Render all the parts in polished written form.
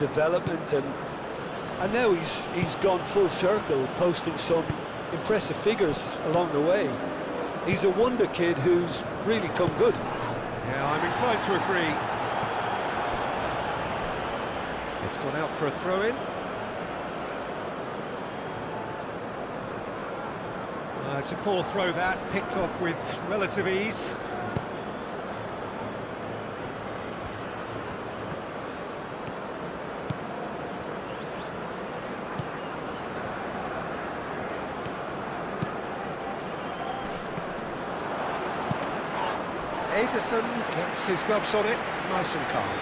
development, and now he's gone full circle, posting some impressive figures along the way. He's a wonder kid who's really come good. Yeah, I'm inclined to agree. It's gone out for a throw-in. It's a poor throw that, picked off with relative ease. Edison gets his gloves on it, nice and calm.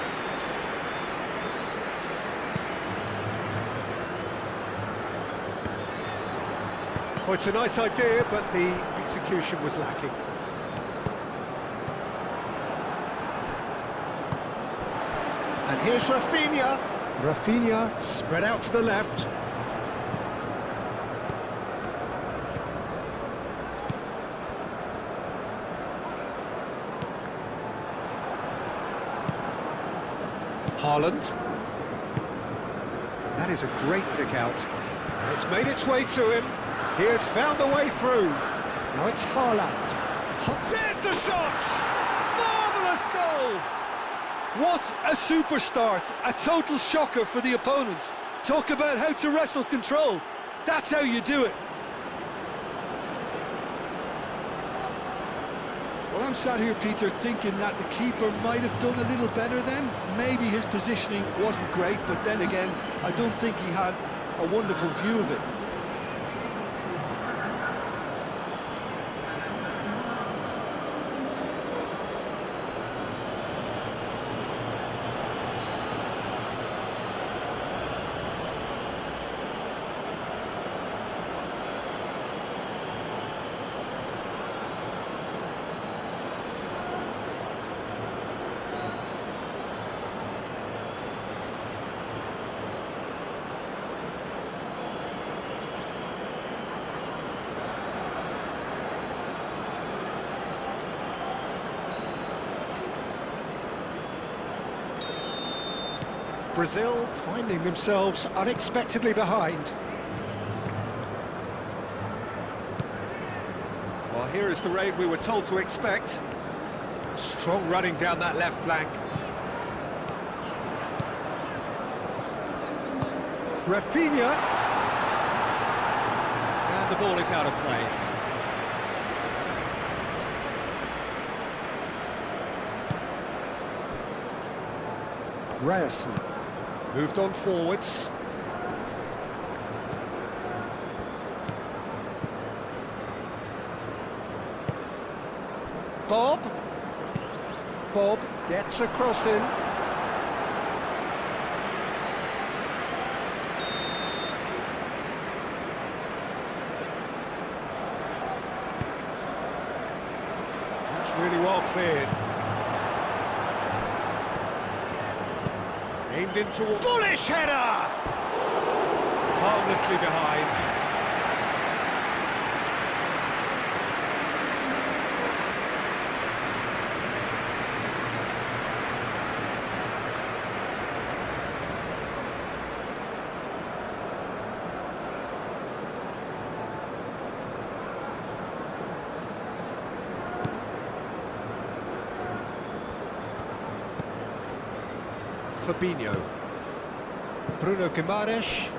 Well, it's a nice idea, but the execution was lacking. And here's Rafinha. Rafinha spread out to the left. Haaland. That is a great pick out. And it's made its way to him. He has found a way through. Now it's Haaland. There's the shot! Marvellous goal! What a super start! A total shocker for the opponents. Talk about how to wrestle control. That's how you do it. Well, I'm sat here, Peter, thinking that the keeper might have done a little better then. Maybe his positioning wasn't great, but then again, I don't think he had a wonderful view of it. Brazil finding themselves unexpectedly behind. Well, here is the raid we were told to expect. Strong running down that left flank. Rafinha. And the ball is out of play. Ryerson. Moved on forwards. Bob gets a cross in. That's really well cleared. Aimed into a bullish header! Harmlessly behind. Fabinho. Bruno Guimaraes.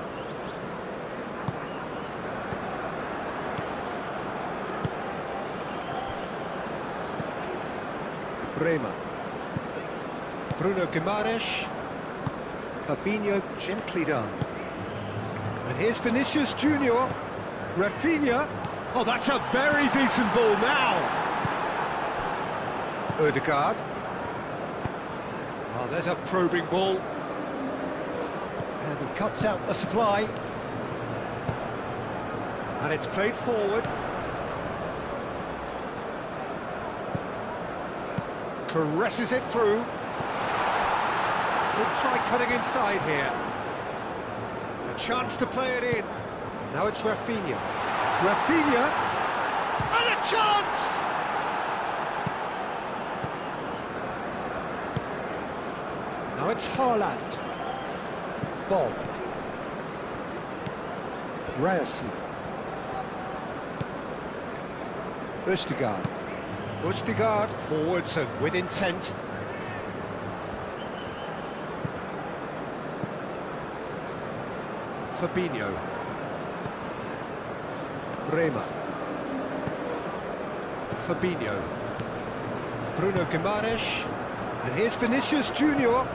Bremer. Bruno Guimaraes. Fabinho gently done. And here's Vinicius Junior. Rafinha. Oh, that's a very decent ball now. Ødegaard. Oh, there's a probing ball. And he cuts out the supply. And it's played forward. Caresses it through. Could try cutting inside here. A chance to play it in. Now it's Rafinha. Rafinha! And a chance! Now it's Haaland. Bob. Ryerson. Østigard. Østigard forwards and with intent. Fabinho. Bremer. Fabinho. Bruno Guimaraes. And here's Vinicius Junior.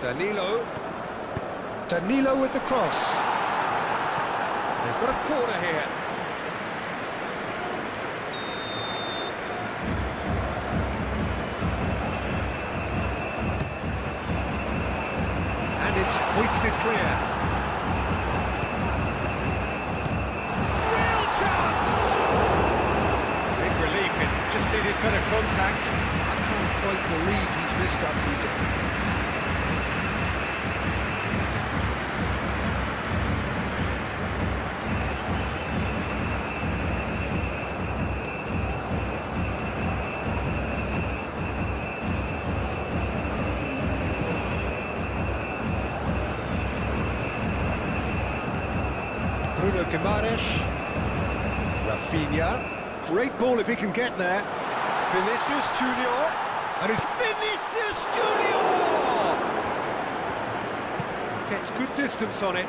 Danilo. Danilo with the cross. They've got a corner here. And it's hoisted clear. Real chance! Big relief, it just needed better contact. I can't quite believe he's missed that, Peter. Bruno Guimaraes. Rafinha. Great ball if he can get there. Vinicius Junior. And it's Vinicius Junior! Gets good distance on it.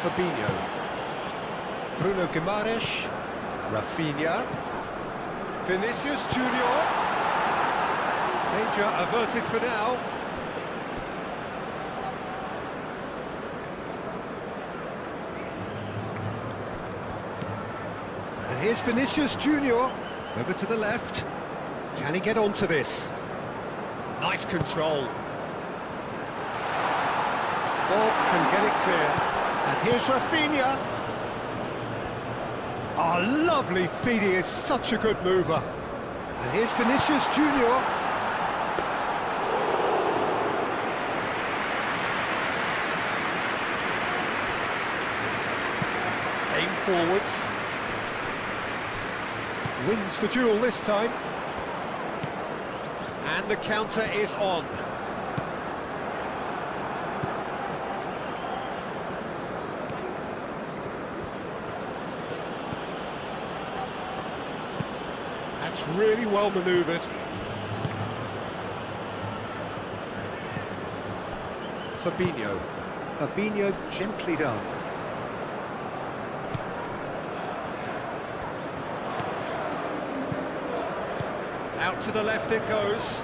Fabinho. Bruno Guimaraes. Rafinha. Vinicius Junior. Danger averted for now. Here's Vinicius Junior, over to the left. Can he get onto this? Nice control. Bob can get it clear. And here's Rafinha. Oh, lovely feed, he is such a good mover. And here's Vinicius Junior. Aim forwards. Wins the duel this time. And the counter is on. That's really well manoeuvred. Fabinho. Fabinho gently done. Out to the left it goes.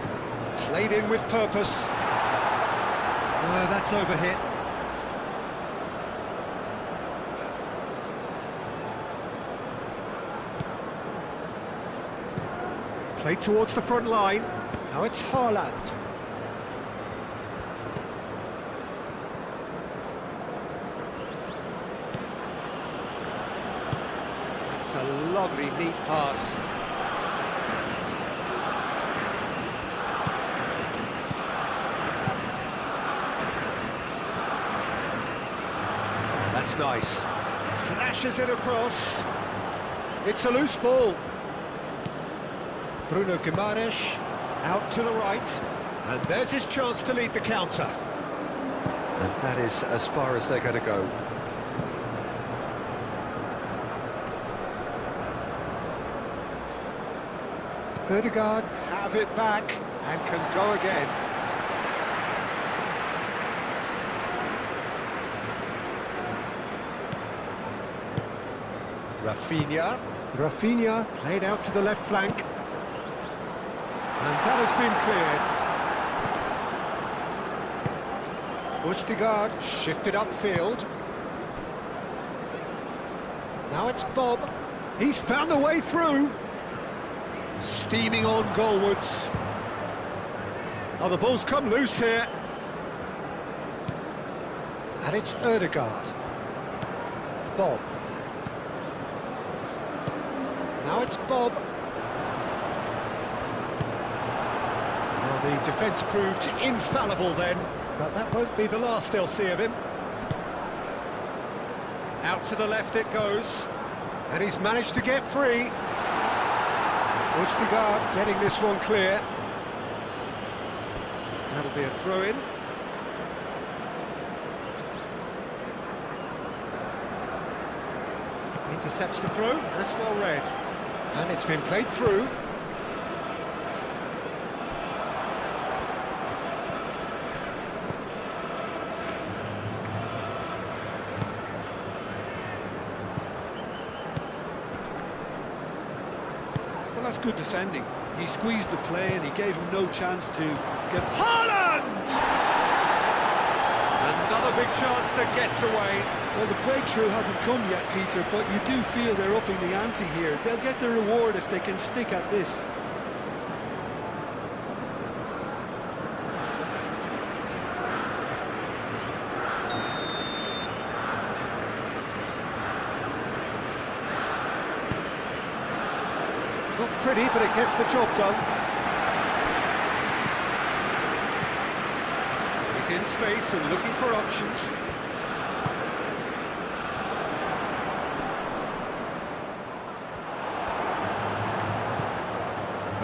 Played in with purpose. That's overhit. Played towards the front line. Now it's Haaland. That's a lovely, neat pass. That's nice. Flashes it across. It's a loose ball. Bruno Guimaraes out to the right. And there's his chance to lead the counter. And that is as far as they're going to go. Ødegaard have it back and can go again. Rafinha. Rafinha played out to the left flank. And that has been cleared. Østigard shifted upfield. Now it's Bob. He's found a way through. Steaming on goalwards. Oh, the ball's come loose here. And it's Ødegaard. Bob. Now it's Bob. Well, the defence proved infallible then, but that won't be the last they'll see of him. Out to the left it goes, and he's managed to get free. Østigard getting this one clear. Be a throw-in. Intercepts the throw, that's well read. And it's been played through. Well, that's good defending. He squeezed the play and he gave him no chance to get... Haaland! Another big chance that gets away. Well, the breakthrough hasn't come yet, Peter, but you do feel they're upping the ante here. They'll get the reward if they can stick at this. Not pretty, but it gets the job done. He's in space and looking for options.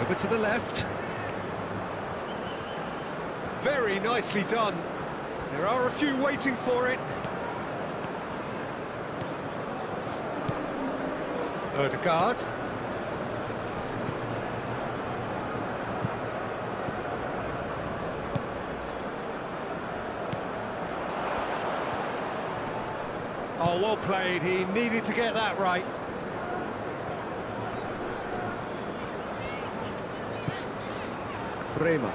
Over to the left. Very nicely done. There are a few waiting for it. Odegaard. Oh, well played. He needed to get that right. Bremer.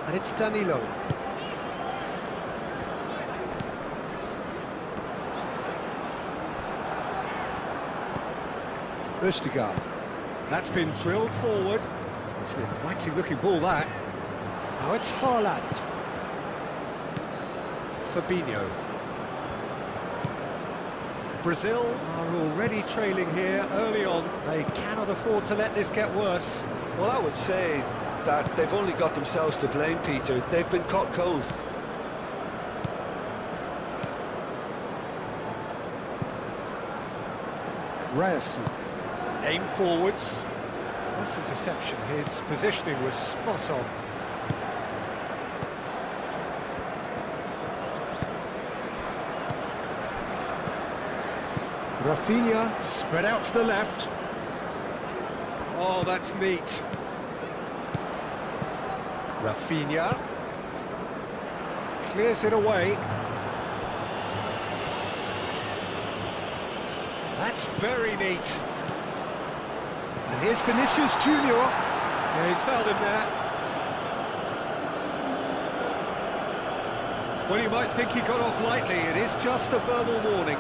And it's Danilo. Østigard. That's been drilled forward. It's an inviting looking ball, that. Now it's Haaland. Fabinho. Brazil are already trailing here early on. They cannot afford to let this get worse. Well, I would say that they've only got themselves to blame, Peter. They've been caught cold. Ryerson. Aim forwards. Nice interception. His positioning was spot on. Rafinha spread out to the left. Oh, that's neat. Rafinha clears it away. That's very neat. And here's Vinicius Junior. Yeah, he's fouled him there. Well, you might think he got off lightly. It is just a verbal warning.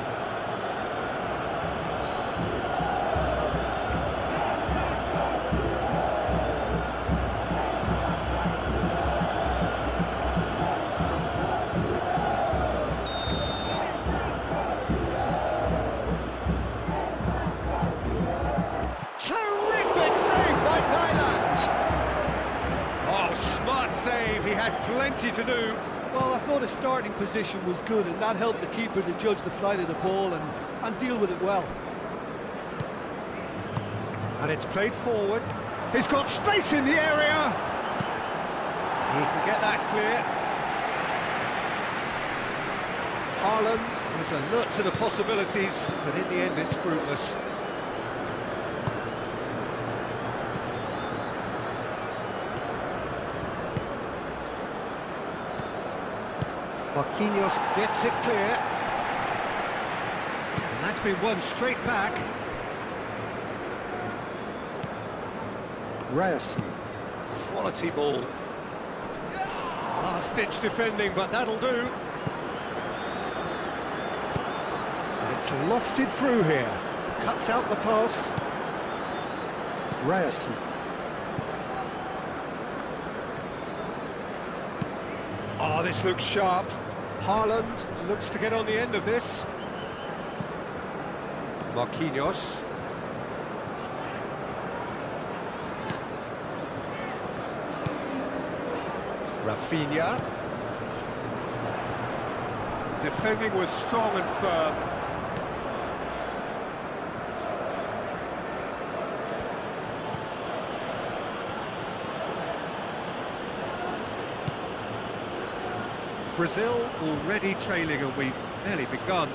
Plenty to do. Well, I thought his starting position was good, and that helped the keeper to judge the flight of the ball and deal with it well. And it's played forward. He's got space in the area. He can get that clear. Haaland is alert to the possibilities, but in the end it's fruitless. Marquinhos gets it clear. And that's been won straight back. Ryerson. Quality ball. Last-ditch defending, but that'll do. And it's lofted through here. Cuts out the pass. Ryerson. Oh, this looks sharp. Haaland looks to get on the end of this. Marquinhos. Rafinha. Defending was strong and firm. Brazil already trailing, and we've barely begun.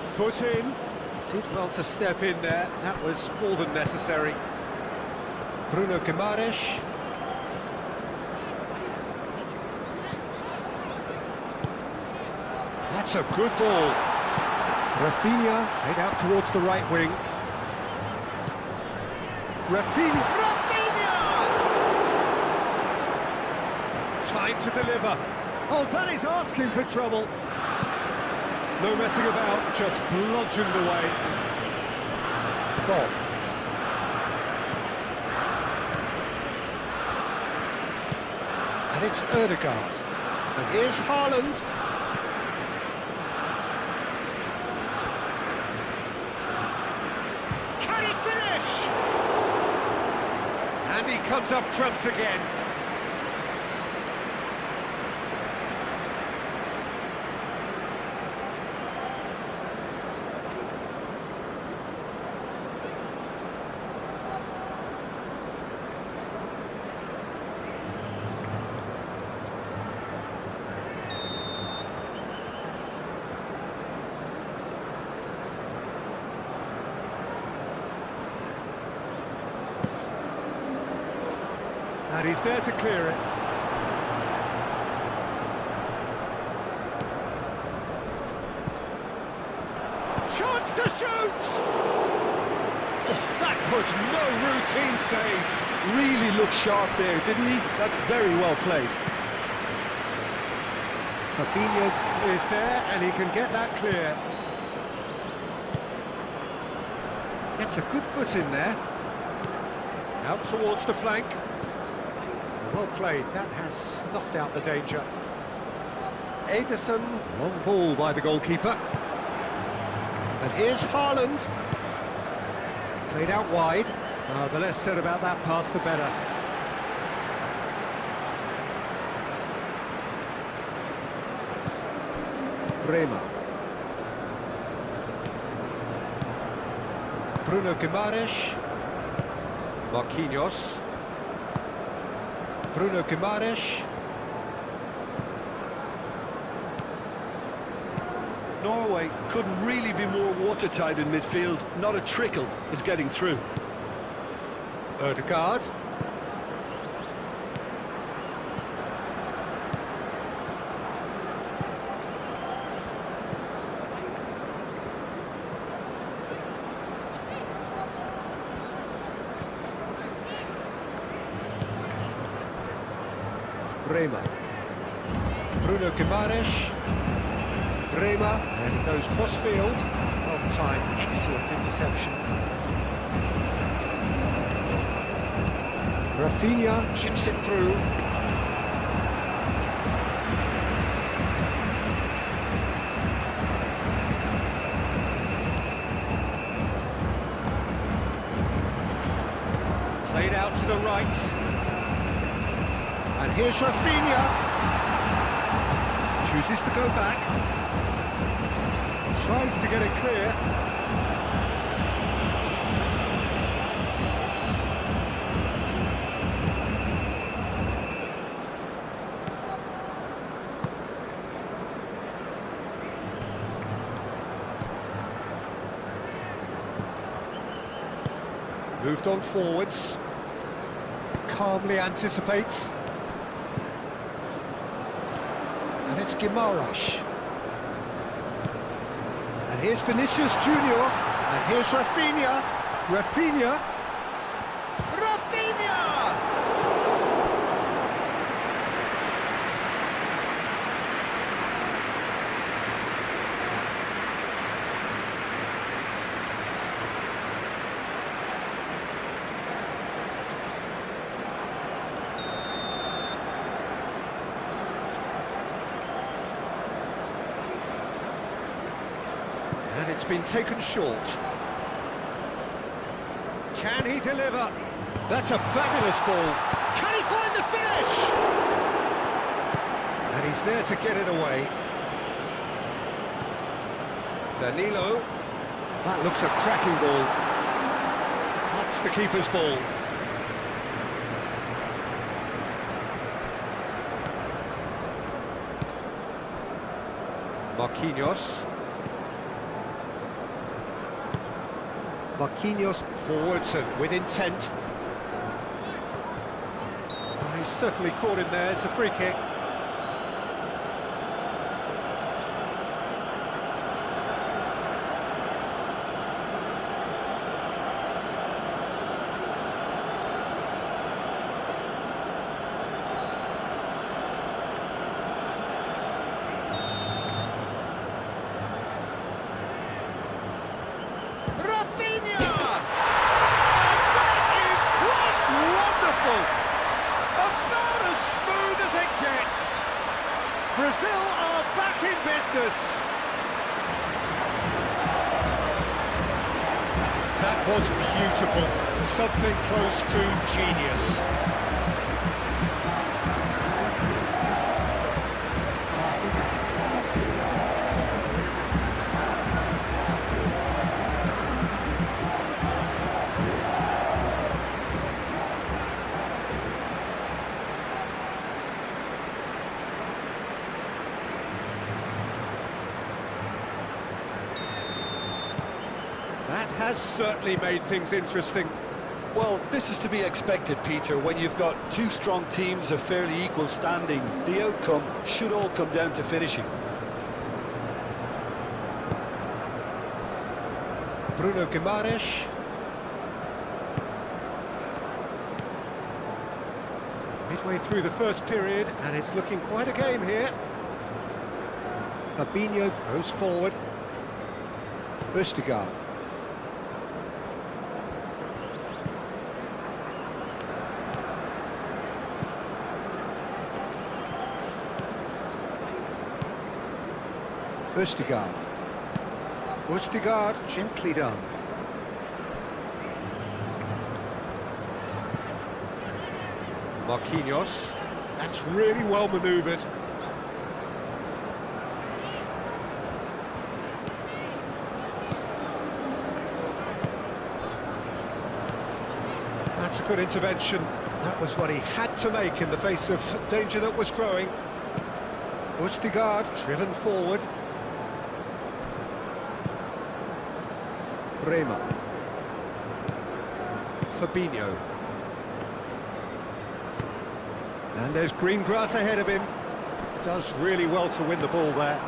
Foot in. Did well to step in there. That was more than necessary. Bruno Guimaraes. That's a good ball. Rafinha head out towards the right wing. Rafinha! Time to deliver. Oh, that is asking for trouble. No messing about, just bludgeoned away. Ball. And it's Ødegaard. And here's Haaland. Can he finish? And he comes up trumps again. And he's there to clear it. Chance to shoot! Oh, that was no routine save. Really looked sharp there, didn't he? That's very well played. Fabinho is there, and he can get that clear. Gets a good foot in there. Out towards the flank. Well played, that has snuffed out the danger. Ederson, long ball by the goalkeeper. And here's Haaland. Played out wide. The less said about that pass, the better. Bremer. Bruno Guimaraes. Marquinhos. Bruno Guimaraes. Norway couldn't really be more watertight in midfield. Not a trickle is getting through. Ødegaard. Bremer. Bruno Guimaraes. Bremer, and it goes cross-field. On time, excellent interception. Rafinha chips it through. Played out to the right. And here's Rafinha. Chooses to go back. Tries to get it clear. Moved on forwards. Calmly anticipates. And it's Guimaraes. And here's Vinicius Junior. And here's Rafinha. Rafinha. Rafinha! And it's been taken short. Can he deliver? That's a fabulous ball. Can he find the finish? And he's there to get it away. Danilo. That looks a cracking ball. That's the keeper's ball. Marquinhos. Marquinhos forwards and with intent. Oh, he's certainly caught him there. It's a free kick. Brazil are back in business. That was beautiful. Something close to genius. That has certainly made things interesting. Well, this is to be expected, Peter. When you've got two strong teams of fairly equal standing, the outcome should all come down to finishing. Bruno Guimaraes. Midway through the first period, and it's looking quite a game here. Fabinho goes forward. Østigard. Østigard. Østigard, gently done. Marquinhos. That's really well manoeuvred. That's a good intervention. That was what he had to make in the face of danger that was growing. Østigard driven forward. Bremer. Fabinho. And there's green grass ahead of him. Does really well to win the ball there.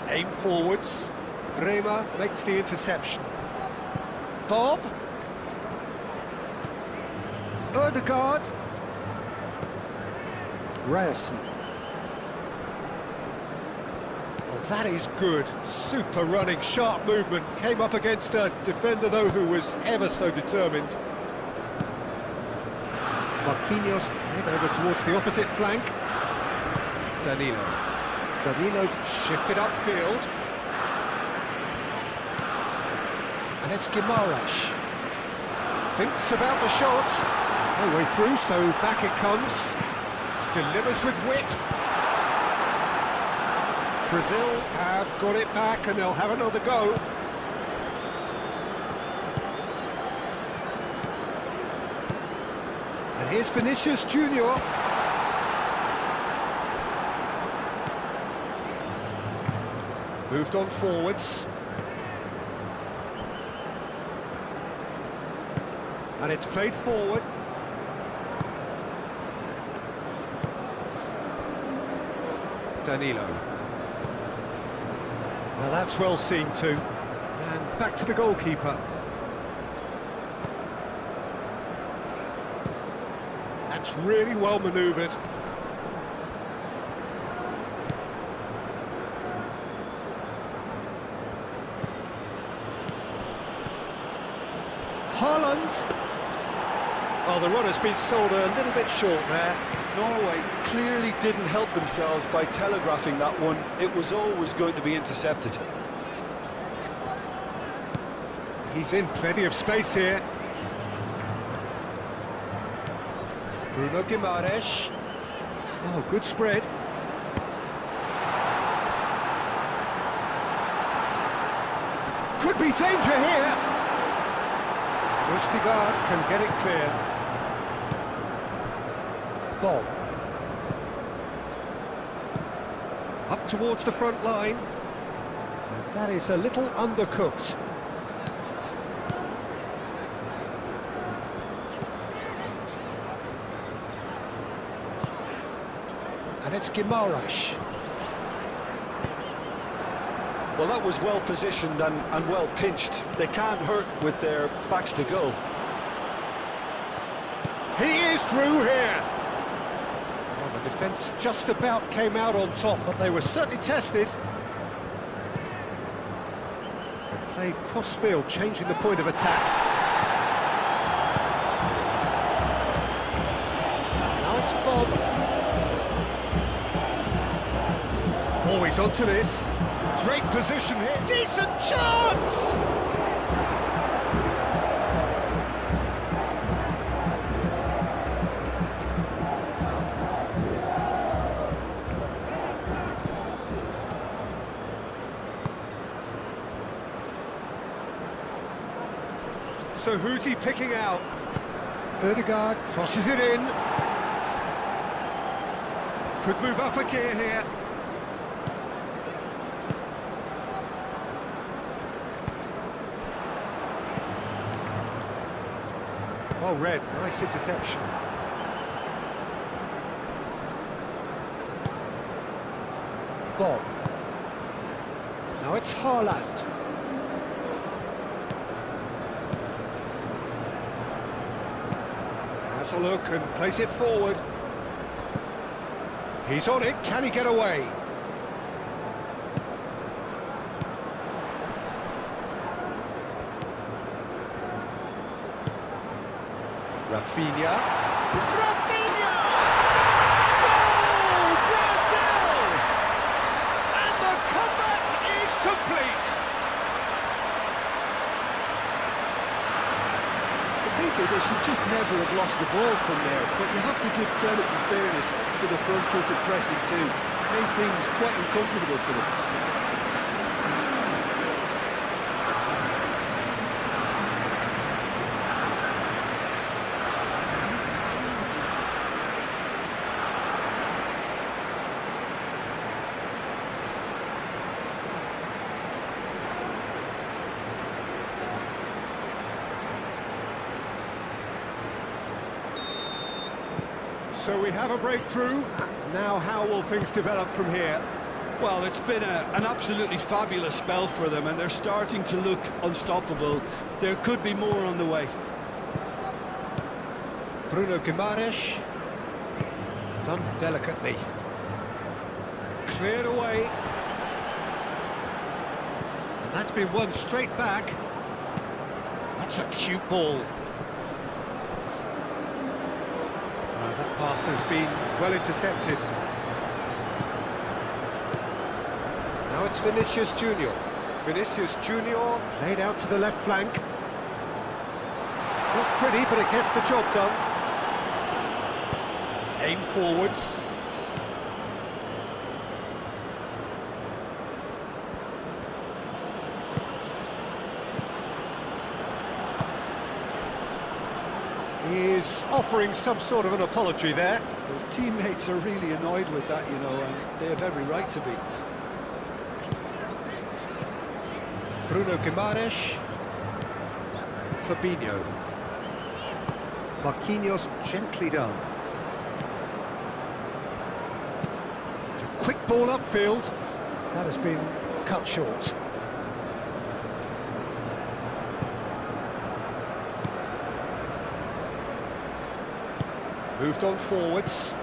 Aim forwards. Bremer makes the interception. Bob. Ødegaard. Ryerson. That is good. Super running, sharp movement. Came up against a defender, though, who was ever so determined. Marquinhos head over towards the opposite flank. Danilo. Danilo shifted upfield. And it's Guimaraes. Thinks about the shot. No way through, so back it comes. Delivers with whip. Brazil have got it back and they'll have another go. And here's Vinicius Junior. Moved on forwards. And it's played forward. Danilo. Well, that's well seen too. And back to the goalkeeper. That's really well manoeuvred. Haaland. Well, the run has been sold a little bit short there. Norway clearly didn't help themselves by telegraphing that one. It was always going to be intercepted. He's in plenty of space here. Bruno Guimaraes. Oh, good spread. Could be danger here. Østigard can get it clear. Bob. Up towards the front line. And that is a little undercooked. And it's Guimaraes. Well, that was well positioned and well pinched. They can't hurt with their backs to goal. He is through here. Well, the defence just about came out on top, but they were certainly tested. They played cross-field, changing the point of attack. Now it's Bob. Oh, he's onto this. Great position here. Decent chance! So who's he picking out? Ødegaard crosses it in. Could move up a gear here. Well read, nice interception. Bob. Now it's Haaland. Has a look and plays it forward. He's on it, can he get away? Rafinha. Rafinha! Goal! Brazil! And the comeback is complete! Peter, they should just never have lost the ball from there, but you have to give credit and fairness to the front-footed pressing too. Made things quite uncomfortable for them. So we have a breakthrough. Now how will things develop from here? Well, it's been an absolutely fabulous spell for them, and they're starting to look unstoppable. There could be more on the way. Bruno Guimaraes. Done delicately. Cleared away. And that's been won straight back. That's a cute ball. That pass has been well intercepted. Now it's Vinicius Junior. Vinicius Junior played out to the left flank. Not pretty, but it gets the job done. Aim forwards. He is offering some sort of an apology there. His teammates are really annoyed with that, you know, and they have every right to be. Bruno Guimaraes. Fabinho. Marquinhos gently done. It's a quick ball upfield. That has been cut short. Moved on forwards.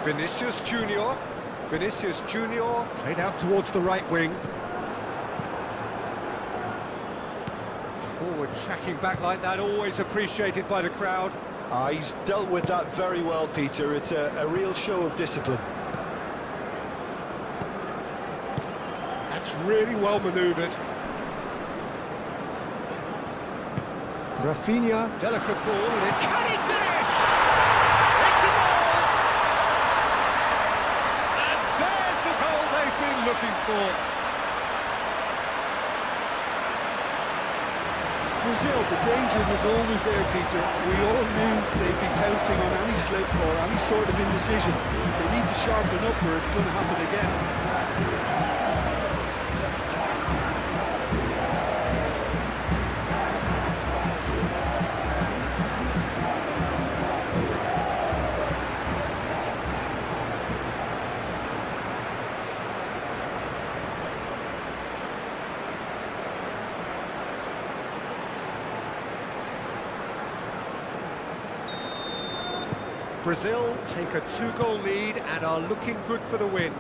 Vinicius Junior. Vinicius Junior played out towards the right wing. Forward tracking back like that, always appreciated by the crowd. He's dealt with that very well, Peter. It's a real show of discipline. That's really well manoeuvred. Rafinha, delicate ball, and it can he finish? It's a goal! And there's the goal they've been looking for. Brazil, the danger was always there, Peter. We all knew they'd be pouncing on any slip or any sort of indecision. They need to sharpen up or it's going to happen again. Brazil take a 2-goal lead and are looking good for the win.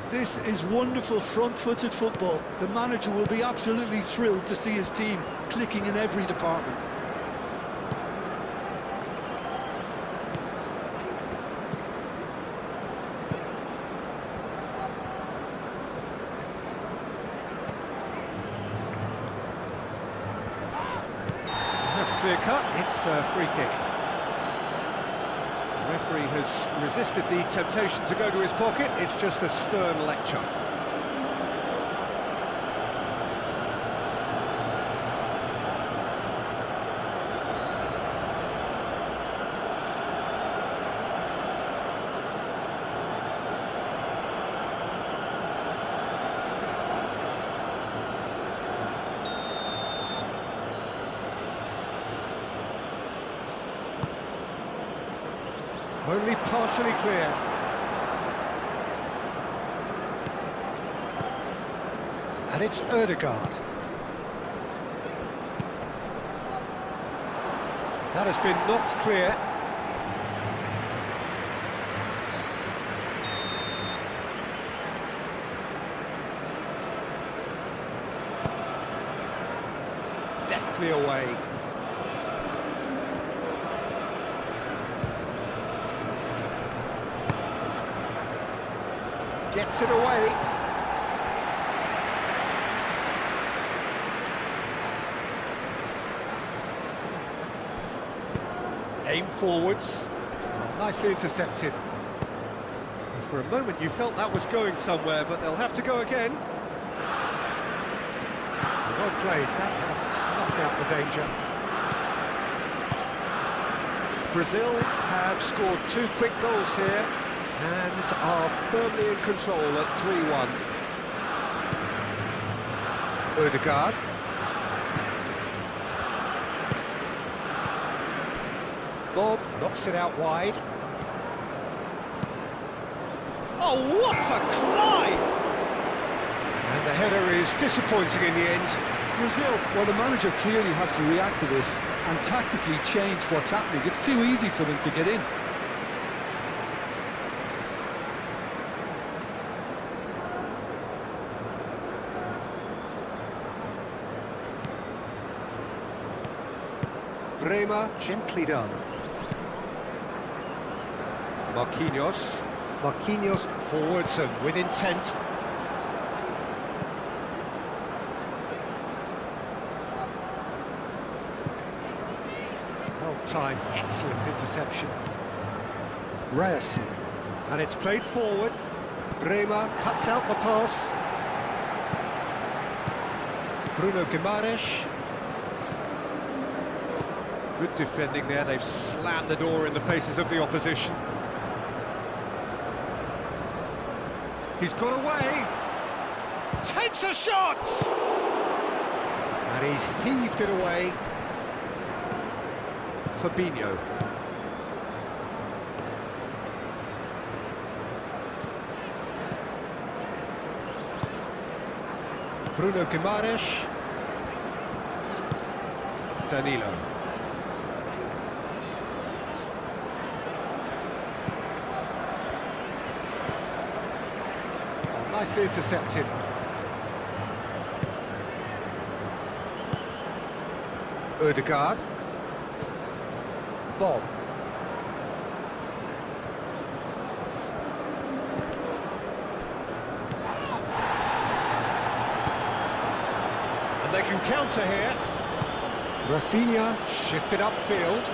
This is wonderful front-footed football. The manager will be absolutely thrilled to see his team clicking in every department. That's clear cut, it's a free kick. The referee has resisted the temptation to go to his pocket, it's just a stern lecture. Only partially clear. And it's Ødegaard. That has been knocked clear. Deftly away. Gets it away. Aim forwards. Nicely intercepted. For a moment you felt that was going somewhere, but they'll have to go again. Well played, that has snuffed out the danger. Brazil have scored 2 quick goals here and are firmly in control at 3-1. Ødegaard. Bob knocks it out wide. Oh, what a climb! And the header is disappointing in the end. Brazil, well, the manager clearly has to react to this and tactically change what's happening. It's too easy for them to get in. Bremer, gently done. Marquinhos. Marquinhos forwards and with intent. Well timed, excellent interception. Ryerson. And it's played forward. Bremer cuts out the pass. Bruno Guimaraes. Good defending there, they've slammed the door in the faces of the opposition. He's got away, takes a shot! And he's heaved it away. Fabinho. Bruno Guimaraes. Danilo. Nicely intercepted. Ødegaard. Bob. And they can counter here. Rafinha shifted upfield.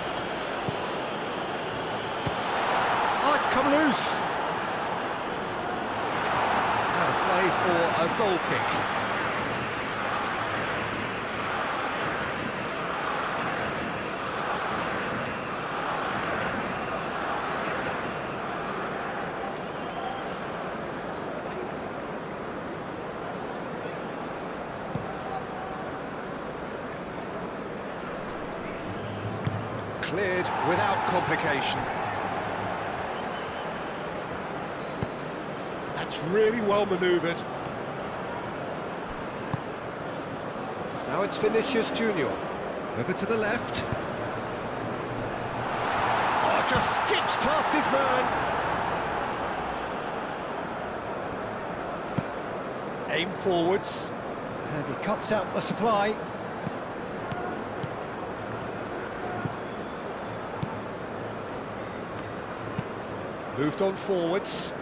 Oh, it's come loose. Play for a goal kick. Cleared without complication. That's really well manoeuvred. Now it's Vinicius Junior. Over to the left. Oh, just skips past his man. Aim forwards. And he cuts out the supply. Moved on forwards.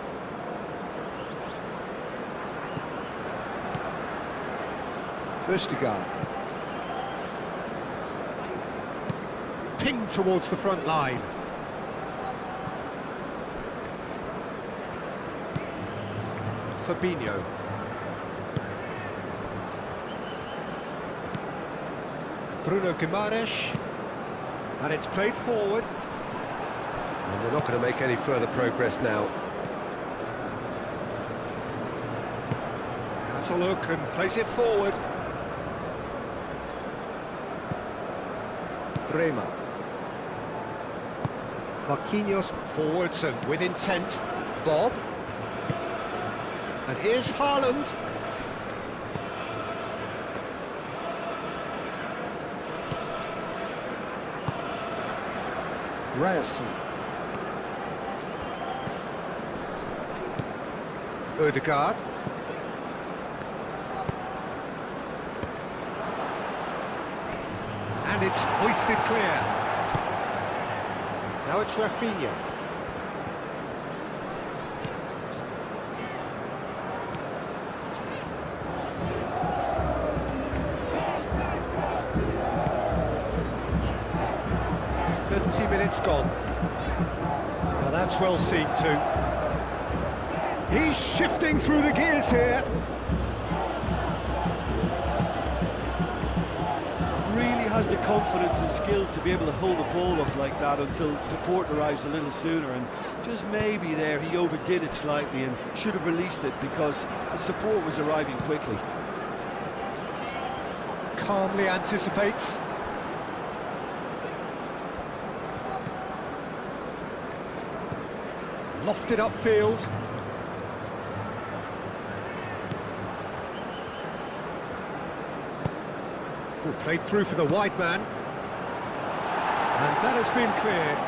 Vestergaard. Pinged towards the front line. Fabinho. Bruno Guimaraes. And it's played forward. And they're not going to make any further progress now. Has a look and plays it forward. Bremer. Marquinhos forwards and with intent. Bob. And here's Haaland. Ryerson. Ødegaard. And it's hoisted clear. Now it's Rafinha. Minutes gone. Now that's well seen too. He's shifting through the gears here. Really has the confidence and skill to be able to hold the ball up like that until support arrives a little sooner, and just maybe there he overdid it slightly and should have released it because the support was arriving quickly. Calmly anticipates. Lofted upfield. Ball played through for the wide man. And that has been cleared.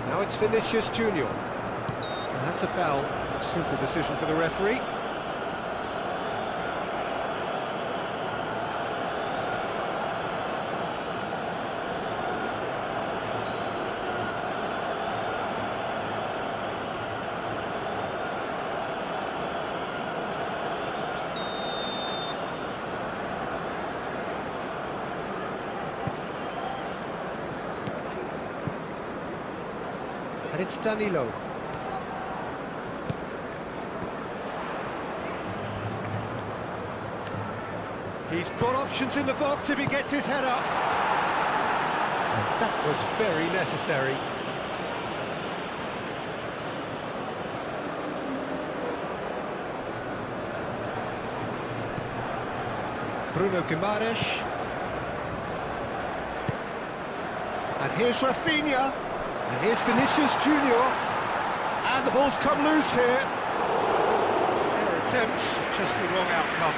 Now it's Vinicius Junior. And that's a foul. A simple decision for the referee. And it's Danilo. He's got options in the box if he gets his head up. And that was very necessary. Bruno Guimaraes. And here's Rafinha. And here's Vinicius Junior. And the ball's come loose here. Fair attempt, just the wrong outcome.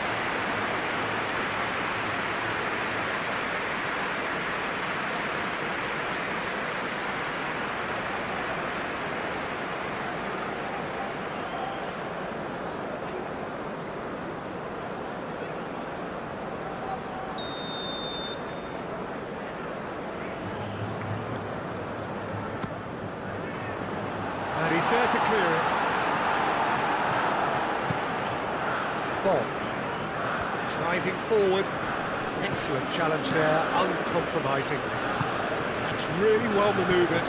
And he's there to clear it. Bob. Driving forward. Excellent challenge there, uncompromising. That's really well manoeuvred.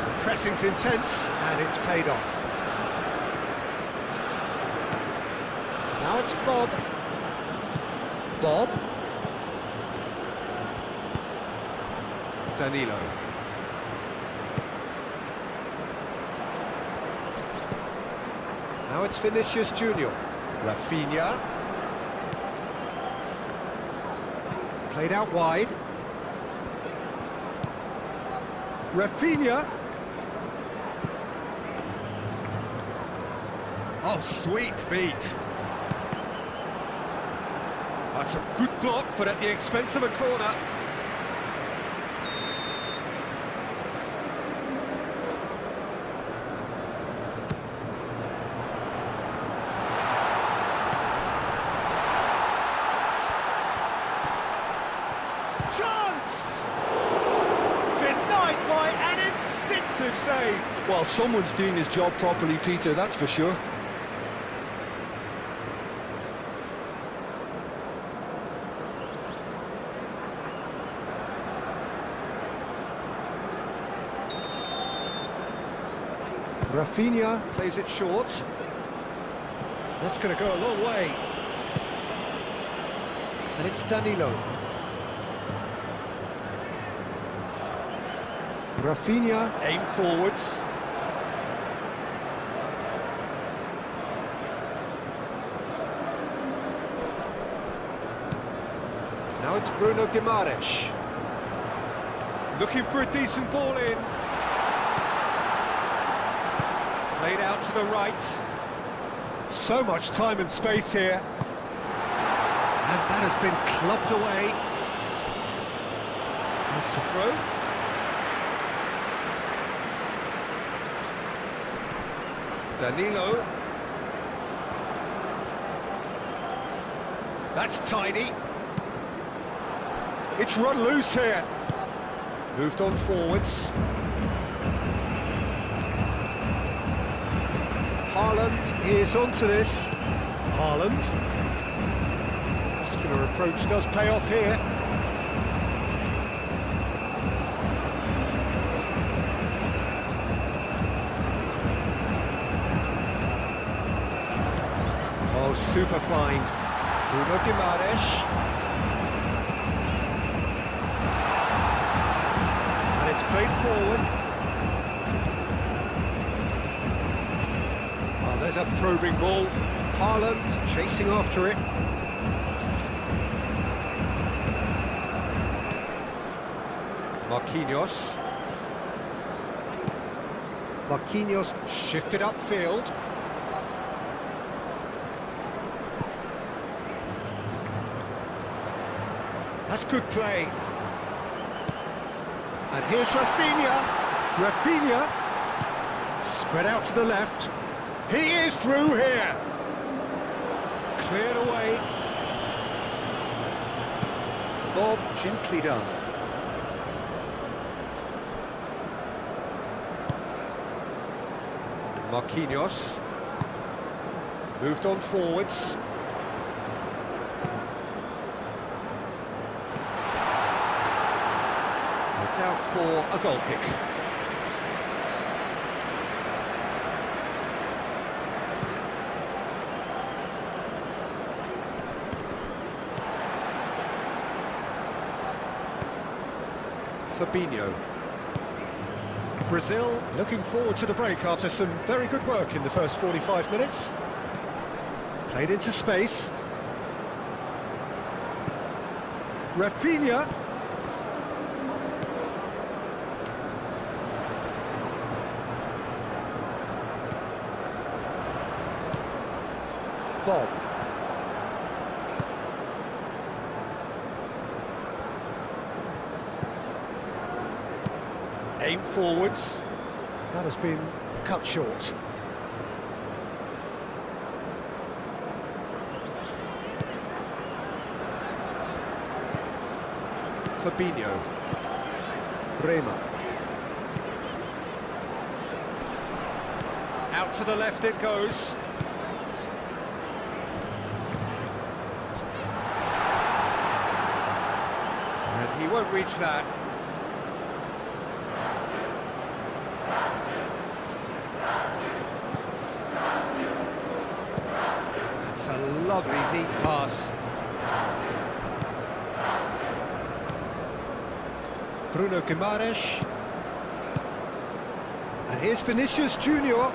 The pressing's intense, and it's paid off. Now it's Bob. Bob. Danilo. Now it's Vinicius Junior. Rafinha. Played out wide. Rafinha. Oh, sweet feet. That's a good block, but at the expense of a corner. Chance! Denied by an instinctive save. Well, someone's doing his job properly, Peter, that's for sure. Rafinha plays it short. That's going to go a long way. And it's Danilo. Rafinha, aim forwards. Now it's Bruno Guimaraes. Looking for a decent ball in. Played out to the right. So much time and space here. And that has been clubbed away. It's a throw. Danilo. That's tidy. It's run loose here. Moved on forwards. Haaland is onto this. Haaland. Muscular approach does pay off here. Oh, super find. Bruno Guimaraes. And it's played forward. Oh, there's a probing ball. Haaland chasing after it. Marquinhos. Marquinhos shifted upfield. That's good play. And here's Rafinha. Rafinha. Spread out to the left. He is through here. Cleared away. Bob gently done. Marquinhos. Moved on forwards. It's out for a goal kick. Fabinho. Brazil looking forward to the break after some very good work in the first 45 minutes. Played into space. Rafinha. Bob. Aim forwards. That has been cut short. Fabinho. Bremer. Out to the left it goes. And he won't reach that. That's a lovely, neat pass. Bruno Guimaraes. And here's Vinicius Junior.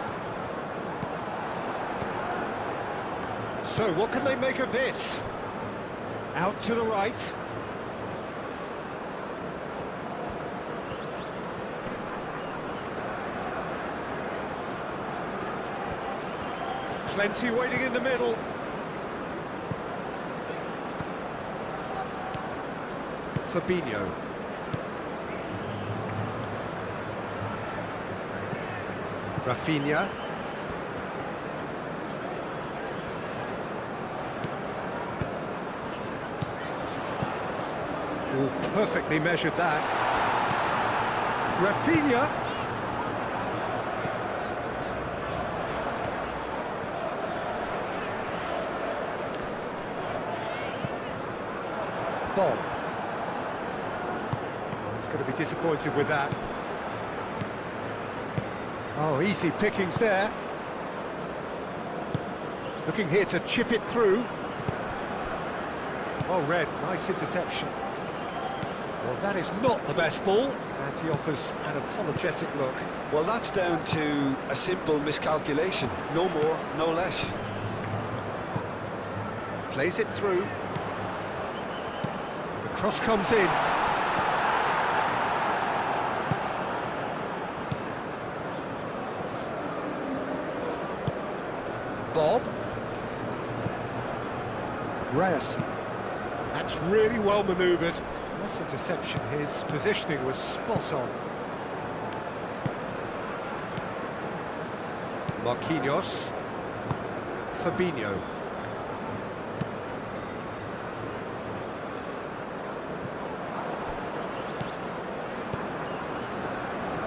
So what can they make of this? Out to the right. Plenty waiting in the middle. Fabinho. Rafinha. Oh, perfectly measured that. Rafinha. Bob. He's going to be disappointed with that. Oh, easy pickings there. Looking here to chip it through. Well read, nice interception. Well, that is not the best ball, and he offers an apologetic look. Well, that's down to a simple miscalculation. No more, no less. Plays it through. The cross comes in. Bob. Reyes. That's really well manoeuvred. Nice interception. His positioning was spot on. Marquinhos. Fabinho.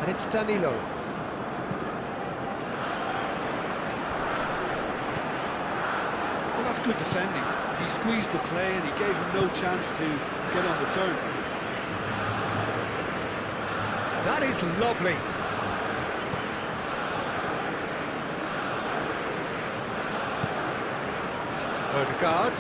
And it's Danilo. Well, that's good defending. He squeezed the play and he gave him no chance to get on the turn. That is lovely. Odegaard.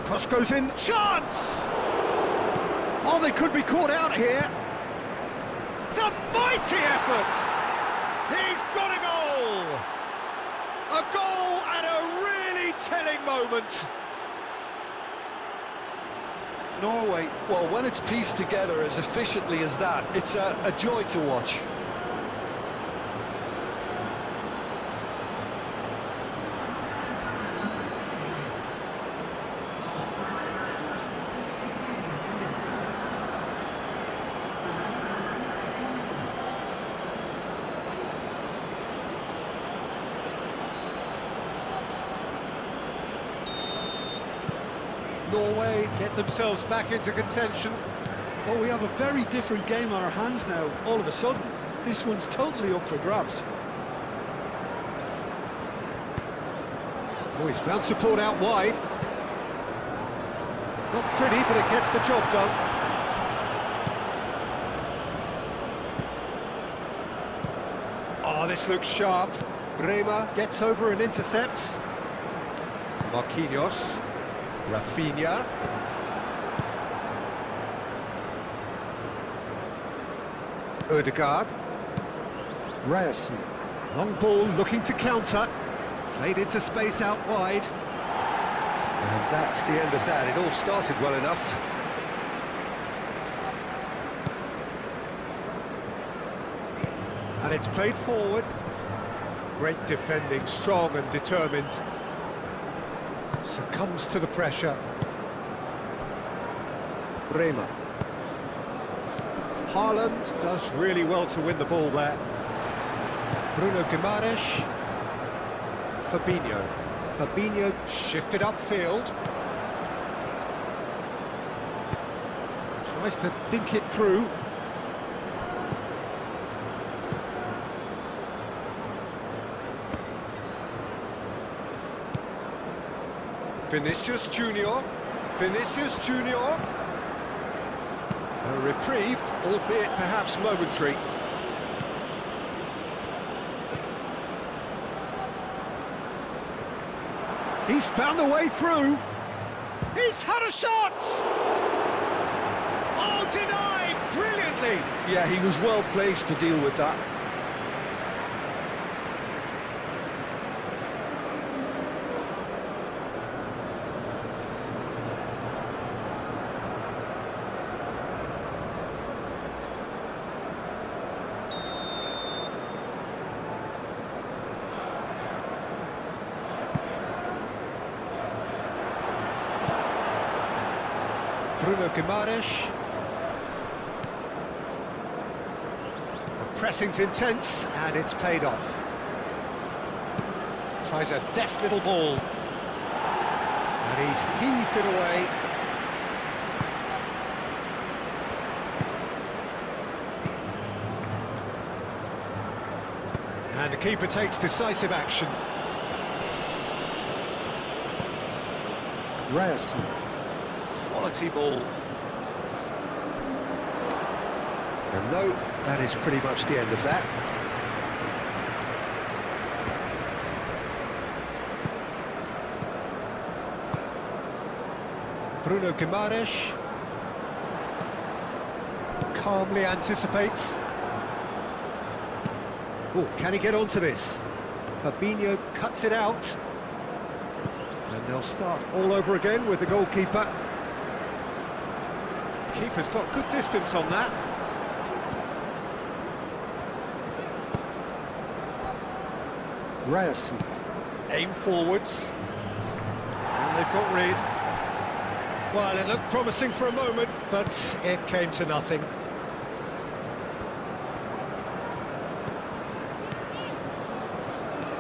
Cross goes in. Chance! Oh, they could be caught out here. It's a mighty effort! He's got a goal! A goal at a really telling moment. Norway, well, when it's pieced together as efficiently as that, it's a joy to watch. Norway get themselves back into contention. Oh, we have a very different game on our hands now, all of a sudden. This one's totally up for grabs. Oh, he's found support out wide. Not pretty, but it gets the job done. Oh, this looks sharp. Bremer gets over and intercepts. Marquinhos. Rafinha. Odegaard. Reyes. Long ball looking to counter. Played into space out wide. And that's the end of that. It all started well enough. And it's played forward. Great defending, strong and determined. Succumbs to the pressure. Bremer. Haaland does really well to win the ball there. Bruno Guimaraes. Fabinho. Fabinho shifted upfield. Tries to dink it through. Vinicius Junior. Vinicius Junior. A reprieve, albeit perhaps momentary. He's found a way through. He's had a shot! Oh, denied brilliantly! Yeah, he was well placed to deal with that. Bruno Guimaraes. The pressing's intense, and it's paid off. Tries a deft little ball. And he's heaved it away. And the keeper takes decisive action. Ryerson. Quality ball. And no, that is pretty much the end of that. Bruno Guimaraes calmly anticipates. Oh, can he get onto this? Fabinho cuts it out. And they'll start all over again with the goalkeeper. Keeper's got good distance on that. Ryerson. Aim forwards. And they've got rid. Well, it looked promising for a moment, but it came to nothing.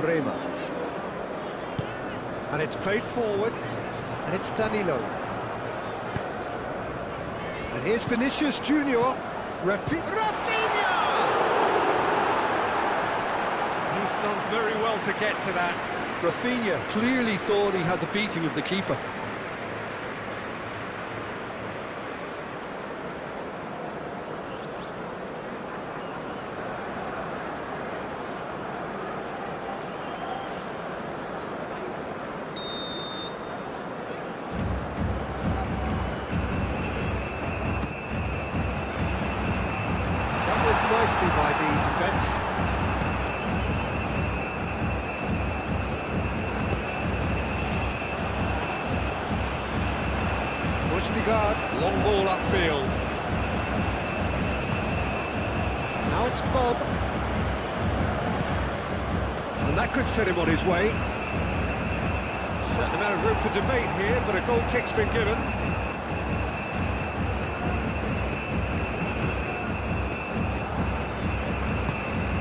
Bremer. And it's played forward, and it's Danilo. And here's Vinicius Junior. Rafinha! He's done very well to get to that. Rafinha clearly thought he had the beating of the keeper. Nicely by the defence. Østigard, long ball upfield. Now it's Bob. And that could set him on his way. Certain amount of room for debate here, but a goal kick's been given.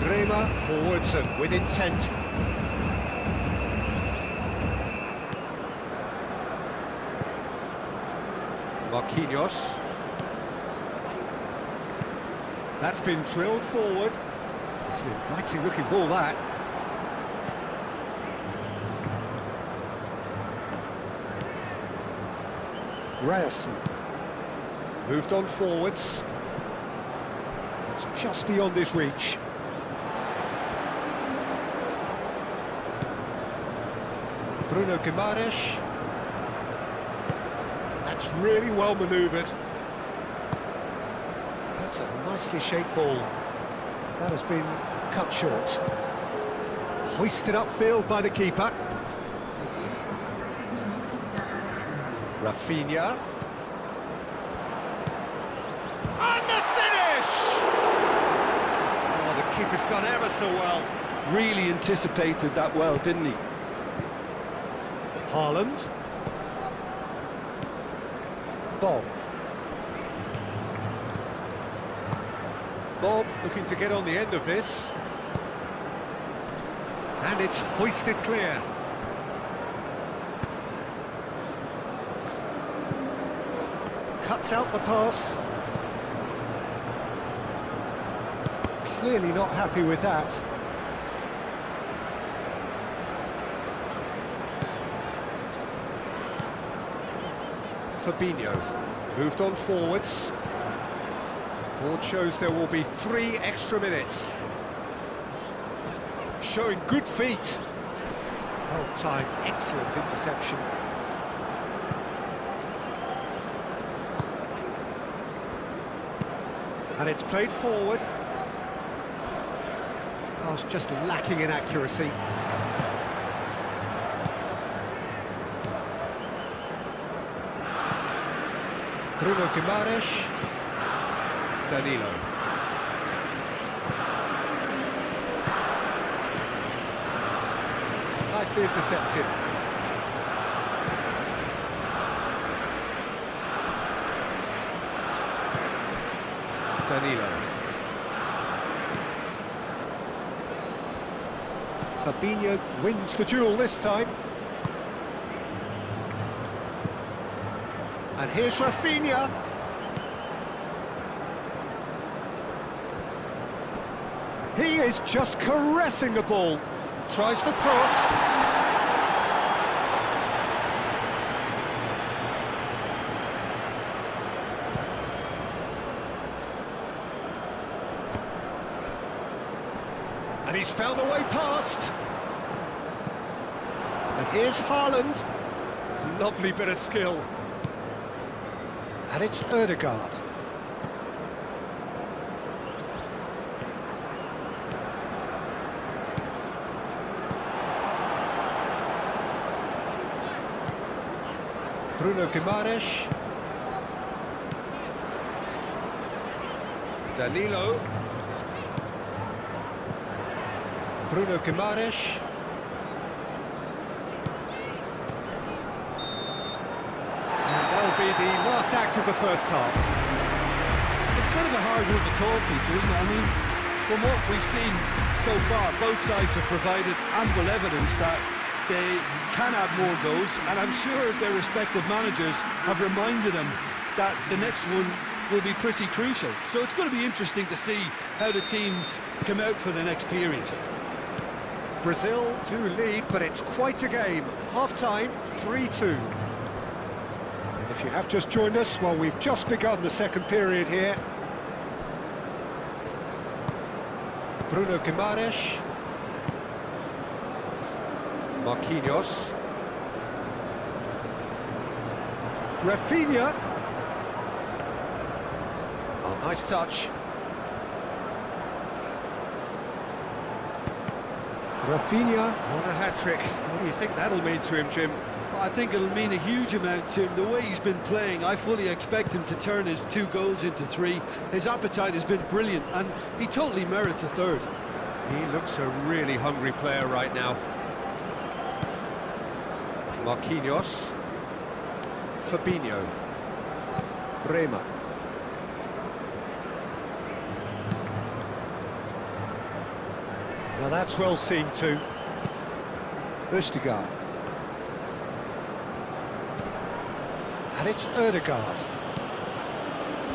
Bremer forwards and with intent. Marquinhos. That's been drilled forward. It's an inviting looking ball, that. Ryerson. Moved on forwards. It's just beyond his reach. Bruno Guimaraes. That's really well manoeuvred. That's a nicely shaped ball. That has been cut short. Hoisted upfield by the keeper. Rafinha. And the finish! Oh, the keeper's done ever so well. Really anticipated that well, didn't he? Haaland. Bob. Bob looking to get on the end of this. And it's hoisted clear. Cuts out the pass. Clearly not happy with that. Fabinho moved on forwards. Board shows there will be 3 extra minutes. Showing good feet. Well timed, excellent interception. And it's played forward. Pass just lacking in accuracy. Bruno Guimaraes. Danilo. Nicely intercepted. Danilo. Fabinho wins the duel this time. And here's Rafinha. He is just caressing the ball. Tries the cross. And he's found a way past. And here's Haaland. Lovely bit of skill. And it's Ødegaard. Bruno Guimaraes. Danilo. Bruno Guimaraes. That'll be the last act of the first half. It's kind of a hard one to call, Peter, isn't it? I mean, from what we've seen so far, both sides have provided ample evidence that they can have more goals, and I'm sure their respective managers have reminded them that the next one will be pretty crucial. So it's going to be interesting to see how the teams come out for the next period. Brazil do lead, but it's quite a game. Half-time, 3-2. And if you have just joined us, well, we've just begun the second period here. Bruno Guimaraes. Marquinhos. Rafinha. Oh, nice touch. Rafinha on a hat-trick. What do you think that'll mean to him, Jim? Well, I think it'll mean a huge amount to him. The way he's been playing, I fully expect him to turn his 2 goals into 3. His appetite has been brilliant, and he totally merits a 3rd. He looks a really hungry player right now. Marquinhos. Fabinho. Bremer. Now that's well seen too. Ødegaard. And it's Ødegaard.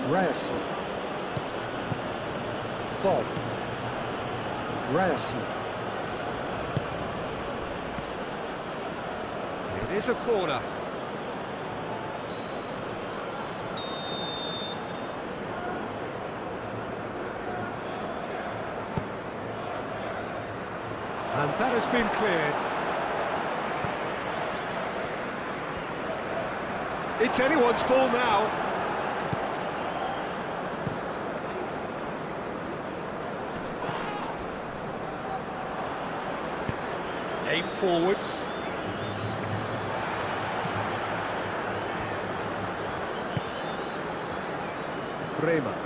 Ryerson. Bob. Ryerson. It is a corner. And that has been cleared. It's anyone's ball now. Aim forwards. Bremer.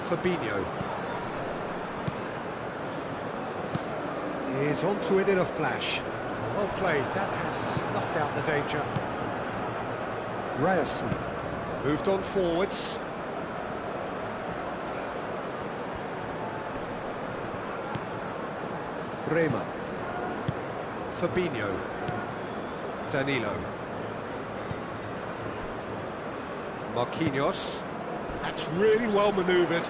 Fabinho. He's onto it in a flash. Well played, that has snuffed out the danger. Ryerson moved on forwards. Bremer. Fabinho. Danilo. Marquinhos. That's really well manoeuvred.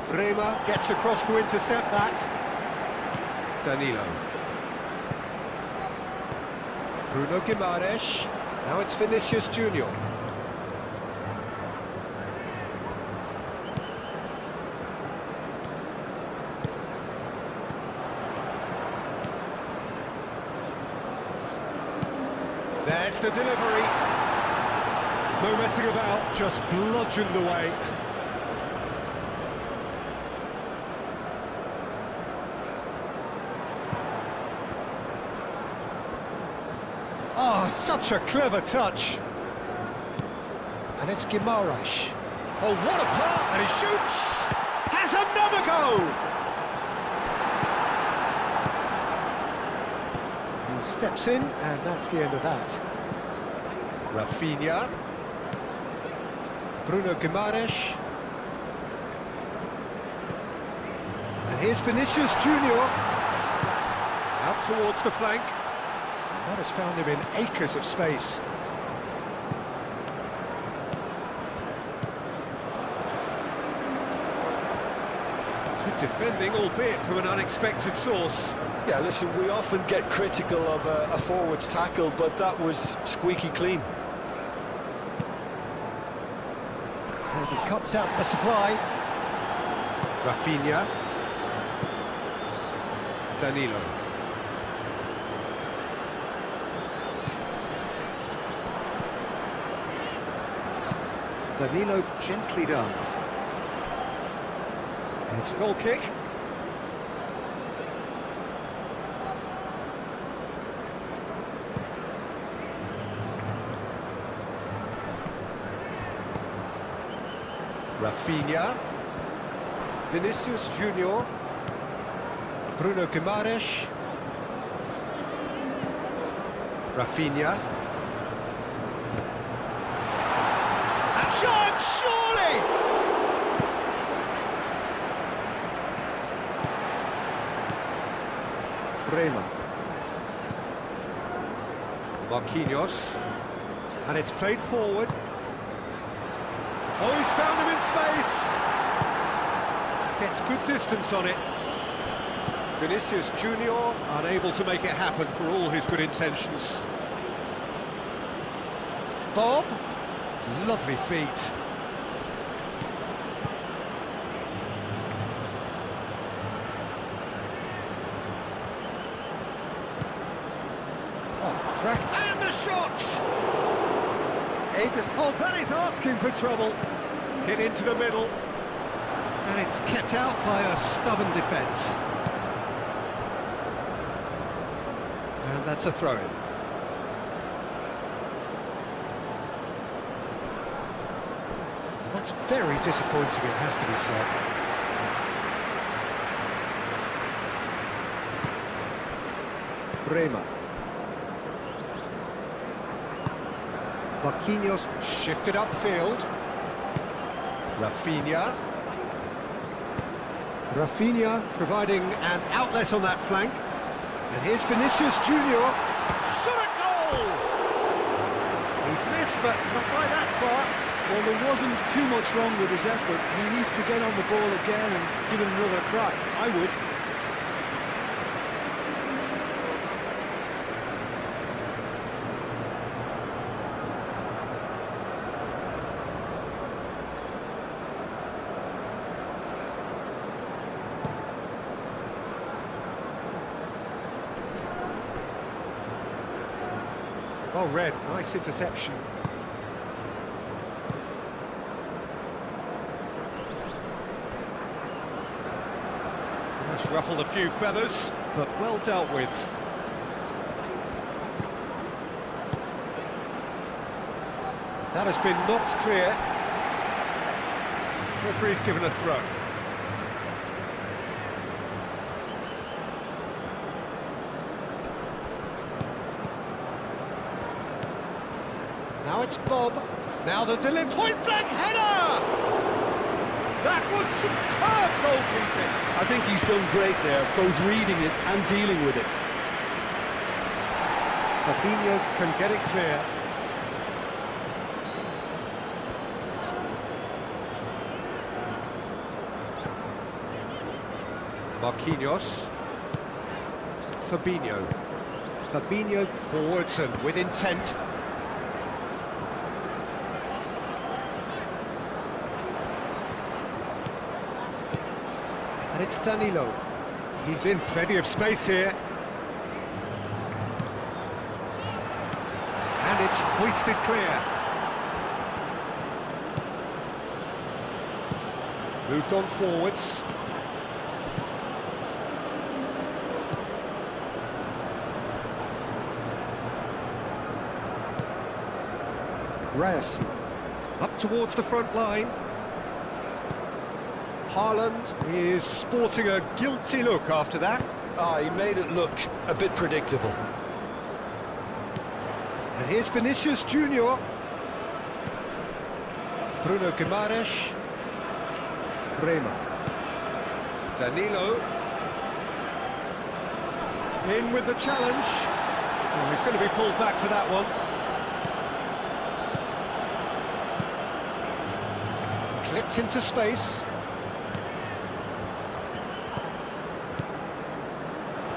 Bremer gets across to intercept that. Danilo. Bruno Guimaraes. Now it's Vinicius Junior. There's the delivery. No messing about, just bludgeoned away. Oh, such a clever touch. And it's Guimaraes. Oh, what a part! And he shoots! Has another go! He steps in, and that's the end of that. Rafinha. Bruno Guimaraes. And here's Vinicius Junior. Out towards the flank. That has found him in acres of space. Good defending, albeit from an unexpected source. Yeah, listen, we often get critical of a forward's tackle, but that was squeaky clean. And he cuts out the supply. Rafinha. Danilo. Danilo gently done. It's a goal kick. Rafinha. Vinicius Junior. Bruno Guimaraes. Rafinha. Chance, surely! Bremer. Marquinhos. And it's played forward. Oh, he's found him in space. Gets good distance on it. Vinicius Junior unable to make it happen for all his good intentions. Bob. Lovely feet. Oh, crack. And the shot! Ederson. Oh, that is asking for trouble. Hit into the middle. And it's kept out by a stubborn defence. And that's a throw-in. That's very disappointing, it has to be said. Bremer. Marquinhos shifted upfield. Rafinha. Rafinha providing an outlet on that flank. And here's Vinicius Junior. Shot a goal! He's missed, but not by that far. Well, there wasn't too much wrong with his effort. He needs to get on the ball again and give it another crack. I would. Well read, nice interception. That's ruffled a few feathers, but well dealt with. That has been knocked clear. Referee's given a throw. Now it's Bob. Now the delivery. Point-blank header! That was superb goalkeeping. I think he's done great there, both reading it and dealing with it. Fabinho can get it clear. Marquinhos. Fabinho. Fabinho forwards and with intent. And it's Danilo. He's in plenty of space here. And it's hoisted clear. Moved on forwards. Ryerson. Up towards the front line. Haaland is sporting a guilty look after that. He made it look a bit predictable. And here's Vinicius Junior. Bruno Guimaraes. Bremer. Danilo. In with the challenge. Oh, he's going to be pulled back for that one. Clipped into space.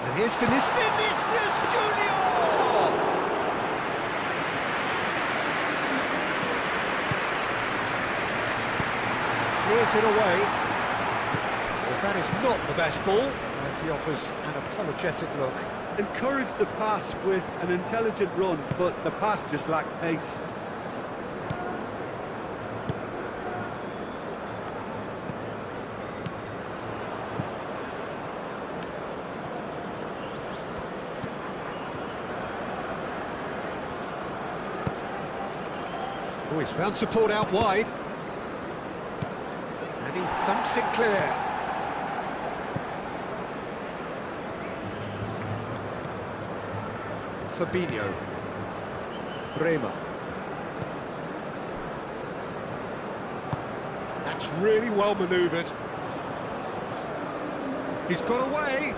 And here's Vinicius Junior! Clears it away. Well, that is not the best ball, and he offers an apologetic look. Encouraged the pass with an intelligent run, but the pass just lacked pace. Oh, he's found support out wide. And he thumps it clear. Fabinho. Bremer. That's really well manoeuvred. He's got away.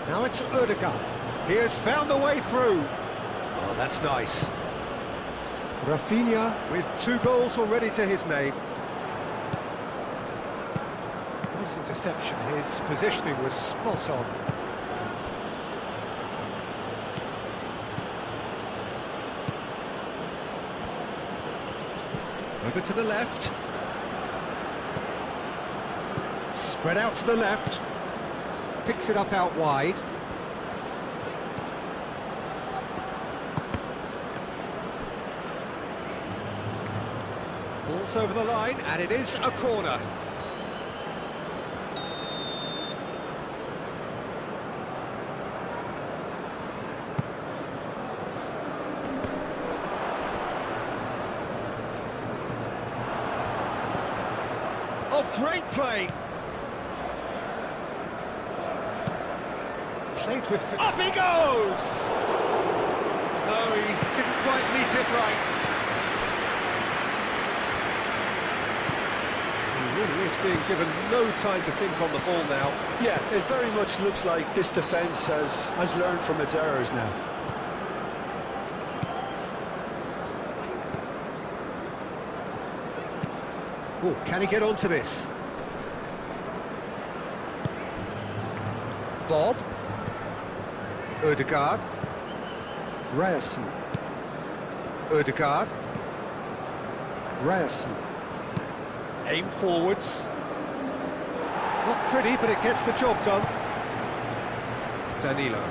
Now it's Ødegaard. He has found a way through. Oh, that's nice. Rafinha with 2 goals already to his name. Nice interception. His positioning was spot on. Over to the left. Spread out to the left. Picks it up out wide. Ball's over the line, and it is a corner. Oh, great play! Played with... Up he goes! No, he didn't quite meet it right. He really is being given no time to think on the ball now. Yeah, it very much looks like this defence has learned from its errors now. Oh, can he get onto this? Bob. Ødegaard. Ryerson. Ødegaard. Ryerson. Aim forwards. Not pretty, but it gets the job done. Danilo.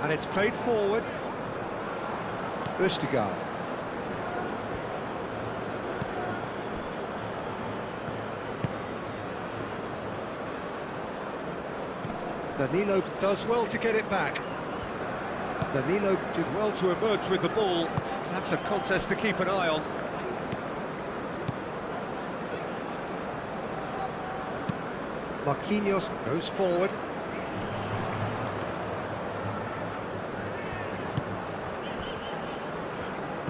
And it's played forward. Ødegaard. Danilo does well to get it back. Danilo did well to emerge with the ball. That's a contest to keep an eye on. Marquinhos goes forward.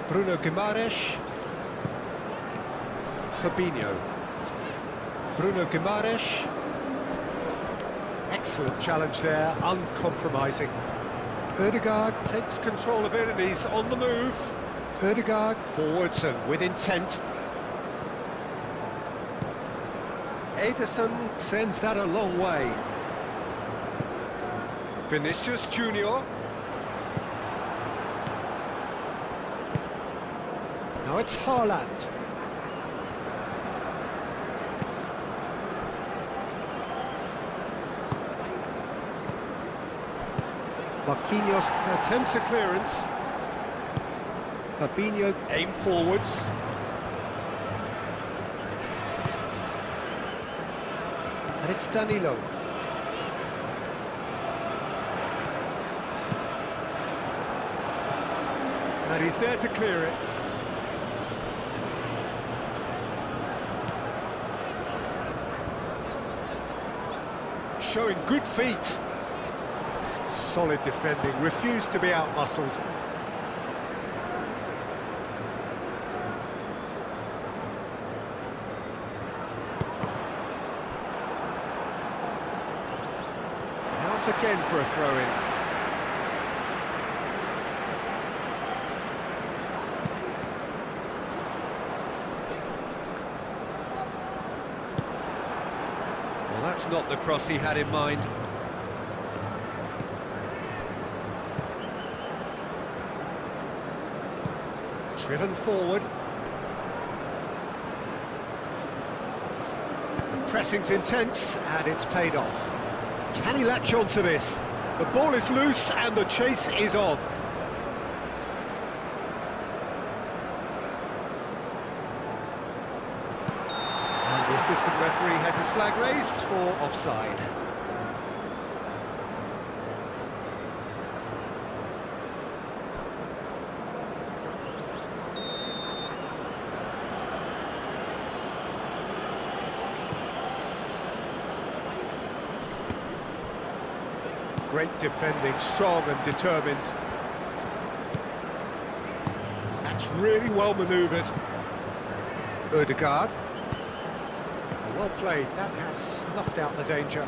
Bruno Guimaraes. Fabinho. Bruno Guimaraes. Excellent challenge there, uncompromising. Ødegaard takes control of it and he's on the move. Ødegaard forwards and with intent. Ederson sends that a long way. Vinicius Junior. Now it's Haaland. Marquinhos attempts a clearance. Fabinho aim forwards. And it's Danilo. And he's there to clear it. Showing good feet. Solid defending, refused to be out-muscled. Out again for a throw-in. Well, that's not the cross he had in mind. Driven forward. The pressing's intense, and it's paid off. Can he latch on to this? The ball is loose, and the chase is on. And the assistant referee has his flag raised for offside. Great defending, strong and determined. That's really well manoeuvred. Ødegaard. Well played, that has snuffed out the danger.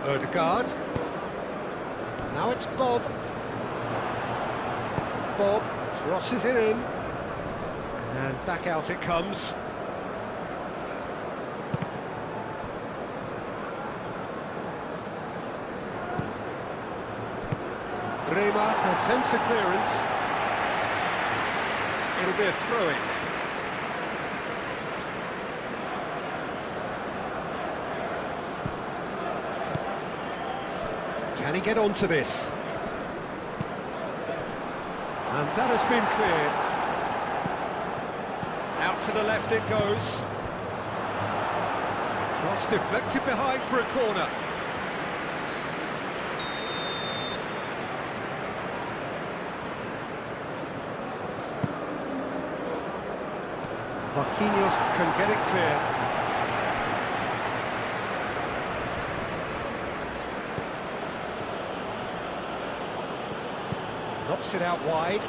Ødegaard. Now it's Bob. Bob crosses it in. And back out it comes. Bremer attempts a clearance. It'll be a throw-in. Can he get onto this? And that has been cleared. Out to the left it goes. Cross deflected behind for a corner. Marquinhos can get it clear. Knocks it out wide.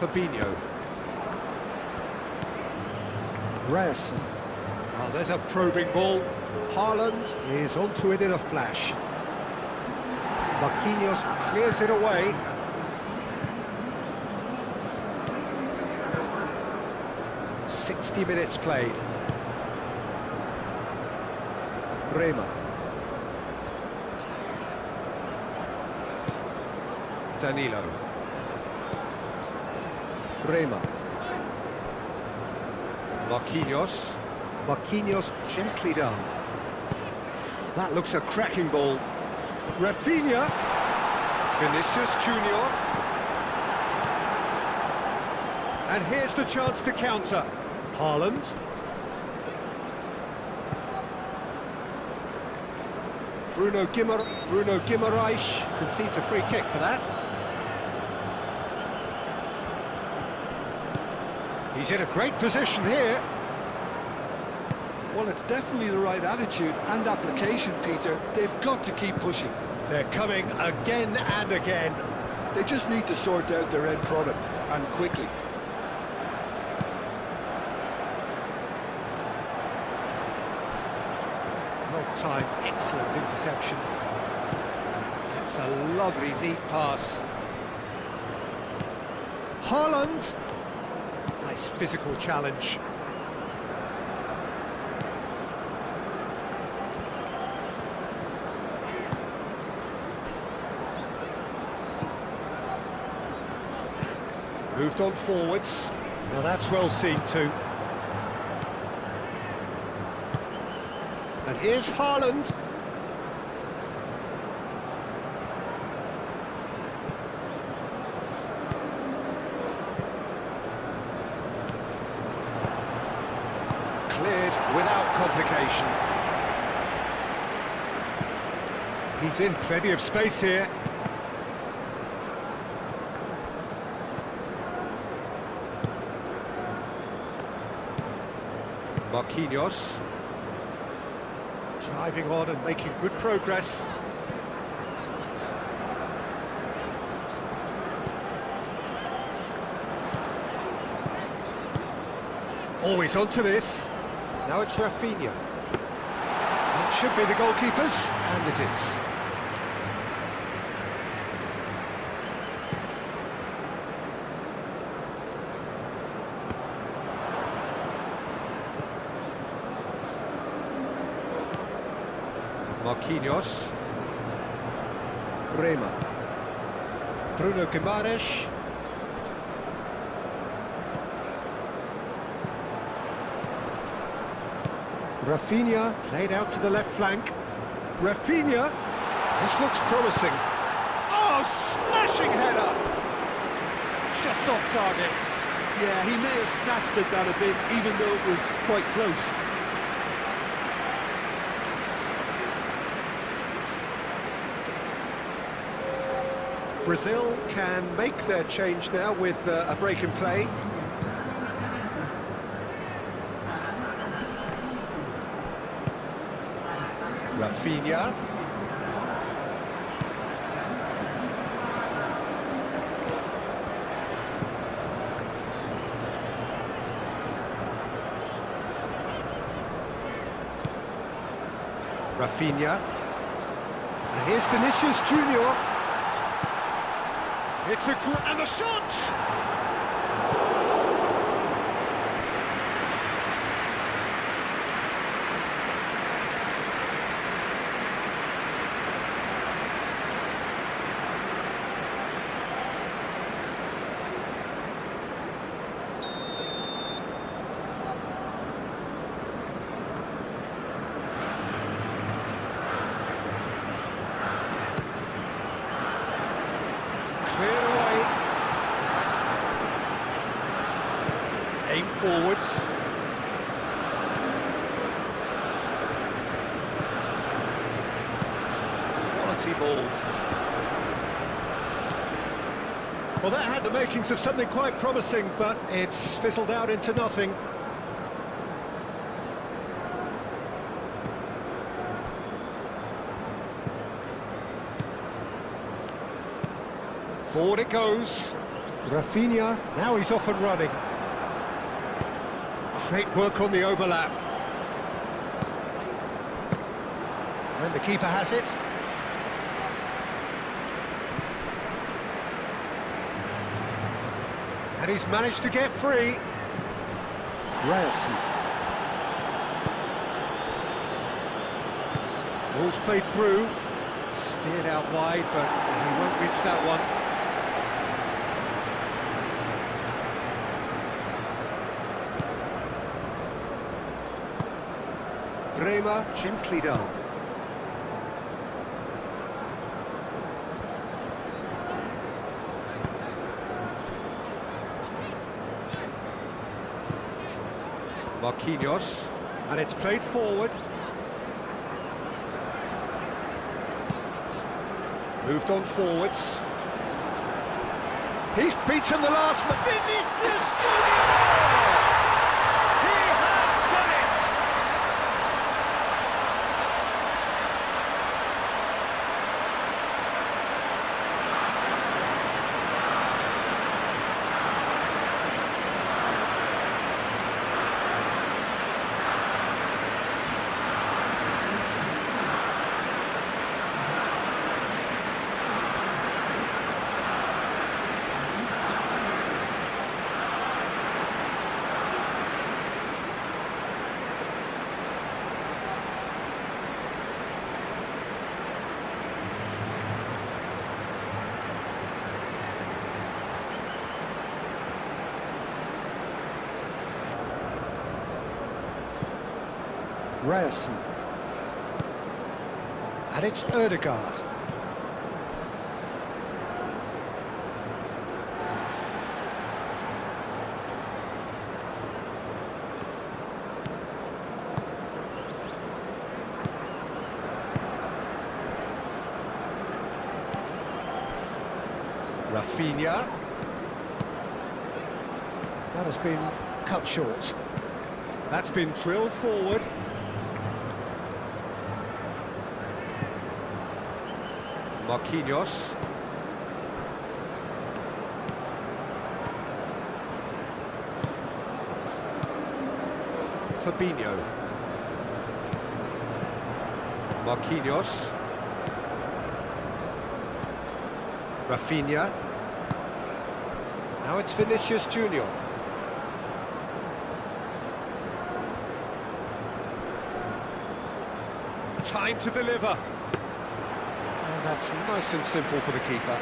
Fabinho. Ryerson. Oh, there's a probing ball. Haaland is onto it in a flash. Marquinhos clears it away. "60 minutes played. Bremer. Danilo. Bremer. Marquinhos. Marquinhos gently done. That looks a cracking ball. Rafinha. Vinicius Junior. And here's the chance to counter. Haaland. Bruno Guimaraes concedes a free kick for that. He's in a great position here. Well, it's definitely the right attitude and application, Peter. They've got to keep pushing. They're coming again and again. They just need to sort out their end product, and quickly. Long time, excellent interception. That's a lovely, neat pass. Haaland. Nice physical challenge. Moved on forwards. Now that's well seen too. And here's Haaland. without complication. He's in plenty of space here. Marquinhos. Driving on and making good progress. Always onto this. Now it's Rafinha. That should be the goalkeeper's, and it is. Marquinhos. Bremer. Bruno Guimaraes. Rafinha played out to the left flank. Rafinha. This looks promising. Oh, smashing header! Just off target. Yeah, he may have snatched at that a bit, even though it was quite close. Brazil can make their change now with a break in play. Rafinha. Rafinha. And here's Vinicius Junior. It's and the shot! Cleared away. Aim forwards. Quality ball. Well, that had the makings of something quite promising, but it's fizzled out into nothing. Forward it goes. Rafinha, now he's off and running. Great work on the overlap. And the keeper has it. And he's managed to get free. Ryerson. Ball's played through. Steered out wide, but he won't reach that one. Bremer, gently done. Marquinhos, and it's played forward. Moved on forwards. He's beaten the last man. Vinicius Junior! He has done it! Ryerson. And it's Ødegaard. Rafinha. That has been cut short. That's been drilled forward. Marquinhos. Fabinho. Marquinhos. Rafinha. Now it's Vinicius Junior. Time to deliver. And that's nice and simple for the keeper.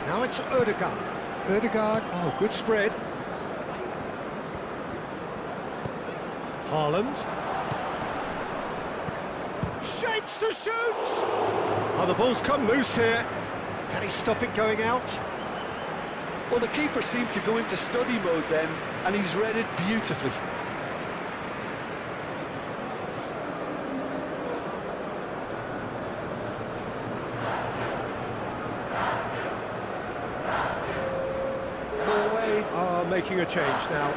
Now it's Ødegaard. Ødegaard, oh, good spread. Haaland. Shapes to shoot! Oh, the ball's come loose here. Can he stop it going out? Well, the keeper seemed to go into study mode then, and he's read it beautifully. Norway are making a change now.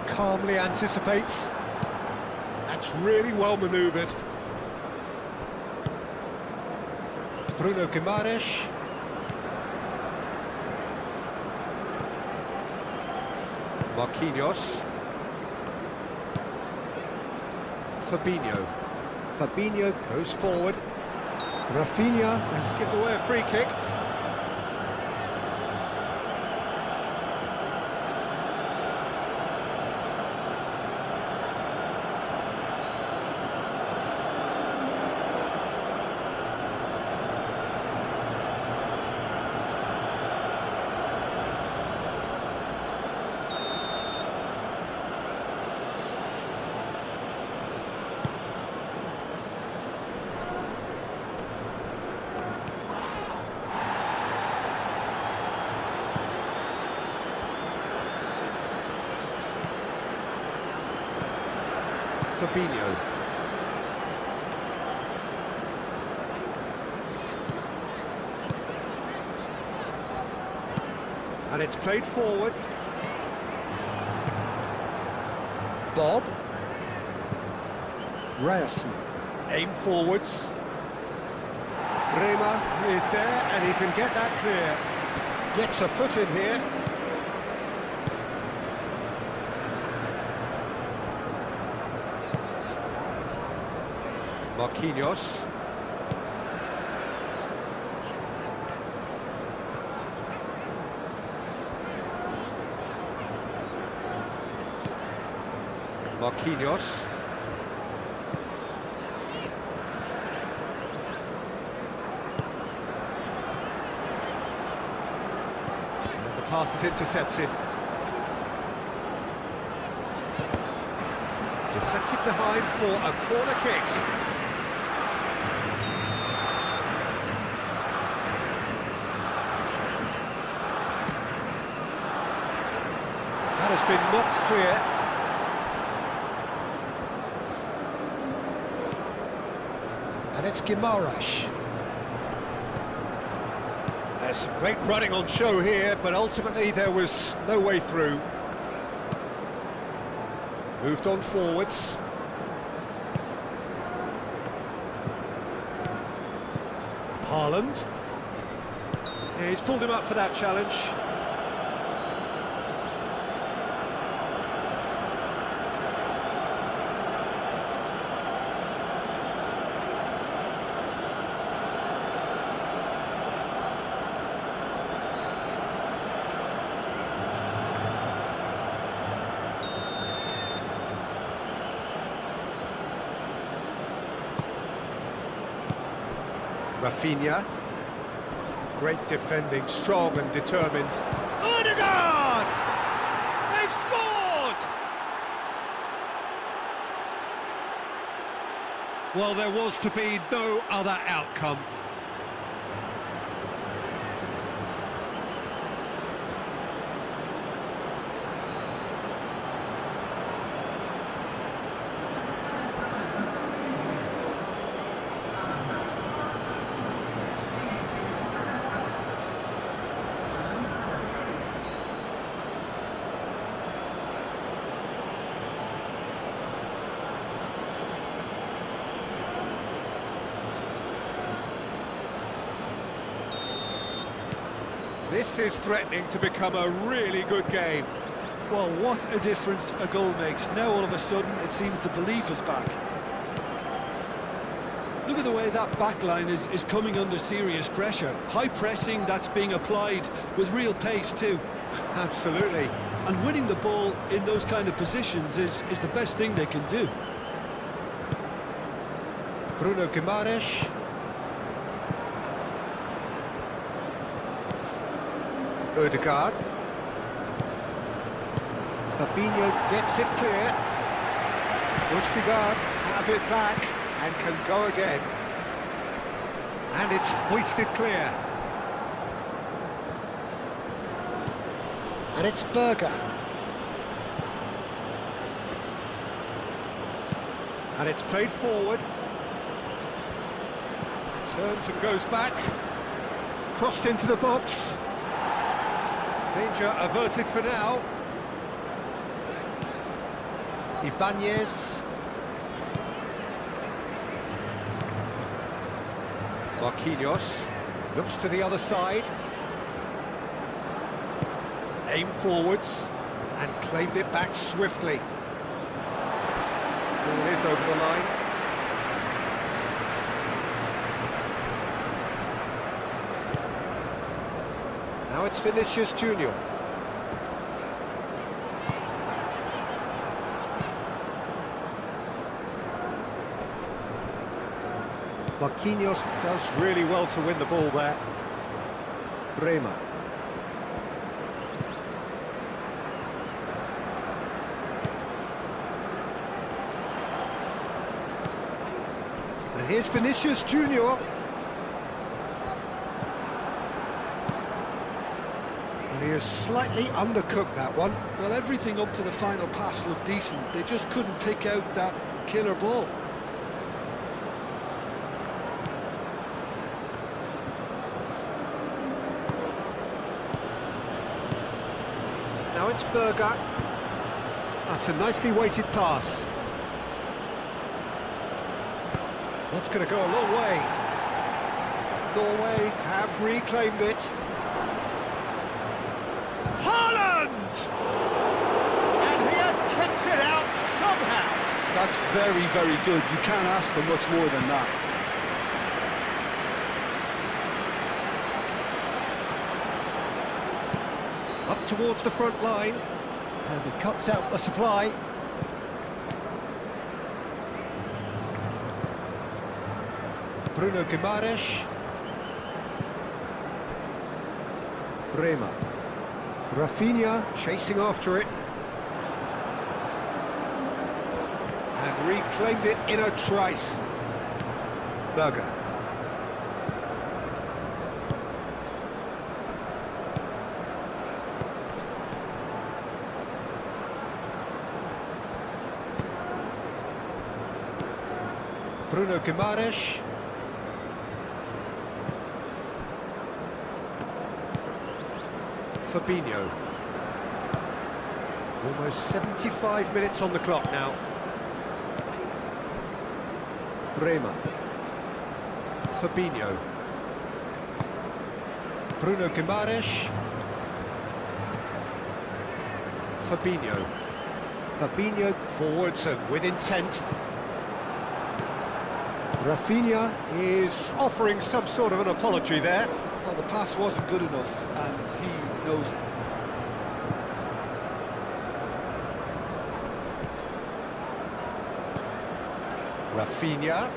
Calmly anticipates. That's really well manoeuvred. Bruno Guimaraes. Marquinhos. Fabinho. Fabinho goes forward. Rafinha has given away a free kick. Fabinho. And it's played forward. Bob. Ryerson. Aim forwards. Bremer is there and he can get that clear. Gets a foot in here. Marquinhos. Marquinhos. And the pass is intercepted. Deflected behind for a corner kick. That has been knocked clear. And it's Guimaraes. There's some great running on show here, but ultimately there was no way through. Moved on forwards. Haaland. Yeah, he's pulled him up for that challenge. Rafinha. Great defending, strong and determined. Ødegaard! They've scored! Well, there was to be no other outcome. This is threatening to become a really good game. Well, what a difference a goal makes. Now all of a sudden it seems the belief is back. Look at the way that back line is coming under serious pressure. High pressing that's being applied with real pace too. Absolutely. And winning the ball in those kind of positions is the best thing they can do. Bruno Guimaraes. Ødegaard. Fabinho gets it clear. Ødegaard have it back and can go again. And it's hoisted clear. And it's Berger. And it's played forward. Turns and goes back. Crossed into the box. Danger averted for now. Ibanez. Marquinhos looks to the other side. Aimed forwards and claimed it back swiftly. Ball is over the line. Now it's Vinicius Junior. Marquinhos does really well to win the ball there. Bremer. And here's Vinicius Junior. And he has slightly undercooked that one. Well, everything up to the final pass looked decent. They just couldn't pick out that killer ball. Now it's Berger. That's a nicely weighted pass. That's going to go a long way. Norway have reclaimed it. Haaland! And he has kept it out somehow. That's very, very good. You can't ask for much more than that. Up towards the front line. And he cuts out the supply. Bruno Guimaraes. Bremer. Rafinha chasing after it. And reclaimed it in a trice. Berger. Bruno Guimaraes. Fabinho. Almost 75 minutes on the clock now. Bremer. Fabinho. Bruno Guimaraes. Fabinho. Fabinho forwards and with intent. Rafinha is offering some sort of an apology there. Well, the pass wasn't good enough, and he knows it. Rafinha.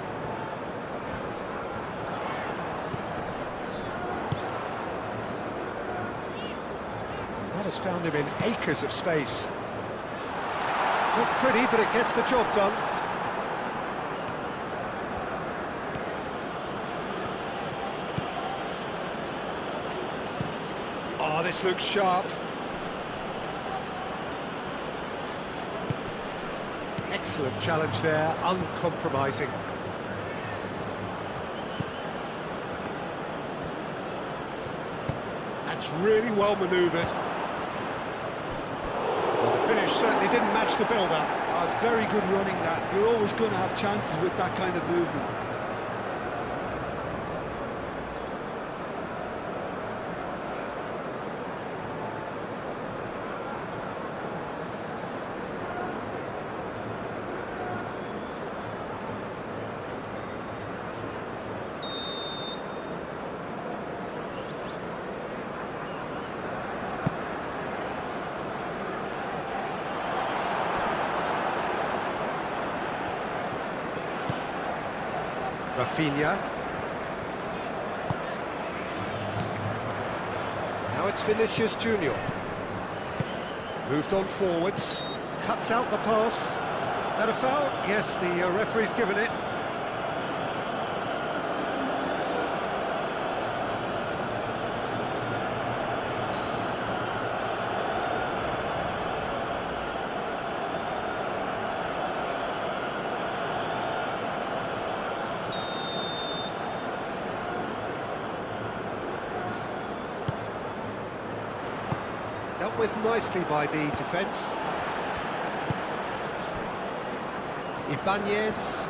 That has found him in acres of space. Not pretty, but it gets the job done. Oh, this looks sharp. Excellent challenge there, uncompromising. That's really well manoeuvred. Well, the finish certainly didn't match the build-up. Oh, it's very good running that. You're always going to have chances with that kind of movement. Rafinha. Now it's Vinicius Junior. Moved on forwards, cuts out the pass. That a foul? Yes, the referee's given it. Dealt with nicely by the defence. Ibanez.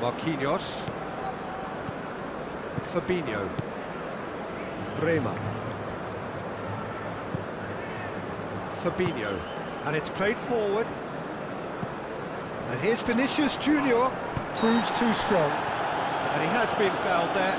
Marquinhos. Fabinho. Bremer. Fabinho. And it's played forward. And here's Vinicius Junior. Proves too strong. And he has been fouled there.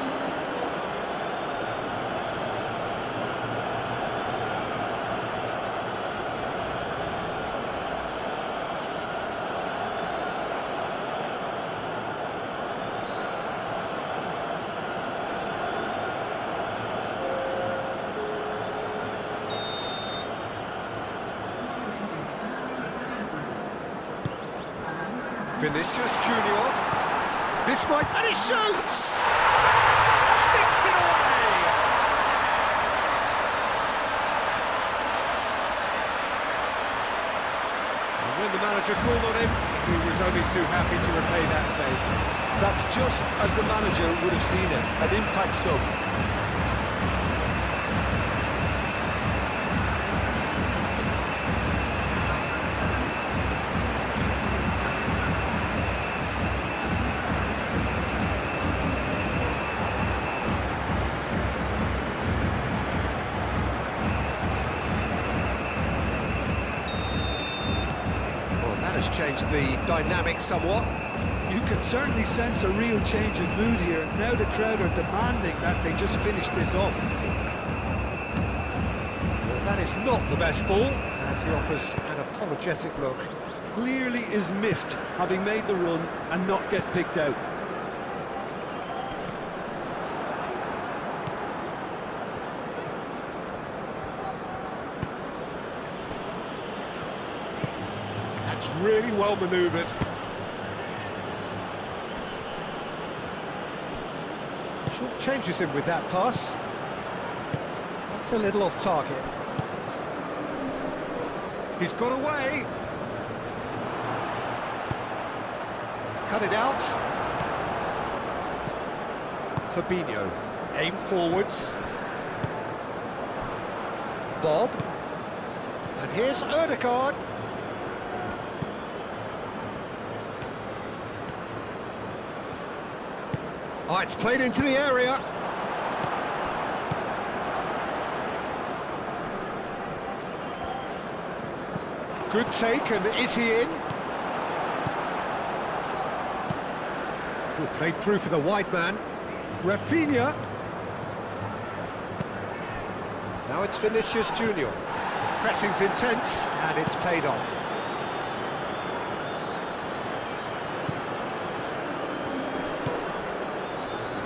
Vinicius Junior. This might... And he shoots! Sticks it away! And when the manager called on him, he was only too happy to repay that fate. That's just as the manager would have seen it, an impact sub. Has changed the dynamic somewhat. You can certainly sense a real change in mood here. Now the crowd are demanding that they just finish this off. Well, that is not the best ball, and he offers an apologetic look. Clearly is miffed, having made the run and not get picked out. That's really well manoeuvred. Short changes him with that pass. That's a little off target. He's got away. He's cut it out. Fabinho, aimed forwards. Bob. And here's Ødegaard. Oh, it's played into the area. Good take, and is he in? Good played through for the wide man. Rafinha. Now it's Vinicius Junior. Pressing's intense, and it's paid off.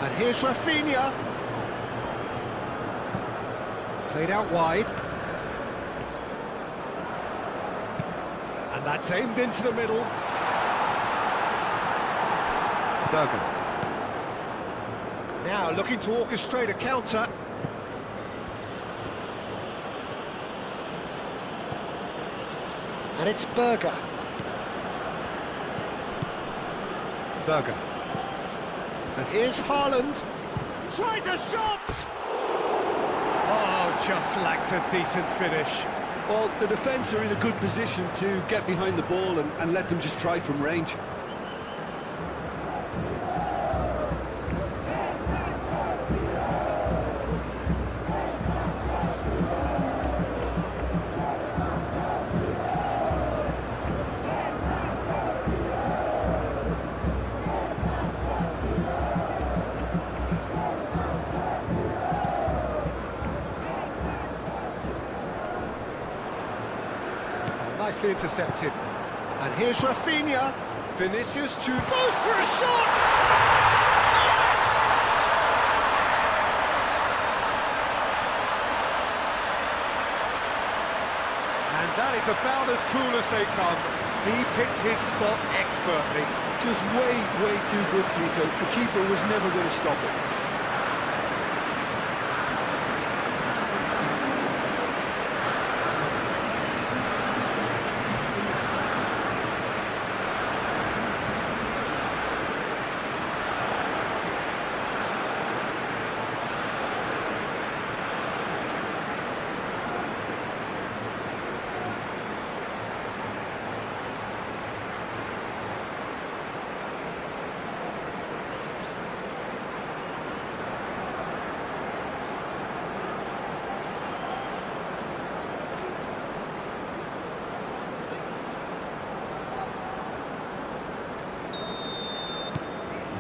And here's Rafinha. Played out wide. And that's aimed into the middle. Berger. Now looking to orchestrate a counter. And it's Berger. Berger. And here's Haaland. Tries a shot! Oh, just lacked a decent finish. Well, the defence are in a good position to get behind the ball and let them just try from range. nicely intercepted. And here's Rafinha. Vinicius goes for a shot! Yes! And that is about as cool as they come. He picked his spot expertly. Just way too good, Peter. The keeper was never going to stop it.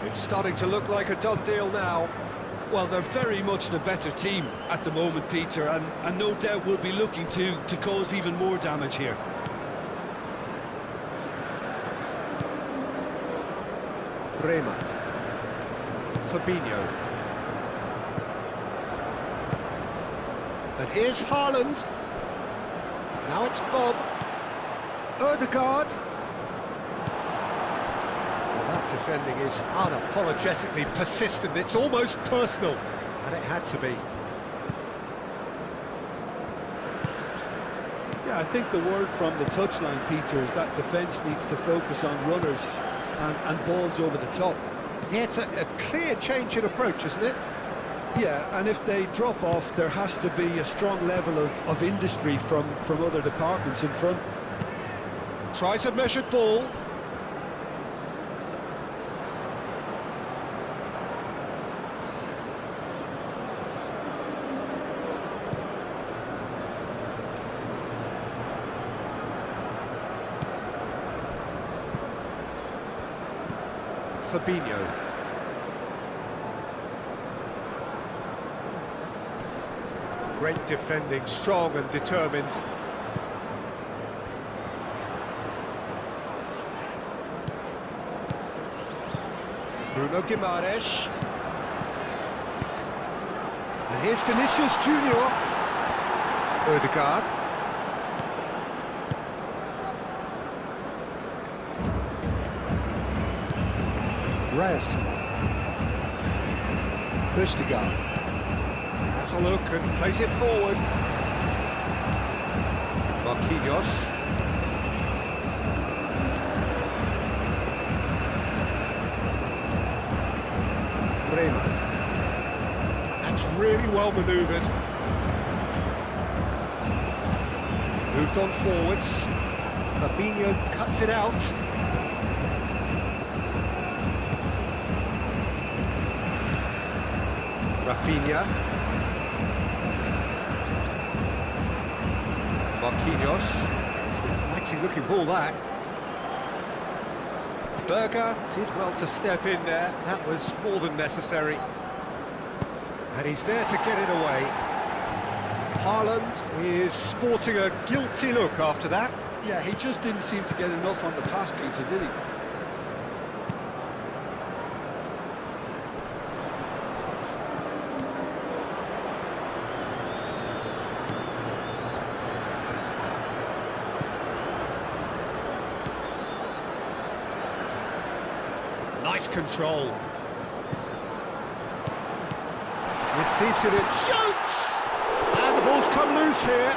It's starting to look like a done deal now. Well, they're very much the better team at the moment, Peter, and no doubt will be looking to cause even more damage here. Bremer. Fabinho. And here's Haaland. Now it's Bob. Ødegaard. That defending is unapologetically persistent. It's almost personal, and it had to be. Yeah, I think the word from the touchline, Peter, is that defence needs to focus on runners and balls over the top. Yeah, it's a clear change in approach, isn't it? Yeah, and if they drop off, there has to be a strong level of industry from other departments in front. Tries a measured ball. Fabinho. Great defending, strong and determined. Bruno Guimaraes. And here's Vinicius Junior. Ødegaard. Ryerson. Ødegaard. Has a look and plays it forward. Marquinhos. Bremer. That's really well manoeuvred. Moved on forwards. Fabinho cuts it out. Rafinha. Marquinhos. It's an inviting looking ball, that. Berger did well to step in there. That was more than necessary. And he's there to get it away. Haaland is sporting a guilty look after that. Yeah, he just didn't seem to get enough on the pass, Peter, did he? Nice control. Receives it and shoots! And the ball's come loose here.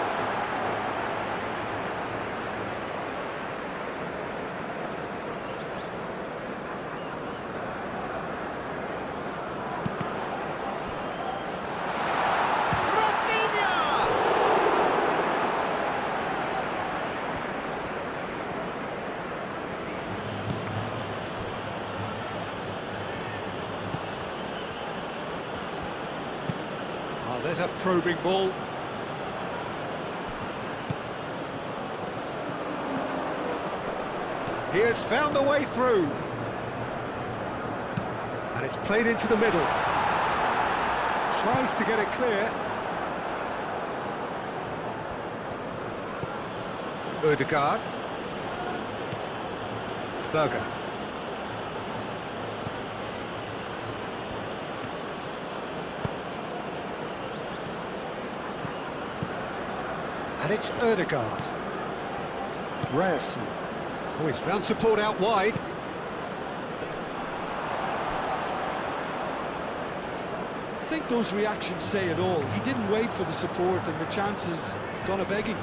There's a probing ball. He has found a way through. And it's played into the middle. Tries to get it clear. Ødegaard. Berger. And it's Ødegaard. Ryerson. Oh, he's found support out wide. I think those reactions say it all. He didn't wait for the support and the chances gone a-begging.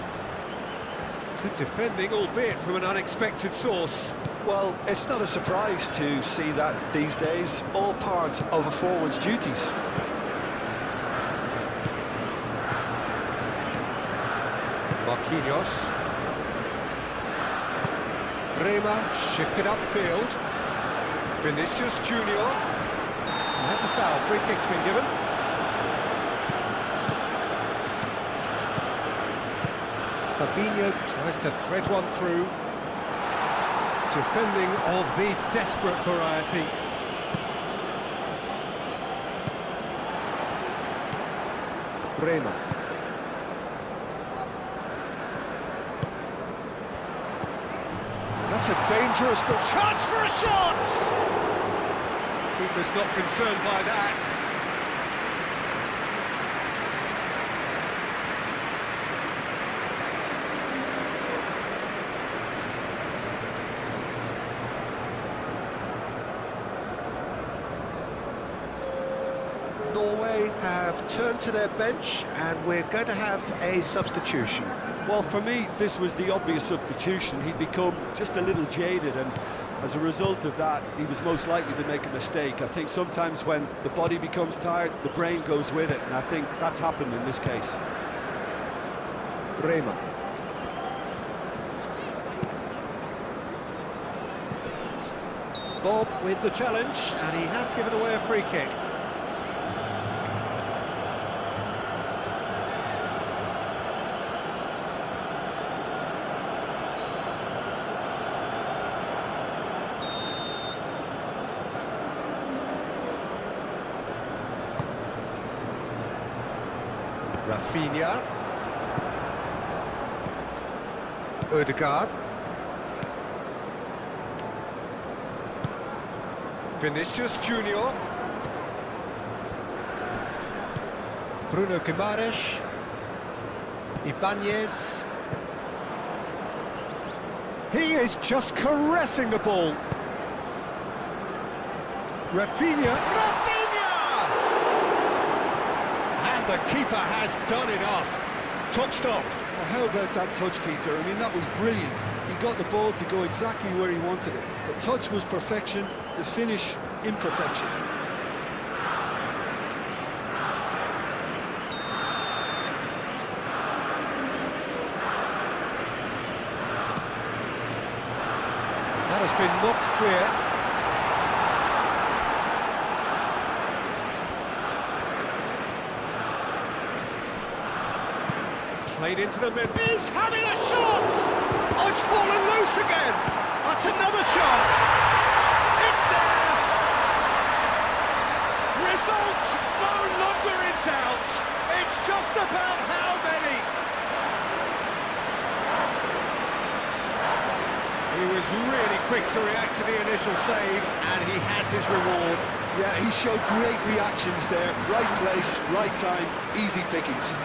Good defending, albeit from an unexpected source. Well, it's not a surprise to see that these days, all part of a forward's duties. Marquinhos. Bremer shifted upfield. Vinicius Junior. That's a foul. Free kick's been given. Fabinho tries to thread one through. Defending of the desperate variety. Bremer. That's a dangerous but Chance for a shot! keeper's not concerned by that. Norway have turned to their bench and we're going to have a substitution. Well, for me, this was the obvious substitution. He'd become just a little jaded, and as a result of that, he was most likely to make a mistake. I think sometimes when the body becomes tired, the brain goes with it, and I think that's happened in this case. Bremer. Bob with the challenge, and he has given away a free kick. Rafinha. Ødegaard. Vinicius Junior. Bruno Guimaraes. Ibanez. He is just caressing the ball. Rafinha. The keeper has done enough. Top stop. Well, how about that touch, Peter? I mean, that was brilliant. He got the ball to go exactly where he wanted it. The touch was perfection, the finish, imperfection. That has been knocked clear. Played into the middle. He's having a shot! Oh, it's fallen loose again! That's another chance! It's there! Results no longer in doubt! It's just about how many! He was really quick to react to the initial save, and he has his reward. Yeah, he showed great reactions there. Right place, right time, easy pickings.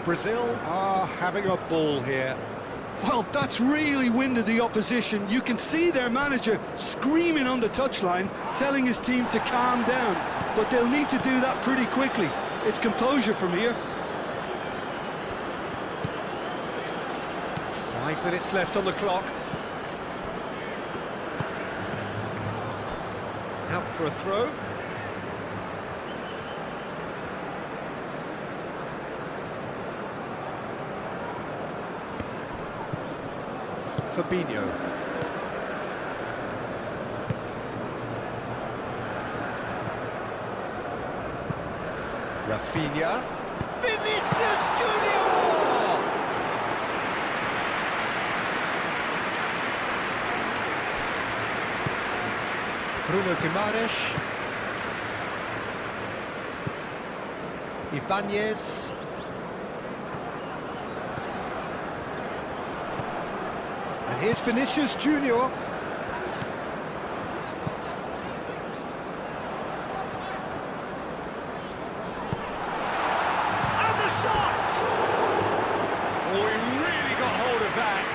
Brazil are having a ball here. Well, that's really winded the opposition. You can see their manager screaming on the touchline, telling his team to calm down. But they'll need to do that pretty quickly. It's composure from here. 5 minutes left on the clock. Out for a throw. Fabinho. Rafinha. Vinicius Junior! Bruno Guimaraes. Ibanez. And here's Vinicius Junior. And the shot! Oh, he really got hold of that.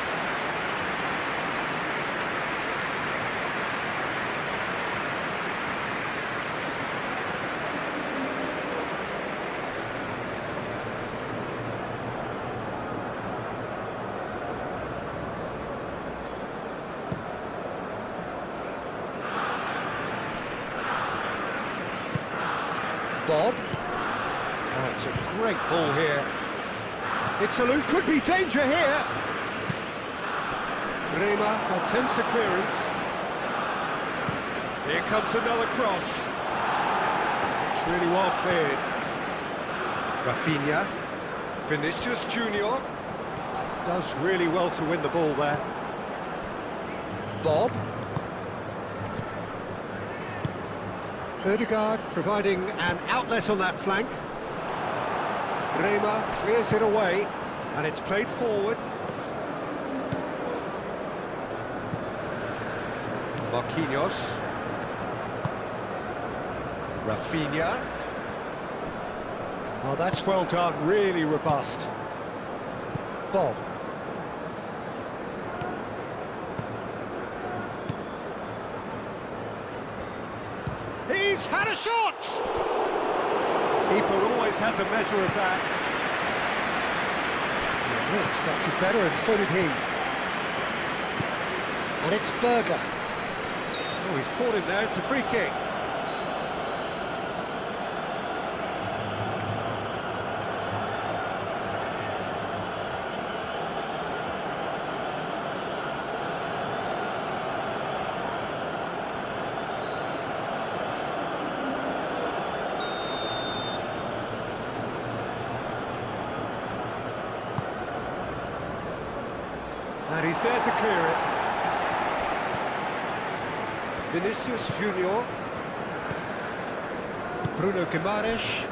Bob. Oh, it's a great ball here. It's a loose, could be danger here. Bremer attempts a clearance. Here comes another cross. It's really well cleared. Rafinha. Vinicius Junior. Does really well to win the ball there. Bob. Ødegaard providing an outlet on that flank. Bremer clears it away, and it's played forward. Marquinhos. Rafinha. Oh, that's well done, really robust. Bob. He's had a shot! Keeper always had the measure of that. He expected better, and so did he. And it's Berger. Oh, he's caught him there, it's a free kick. And he's there to clear it. Vinicius Junior. Bruno Guimaraes.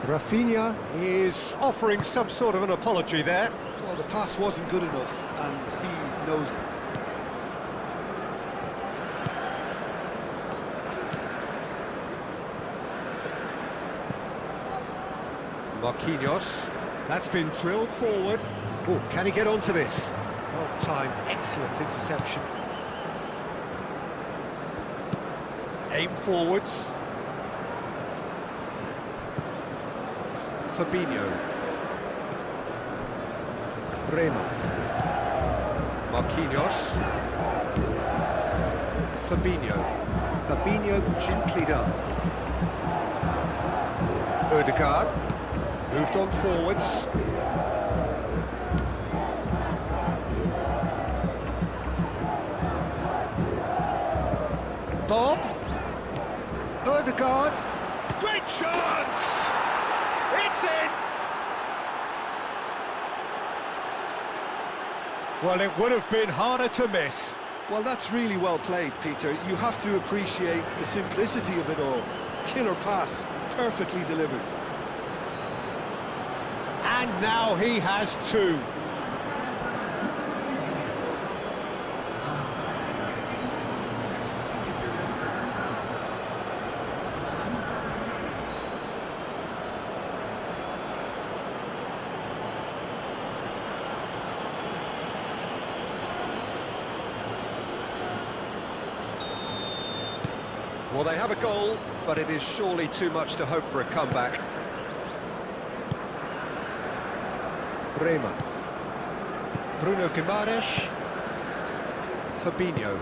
Rafinha is offering some sort of an apology there. Well, the pass wasn't good enough, and he knows it. Marquinhos. That's been drilled forward. Oh, can he get onto this? Well timed, excellent interception. Aim forwards. Fabinho. Bremer. Marquinhos. Fabinho. Fabinho gently done. Ødegaard. Moved on forwards. Bob. Ødegaard. Great chance! It's in! Well, it would have been harder to miss. Well, that's really well played, Peter. You have to appreciate the simplicity of it all. Killer pass, perfectly delivered. And now he has two. Well, they have a goal, but it is surely too much to hope for a comeback. Bremer. Bruno Guimaraes. Fabinho.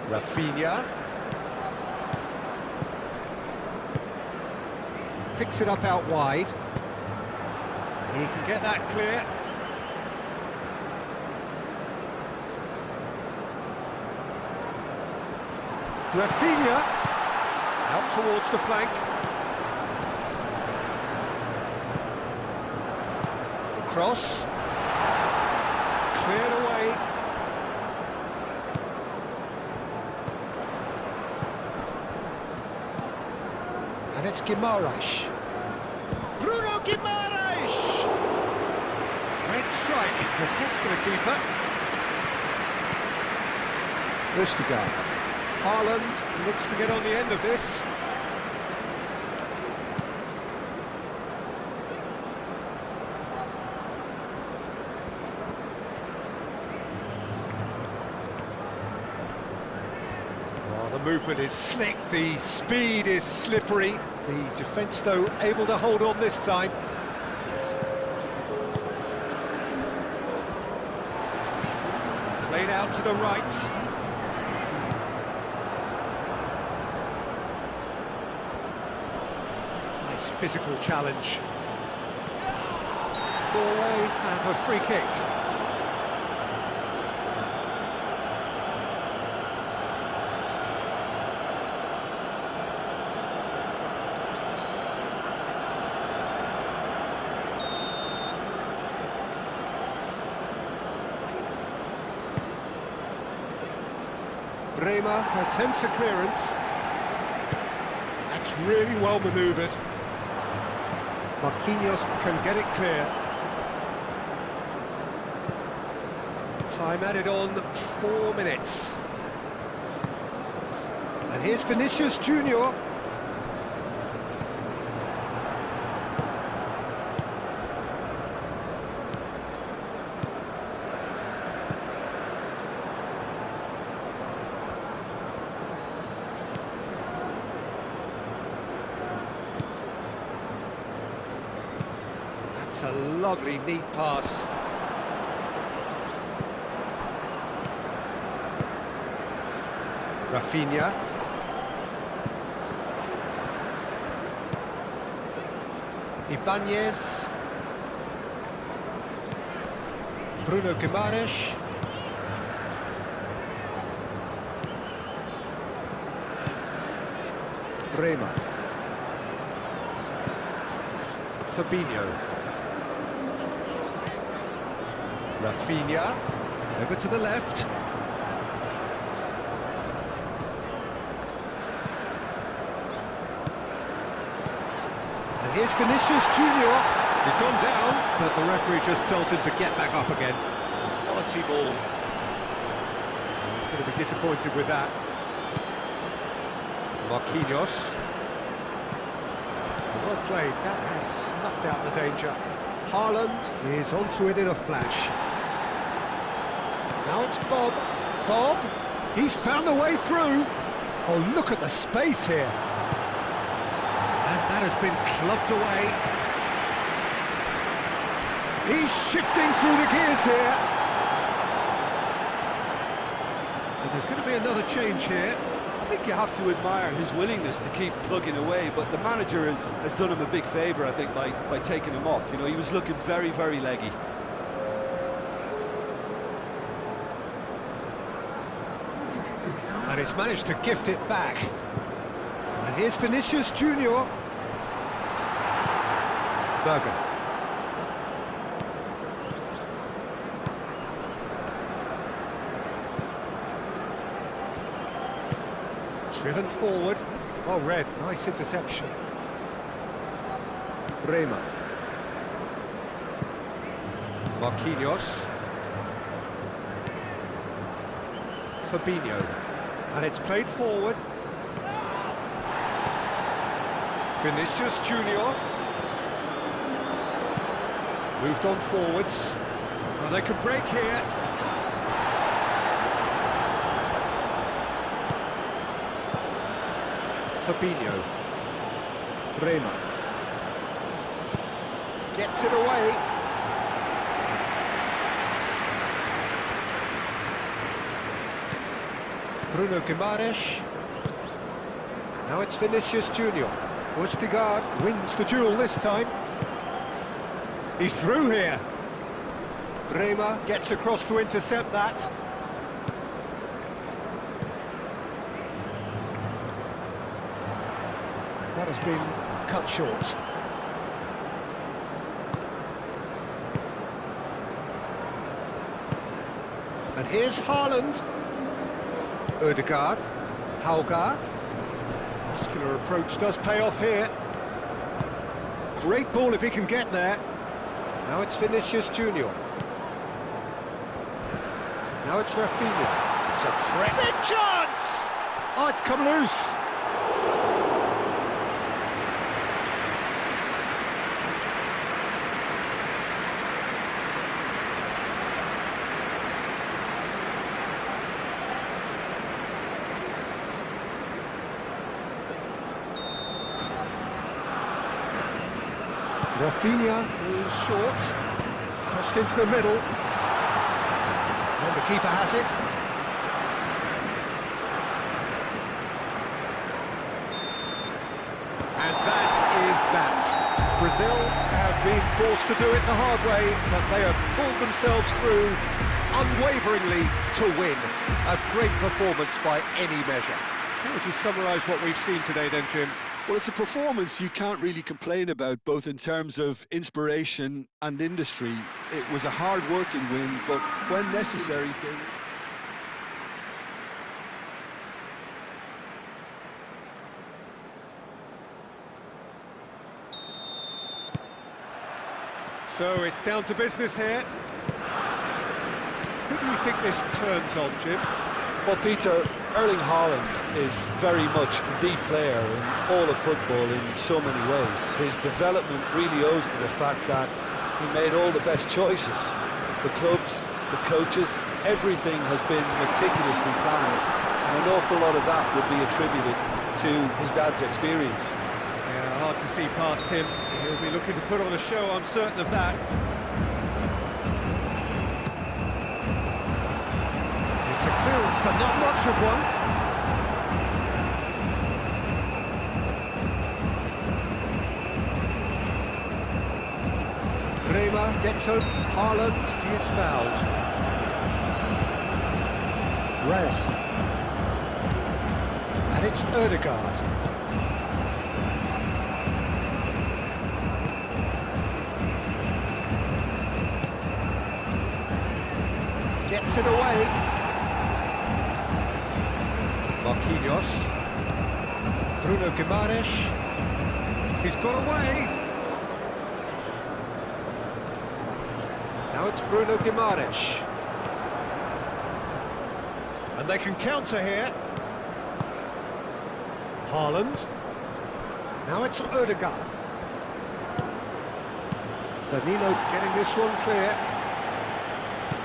Rafinha. Picks it up out wide. He can get that clear. Rafinha. Out towards the flank. Cross. Cleared away. And it's Guimaraes. Bruno Guimaraes! Great strike. The test for the keeper. Vestergaard. Haaland looks to get on the end of this. The movement is slick, the speed is slippery. The defence, though, able to hold on this time. Played out to the right. Nice physical challenge. Norway have a free kick. Bremer attempts a clearance. That's really well manoeuvred. Marquinhos can get it clear. Time added on 4 minutes. And here's Vinicius Junior. A lovely, neat pass. Rafinha. Ibanez. Bruno Guimaraes. Bremer. Fabinho. Rafinha, over to the left. And here's Vinicius Junior. He's gone down, but the referee just tells him to get back up again. Quality ball. He's going to be disappointed with that. Marquinhos. Well played, that has snuffed out the danger. Haaland is onto it in a flash. Now it's Bob. Bob, he's found a way through. Oh, look at the space here. And that has been clubbed away. He's shifting through the gears here. And there's going to be another change here. I think you have to admire his willingness to keep plugging away, but the manager has done him a big favour, I think, by taking him off. You know, he was looking very, very leggy. And he's managed to gift it back. And here's Vinicius Junior. Berger. Driven forward. Well read, nice interception. Bremer. Marquinhos. Fabinho. And it's played forward. Vinicius Junior. Moved on forwards. Well, they could break here. Fabinho. Bremer. Gets it away. Bruno Guimaraes. Now it's Vinicius Junior. Vestergaard wins the duel this time. He's through here. Bremer gets across to intercept that. That has been cut short. And here's Haaland. Ødegaard. Haugar. Muscular approach does pay off here. Great ball if he can get there. Now it's Vinicius Junior. Now it's Rafinha. It's a threat. Big chance! Oh, it's come loose. Rafinha goes short, crossed into the middle, and the keeper has it. And that is that. Brazil have been forced to do it the hard way, but they have pulled themselves through unwaveringly to win. A great performance by any measure. How would you summarise what we've seen today then, Jim? Well, it's a performance you can't really complain about, both in terms of inspiration and industry. It was a hard-working win, but when necessary... So it's down to business here. Who do you think this turns on, Jim? Well, Peter, Erling Haaland is very much the player in all of football in so many ways. His development really owes to the fact that he made all the best choices. The clubs, the coaches, everything has been meticulously planned, and an awful lot of that would be attributed to his dad's experience. Yeah, hard to see past him. He'll be looking to put on a show, I'm certain of that. It's a clearance, but not much of one. Bremer gets home. Haaland is fouled. Reyes. And it's Ødegaard. Gets it away. Marquinhos. Bruno Guimaraes. He's got away. Now it's Bruno Guimaraes. And they can counter here. Haaland. Now it's Ødegaard. Danilo getting this one clear.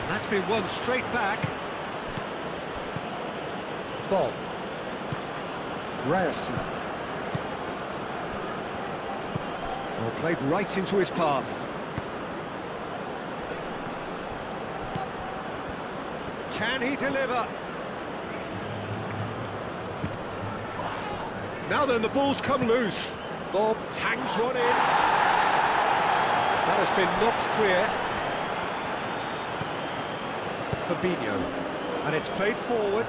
That's been won straight back. Bob. Reyes. Well, played right into his path. Can he deliver? Now then, the ball's come loose. Bob hangs one in. That has been knocked clear. Fabinho, and it's played forward.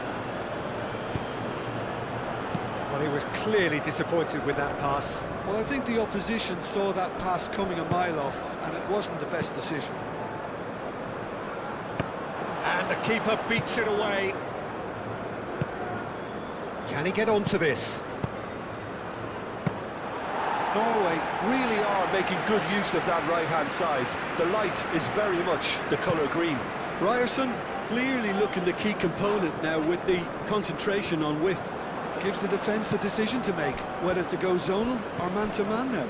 Well, he was clearly disappointed with that pass. Well, I think the opposition saw that pass coming a mile off, and it wasn't the best decision. And the keeper beats it away. Can he get onto this? Norway really are making good use of that right-hand side. The light is very much the colour green. Ryerson clearly looking the key component now with the concentration on width. Gives the defence a decision to make, whether to go zonal or man-to-man now.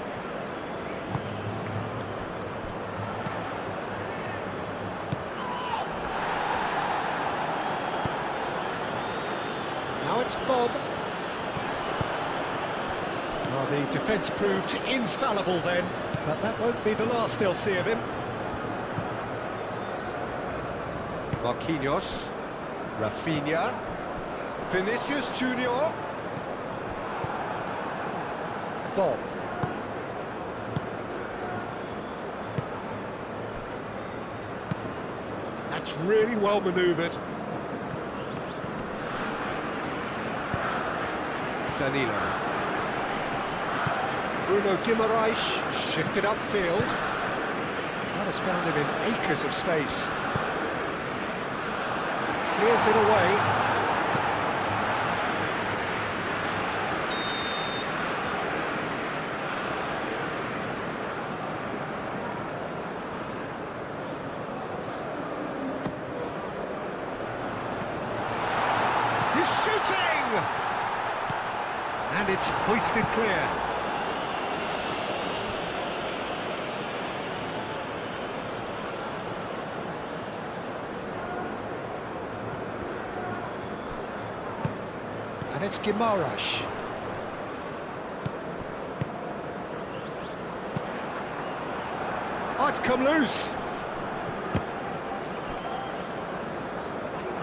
Now it's Bob. Well, the defence proved infallible then, but that won't be the last they'll see of him. Marquinhos, Rafinha, Vinicius Junior, Bob. That's really well manoeuvred. Danilo. Bruno Guimaraes shifted upfield. That has found him in acres of space. Clears it away. He's shooting! And it's hoisted clear. And it's Guimaraes. Oh, it's come loose.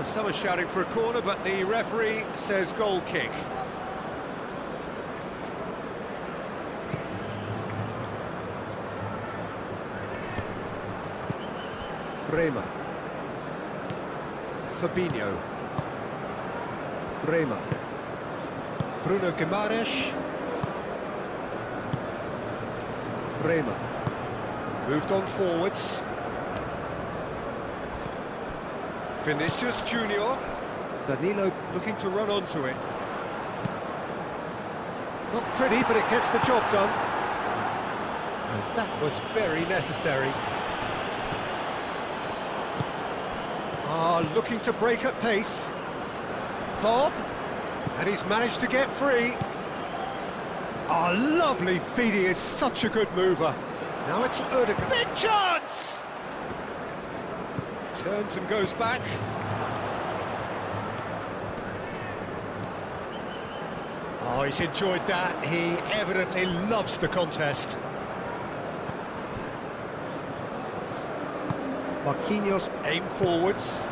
Some are shouting for a corner, but the referee says goal kick. Bremer. Fabinho. Bremer. Bruno Guimaraes. Bremer. Moved on forwards. Vinicius Junior. Danilo looking to run onto it. Not pretty, but it gets the job done. And that was very necessary. Looking to break at pace. Bob. And he's managed to get free. Lovely feed. He is such a good mover. Now it's Ødegaard. Big chance! Turns and goes back. Oh, he's enjoyed that. He evidently loves the contest. Marquinhos aim forwards.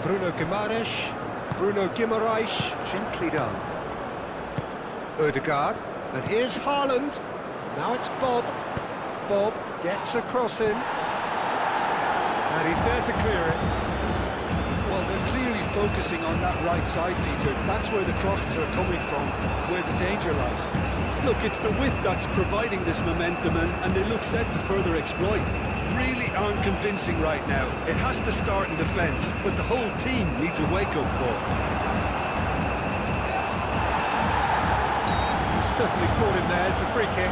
Bruno Guimaraes. Bruno Guimaraes, gently done. Ødegaard. And here's Haaland. Now it's Bob. Bob gets a cross in. And he's there to clear it. Well, they're clearly focusing on that right side, Peter. That's where the crosses are coming from, where the danger lies. Look, it's the width that's providing this momentum, and they look set to further exploit. Really aren't convincing right now. It has to start in defence, but the whole team needs a wake-up call. He certainly caught him there. It's a free kick.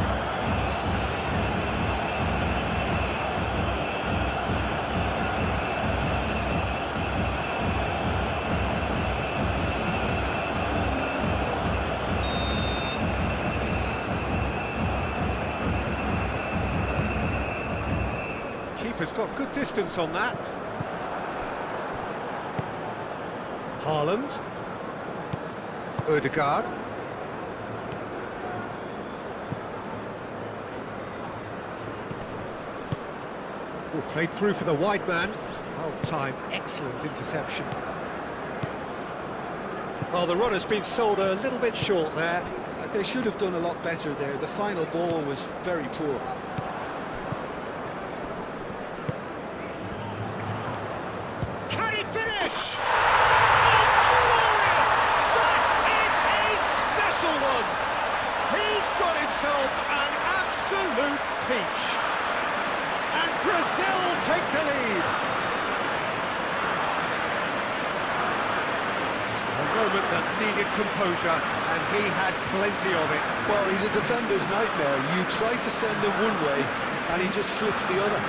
Keeper's got good distance on that. Haaland. Ødegaard. Played through for the wide man. Well timed, excellent interception. Well, the run has been sold a little bit short there. They should have done a lot better there. The final ball was very poor. Can he finish? Oh, glorious! That is a special one! He's got himself an absolute peach. And Brazil take the lead. A moment that needed composure, and he had plenty of it. Well, he's a defender's nightmare. You try to send him one way, and he just slips the other.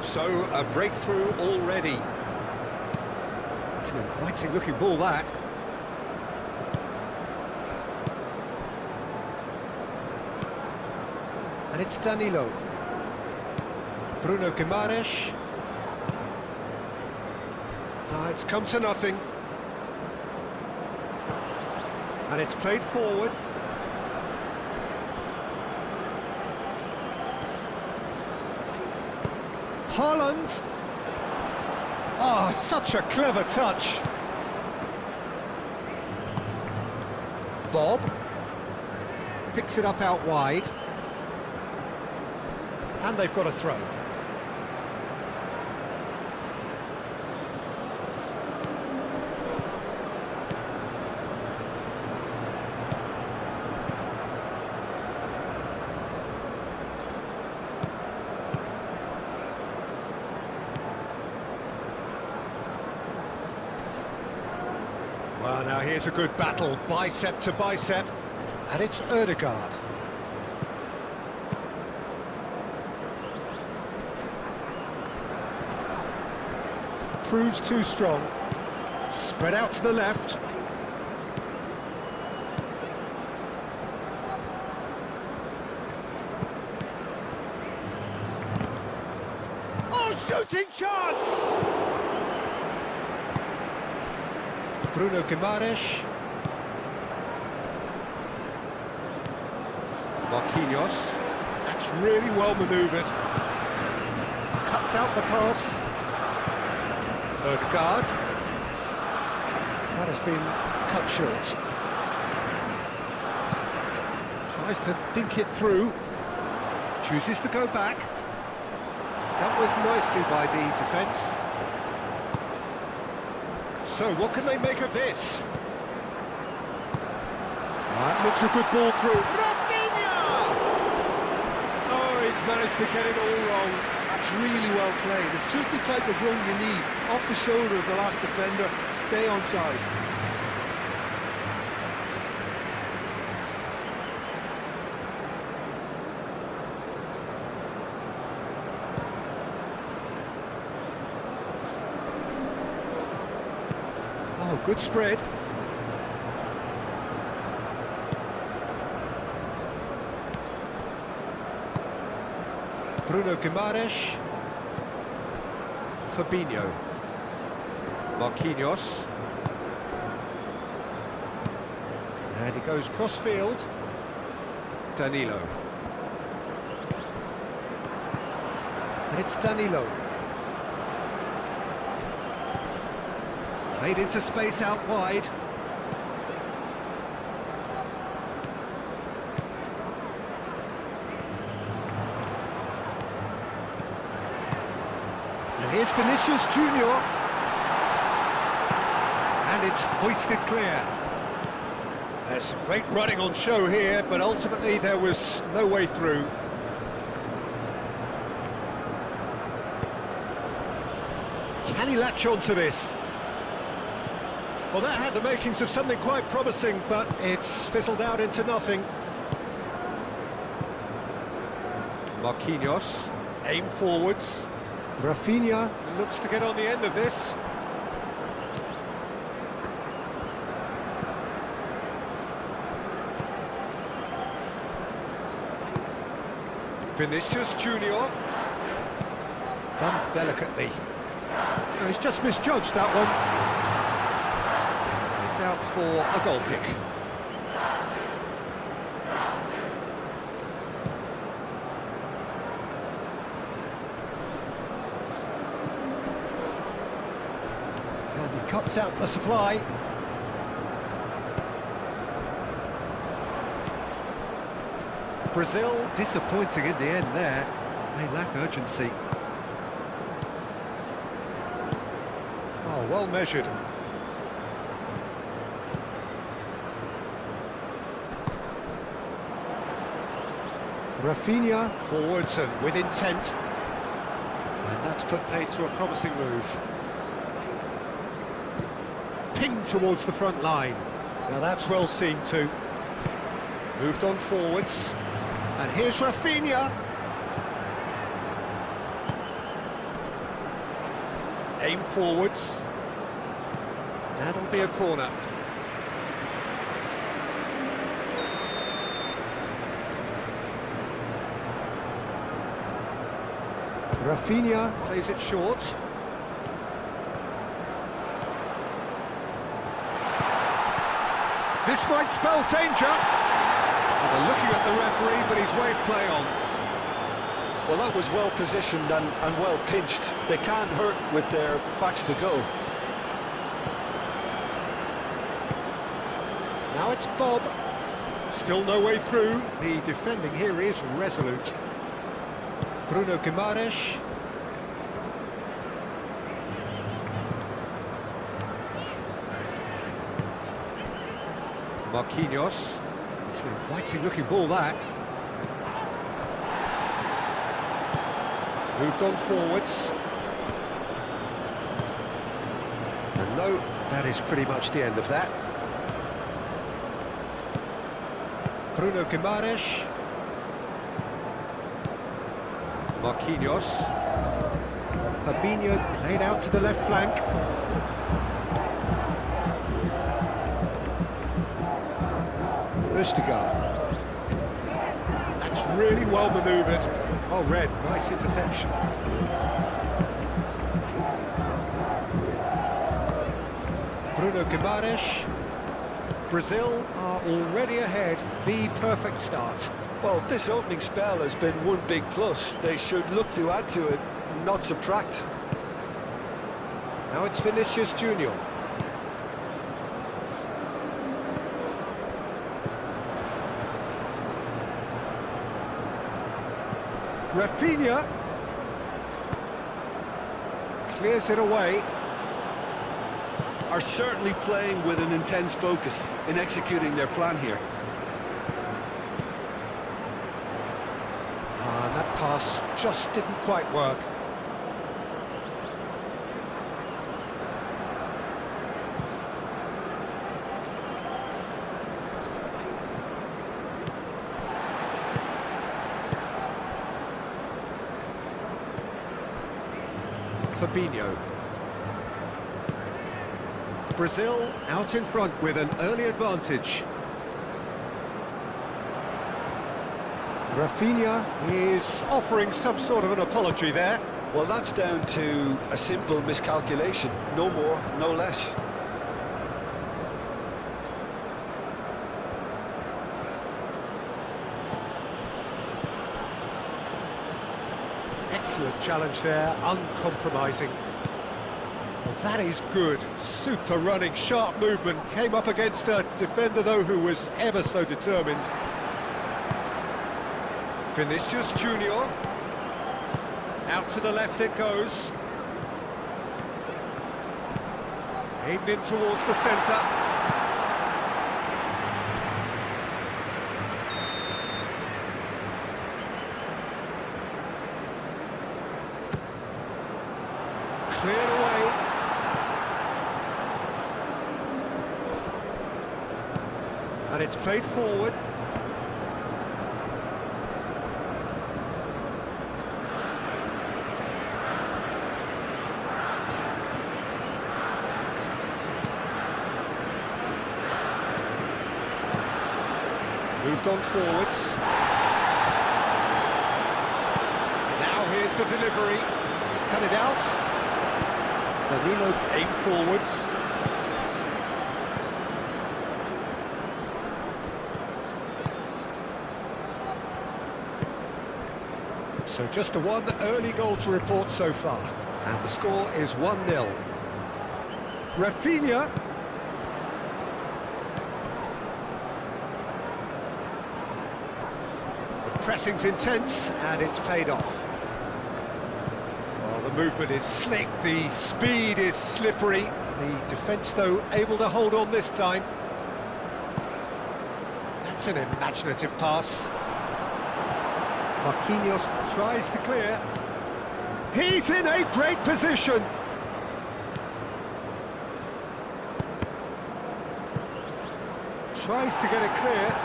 So, a breakthrough already. It's an inviting looking ball, that. And it's Danilo. Bruno Guimaraes. It's come to nothing. And it's played forward. Haaland. Oh, such a clever touch. Bob picks it up out wide. And they've got a throw. Well, now here's a good battle, bicep to bicep, and it's Ødegaard. Proves too strong. Spread out to the left. Oh, shooting chance! Bruno Guimaraes. Marquinhos. That's really well manoeuvred. Cuts out the pass. Ødegaard. That has been cut short. Tries to dink it through. Chooses to go back. Dealt with nicely by the defence. So, what can they make of this? That looks a good ball through. Rafinha! Oh, he's managed to get it all wrong. That's really well played. It's just the type of run you need. Off the shoulder of the last defender, stay onside. Oh, good spread. Bruno Guimaraes. Fabinho. Marquinhos. And he goes cross-field. Danilo. And it's Danilo. Played into space out wide. And here's Vinicius Junior. And it's hoisted clear. There's some great running on show here, but ultimately there was no way through. Can he latch on to this? Well, that had the makings of something quite promising, but it's fizzled out into nothing. Marquinhos, aim forwards. Rafinha looks to get on the end of this. Vinicius Junior. Done delicately. No, he's just misjudged that one. It's out for a goal kick. And he cuts out the supply. Brazil disappointing in the end there. They lack urgency. Oh, well measured. Rafinha forwards and with intent. And that's put paid to a promising move. Pinged towards the front line. Now that's well seen too. Moved on forwards. And here's Rafinha. Aim forwards. That'll be a corner. Rafinha plays it short. This might spell danger. Well, they're looking at the referee, but he's waved play on. Well, that was well positioned and well pinched. They can't hurt with their backs to goal. Now it's Bob. Still no way through. The defending here is resolute. Bruno Guimaraes. Marquinhos. It's an inviting looking ball, that. Moved on forwards. And no, that is pretty much the end of that. Bruno Guimaraes. Marquinhos. Fabinho played out to the left flank. Østigard. That's really well manoeuvred. Oh, Red, nice interception. Bruno Guimaraes. Brazil are already ahead. The perfect start. Well, this opening spell has been one big plus. They should look to add to it, not subtract. Now it's Vinicius Junior. Rafinha clears it away. Are certainly playing with an intense focus in executing their plan here. And that pass just didn't quite work. Fabinho. Brazil out in front with an early advantage. Rafinha is offering some sort of an apology there. Well, that's down to a simple miscalculation. No more, no less. Excellent challenge there, uncompromising. Well, that is good. Super running, sharp movement. Came up against a defender, though, who was ever so determined. Vinicius Junior. Out to the left it goes. Aimed in towards the centre. Cleared away. And it's played forward. Moved on forwards. Now here's the delivery. He's cut it out. Danilo aimed forwards. So just a one early goal to report so far. And the score is 1-0. Rafinha. The pressing's intense and it's paid off. The movement is slick, the speed is slippery. The defence, though, able to hold on this time. That's an imaginative pass. Marquinhos tries to clear. He's in a great position. Tries to get it clear.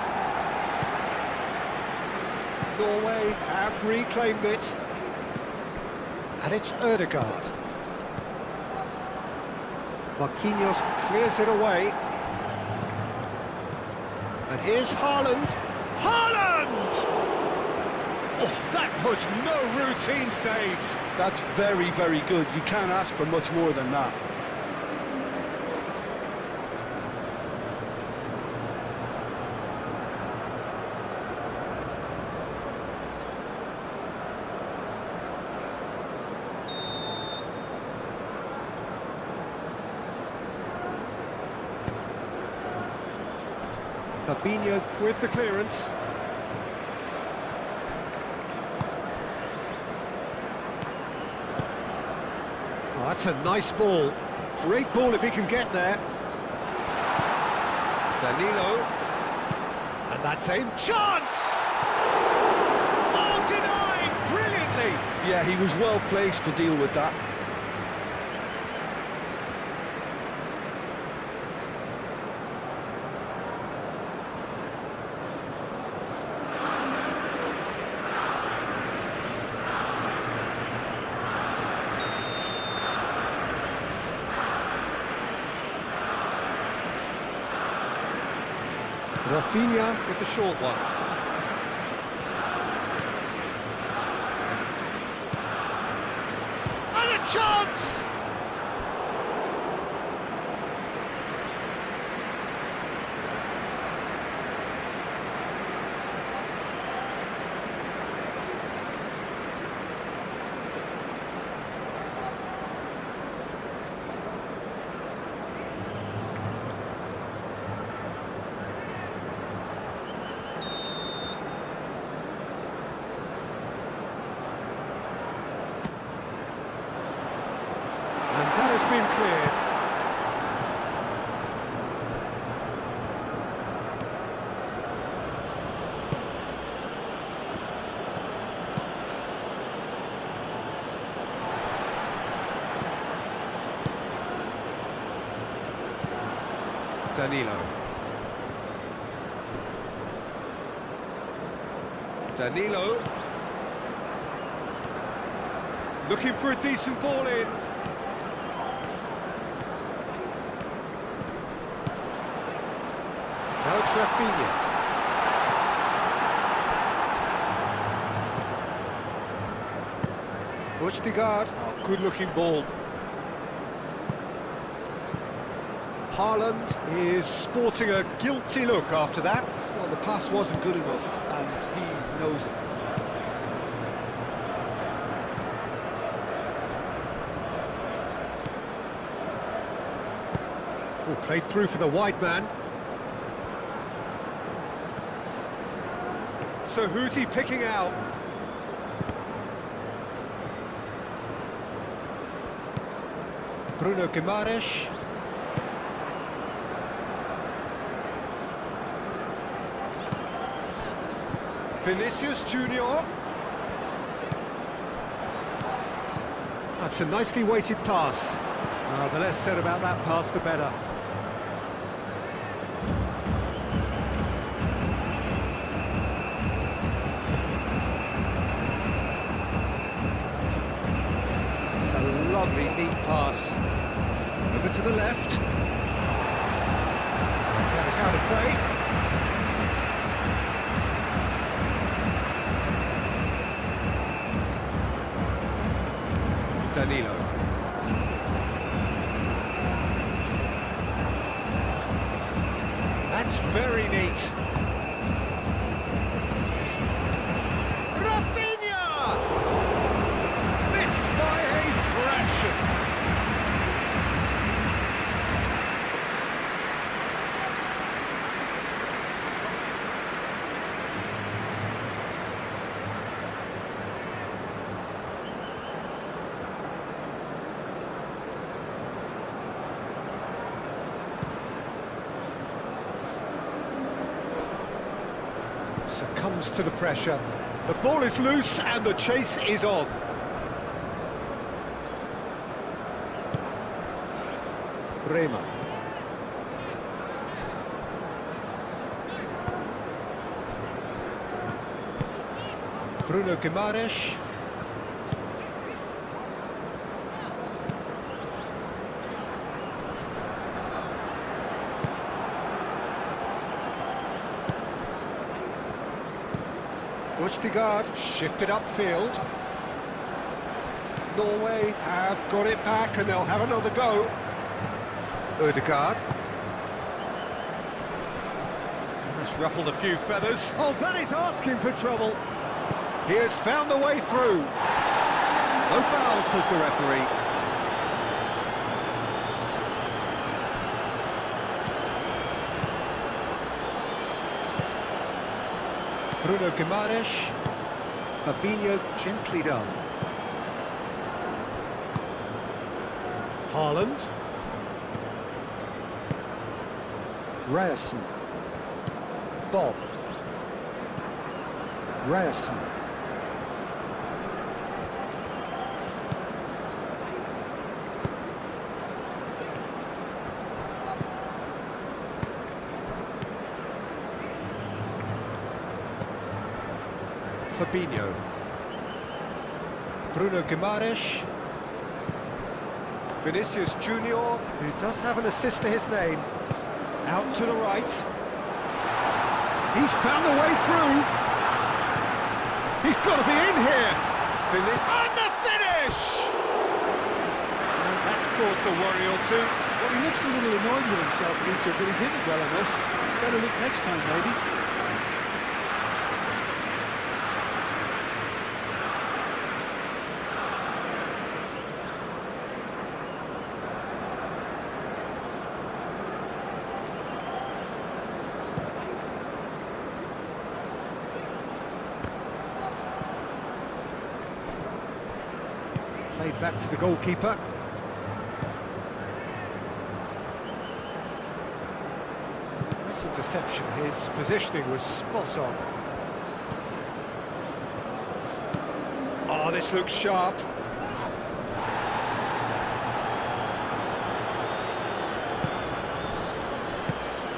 Norway have reclaimed it. And it's Ødegaard. Marquinhos clears it away. And here's Haaland. Haaland! Oh, that was no routine save. That's very, very good. You can't ask for much more than that. Fabinho with the clearance. Oh, that's a nice ball. Great ball if he can get there. Danilo. And that's a chance! Oh, denied brilliantly! Yeah, he was well placed to deal with that. Rafinha with the short one. And a chance! And that has been cleared. Danilo. Danilo. Looking for a decent ball in. Now it's Rafinha. Østigard. Oh, good-looking ball. Haaland is sporting a guilty look after that. Well, the pass wasn't good enough, and he knows it. Oh, played through for the wide man. So who's he picking out? Bruno Guimaraes. Vinicius Junior. That's a nicely weighted pass. The less said about that pass, the better. It's a lovely, neat pass. Over to the left. That is out of play. Danilo. That's very neat. Rafinha! Missed by a fraction. Succumbs to the pressure. The ball is loose and the chase is on. Bremer. Bruno Guimaraes. Østigard shifted upfield. Norway have got it back and they'll have another go. Ødegaard. That's ruffled a few feathers. Oh, that is asking for trouble. He has found the way through. No foul, says the referee. Bruno Guimaraes. Fabinho gently done. Haaland. Ryerson. Bob. Ryerson. Fabinho. Bruno Guimaraes. Vinicius Junior, who does have an assist to his name. Out to the right. He's found a way through. He's got to be in here. Vinicius. And the finish! And that's caused a worry or two. Well, he looks a little annoyed with himself, Peter, but he hit it well enough. Better look next time, maybe. Played back to the goalkeeper. Nice interception. His positioning was spot on. Oh, this looks sharp.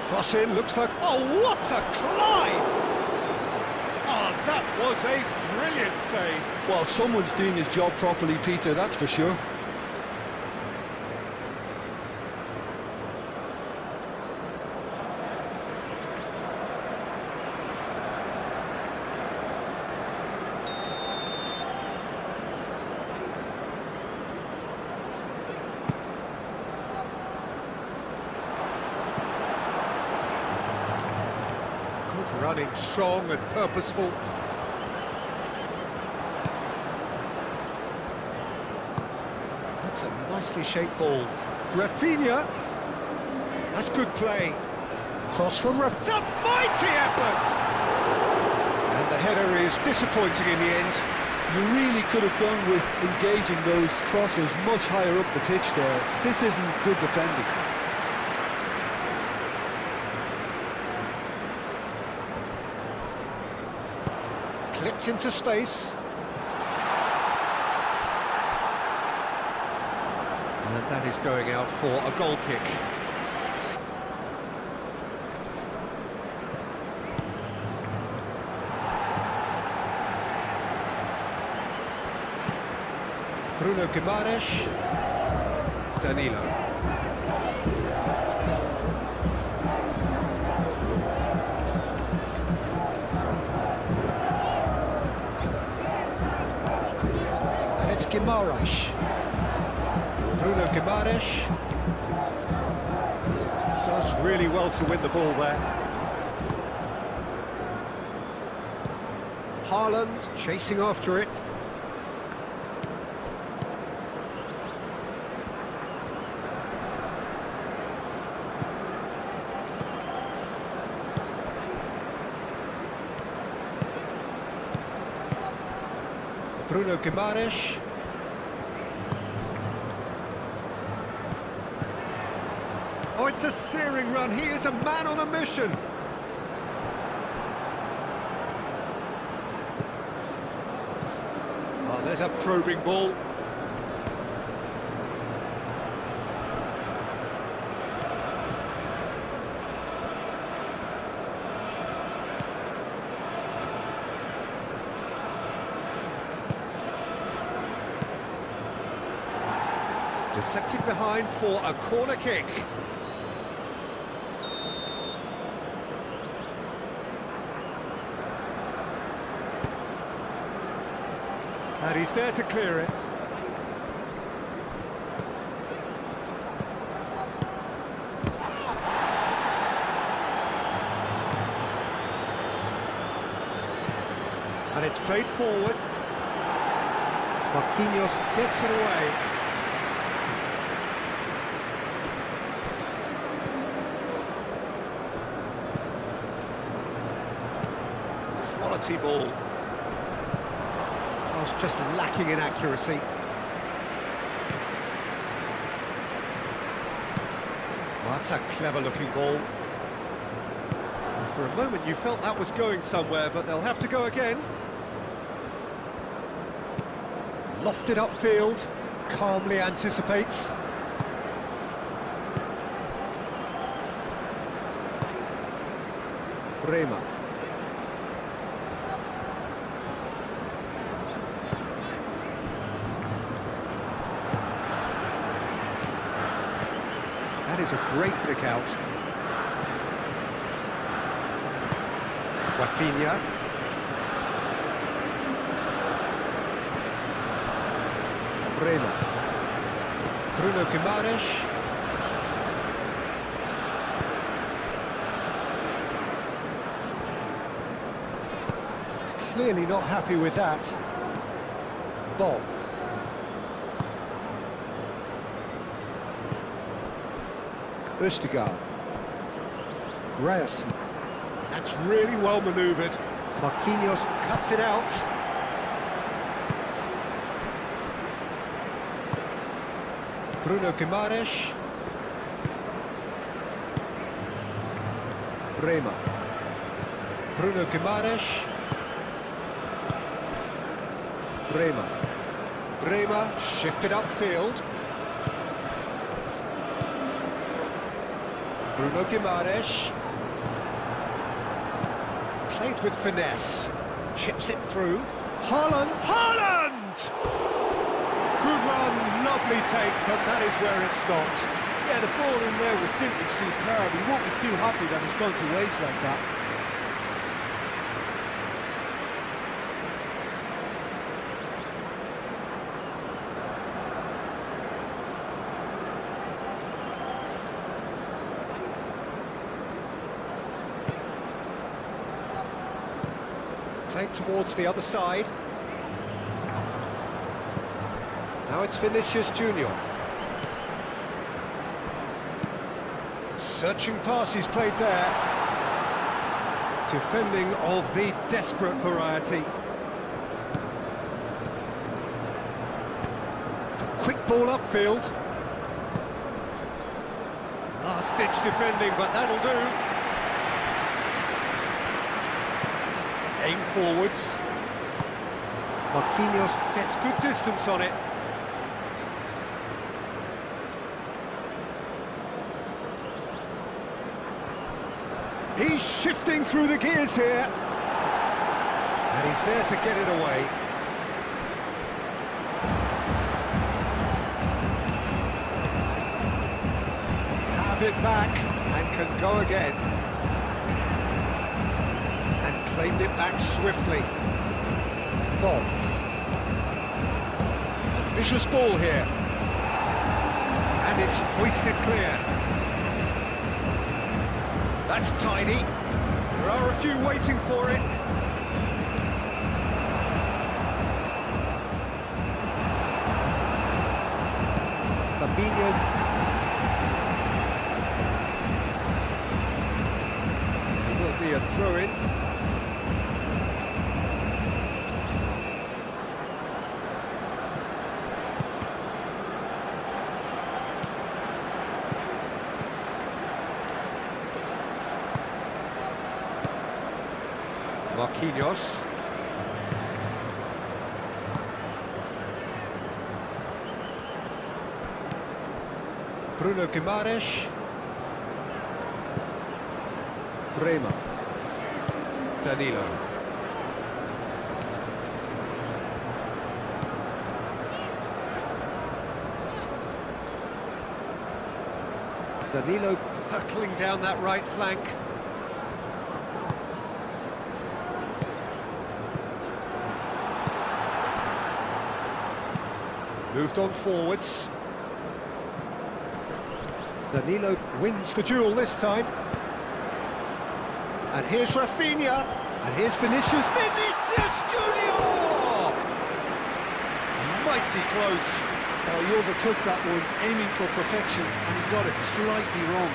Cross in, looks like... Oh, what a climb! Oh, that was a brilliant save. Well, someone's doing his job properly, Peter, that's for sure. Good running, strong and purposeful. That's a nicely shaped ball. Rafinha. That's good play. Cross from Rafinha. It's a mighty effort! And the header is disappointing in the end. You really could have done with engaging those crosses much higher up the pitch there. This isn't good defending. Clipped into space. And that is going out for a goal kick. Bruno Guimaraes. Danilo. And it's Guimaraes. Bruno Guimaraes does really well to win the ball there. Haaland chasing after it. Bruno Guimaraes. Oh, it's a searing run. He is a man on a mission. Oh, there's a probing ball. Deflected behind for a corner kick. And he's there to clear it. And it's played forward. Marquinhos gets it away. quality ball. Pass just lacking in accuracy. Well, that's a clever-looking ball. And for a moment, you felt that was going somewhere, but they'll have to go again. Lofted upfield, calmly anticipates. Bremer. That is a great pick out. Rafinha. Bremer. Bruno Guimaraes. Clearly not happy with that. Ball. Østegard. Ryerson. That's really well manoeuvred. Marquinhos cuts it out. Bruno Guimaraes. Bremer. Bruno Guimaraes. Bremer. Bremer shifted upfield. Bruno Guimaraes. Played with finesse. Chips it through. Haaland! Haaland! Good run, lovely take, but that is where it stopped. Yeah, the ball in there was simply superb. He won't be too happy that it's gone to waste like that. Played towards the other side. Now it's Vinicius Junior. Searching pass he's played there. Defending of the desperate variety. It's a quick ball upfield. Last-ditch defending, but that'll do. Aim forwards. Marquinhos gets good distance on it. He's shifting through the gears here. And he's there to get it away. Have it back and can go again. And claimed it back swiftly. Ball. Ambitious ball here. And it's hoisted clear. That's tidy. There are a few waiting for it. Fabinho. It will be a throw-in. Marquinhos. Bruno Guimaraes. Bremer. Danilo. Danilo hurtling down that right flank. Moved on forwards. Danilo wins the duel this time. And here's Rafinha. And here's Vinicius. Vinicius Junior! Mighty close. Oh, he overcooked that one, aiming for perfection, and he got it slightly wrong.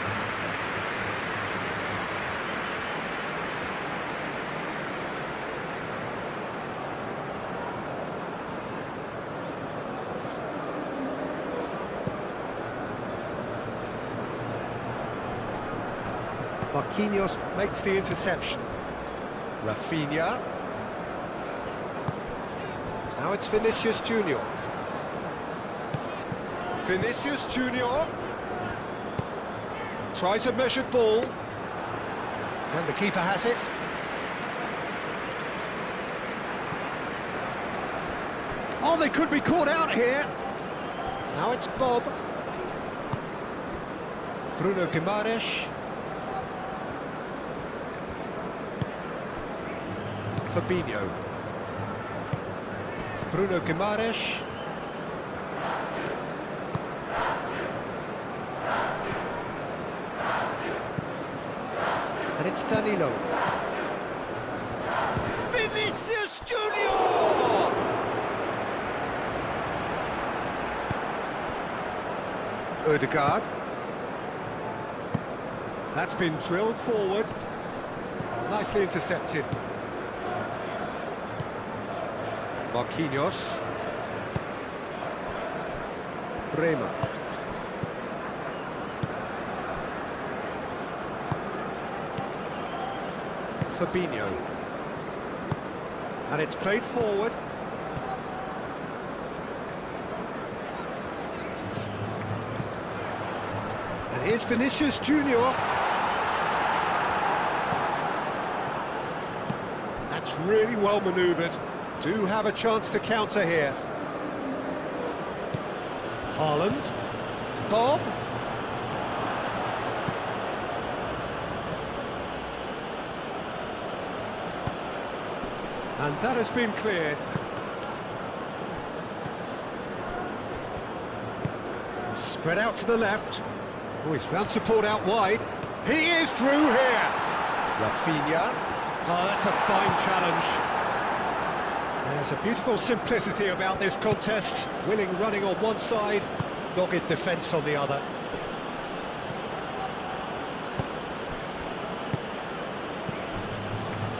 Marquinhos makes the interception. Rafinha. Now it's Vinicius Junior. Vinicius Junior. Tries a measured ball. And the keeper has it. Oh, they could be caught out here. Now it's Bob. Bruno Guimaraes. Fabinho. Bruno Guimaraes. And it's Danilo. Vinicius Junior! Ødegaard. That's been drilled forward. Nicely intercepted. Marquinhos. Bremer. Fabinho. And it's played forward. And here's Vinicius Junior. That's really well manoeuvred. Do have a chance to counter here. Haaland. Bob. And that has been cleared. Spread out to the left. Oh, he's found support out wide. He is through here. Rafinha. Oh, that's a fine challenge. There's a beautiful simplicity about this contest. Willing running on one side, dogged defence on the other.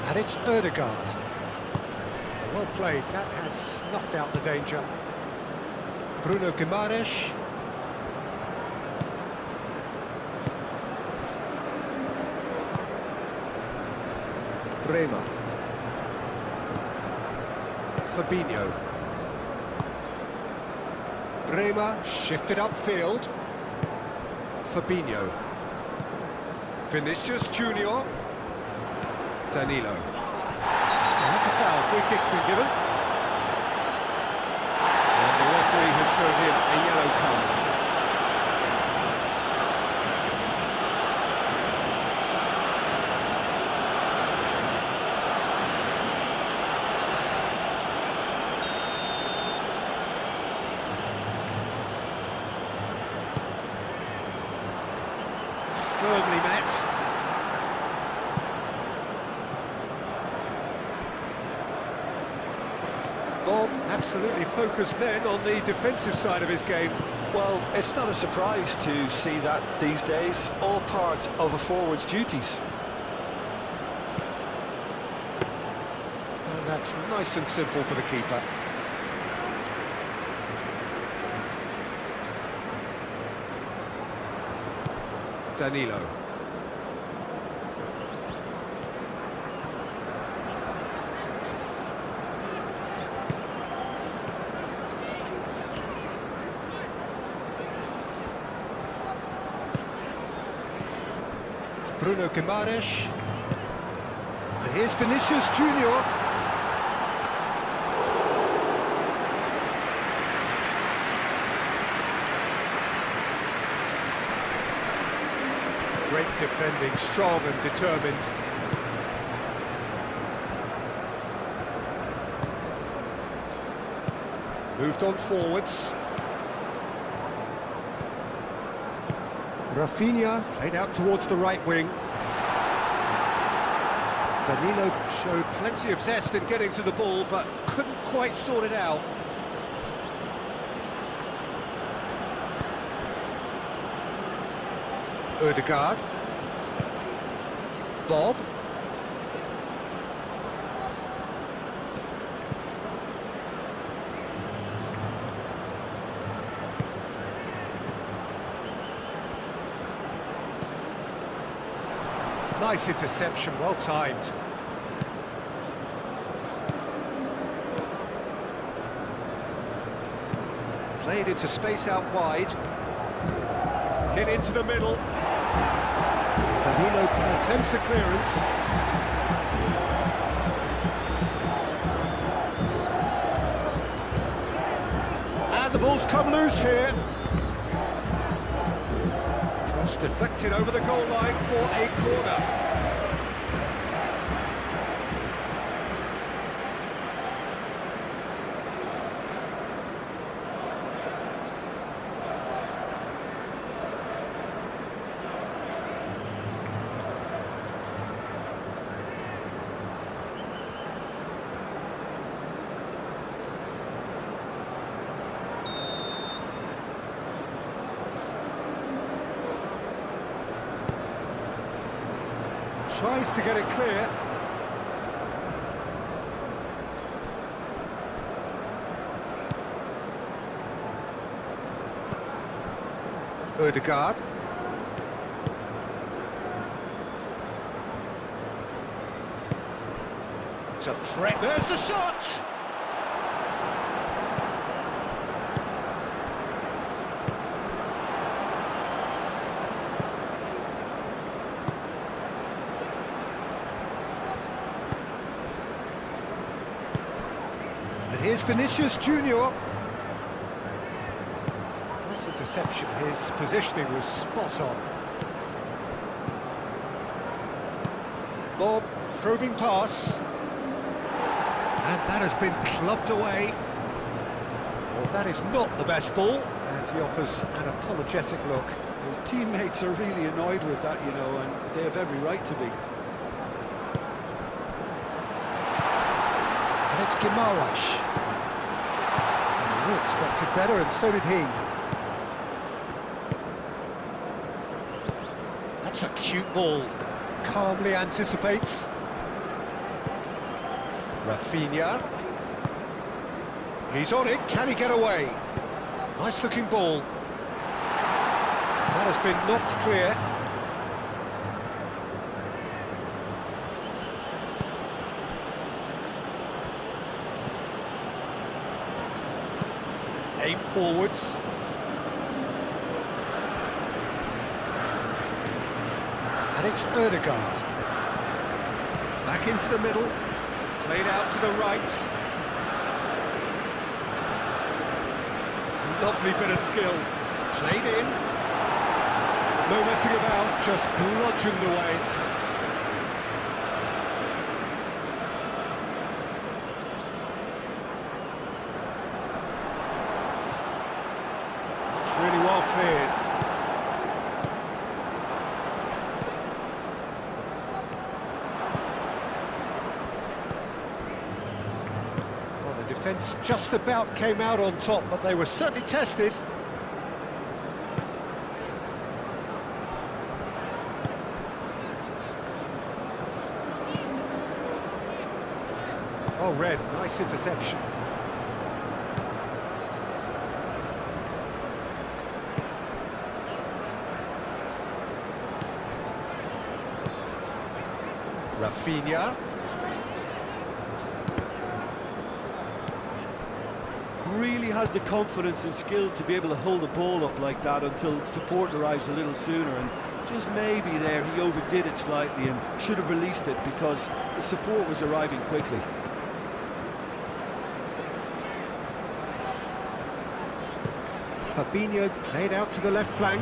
And it's Ødegaard. Well played, that has snuffed out the danger. Bruno Guimaraes. Bremer. Fabinho. Bremer shifted upfield. Fabinho. Vinicius Junior. Danilo. And that's a foul. Free kick's been given. And the referee has shown him a yellow card. Firmly met. Bob absolutely focused then on the defensive side of his game. Well, it's not a surprise to see that these days, all part of a forward's duties. And that's nice and simple for the keeper. Danilo. Bruno Guimaraes. And here's Vinicius Junior. Great defending, strong and determined. Moved on forwards. Rafinha played out towards the right wing. Danilo showed plenty of zest in getting to the ball, but couldn't quite sort it out. Ødegaard. Bob. Nice interception, well timed. Played into space out wide. Hit into the middle. Firmino attempts a clearance. And the ball's come loose here. Cross deflected over the goal line for a corner. Tries to get it clear. Ødegaard. It's a threat. There's the shot! And here's Vinicius Junior. Nice interception. His positioning was spot on. Bob, probing pass. And that has been clubbed away. Well, that is not the best ball. And he offers an apologetic look. His teammates are really annoyed with that, you know, and they have every right to be. And it's Guimaraes. We expected better, and so did he. That's a cute ball. Calmly anticipates. Rafinha. He's on it. Can he get away? Nice looking ball. That has been knocked clear. Aim forwards. And it's Ødegaard. Back into the middle. Played out to the right. Lovely bit of skill. Played in. No messing about, just bludgeoned away. It's really well cleared. Well, the defence just about came out on top, but they were certainly tested. Oh, Red, nice interception. Rafinha. Really has the confidence and skill to be able to hold the ball up like that until support arrives a little sooner, and just maybe there he overdid it slightly and should have released it because the support was arriving quickly. Fabinho played out to the left flank.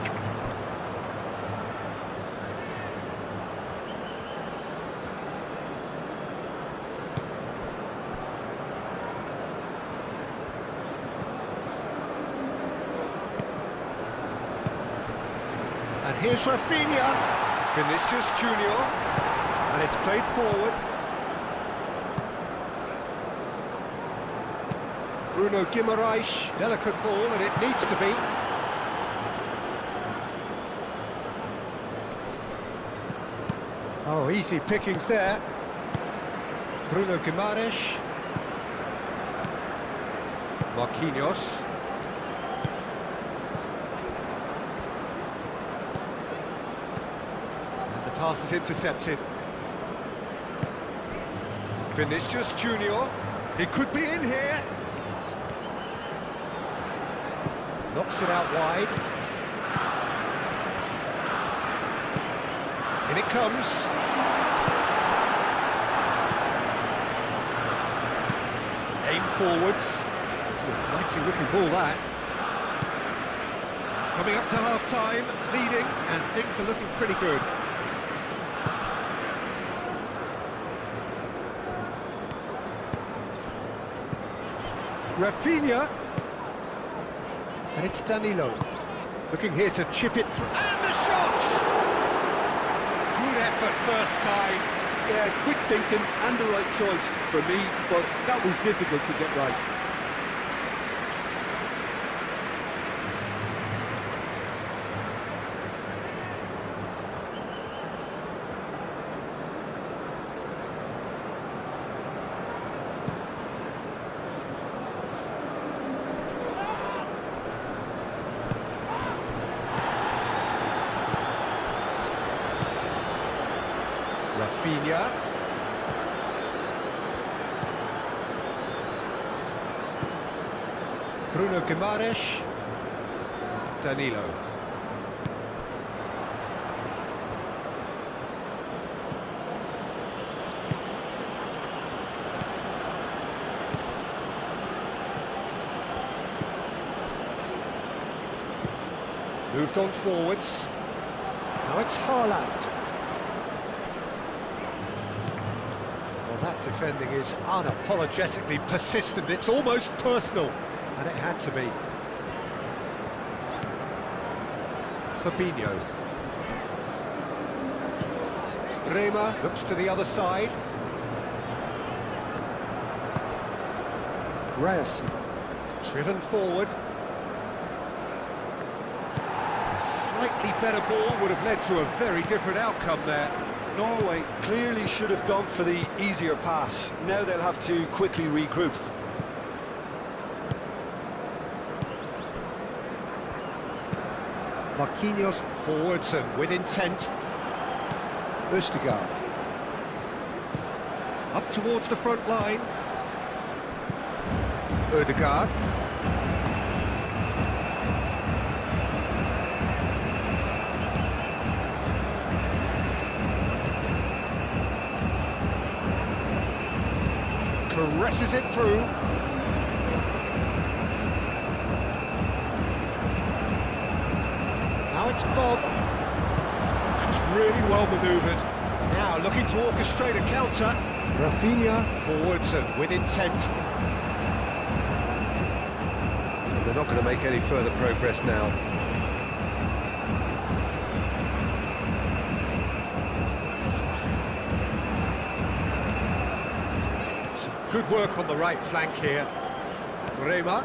And here's Rafinha. Vinicius Junior. And it's played forward. Bruno Guimaraes, delicate ball, and it needs to be. Oh, easy pickings there. Bruno Guimaraes. Marquinhos. And the pass is intercepted. Vinicius Junior. He could be in here. Knocks it out wide. In it comes. Aim forwards. It's an inviting looking ball, that. Coming up to half-time, leading, and things are looking pretty good. Rafinha. And it's Danilo. Looking here to chip it through. And the shot! Good effort first time. Yeah, quick thinking and the right choice for me, but that was difficult to get right. Rafinha. Bruno Guimaraes. Danilo. Moved on forwards. Now it's Haaland. That defending is unapologetically persistent. It's almost personal, and it had to be. Fabinho. Bremer looks to the other side. Ryerson. Driven forward. A slightly better ball would have led to a very different outcome there. Norway clearly should have gone for the easier pass. Now they'll have to quickly regroup. Marquinhos forwards and with intent. Østigard. Up towards the front line. Ødegaard. Caresses it through. Now it's Bob. That's really well manoeuvred. Now looking to orchestrate a counter. Rafinha forwards and with intent. And they're not going to make any further progress now. Good work on the right flank here. Bremer.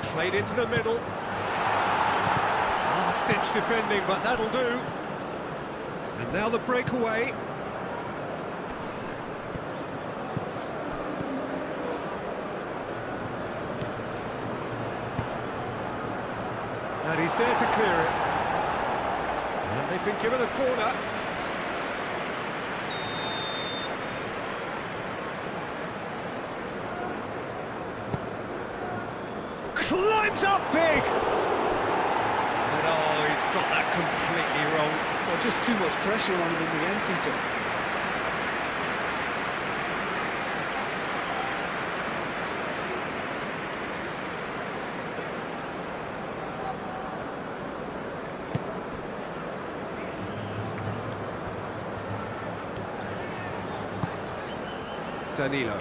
Played into the middle. Last-ditch defending, but that'll do. And now the breakaway. And he's there to clear it. And they've been given a corner. Climbs up big! And oh, he's got that completely wrong. Well, just too much pressure on him in the end, Peter. Danilo.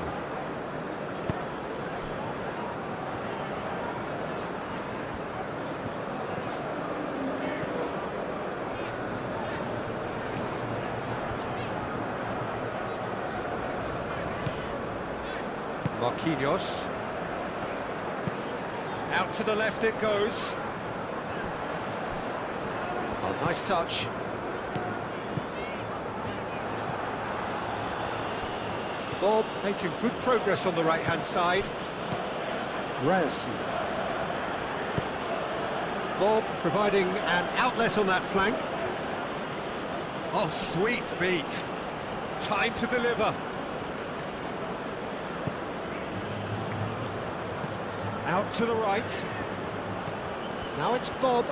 Marquinhos. Out to the left it goes. Oh, nice touch. Bob making good progress on the right-hand side. Ryerson. Bob providing an outlet on that flank. Oh, sweet feet. Time to deliver. Out to the right. Now it's Bob.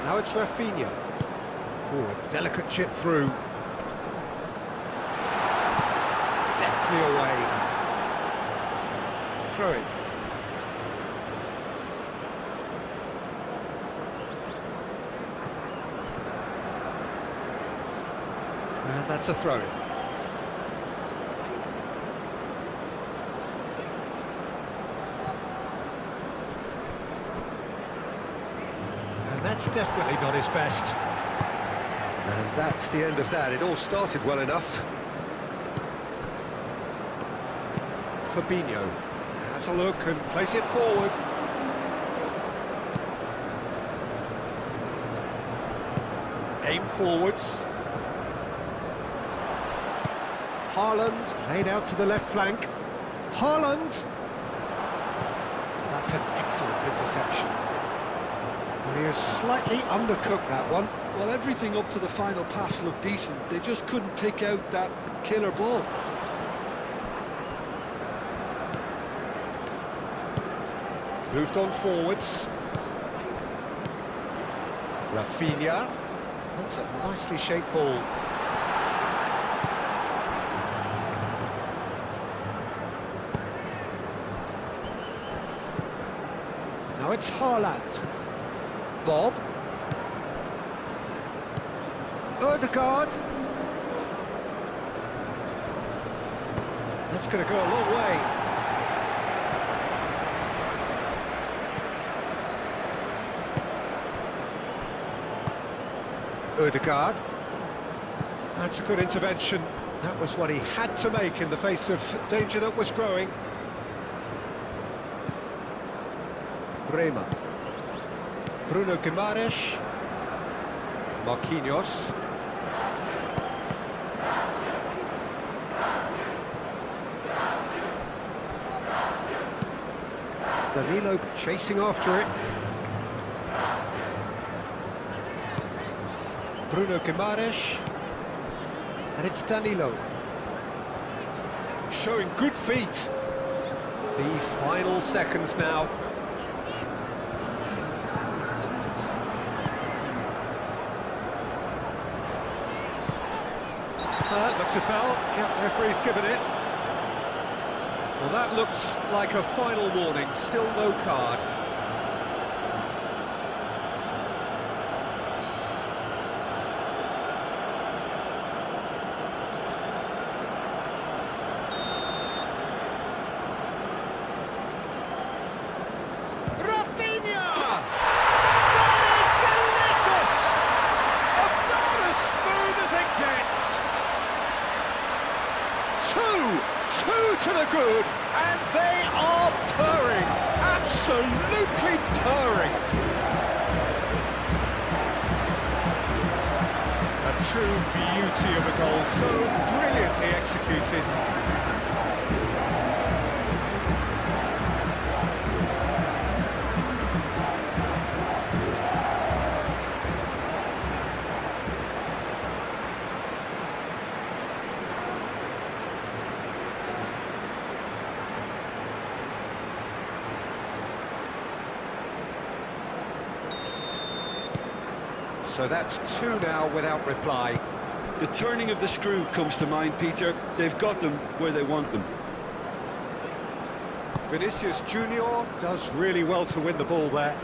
Now it's Rafinha. Oh, a delicate chip through. Deftly away. Throw it. And that's a throw-in. And that's definitely not his best. And that's the end of that. It all started well enough. Fabinho has a look and plays it forward. Aim forwards. Haaland played out to the left flank. Haaland! That's an excellent interception. He has slightly undercooked that one. Well, everything up to the final pass looked decent. They just couldn't take out that killer ball. Moved on forwards. Rafinha. That's a nicely shaped ball. Now it's Haaland. Bob. Ødegaard. That's going to go a long way. Ødegaard. That's a good intervention. That was what he had to make in the face of danger that was growing. Bremer. Bruno Guimaraes. Marquinhos. Danilo chasing after it. Bruno Guimaraes. And it's Danilo. Showing good feet. The final seconds now. That looks a foul. Yep, referee's given it. Well, that looks like a final warning. Still no card. Rafinha! That is delicious! About as smooth as it gets. Two to the good, and they are purring, absolutely purring. A true beauty of a goal, so brilliantly executed. So that's two now without reply. The turning of the screw comes to mind, Peter. They've got them where they want them. Vinicius Junior does really well to win the ball there.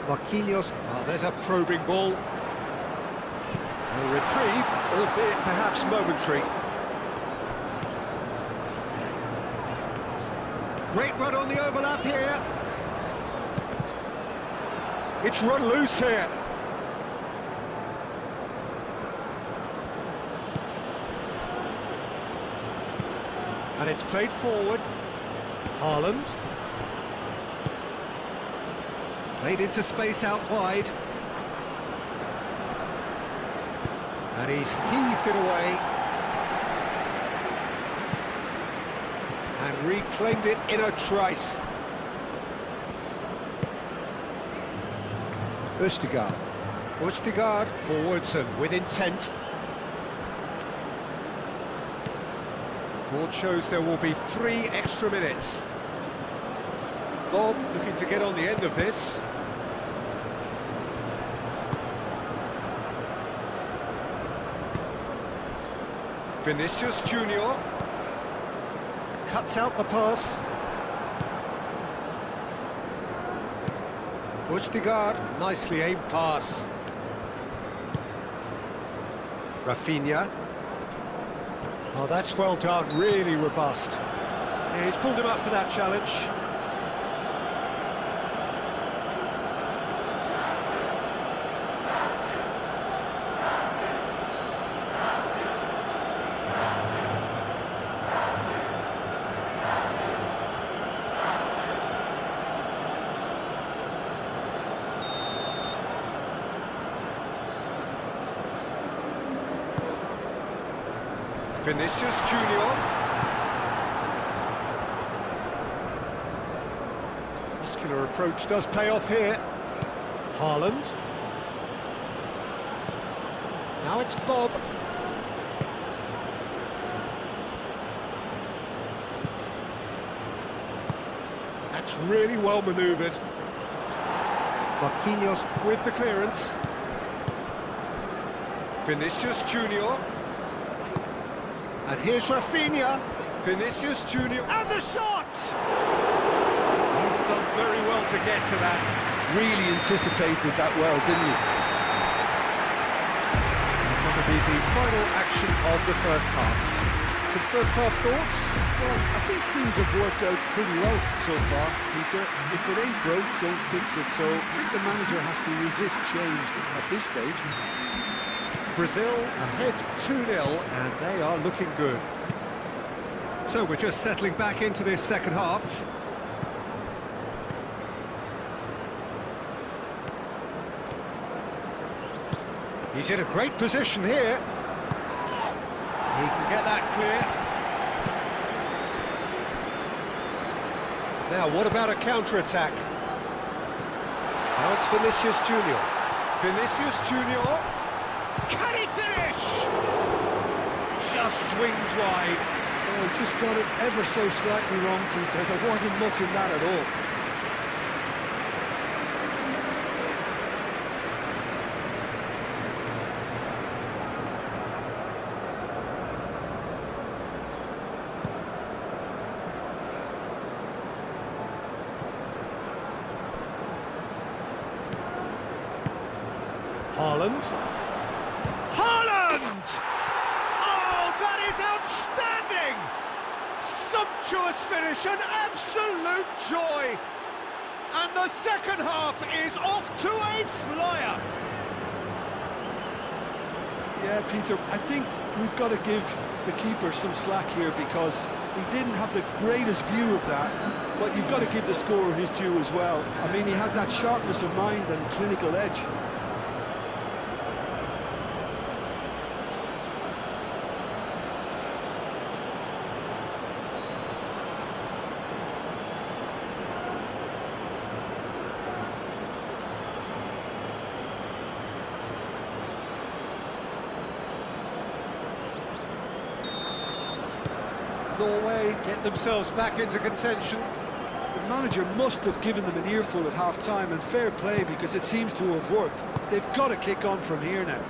Marquinhos. Oh, there's a probing ball. A retrieve, albeit perhaps momentary. Great run on the overlap here. It's run loose here. And it's played forward. Haaland. Played into space out wide. And he's heaved it away. And reclaimed it in a trice. Østigard. Østigard forwards and with intent. Board shows there will be 3 extra minutes. Bob looking to get on the end of this. Vinicius Junior cuts out the pass. Østigard, nicely aimed pass. Rafinha. Oh, that's well done, really robust. Yeah, he's pulled him up for that challenge. Vinicius Junior. Muscular approach does pay off here. Haaland. Now it's Bob. That's really well manoeuvred. Marquinhos with the clearance. Vinicius Junior. And here's Rafinha. Vinicius Junior. And the shot! He's done very well to get to that. Really anticipated that well, didn't he? That will be the final action of the first half. Some first half thoughts? Well, I think things have worked out pretty well so far, Peter. If it ain't broke, don't fix it. So I think the manager has to resist change at this stage. Brazil ahead 2-0, and they are looking good. So we're just settling back into this second half. He's in a great position here. He can get that clear. Now, what about a counter-attack? Now it's Vinicius Junior. Vinicius Junior. Can he finish? Just swings wide. Oh, just got it ever so slightly wrong, Peter. There wasn't much in that at all. Haaland. Haaland! Oh, that is outstanding! Sumptuous finish, an absolute joy! And the second half is off to a flyer! Yeah, Peter, I think we've got to give the keeper some slack here because he didn't have the greatest view of that, but you've got to give the scorer his due as well. I mean, he had that sharpness of mind and clinical edge. Norway get themselves back into contention. The manager must have given them an earful at half-time, and fair play because it seems to have worked. They've got to kick on from here now.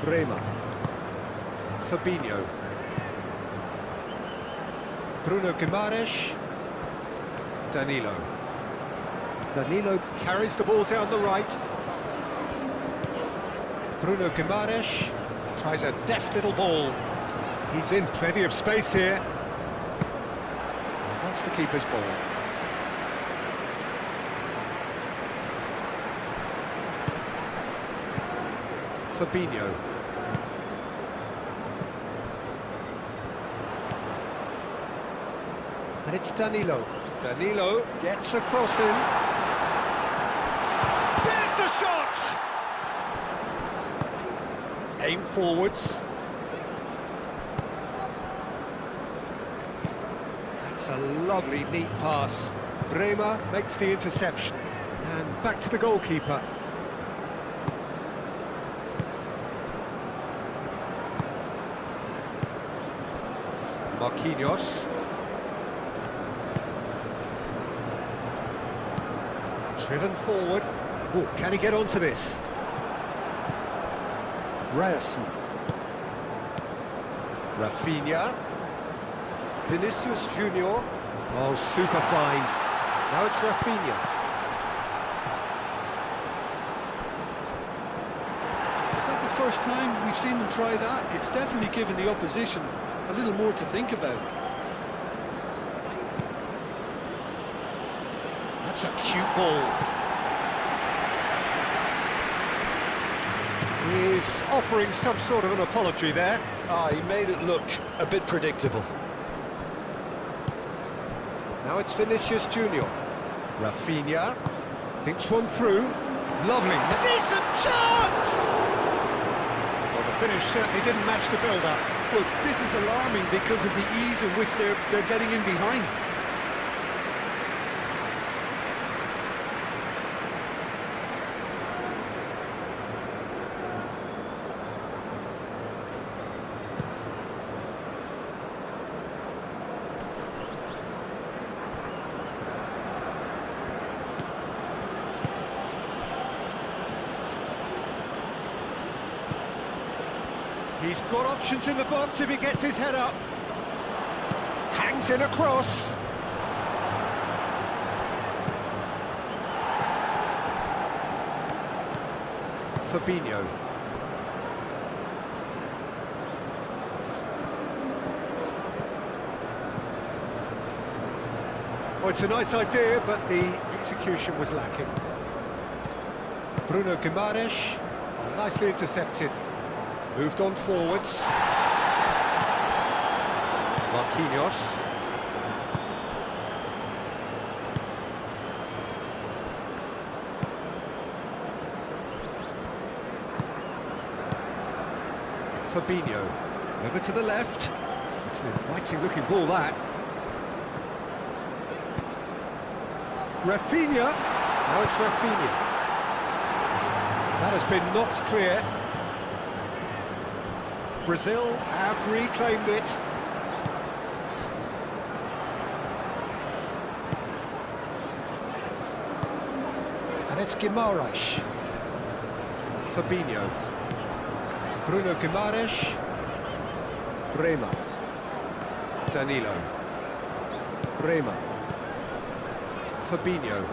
Bremer. Fabinho. Bruno Guimaraes. Danilo. Danilo carries the ball down the right. Bruno Guimaraes tries a deft little ball. He's in plenty of space here. That's the keeper's ball. Fabinho. And it's Danilo. Danilo gets a cross in. There's the shot! Aim forwards. That's a lovely, neat pass. Bremer makes the interception. And back to the goalkeeper. Marquinhos. Driven forward. Oh, can he get onto this? Ryerson. Rafinha. Vinicius Junior. Oh, super find. Now it's Rafinha. Is that the first time we've seen them try that? It's definitely given the opposition a little more to think about. That's a cute ball. He's offering some sort of an apology there. He made it look a bit predictable. Now it's Vinicius Junior. Rafinha thinks one through. Lovely. A decent chance! Well, the finish certainly didn't match the build-up. Look, this is alarming because of the ease in which they're getting in behind. He's got options in the box if he gets his head up. Hangs in a cross. Fabinho. Well, it's a nice idea, but the execution was lacking. Bruno Guimaraes, nicely intercepted. Moved on forwards. Marquinhos. Fabinho. Over to the left. It's an inviting looking ball, that. Rafinha. Now it's Rafinha. That has been knocked clear. Brazil have reclaimed it. And it's Guimaraes. Fabinho. Bruno Guimaraes. Bremer. Danilo. Bremer. Fabinho.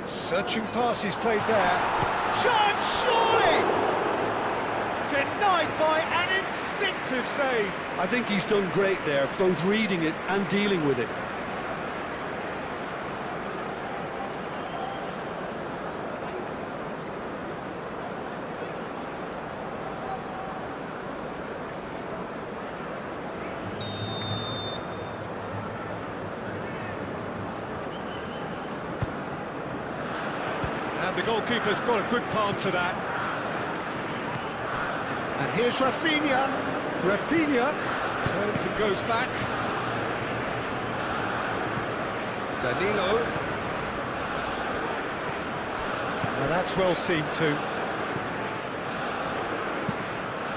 Searching pass he's played there. Chance, surely! Denied by an instinctive save. I think he's done great there, both reading it and dealing with it. And the goalkeeper's got a good palm to that. And here's Rafinha. Rafinha turns and goes back. Danilo. Now that's well seen too.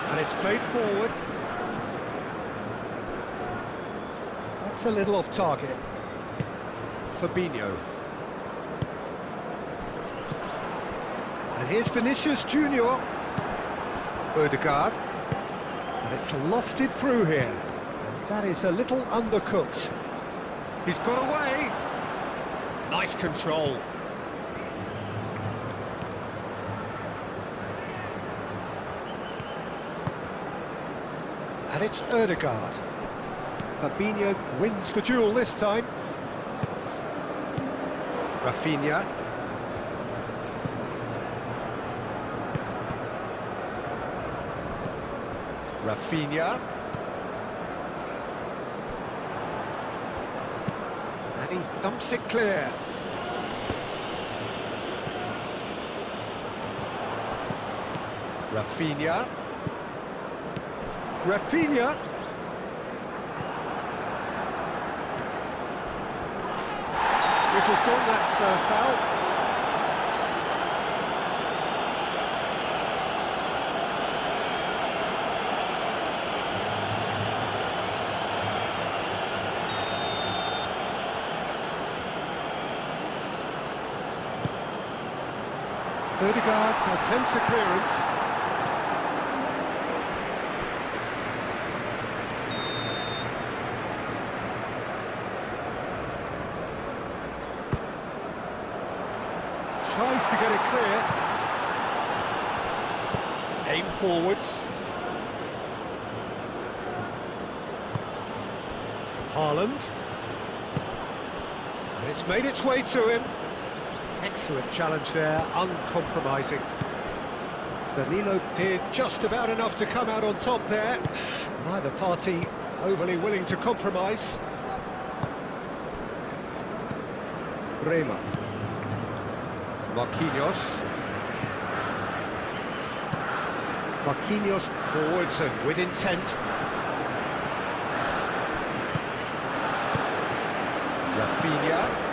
And it's played forward. That's a little off target. Fabinho. And here's Vinicius Junior. Ødegaard, and it's lofted through here, and that is a little undercooked. He's got away. Nice control. And it's Ødegaard. Fabinho wins the duel this time. Rafinha. Rafinha. And he thumps it clear. Rafinha. Rafinha. Whistle's gone, that's foul. Ødegaard attempts a clearance. Tries to get it clear. Aim forwards. Haaland. And it's made its way to him. Excellent challenge there, uncompromising. Danilo did just about enough to come out on top there. Neither party overly willing to compromise. Bremer. Marquinhos. Marquinhos forwards and with intent. Rafinha.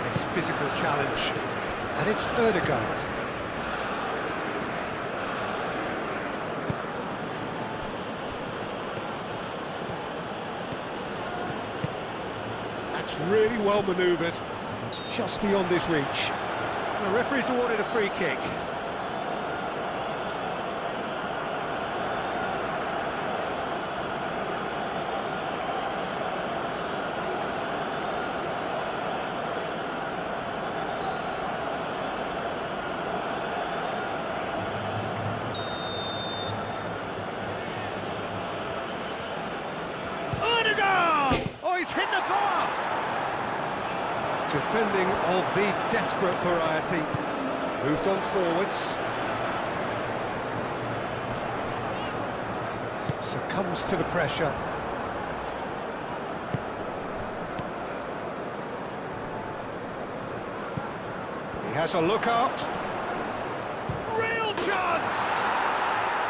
Nice physical challenge. And it's Ødegaard. That's really well manoeuvred. It's just beyond his reach. The referee's awarded a free kick. Ødegaard! Oh, he's hit the bar! Defending of the desperate variety. Moved on forwards. Succumbs to the pressure. He has a look up. Real chance!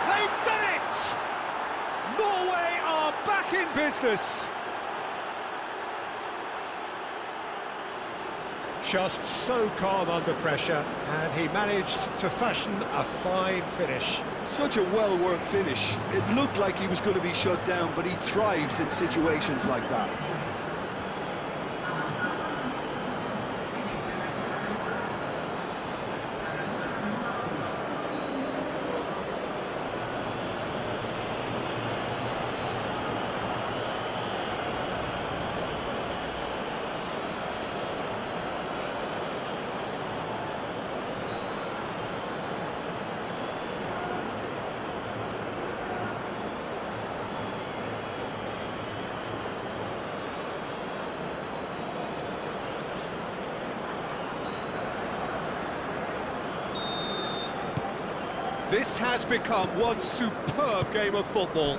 They've done it! Norway are back in business. Just so calm under pressure, and he managed to fashion a fine finish. Such a well-worked finish. It looked like he was going to be shut down, but he thrives in situations like that. This has become one superb game of football.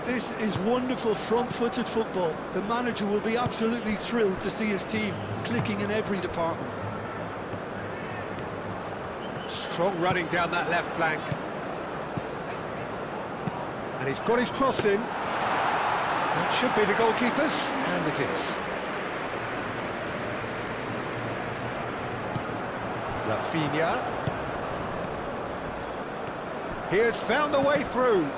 This is wonderful front-footed football. The manager will be absolutely thrilled to see his team clicking in every department. Strong running down that left flank. And he's got his cross in. That should be the goalkeeper's, and it is. Rafinha. He has found the way through.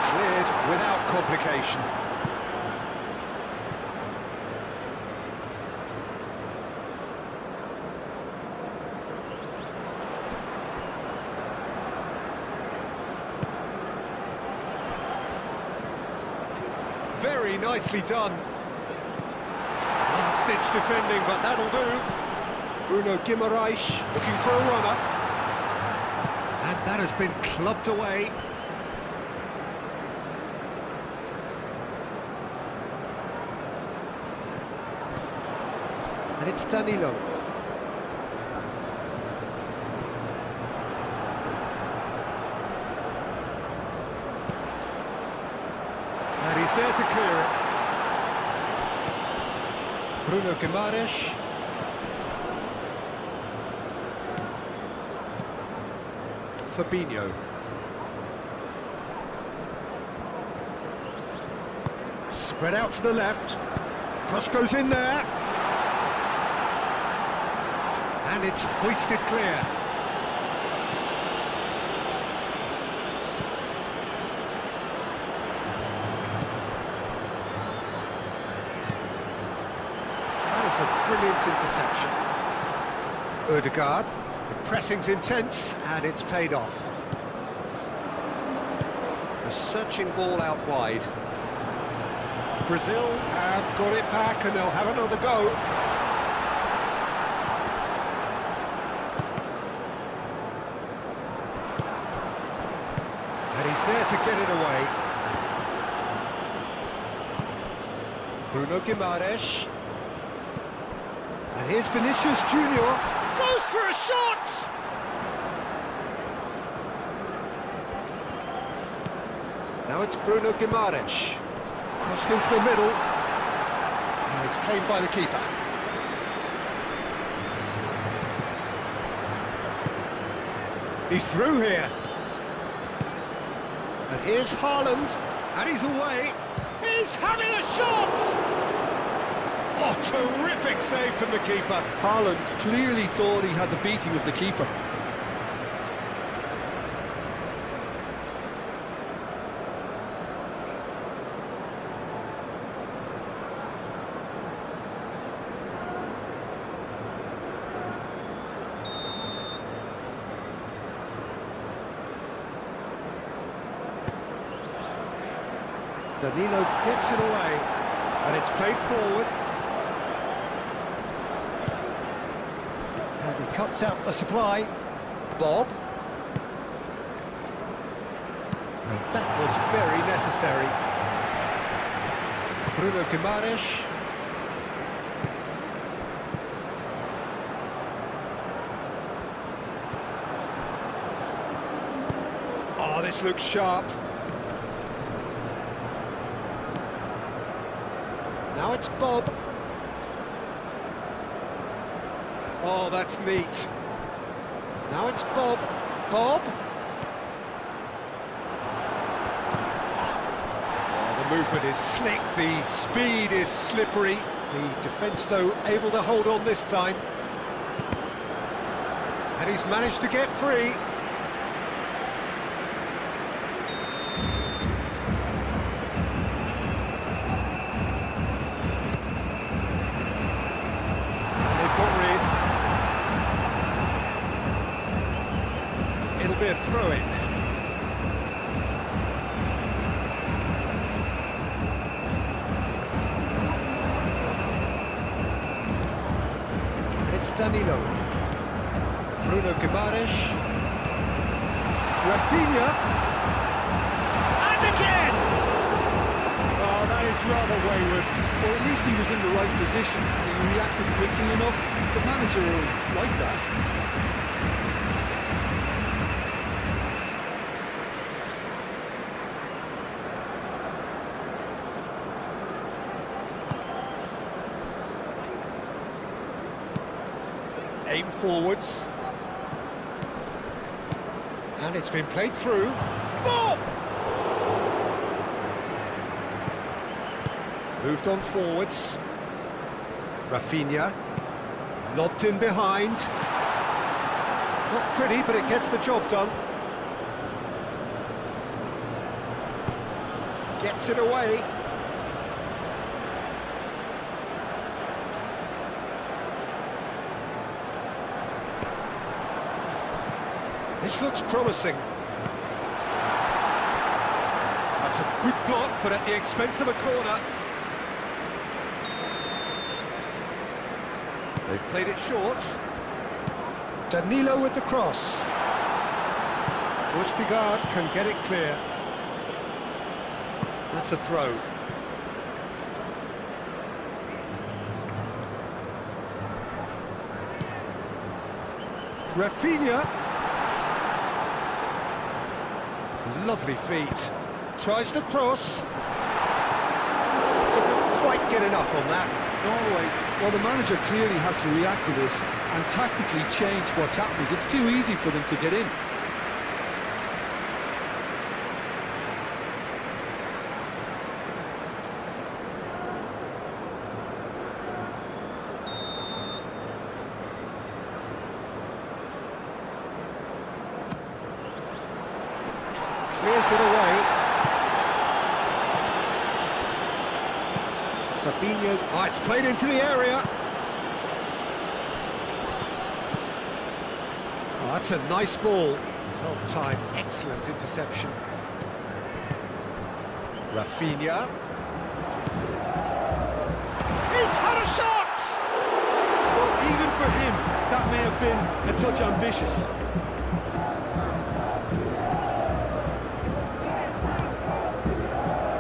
Cleared without complication. Very nicely done. Last-ditch defending, but that'll do. Bruno Guimaraes looking for a runner. And that has been clubbed away. And it's Danilo. there to clear it. Bruno Guimaraes. Fabinho. Spread out to the left. Cross goes in there. And it's hoisted clear. That is a brilliant interception. Ødegaard. The pressing's intense, and it's paid off. A searching ball out wide. Brazil have got it back, and they'll have another go. And he's there to get it away. Bruno Guimaraes. And here's Vinicius Junior. Goes for a shot! Now it's Bruno Guimaraes. Crossed into the middle. And it's claimed by the keeper. He's through here. And here's Haaland. And he's away. He's having a shot! Oh, terrific save from the keeper. Haaland clearly thought he had the beating of the keeper. Danilo gets it away, and it's played forward. And he cuts out the supply. Bob. And that was very necessary. Bruno Guimaraes. Oh, this looks sharp. Now it's Bob. Oh, that's neat. Now it's Bob. Bob. Oh, the movement is slick, the speed is slippery. The defence, though, able to hold on this time. And he's managed to get free. It'll be a throw-in. And it's Danilo. Bruno Guimaraes. Rafinha. And again! Oh, that is rather wayward. Well, at least he was in the right position. He reacted quickly enough. The manager will like that. Aim forwards. And it's been played through. Bob! Moved on forwards. Rafinha. Lobbed in behind. Not pretty, but it gets the job done. Gets it away. This looks promising. That's a good block, but at the expense of a corner. They've played it short. Danilo with the cross. Ødegaard can get it clear. That's a throw. Rafinha. Lovely feet. Tries to cross. quite get enough on that. Norway, well, the manager clearly has to react to this and tactically change what's happening. It's too easy for them to get in. Clears it away. Fabinho. Oh, it's played into the area. Oh, that's a nice ball. Well timed, excellent interception. Rafinha. He's had a shot! Well, even for him, that may have been a touch ambitious.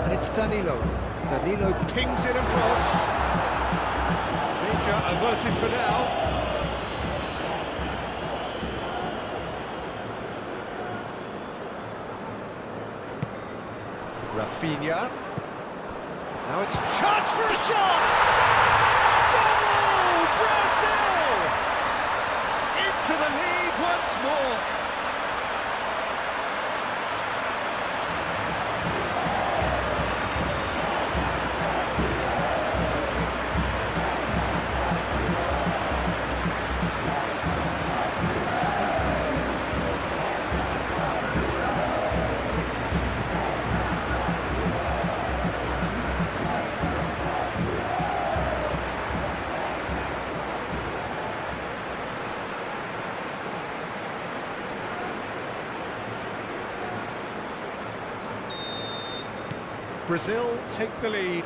And it's Danilo. Danilo pings it across. Danger averted for now. Rafinha. Now it's a chance for a shot! Goal! Brazil! Into the lead once more. Brazil take the lead.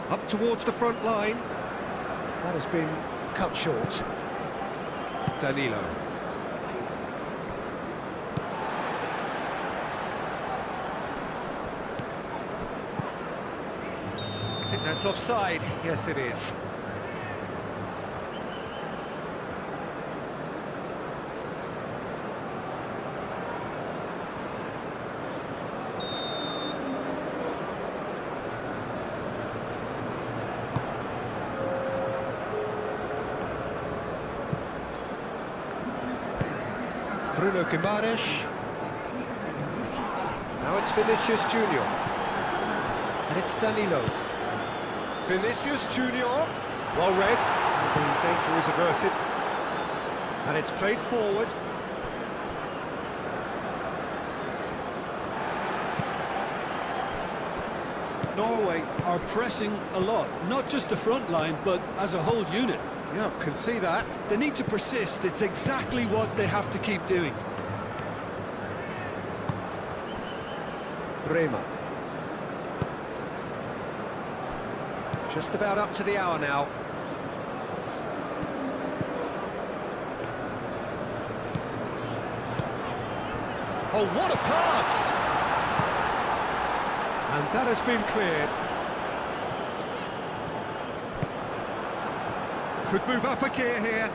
Up towards the front line. That has been cut short. Danilo. I think that's offside. Yes, it is. Bruno Guimaraes. Now it's Vinicius Junior. And it's Danilo. Vinicius Junior. Well read. The danger is averted. And it's played forward. Norway are pressing a lot, not just the front line, but as a whole unit. Yeah, can see that. They need to persist. It's exactly what they have to keep doing. Bremer. Just about up to the hour now. Oh, what a pass! And that has been cleared. Could move up a gear here.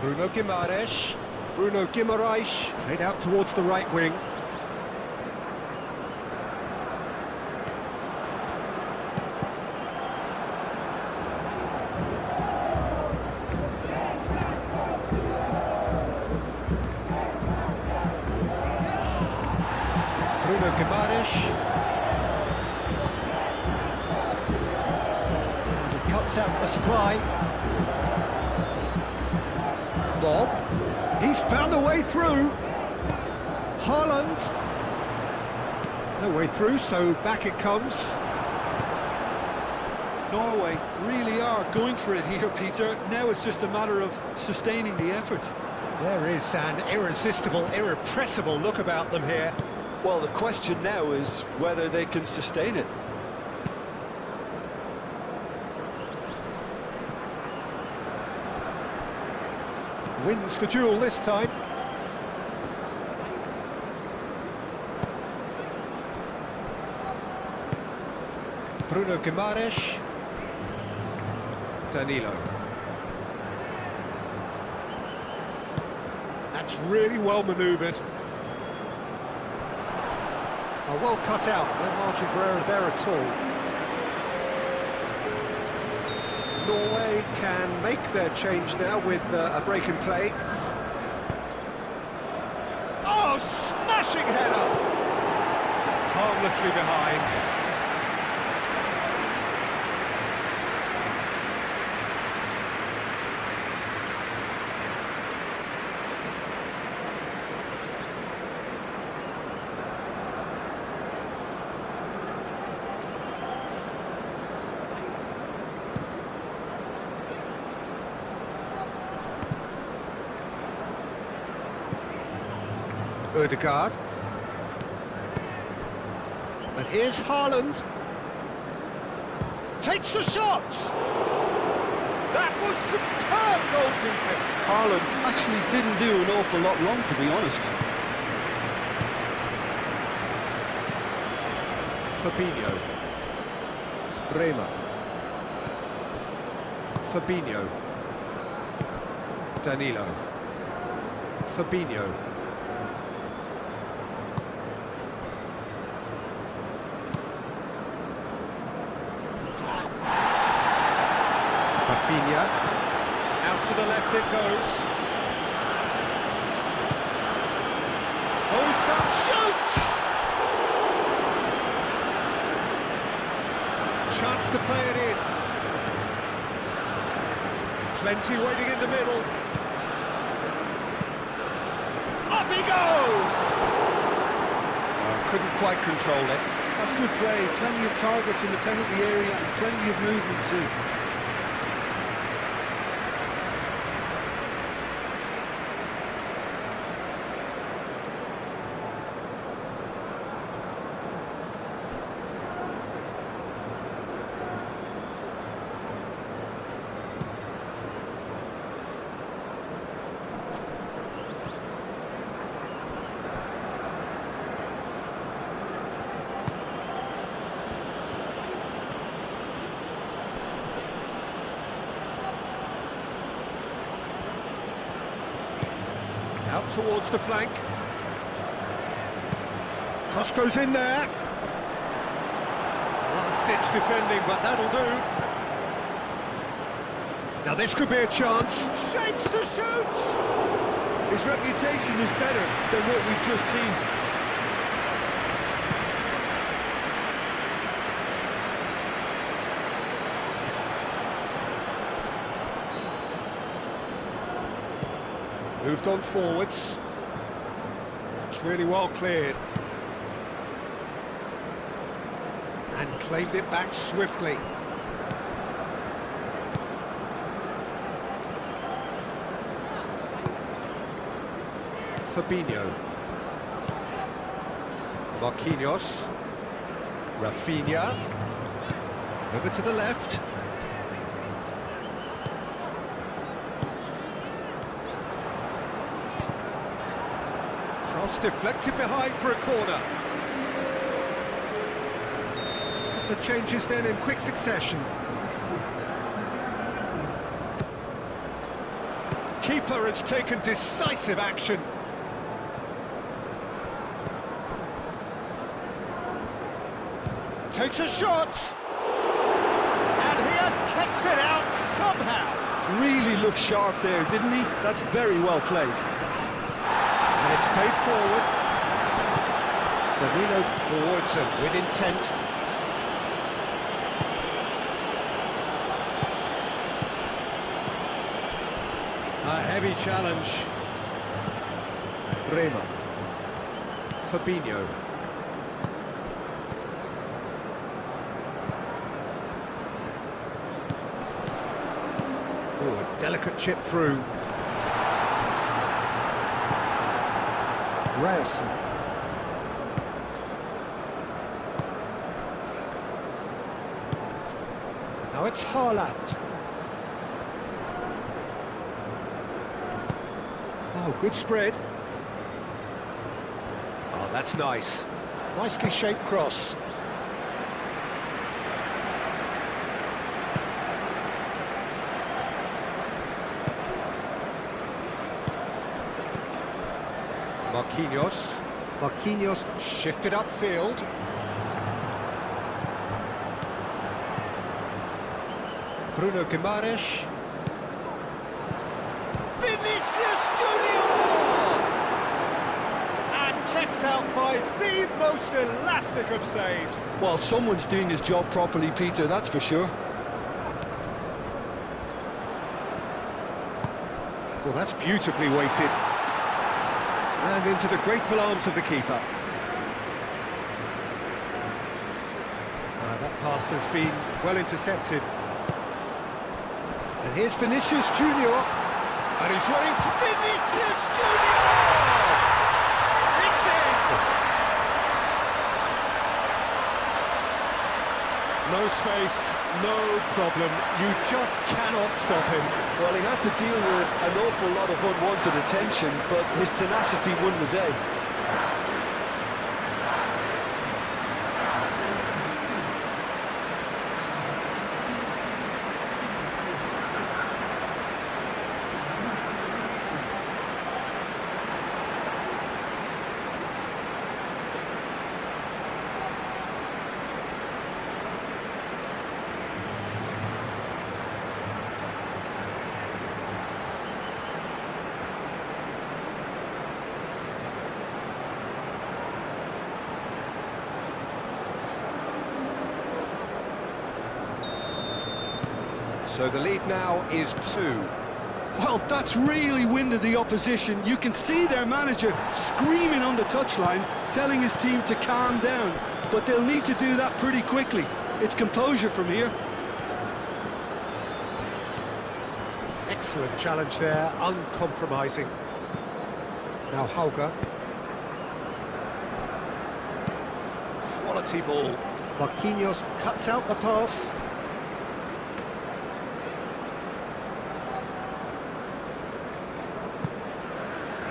Bruno Guimaraes. Bruno Guimaraes. Played out towards the right wing. Bruno Guimaraes. Cuts out the supply. Bob. He's found a way through. Haaland. No way through, so back it comes. Norway really are going for it here, Peter. Now it's just a matter of sustaining the effort. There is an irresistible, irrepressible look about them here. Well, the question now is whether they can sustain it. Wins the duel this time. Bruno Guimaraes. Danilo. That's really well manoeuvred. Oh, well cut out, no margin for error there at all. Norway can make their change now with a break in play. Oh, smashing header! Harmlessly behind. Ødegaard. And here's Haaland. Takes the shot! That was superb goalkeeping. Haaland actually didn't do an awful lot wrong, to be honest. Fabinho. Bremer. Fabinho. Danilo. Fabinho. Rafinha, out to the left it goes. Oh, he's found, shoots! A chance to play it in. Plenty waiting in the middle. Up he goes! Couldn't quite control it. That's good play, plenty of targets in the penalty area and plenty of movement too. Out towards the flank. Cross goes in there. Last-ditch defending, but that'll do. Now this could be a chance. Shapes to shoot! His reputation is better than what we've just seen. Moved on forwards. It's really well cleared. And claimed it back swiftly. Fabinho. Marquinhos. Rafinha. Over to the left. Cross deflected behind for a corner. The changes then in quick succession. Keeper has taken decisive action. Takes a shot. And he has kicked it out somehow. Really looked sharp there, didn't he? That's very well played. And it's played forward. Danilo forwards and with intent. A heavy challenge. Bremer. Fabinho. Oh, a delicate chip through. Ryerson. Now it's Haaland. Oh, good spread. Oh, that's nice. Nicely shaped cross. Marquinhos. Marquinhos shifted upfield. Bruno Guimaraes. Vinicius Junior! And kept out by the most elastic of saves. Well, someone's doing his job properly, Peter, that's for sure. Well, that's beautifully weighted. And into the grateful arms of the keeper. That pass has been well intercepted. And here's Vinicius Junior. And he's running for Vinicius Junior! It's in! No space, no problem. You just cannot stop him. Well, he had to deal with an awful lot of unwanted attention, but his tenacity won the day. So the lead now is 2. Well, that's really winded the opposition. You can see their manager screaming on the touchline, telling his team to calm down. But they'll need to do that pretty quickly. It's composure from here. Excellent challenge there, uncompromising. Now Hauger. Quality ball. Marquinhos cuts out the pass.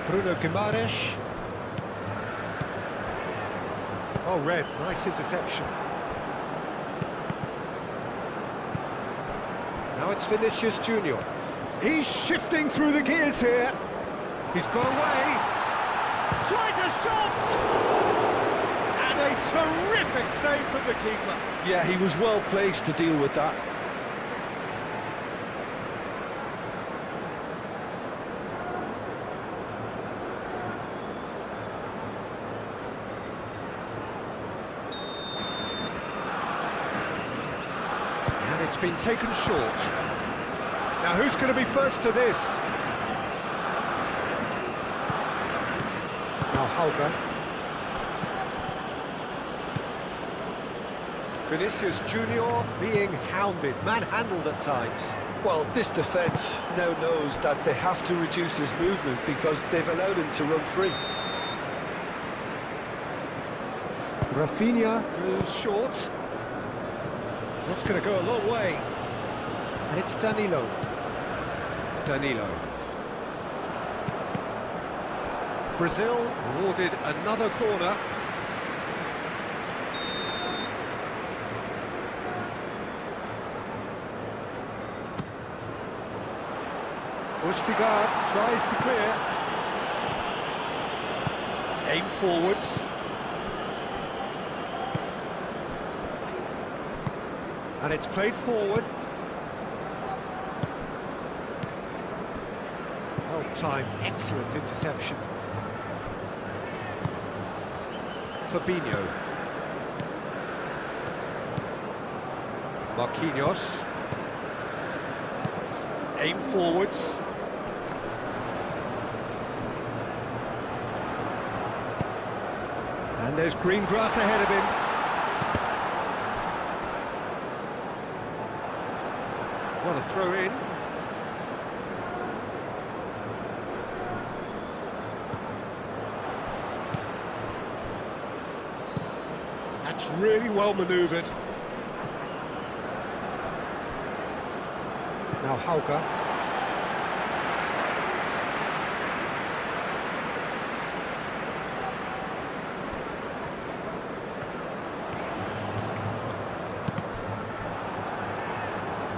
Bruno Guimaraes. Oh, red, nice interception. Now it's Vinicius Junior. He's shifting through the gears here. He's got away. Tries a shot! And a terrific save from the keeper. Yeah, he was well placed to deal with that. And it's been taken short. Now who's going to be first to this? Now Hauger. Vinicius Junior being hounded, manhandled at times. Well, this defence now knows that they have to reduce his movement because they've allowed him to run free. Rafinha goes short. That's going to go a long way. And it's Danilo. Brazil awarded another corner. Ustigard tries to clear. Aim forwards. And it's played forward. Well timed, excellent interception. Fabinho. Marquinhos. Aim forwards. And there's green grass ahead of him. What a throw in. That's really well manoeuvred. Now Hauger.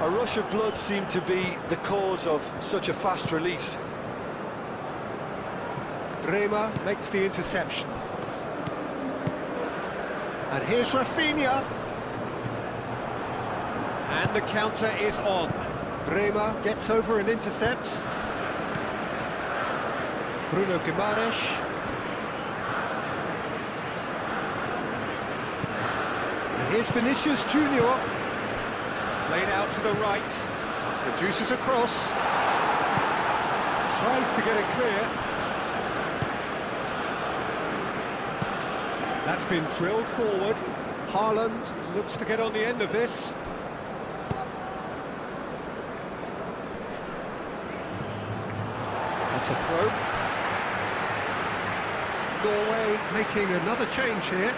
A rush of blood seemed to be the cause of such a fast release. Bremer makes the interception. And here's Rafinha. And the counter is on. Bremer gets over and intercepts. Bruno Guimaraes. And here's Vinicius Junior. Played out to the right. Produces a cross. Tries to get it clear. That's been drilled forward. Haaland looks to get on the end of this. That's a throw. Norway making another change here.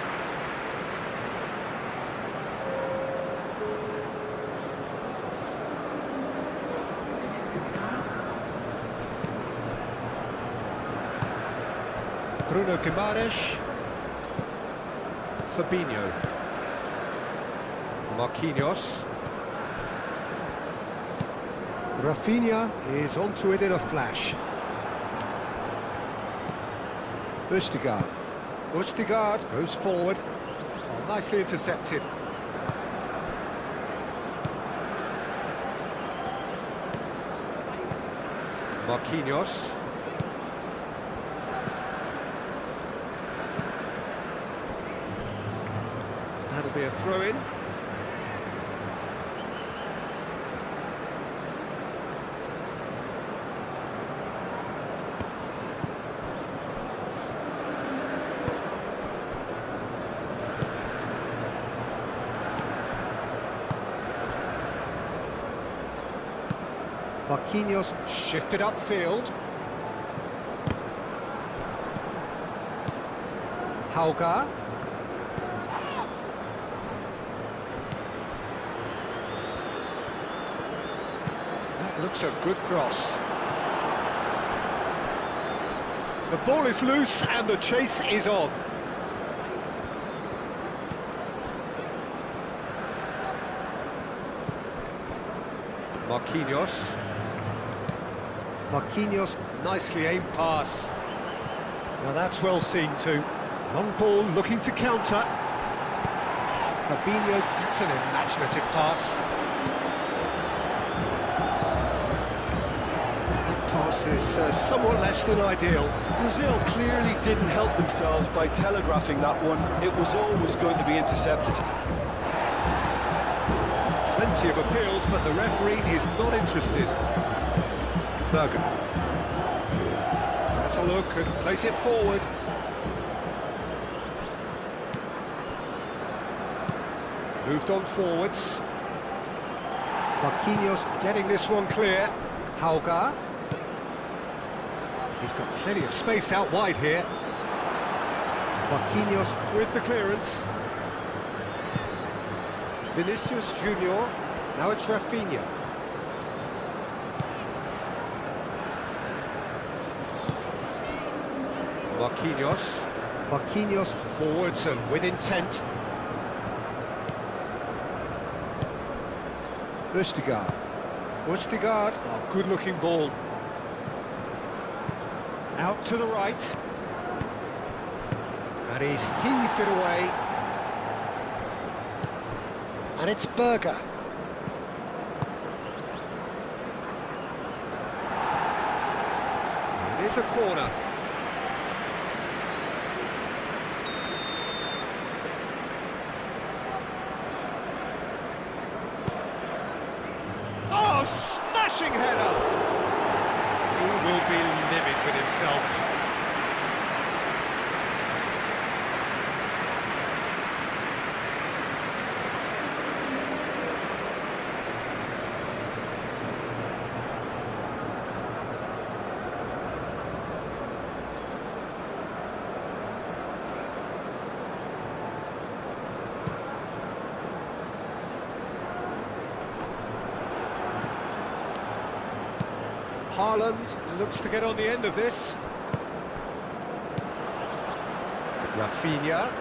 Bruno Guimaraes. Fabinho. Marquinhos. Rafinha is onto it in a flash. Østigard. Østigard goes forward. Oh, nicely intercepted. Marquinhos. That'll be a throw-in. Marquinhos shifted upfield. Hauga. That looks a good cross. The ball is loose and the chase is on. Marquinhos. Marquinhos, nicely aimed pass. Now that's well seen too. Long ball looking to counter. Fabinho, that's an imaginative pass. That pass is somewhat less than ideal. Brazil clearly didn't help themselves by telegraphing that one. It was always going to be intercepted. Plenty of appeals, but the referee is not interested. Berger. That's a look and place it forward. Moved on forwards. Marquinhos getting this one clear. Hauga. He's got plenty of space out wide here. Marquinhos with the clearance. Vinicius Junior. Now it's Rafinha. Marquinhos. Marquinhos forwards and with intent. Østigard. Østigard, oh, good-looking ball. Out to the right. And he's heaved it away. And it's Berger. It is a corner. Oh, smashing header! He will be livid with himself. Haaland looks to get on the end of this. Rafinha.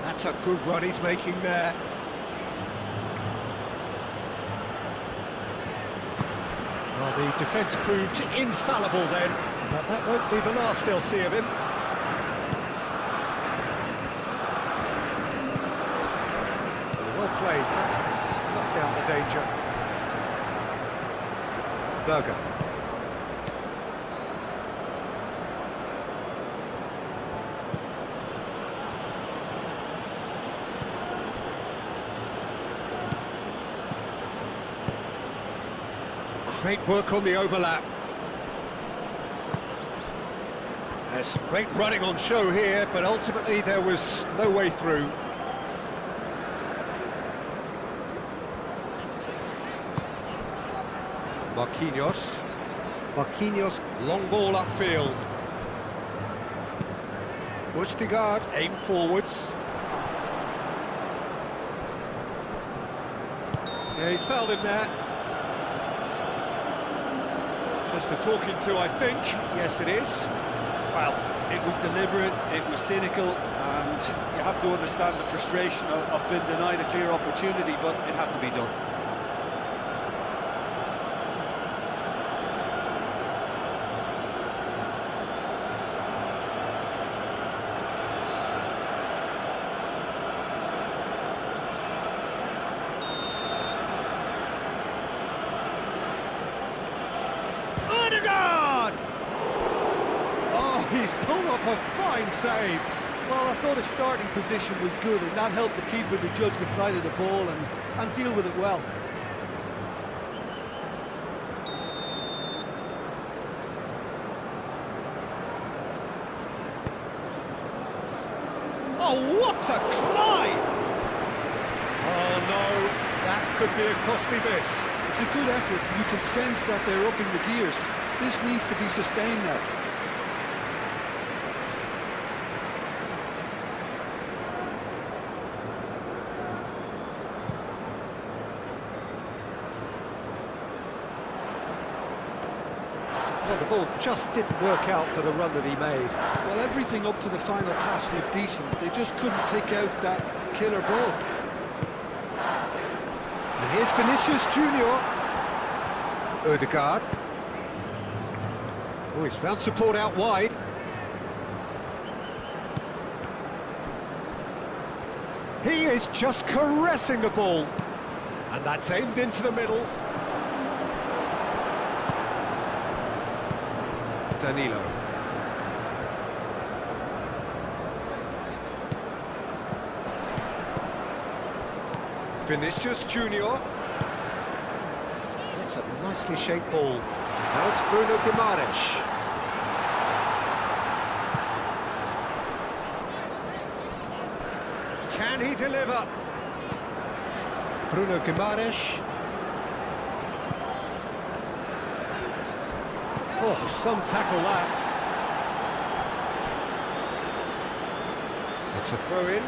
That's a good run he's making there. Well, the defence proved infallible then, but that won't be the last they'll see of him. Well played, that has snuffed out the danger. Berger. Great work on the overlap. There's great running on show here, but ultimately there was no way through. Marquinhos. Marquinhos, long ball upfield. Østigard, aim forwards. Yeah, he's fouled him there. Just a talking to, I think. Yes, it is. Well, it was deliberate, it was cynical, and you have to understand the frustration of being denied a clear opportunity, but it had to be done. He's pulled off a fine save. Well, I thought his starting position was good, and that helped the keeper to judge the flight of the ball and deal with it well. Oh, what a climb! Oh no, that could be a costly miss. It's a good effort. You can sense that they're upping the gears. This needs to be sustained now. Well, the ball just didn't work out for the run that he made. Well, everything up to the final pass looked decent. They just couldn't take out that killer ball. And here's Vinicius Junior. Ødegaard. Oh, he's found support out wide. He is just caressing the ball. And that's aimed into the middle. Danilo. Vinicius Junior. That's a nicely shaped ball. Now it's Bruno Guimaraes. Can he deliver? Bruno Guimaraes. Oh, some tackle that. It's a throw-in.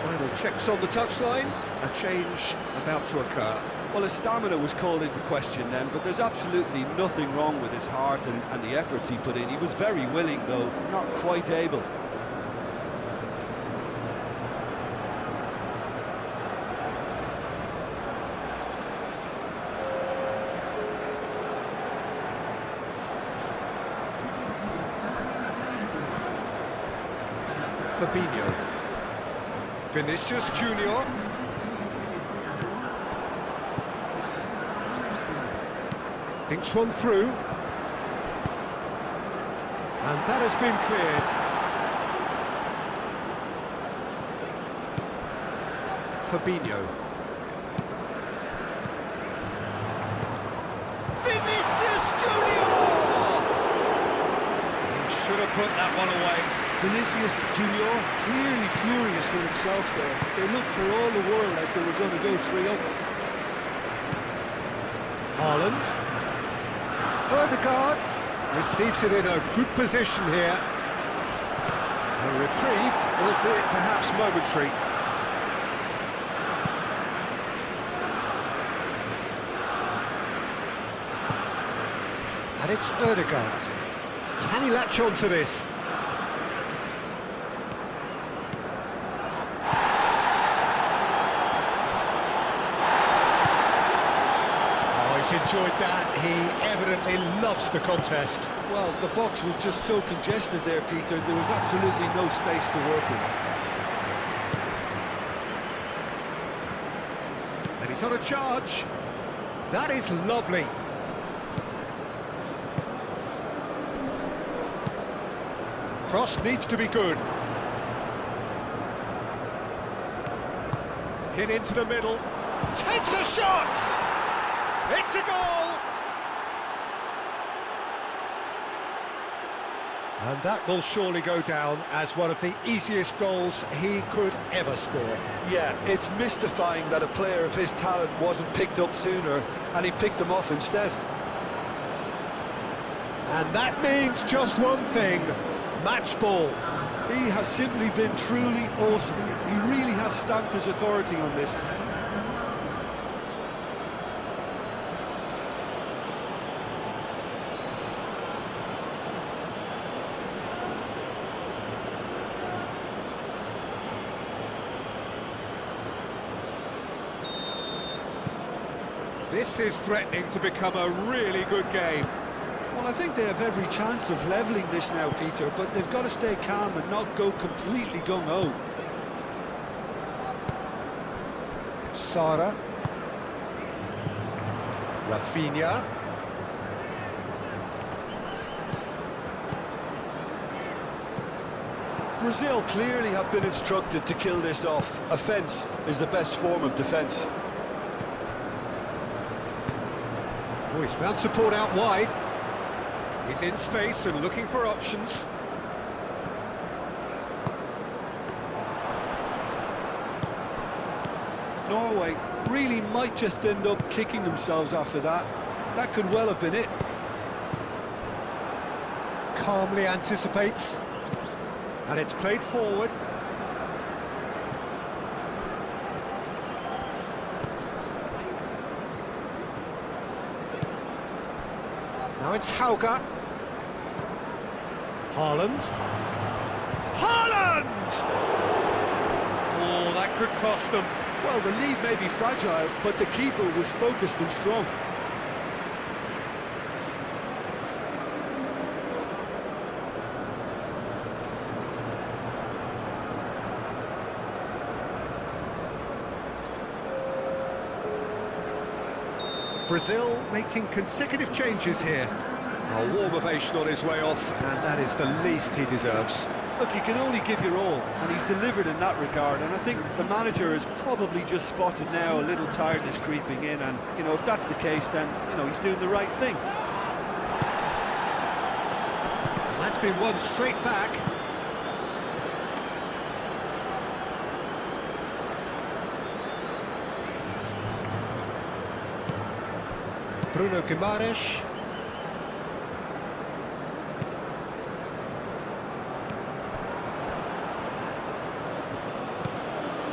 Final checks on the touchline. A change about to occur. Well, his stamina was called into question then, but there's absolutely nothing wrong with his heart and the efforts he put in. He was very willing, though not quite able. Fabinho. Vinicius Junior. Thinks one through. And that has been cleared. Fabinho. Vinicius Junior! He should have put that one away. Vinicius Junior clearly furious with himself there. They looked for all the world like they were going to go 3-up. Haaland. Ødegaard receives it in a good position here. A reprieve, albeit perhaps momentary. And it's Ødegaard. Can he latch on to this? enjoyed that. He evidently loves the contest. Well, the box was just so congested there, Peter. There was absolutely no space to work with. And he's on a charge. That is lovely. Cross needs to be good. Hit into the middle. Takes a shot! It's a goal! And that will surely go down as one of the easiest goals he could ever score. Yeah, it's mystifying that a player of his talent wasn't picked up sooner, and he picked them off instead. And that means just one thing, match ball. He has simply been truly awesome. He really has stamped his authority on this. This is threatening to become a really good game. Well, I think they have every chance of levelling this now, Peter, but they've got to stay calm and not go completely gung-ho. Sara. Rafinha. Brazil clearly have been instructed to kill this off. Offence is the best form of defence. Oh, he's found support out wide. He's in space and looking for options. Norway really might just end up kicking themselves after that. That could well have been it. Calmly anticipates. And it's played forward. Now it's Hauga. Haaland. Haaland! Oh, that could cost them. Well, the lead may be fragile, but the keeper was focused and strong. Brazil making consecutive changes here. A warm ovation on his way off, and that is the least he deserves. Look, you can only give your all, and he's delivered in that regard, and I think the manager has probably just spotted now a little tiredness creeping in, and, you know, if that's the case, then, you know, he's doing the right thing. That's been won straight back. Bruno Guimaraes.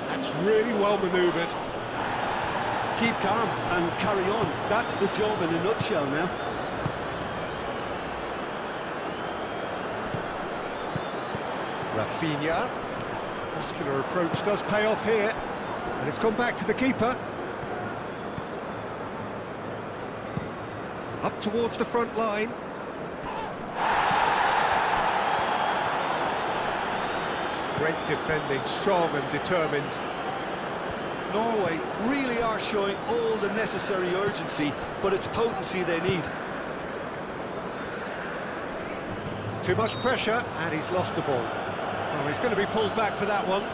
That's really well manoeuvred. Keep calm and carry on. That's the job in a nutshell now. Rafinha. Muscular approach does pay off here. And it's gone back to the keeper. Up towards the front line. Great defending, strong and determined. Norway really are showing all the necessary urgency, but it's potency they need. Too much pressure, and he's lost the ball. Oh, he's going to be pulled back for that one.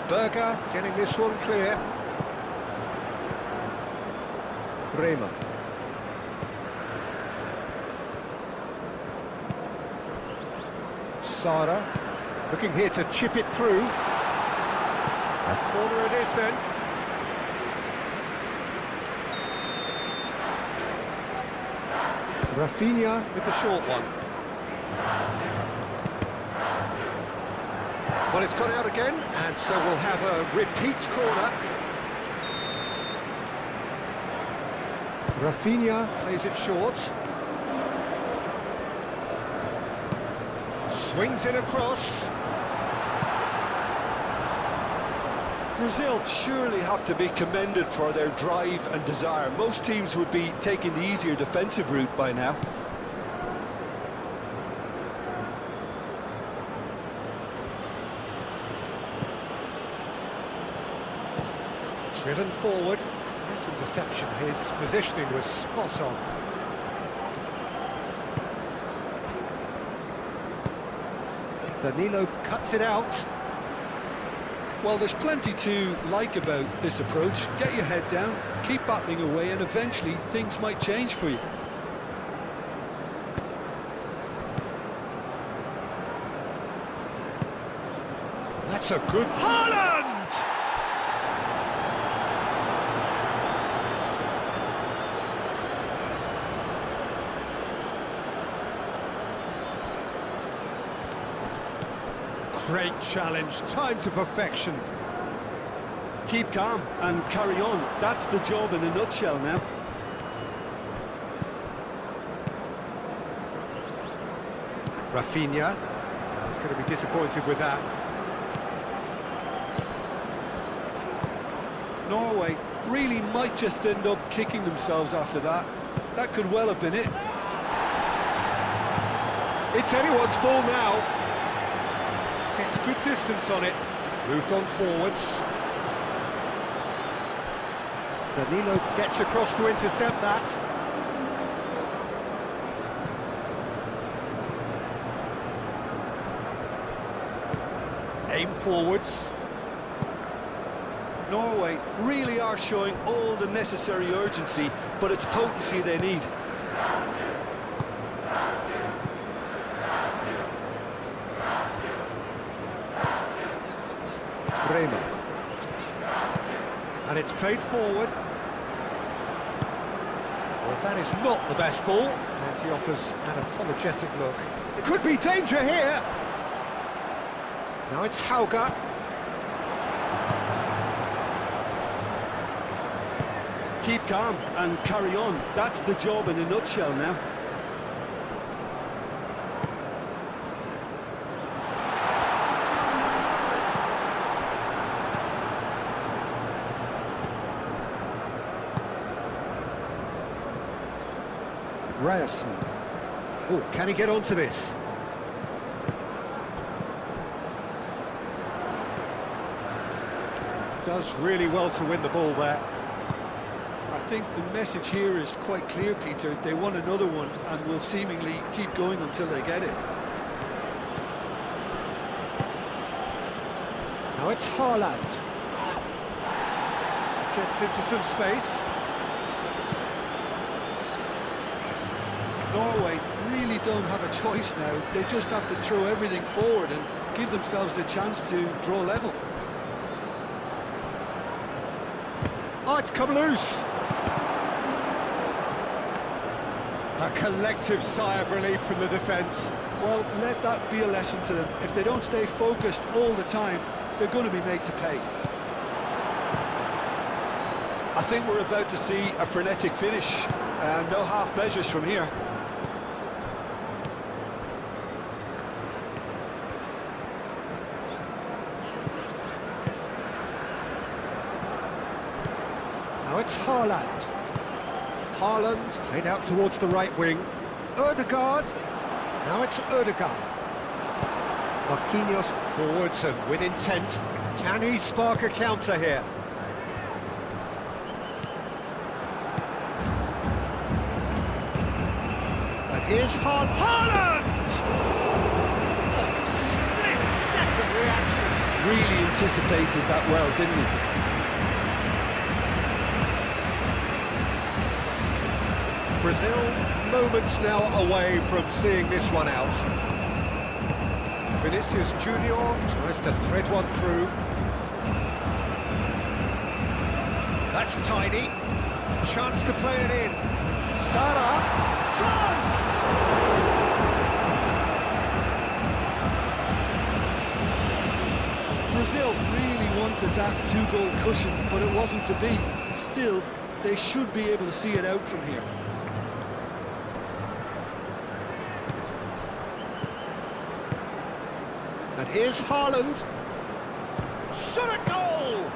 Berger getting this one clear. Bremer. Sara looking here to chip it through. A corner it is then. Rafinha with the short one. Well, it's gone out again, and so we'll have a repeat corner. Rafinha plays it short. Swings it across. Brazil surely have to be commended for their drive and desire. Most teams would be taking the easier defensive route by now. Driven forward. Nice interception. His positioning was spot on. Danilo cuts it out. Well, there's plenty to like about this approach. Get your head down, keep battling away, and eventually things might change for you. That's a good... Haaland! Great challenge, time to perfection. Keep calm and carry on. That's the job in a nutshell now. Rafinha. He's going to be disappointed with that. Norway really might just end up kicking themselves after that. That could well have been it. It's anyone's ball now. Gets good distance on it. Moved on forwards. Danilo gets across to intercept that. Aim forwards. Norway really are showing all the necessary urgency, but it's potency they need. And it's played forward. Well, that is not the best ball. And he offers an apologetic look. It could be danger here. Now it's Hauga. Keep calm and carry on. That's the job in a nutshell now. Ryerson. Oh, can he get onto this? Does really well to win the ball there. I think the message here is quite clear, Peter. They want another one and will seemingly keep going until they get it. Now it's Haaland. Gets into some space. Norway really don't have a choice now. They just have to throw everything forward and give themselves a chance to draw level. Oh, it's come loose. A collective sigh of relief from the defence. Well, let that be a lesson to them. If they don't stay focused all the time, they're going to be made to pay. I think we're about to see a frenetic finish. No half measures from here. Now it's Haaland. Haaland played out towards the right wing. Ødegaard. Now it's Ødegaard. Marquinhos forwards and with intent. Can he spark a counter here? And here's Haaland! Split-second reaction. Really anticipated that well, didn't he? Brazil, moments now away from seeing this one out. Vinicius Junior tries to thread one through. That's tidy. A chance to play it in. Sara. Chance! Brazil really wanted that two-goal cushion, but it wasn't to be. Still, they should be able to see it out from here. And here's Haaland. Shot a goal!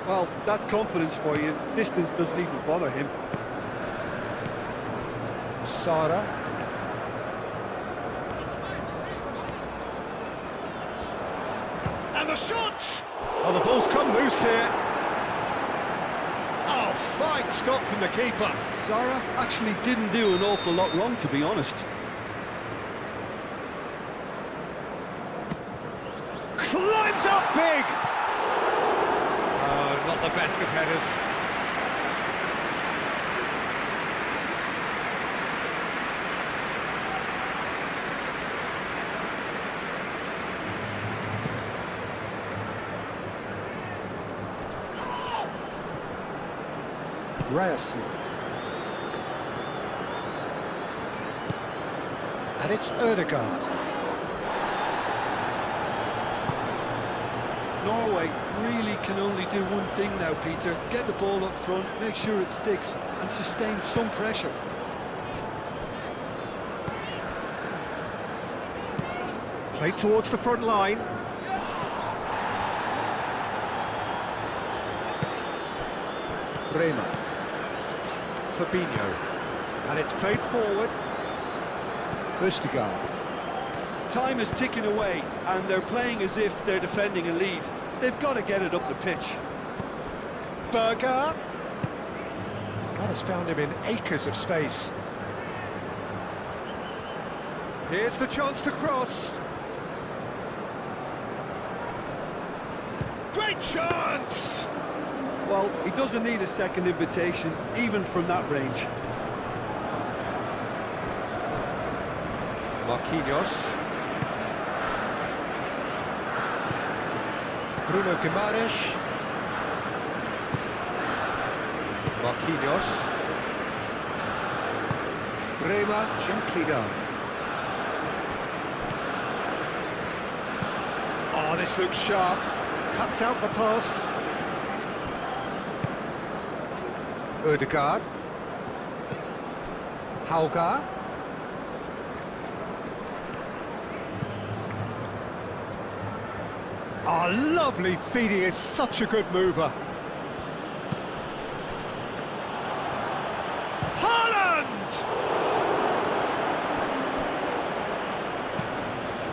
Well, that's confidence for you. Distance doesn't even bother him. Sara. And the shot! Oh, the ball's come loose here. Oh, fine stop from the keeper. Sara actually didn't do an awful lot wrong, to be honest. Climbs up big! Oh, not the best of headers. Ryerson. And it's Ødegaard. Norway really can only do one thing now, Peter. Get the ball up front, make sure it sticks, and sustain some pressure. Play towards the front line. Bremer. Fabinho. And it's played forward. Ødegaard. Time is ticking away, and they're playing as if they're defending a lead. They've got to get it up the pitch. Berger. That has found him in acres of space. Here's the chance to cross. Great chance! Well, he doesn't need a second invitation, even from that range. Marquinhos. Bruno Guimaraes. Marquinhos. Bremer, gently done. Oh, this looks sharp. Cuts out the pass. Ødegaard. Hauger. Oh, lovely feed, he is such a good mover. Haaland!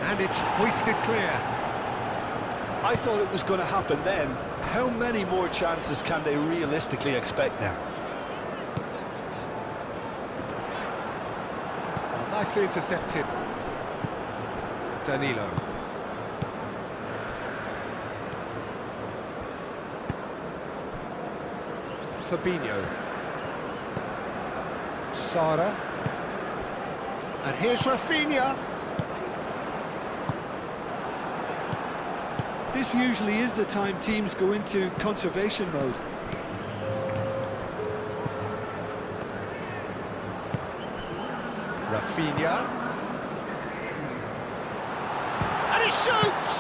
And it's hoisted clear. I thought it was going to happen then. How many more chances can they realistically expect now? Nicely intercepted. Danilo. Fabinho. Sara. And here's Rafinha. This usually is the time teams go into conservation mode. Rafinha. And he shoots!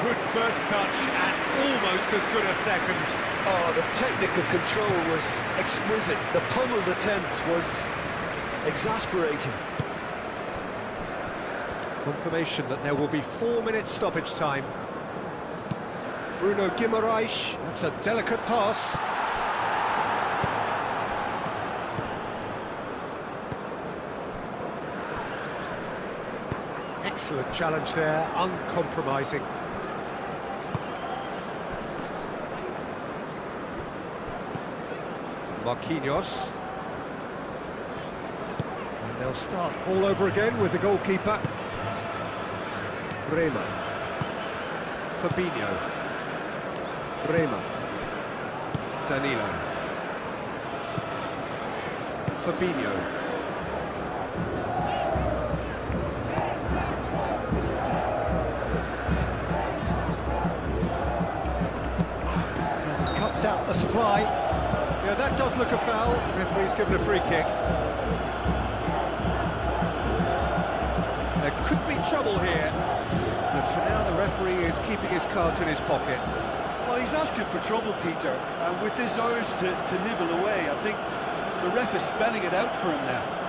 Good first touch and almost as good a second. Oh, the technical control was exquisite. The pummeled attempt was exasperating. Confirmation that there will be 4 minutes stoppage time. Bruno Guimaraes, that's a delicate pass. Excellent challenge there, uncompromising. Marquinhos. And they'll start all over again with the goalkeeper. Bremer. Fabinho. Bremer. Danilo. Fabinho. Cuts out the supply. Yeah, that does look a foul. The referee's given a free kick. There could be trouble here. But for now, the referee is keeping his cards in his pocket. Well, he's asking for trouble, Peter, and with this urge to nibble away, I think the ref is spelling it out for him now.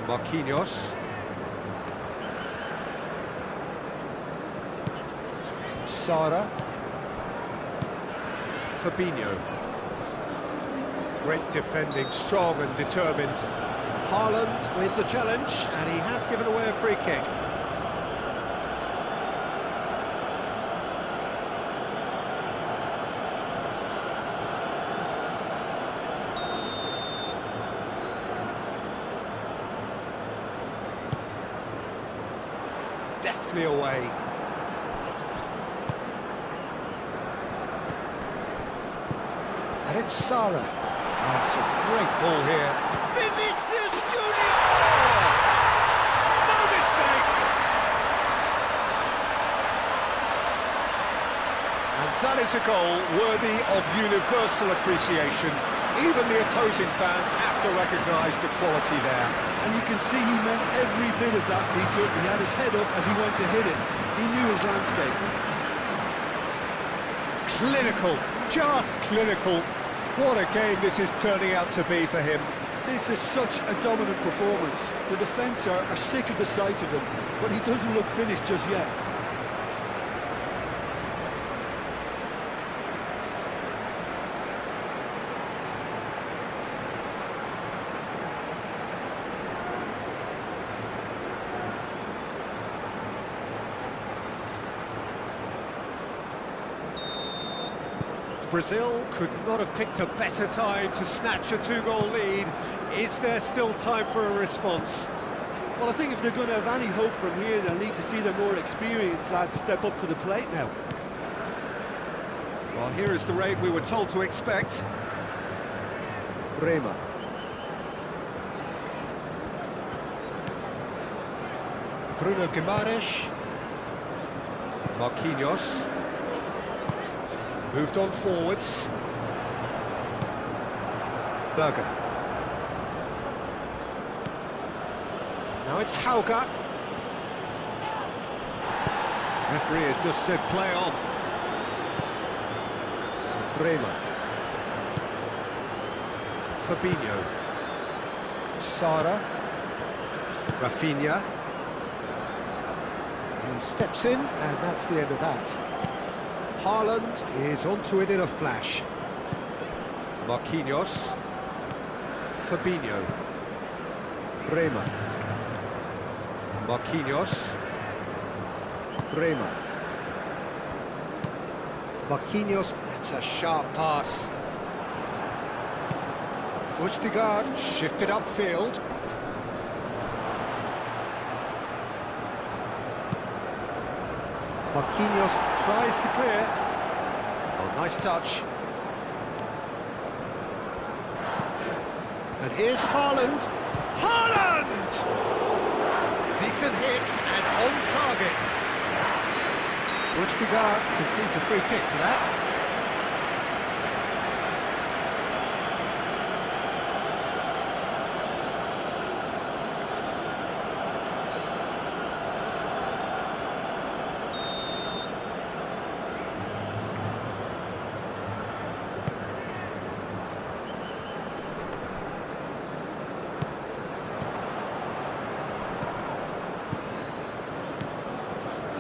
Marquinhos. Sara. Fabinho. Great defending, strong and determined. Haaland with the challenge, and he has given away a free kick. Deftly away. And it's Sara. Oh, it's a great ball here. Vinicius Junior! No mistake! And that is a goal worthy of universal appreciation. Even the opposing fans have to recognise the quality there. And you can see he meant every bit of that, Peter. He had his head up as he went to hit it. He knew his landscape. Clinical, just clinical. What a game this is turning out to be for him. This is such a dominant performance. The defence are sick of the sight of him, but he doesn't look finished just yet. Brazil could not have picked a better time to snatch a two-goal lead. Is there still time for a response? Well, I think if they're going to have any hope from here, they'll need to see their more experienced lads step up to the plate now. Well, here is the raid we were told to expect. Bremer. Bruno Guimaraes. Marquinhos. Moved on forwards. Berger. Now it's Hauga. Referee has just said play on. Bremer. Fabinho. Sara. Rafinha. He steps in, and that's the end of that. Haaland is onto it in a flash. Marquinhos. Fabinho. Bremer. Marquinhos. Bremer. Marquinhos, that's a sharp pass. Østigard shifted upfield. Marquinhos tries to clear. Oh, nice touch. And here's Haaland. Haaland! Decent hit and on target. Østigard concedes a free kick for that.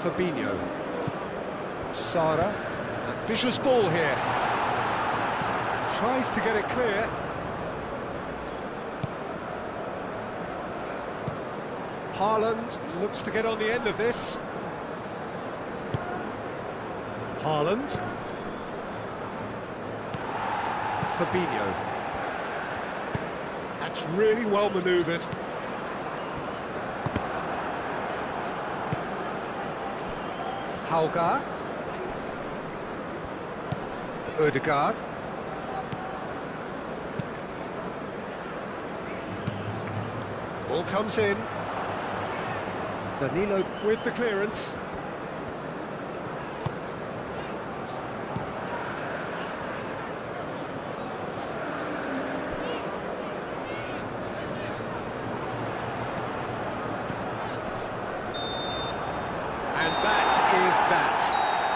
Fabinho. Sara. Ambitious ball here. Tries to get it clear. Haaland looks to get on the end of this. Haaland. Fabinho. That's really well manoeuvred. Hauga. Ødegaard. Ball comes in. Danilo with the clearance.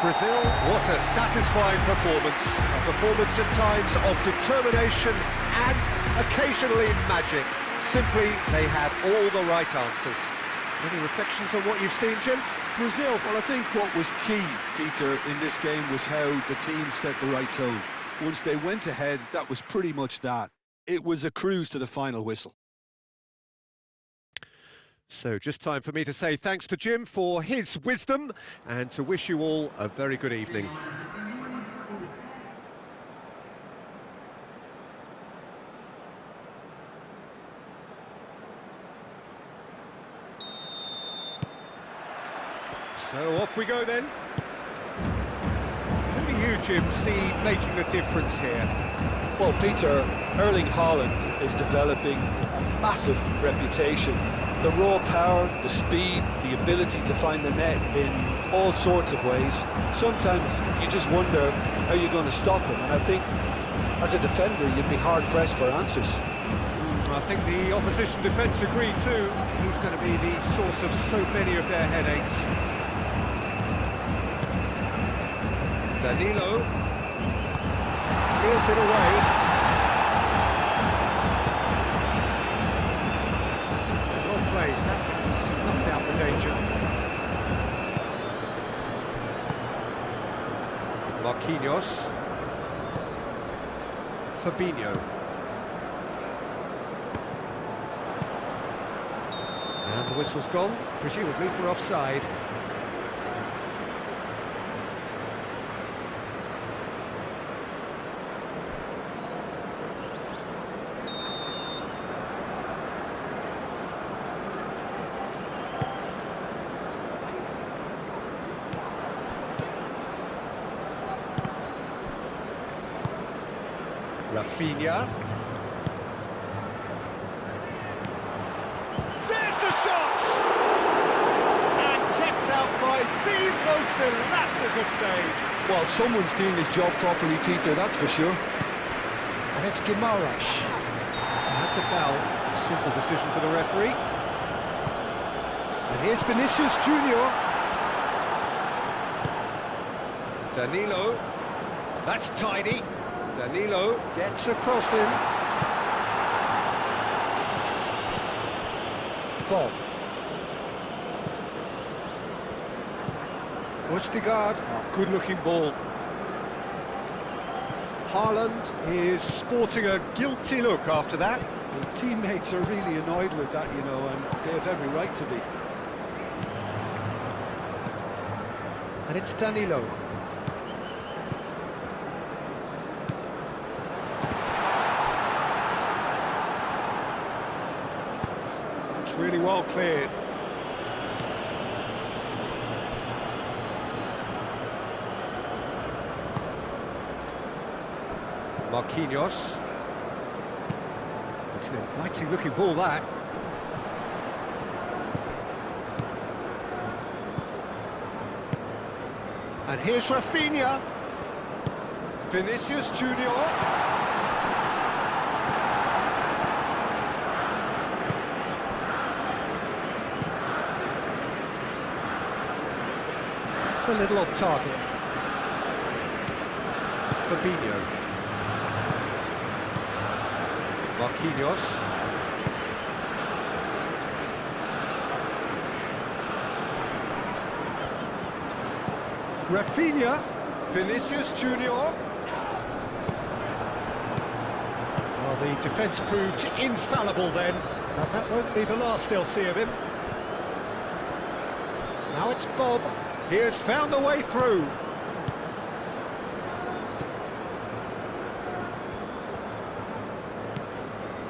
Brazil, what a satisfying performance. A performance at times of determination and occasionally magic. Simply, they had all the right answers. Any reflections on what you've seen, Jim? Brazil, well, I think what was key, Peter, in this game was how the team set the right tone. Once they went ahead, that was pretty much that. It was a cruise to the final whistle. So just time for me to say thanks to Jim for his wisdom and to wish you all a very good evening. So off we go then. Who do you, Jim, see making the difference here? Well, Peter, Erling Haaland is developing a massive reputation. The raw power, the speed, the ability to find the net in all sorts of ways. Sometimes you just wonder how you're going to stop him, and I think as a defender you'd be hard-pressed for answers. I think the opposition defence agree too. He's going to be the source of so many of their headaches. Danilo clears it away. Well played, that has snuffed out the danger. Marquinhos. Fabinho. And the whistle's gone, presumably for offside. Rafinha. There's the shot! And kept out by the most elastic of saves. Well, someone's doing his job properly, Peter, that's for sure. And it's Guimaraes. And that's a foul. A simple decision for the referee. And here's Vinicius Junior. Danilo. That's tidy. Danilo gets a cross in. Bob. Ostergaard, good looking ball. Haaland is sporting a guilty look after that. His teammates are really annoyed with that, you know, and they have every right to be. And it's Danilo. That's really well cleared. Marquinhos. It's an inviting looking ball, that. And here's Rafinha. Vinicius Junior. It's a little off target. Fabinho. Marquinhos. Rafinha. Vinicius Junior. Well, the defence proved infallible then, and that won't be the last they'll see of him. Now it's Bob. He has found a way through.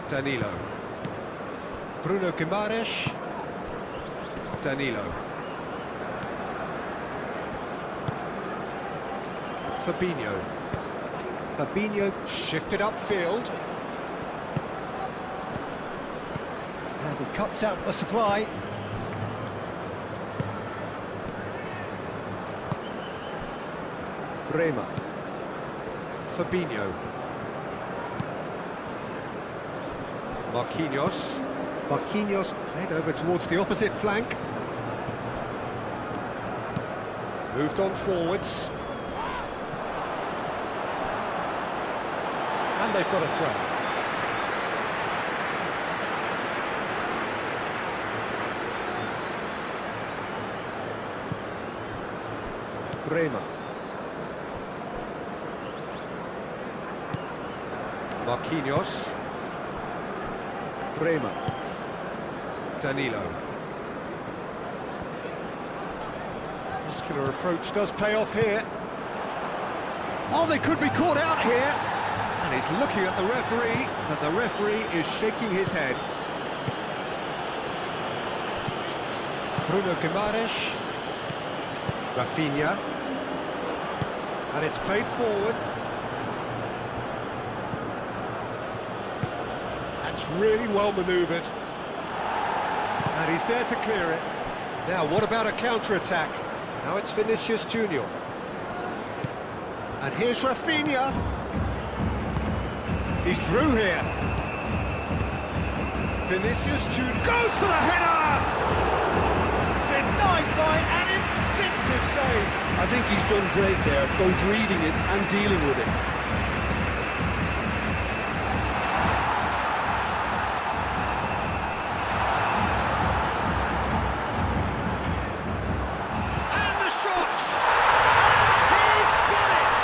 Danilo. Bruno Guimaraes. Danilo. Fabinho. Fabinho shifted upfield. And he cuts out the supply. Bremer. Fabinho. Marquinhos. Marquinhos played over towards the opposite flank. Moved on forwards. And they've got a throw. Bremer. Marquinhos. Bremer. Danilo. Muscular approach does pay off here. Oh, they could be caught out here. And he's looking at the referee, but the referee is shaking his head. Bruno Guimaraes. Rafinha. And it's played forward. That's really well manoeuvred. And he's there to clear it. Now, what about a counter-attack? Now it's Vinicius Junior. And here's Rafinha. He's through here. Vinicius Junior goes for the header! Denied by an instinctive save. I think he's done great there, both reading it and dealing with it. And the shot! He's done it!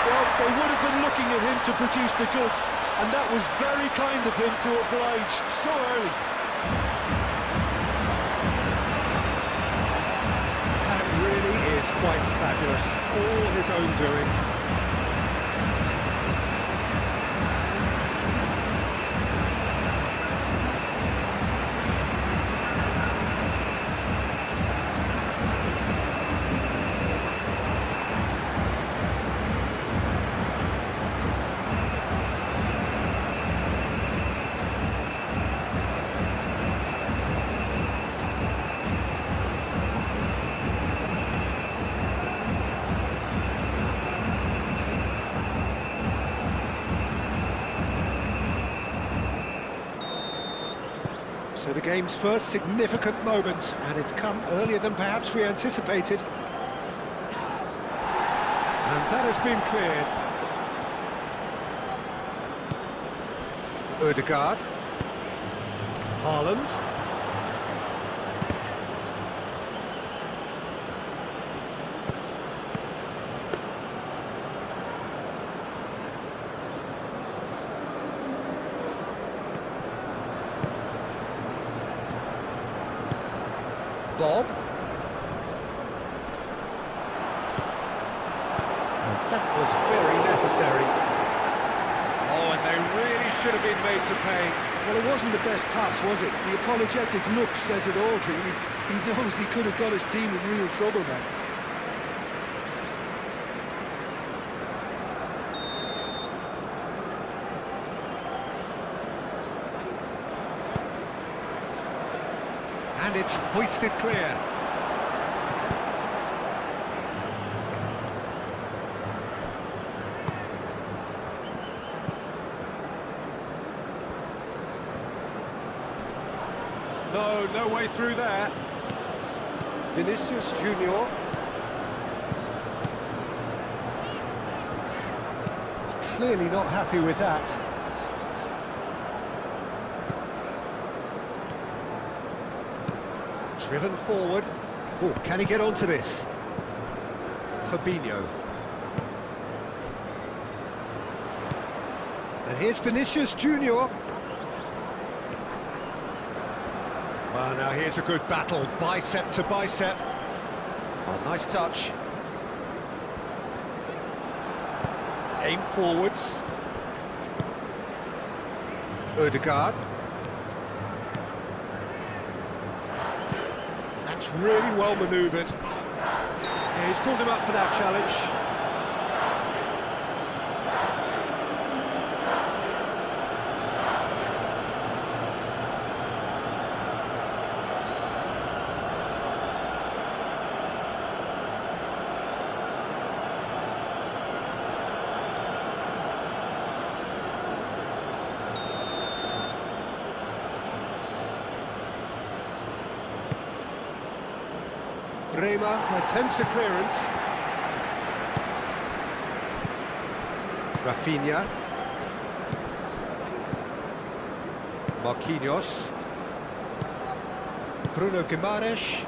Well, they would have been looking at him to produce the goods, and that was very kind of him to oblige so early. That really is quite fabulous. All his own doing. So the game's first significant moment, and it's come earlier than perhaps we anticipated. And that has been cleared. Ødegaard. Haaland. Bob. And that was very necessary. Oh, and they really should have been made to pay. Well, it wasn't the best pass, was it? The apologetic look says it all, really. He knows he could have got his team in real trouble then. And it's hoisted clear. No way through there. Vinicius Junior. Clearly not happy with that. Driven forward. Oh, can he get onto this? Fabinho. And here's Vinicius Junior. Well, now here's a good battle, bicep to bicep. Oh, nice touch. Aim forwards. Ødegaard. That's really well manoeuvred. Yeah, he's pulled him up for that challenge. Bremer attempts a clearance. Rafinha. Marquinhos. Bruno Guimaraes.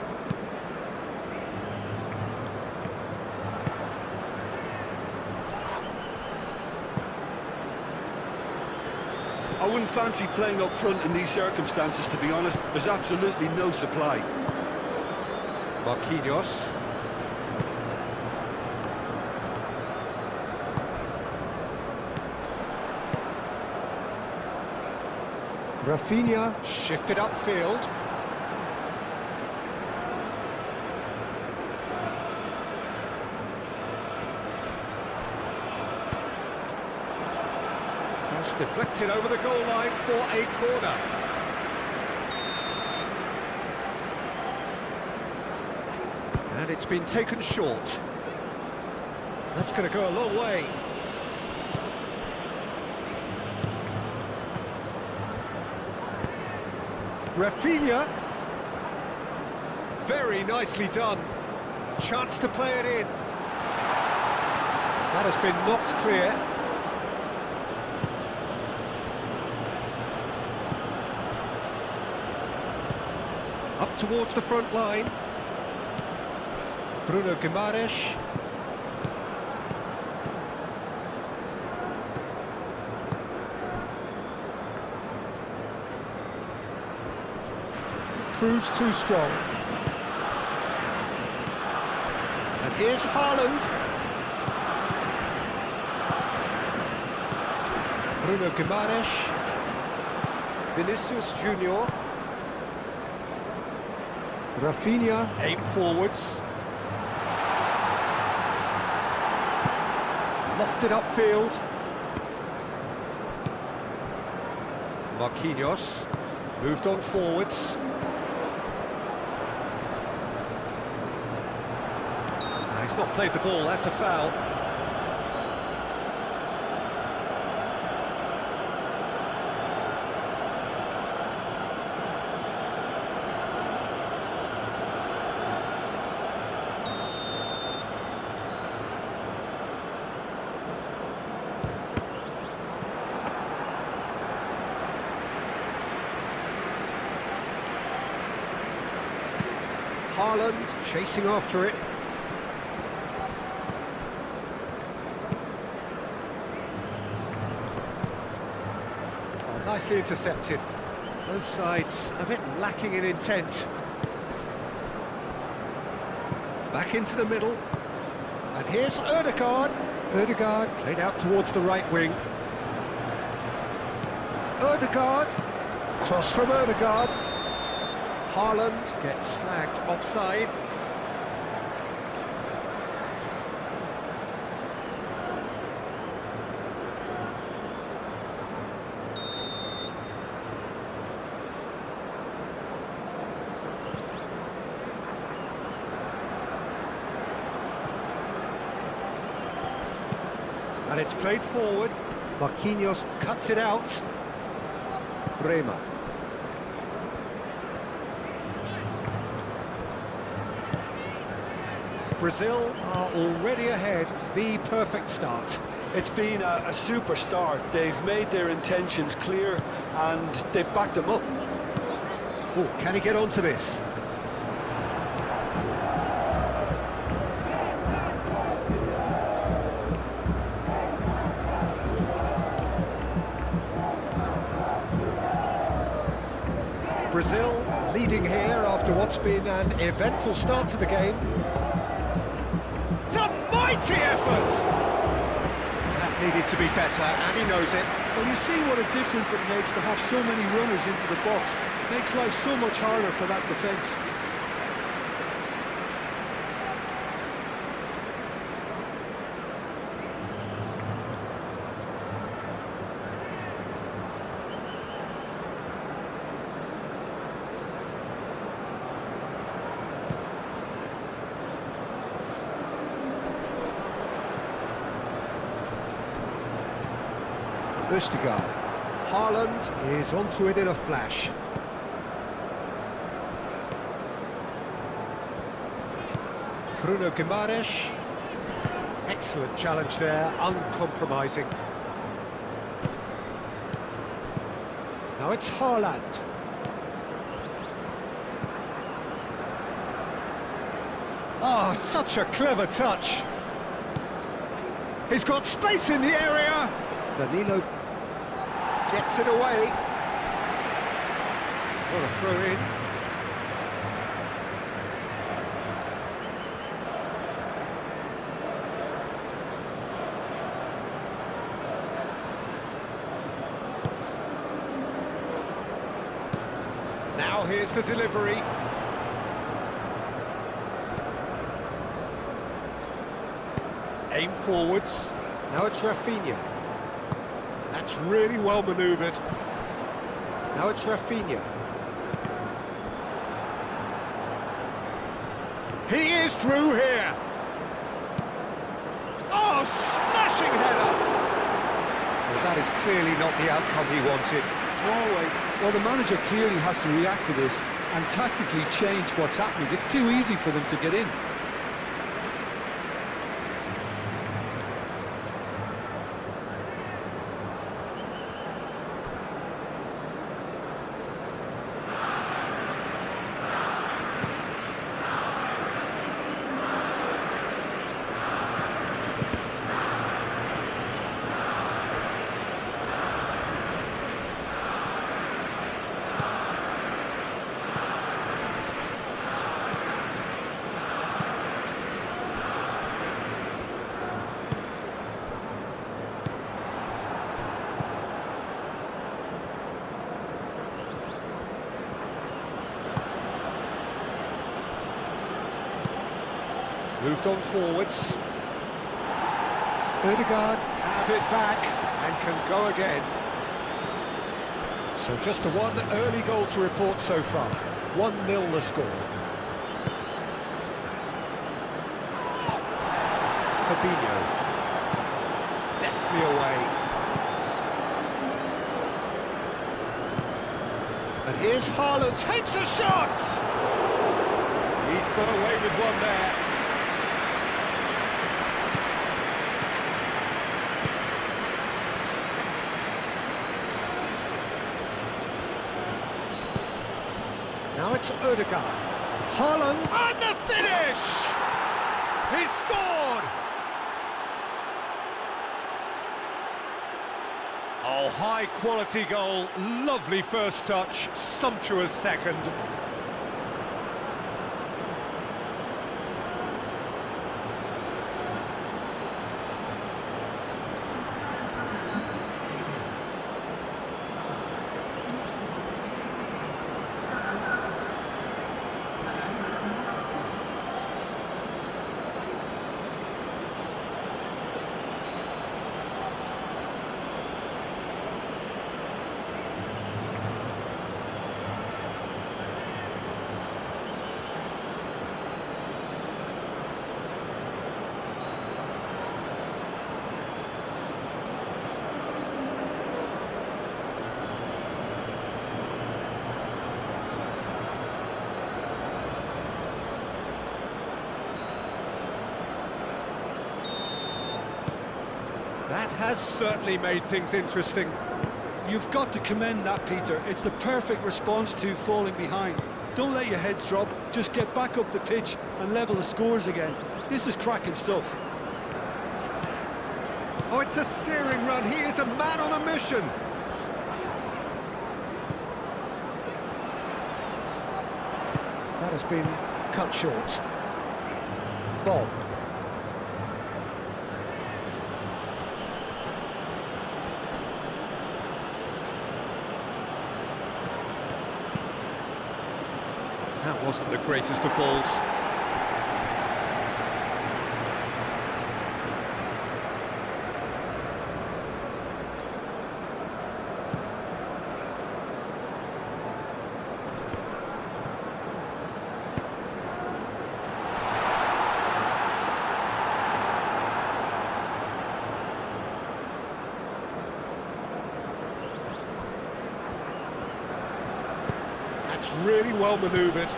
I wouldn't fancy playing up front in these circumstances, to be honest. There's absolutely no supply. Marquinhos. Rafinha shifted upfield. Cross deflected over the goal line for a corner. And it's been taken short. That's going to go a long way. Rafinha. Very nicely done. A chance to play it in. That has been knocked clear. Up towards the front line. Bruno Guimaraes. Proves too strong. And here's Haaland. Bruno Guimaraes. Vinicius Junior. Rafinha, aim forwards. Lofted upfield. Marquinhos moved on forwards. He's not played the ball, that's a foul. Haaland chasing after it. Oh, nicely intercepted. Both sides a bit lacking in intent. Back into the middle. And here's Ødegaard. Ødegaard played out towards the right wing. Ødegaard. Cross from Ødegaard. Haaland gets flagged offside. And it's played forward. Marquinhos cuts it out. Bremer. Brazil are already ahead, the perfect start. It's been a super start. They've made their intentions clear and they've backed them up. Oh, can he get onto this? Brazil leading here after what's been an eventful start to the game. It's a mighty effort! That needed to be better, and he knows it. Well, you see what a difference it makes to have so many runners into the box. Makes life so much harder for that defence. Ødegaard. Haaland is onto it in a flash. Bruno Guimaraes. Excellent challenge there, uncompromising. Now it's Haaland. Oh, such a clever touch. He's got space in the area. Danilo gets it away. What a throw in. Now here's the delivery. Aim forwards. Now it's Rafinha. That's really well manoeuvred. Now it's Rafinha. He is through here. Oh, smashing header! Well, that is clearly not the outcome he wanted. Norway, well, the manager clearly has to react to this and tactically change what's happening. It's too easy for them to get in. Moved on forwards. Ødegaard have it back and can go again. So just the one early goal to report so far. 1-0 the score. Fabinho. Deftly away. And here's Haaland. Takes a shot! He's got away with one there. Now it's Ødegaard. Haaland. And the finish! He scored! Oh, high quality goal. Lovely first touch. Sumptuous second. That has certainly made things interesting. You've got to commend that, Peter. It's the perfect response to falling behind. Don't let your heads drop, just get back up the pitch and level the scores again. This is cracking stuff. Oh, it's a searing run. He is a man on a mission. That has been cut short. Bob. That wasn't the greatest of balls. That's really well manoeuvred.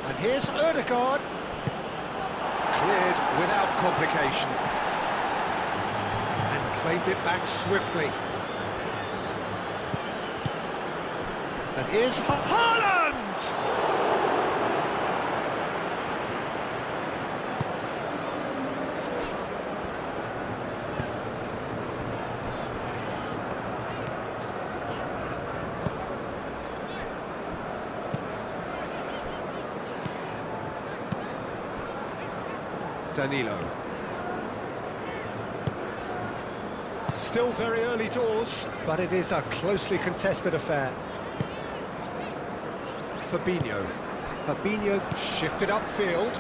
And here's Ødegaard. Cleared without complication. And claimed it back swiftly. And here's Haaland! Danilo. Still very early doors, but it is a closely contested affair. Fabinho. Fabinho shifted upfield.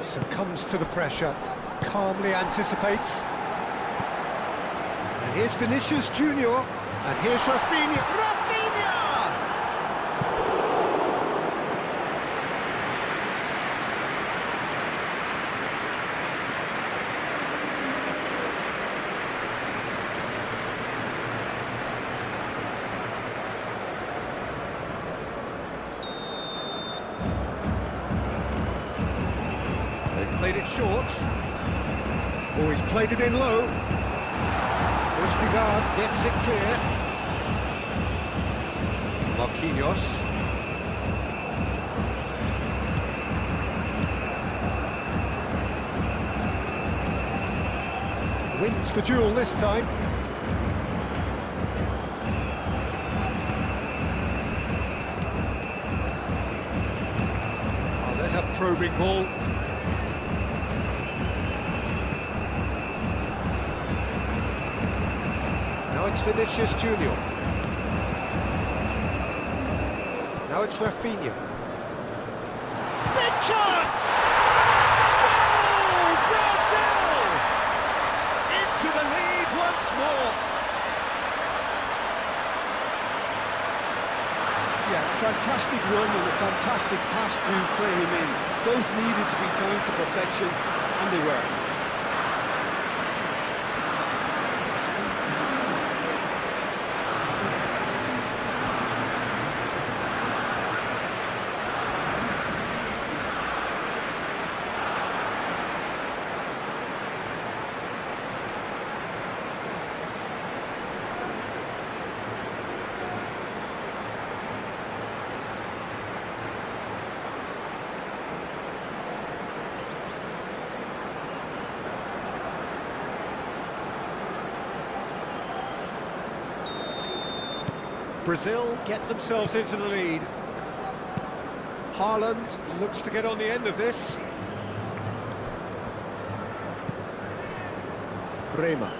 Succumbs to the pressure, calmly anticipates. And here's Vinicius Junior, and here's Rafinha. They've played it short. Oh, he's played it in low. Ødegaard gets it clear. Marquinhos. Wins the duel this time. Oh, there's a probing ball. Now it's Vinicius Junior. Now it's Rafinha. Big chance! Goal! Brazil! Into the lead once more. Yeah, fantastic run and a fantastic pass to play him in. Both needed to be timed to perfection, and they were. Brazil get themselves into the lead. Haaland looks to get on the end of this. Bremer.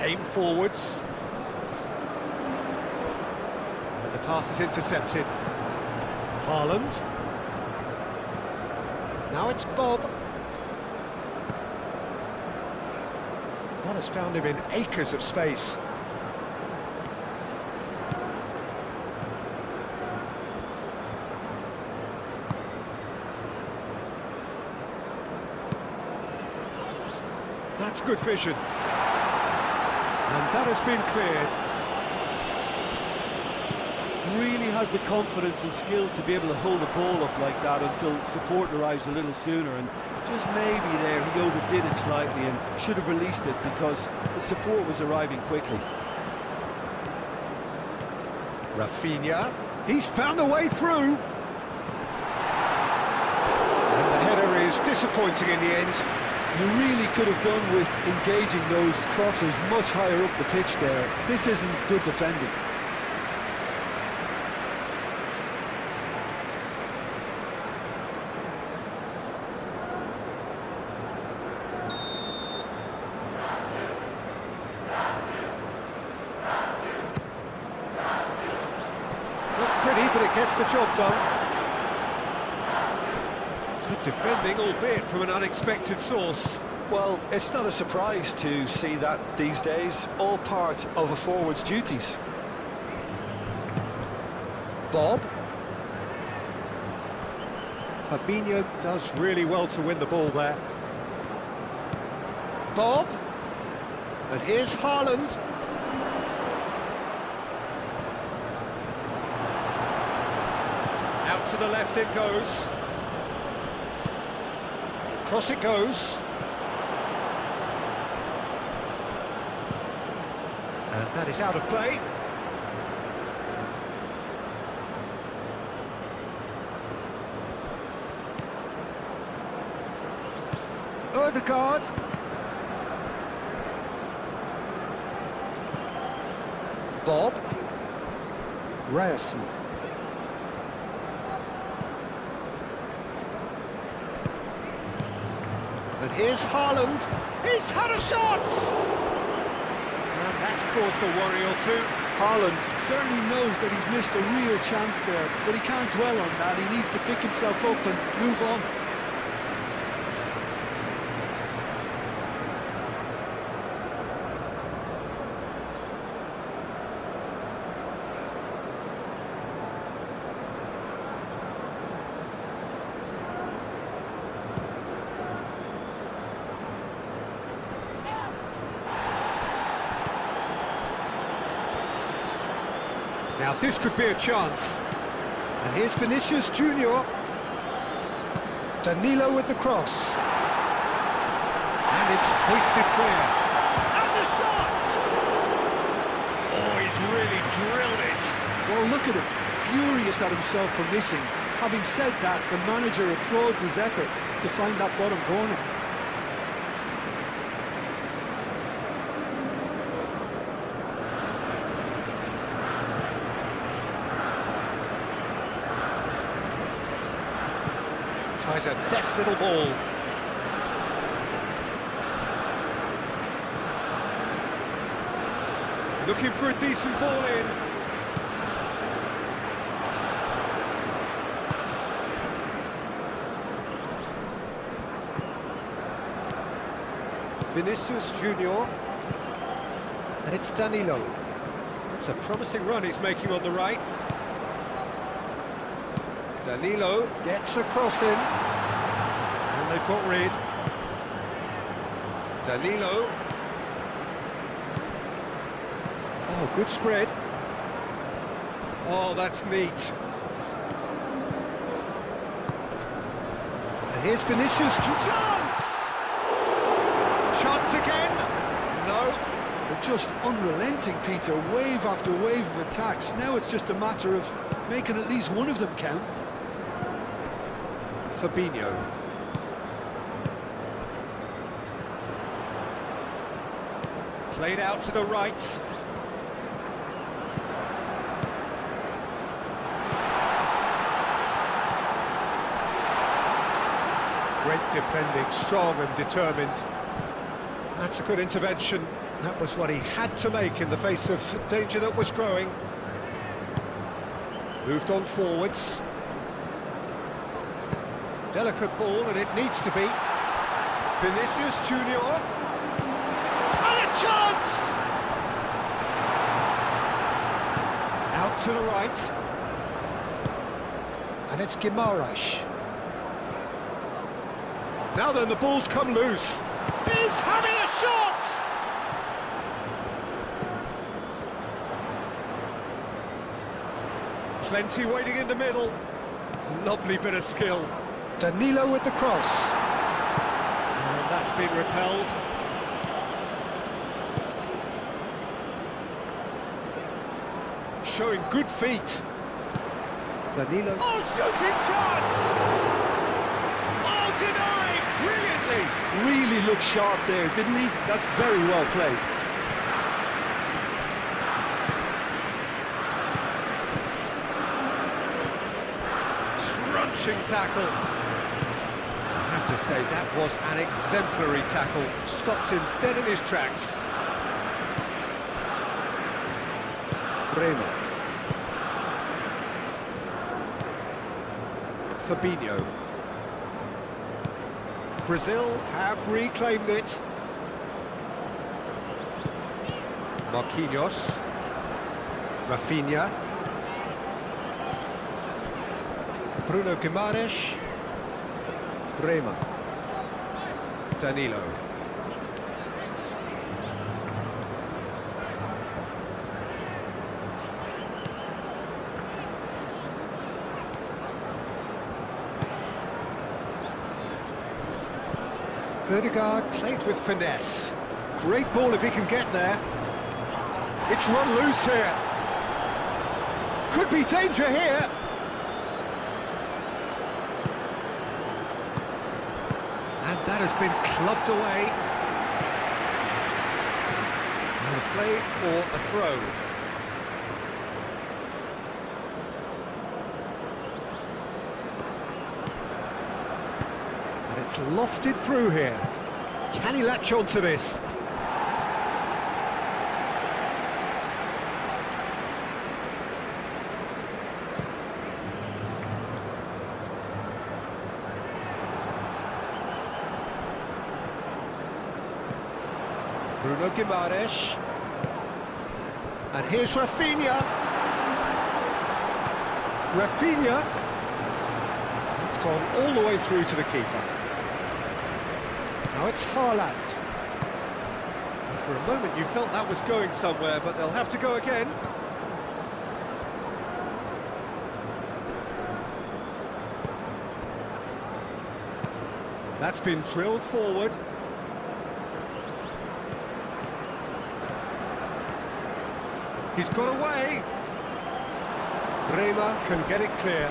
Aim forwards. And the pass is intercepted. Haaland. Now it's Bob. That has found him in acres of space. That's good vision. And that has been cleared. Really has the confidence and skill to be able to hold the ball up like that until support arrives a little sooner, and just maybe there he overdid it slightly and should have released it because the support was arriving quickly. Rafinha, he's found a way through. And the header is disappointing in the end. You really could have done with engaging those crosses much higher up the pitch there. This isn't good defending. Not pretty, but it gets the job done. Good defending, albeit from an unexpected source. Well, it's not a surprise to see that these days, all part of a forward's duties. Bob. Fabinho does really well to win the ball there. Bob. And here's Haaland. Out to the left it goes. Cross it goes. And that is out of play. Odegaard. Bob. Ryerson. And here's Haaland. He's had a shot! And that's caused a worry or two. Haaland certainly knows that he's missed a real chance there, but he can't dwell on that. He needs to pick himself up and move on. Now this could be a chance. And here's Vinicius Junior. Danilo with the cross. And it's hoisted clear. And the shot! Oh, he's really drilled it. Well, look at him, furious at himself for missing. Having said that, the manager applauds his effort to find that bottom corner. Tries a deft little ball. Looking for a decent ball in. Vinicius Junior. And it's Danilo. That's a promising run he's making on the right. Danilo gets a cross in. And they've got rid. Danilo. Oh, good spread. Oh, that's neat. And here's Vinicius. Chance! Chance again. No. They're just unrelenting, Peter. Wave after wave of attacks. Now it's just a matter of making at least one of them count. Fabinho. Played out to the right. Great defending, strong and determined. That's a good intervention. That was what he had to make in the face of danger that was growing. Moved on forwards. Delicate ball, and it needs to be. Vinicius Junior. And a chance! Out to the right. And it's Guimaraes. Now then, the ball's come loose. He's having a shot! Plenty waiting in the middle. Lovely bit of skill. Danilo with the cross. And that's been repelled. Showing good feet. Danilo. Oh, shooting chance! Oh, denied! Brilliantly! Really looked sharp there, didn't he? That's very well played. Crunching tackle. I have to say, that was an exemplary tackle. Stopped him dead in his tracks. Bremer. Fabinho. Brazil have reclaimed it. Marquinhos. Rafinha. Bruno Guimaraes. Bremer. Danilo. Ødegaard played with finesse. Great ball if he can get there. It's run loose here. Could be danger here. And that has been clubbed away. And a play for a throw. And it's lofted through here. Can he latch on to this? Bruno Guimaraes. And here's Rafinha. Rafinha. It's gone all the way through to the keeper. Now it's Haaland. And for a moment you felt that was going somewhere, but they'll have to go again. That's been drilled forward. He's got away. Bremer can get it clear.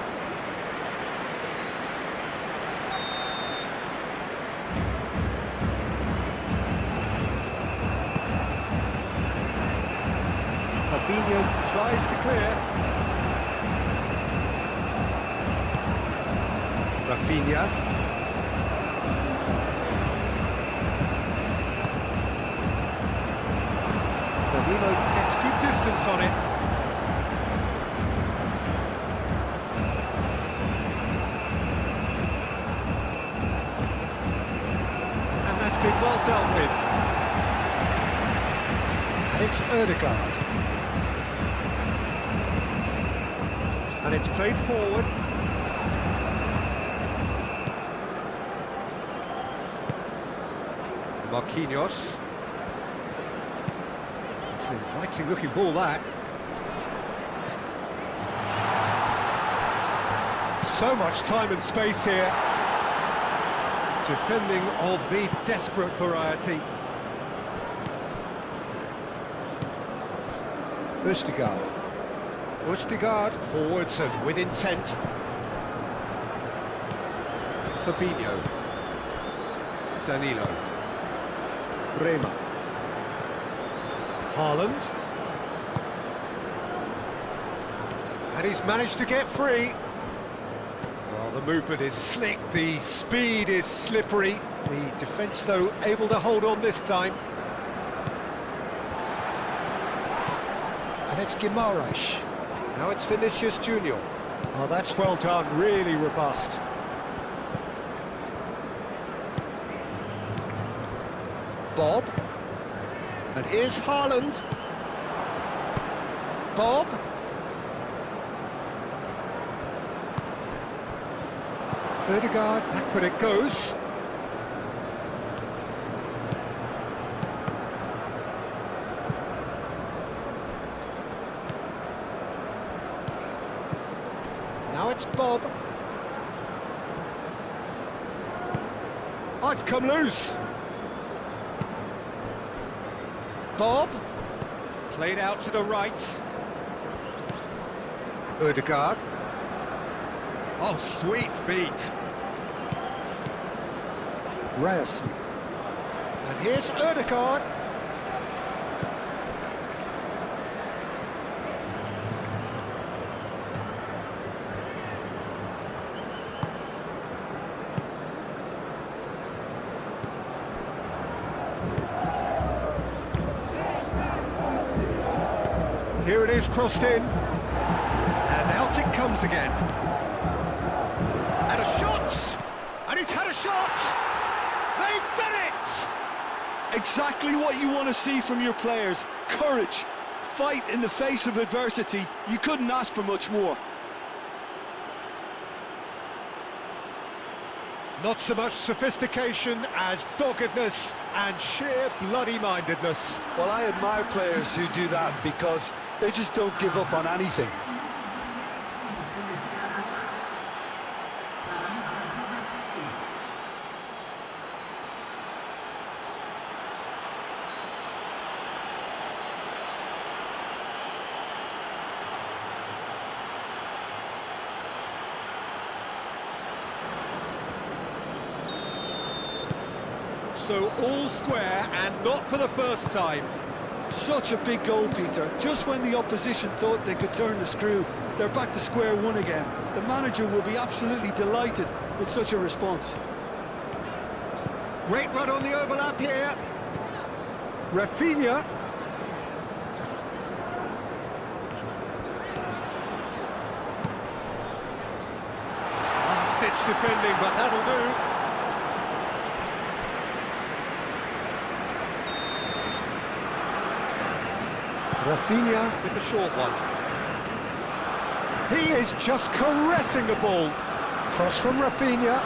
Fabinho tries to clear. Rafinha. Danilo gets good distance on it. And that's been well dealt with. And it's Ødegaard. And it's played forward. Marquinhos. It's an inviting looking ball, that. So much time and space here. Defending of the desperate variety. Ødegaard. Ødegaard forwards and with intent. Fabinho. Danilo. Bremer. Haaland. And he's managed to get free. Well, the movement is slick, the speed is slippery. The defence, though, able to hold on this time. And it's Guimaraes. Now it's Vinicius Junior. Oh, that's well done, really robust. Bob. And here's Haaland. Bob. Ødegaard, back when it goes. Now it's Bob. Oh, it's come loose. Bob. Played out to the right. Ødegaard. Oh, sweet feet. Ryerson. And here's Ødegaard. Here it is, crossed in. And out it comes again. And a shot! And he's had a shot! They've done it! Exactly what you want to see from your players. Courage. Fight in the face of adversity. You couldn't ask for much more. Not so much sophistication as doggedness and sheer bloody-mindedness. Well, I admire players who do that because they just don't give up on anything. So all square and not for the first time. Such a big goal, Peter. Just when the opposition thought they could turn the screw, they're back to square one again. The manager will be absolutely delighted with such a response. Great run on the overlap here. Rafinha. Last-ditch defending, but that'll do. Rafinha with the short one. He is just caressing the ball. Cross from Rafinha.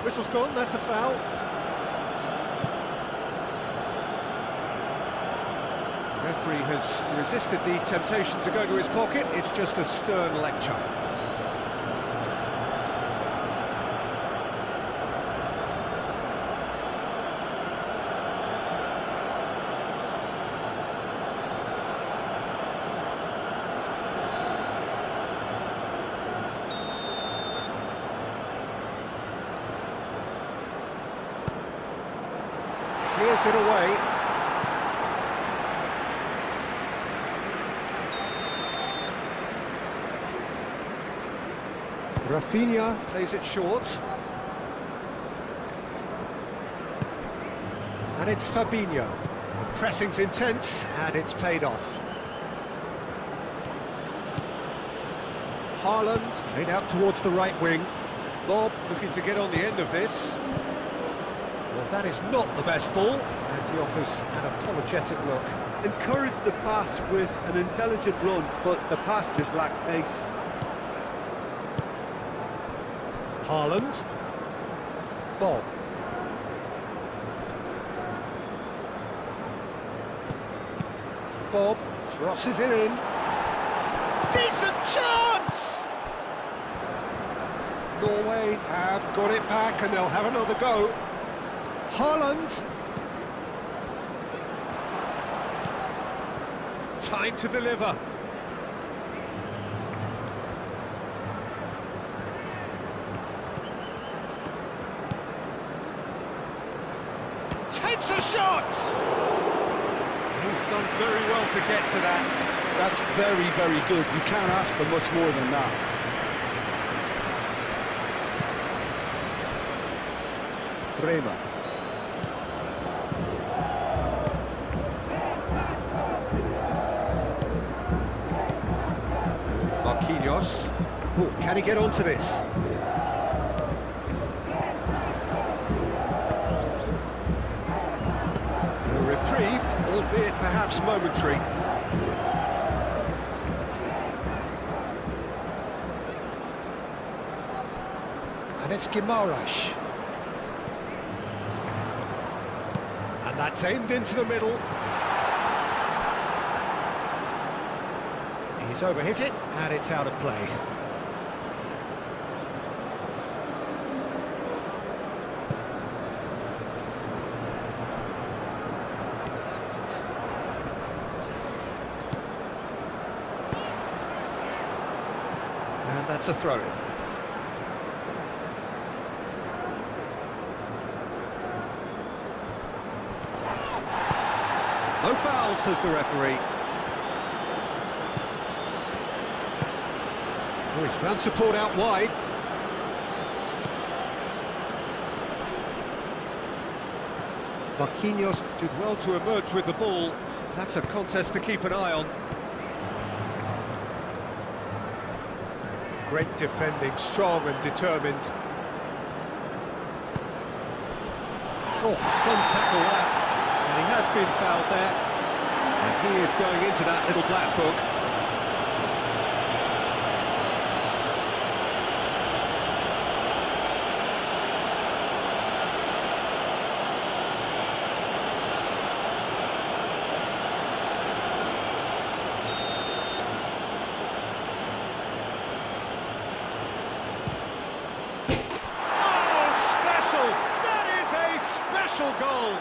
Whistle's gone, that's a foul. Referee has resisted the temptation to go to his pocket. It's just a stern lecture. Clears it away. Rafinha plays it short. And it's Fabinho. The pressing's intense and it's paid off. Haaland played out towards the right wing. Bob looking to get on the end of this. Well, that is not the best ball, and he offers an apologetic look. Encouraged the pass with an intelligent run, but the pass just lacked pace. Haaland. Bob. Bob crosses it in. Decent chance! Norway have got it back and they'll have another go. Haaland. Time to deliver. Takes a shot! He's done very well to get to that. That's very, very good. You can't ask for much more than that. Bremer. Marquinhos. Oh, can he get onto this? A reprieve, albeit perhaps momentary. And it's Guimaraes. And that's aimed into the middle. He's overhit it, and it's out of play. And that's a throw-in. No foul, says the referee. Oh, he's found support out wide. Marquinhos did well to emerge with the ball. That's a contest to keep an eye on. Great defending, strong and determined. Oh, some tackle that. And he has been fouled there. And he is going into that little black book. Goal.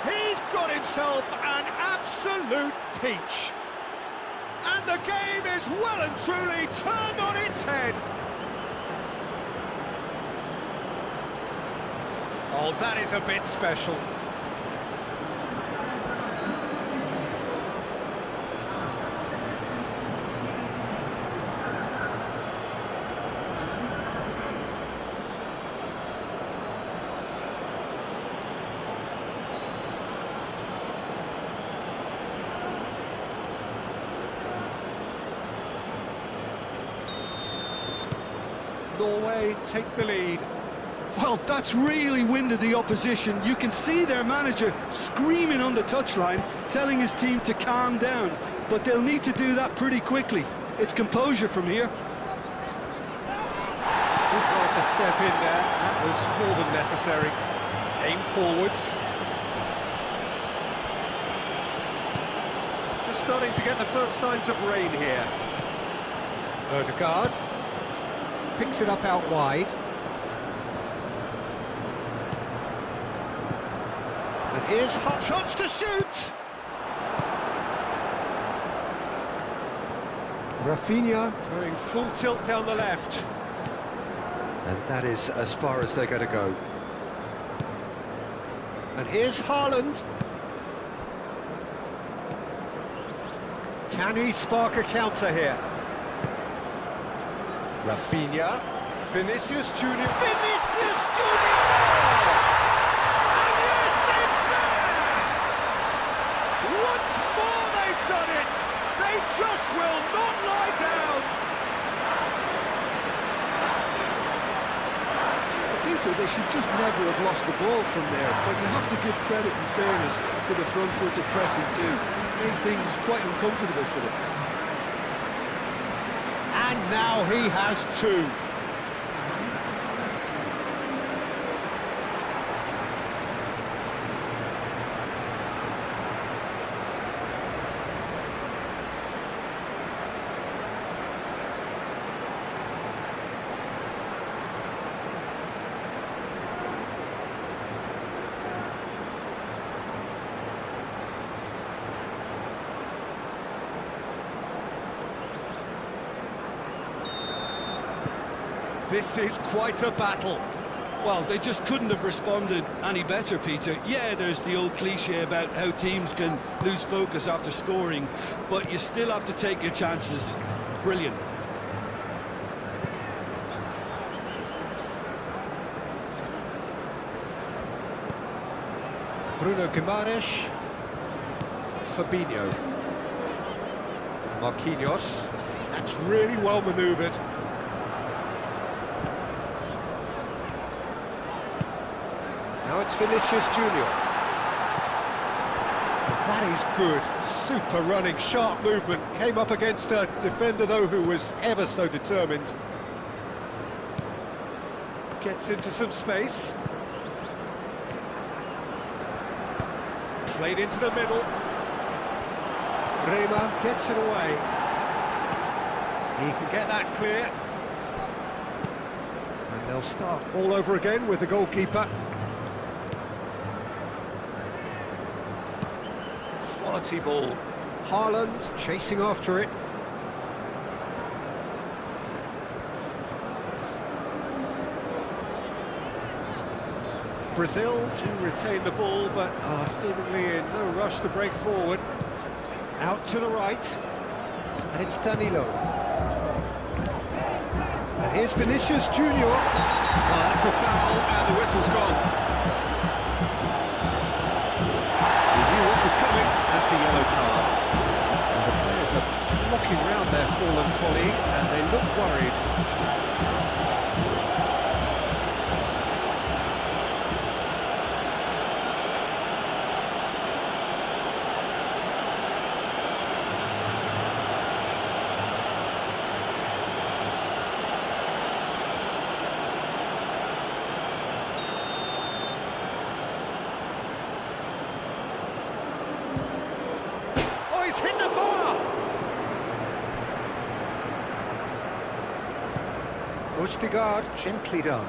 He's got himself an absolute peach. And the game is well and truly turned on its head. Oh, that is a bit special. Norway take the lead. Well, that's really winded the opposition. You can see their manager screaming on the touchline, telling his team to calm down, but they'll need to do that pretty quickly. It's composure from here. Did well to step in there. That was more than necessary. Aim forwards. Just starting to get the first signs of rain here. Ødegaard picks it up out wide. And here's hot shots to shoot! Rafinha going full tilt down the left. And that is as far as they're going to go. And here's Haaland. Can he spark a counter here? Rafinha, Vinicius Junior, Vinicius Junior! And yes, it's there! Once more they've done it! They just will not lie down! Peter, they should just never have lost the ball from there, but you have to give credit and fairness to the front-footed pressing too. Made things quite uncomfortable for them. And now he has two. This is quite a battle. Well, they just couldn't have responded any better, Peter. Yeah, there's the old cliche about how teams can lose focus after scoring, but you still have to take your chances. Brilliant. Bruno Guimaraes. Fabinho. Marquinhos. That's really well manoeuvred. Now it's Vinicius Junior. That is good. Super running, sharp movement. Came up against a defender, though, who was ever so determined. Gets into some space. Played into the middle. Bremer gets it away. He can get that clear. And they'll start all over again with the goalkeeper. Quality ball. Haaland chasing after it. Brazil do retain the ball, but are seemingly in no rush to break forward. Out to the right, and it's Danilo. And here's Vinicius Junior. Oh, that's a foul, and the whistle's gone. He knew what was coming. That's a yellow card. And the players are flocking round their fallen colleague, and they look worried. Hit the bar! Ødegaard gently done.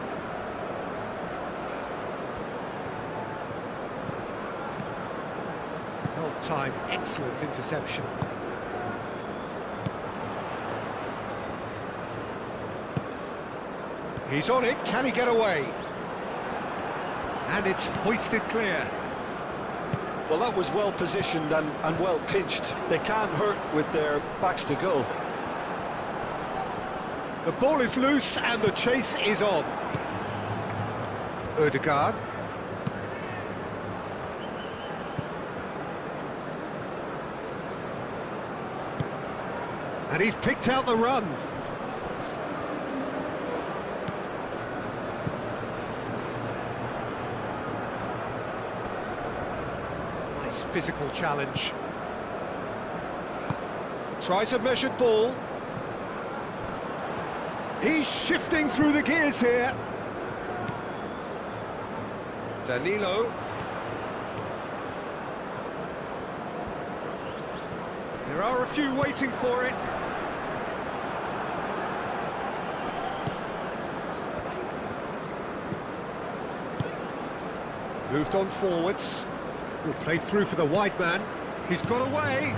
Well timed, excellent interception. He's on it, can he get away? And it's hoisted clear. Well, that was well positioned and well pinched. They can't hurt with their backs to goal. The ball is loose and the chase is on. Ødegaard. And he's picked out the run. Nice physical challenge. Tries a measured ball. He's shifting through the gears here. Danilo. There are a few waiting for it. Moved on forwards. Will play through for the wide man. He's got away.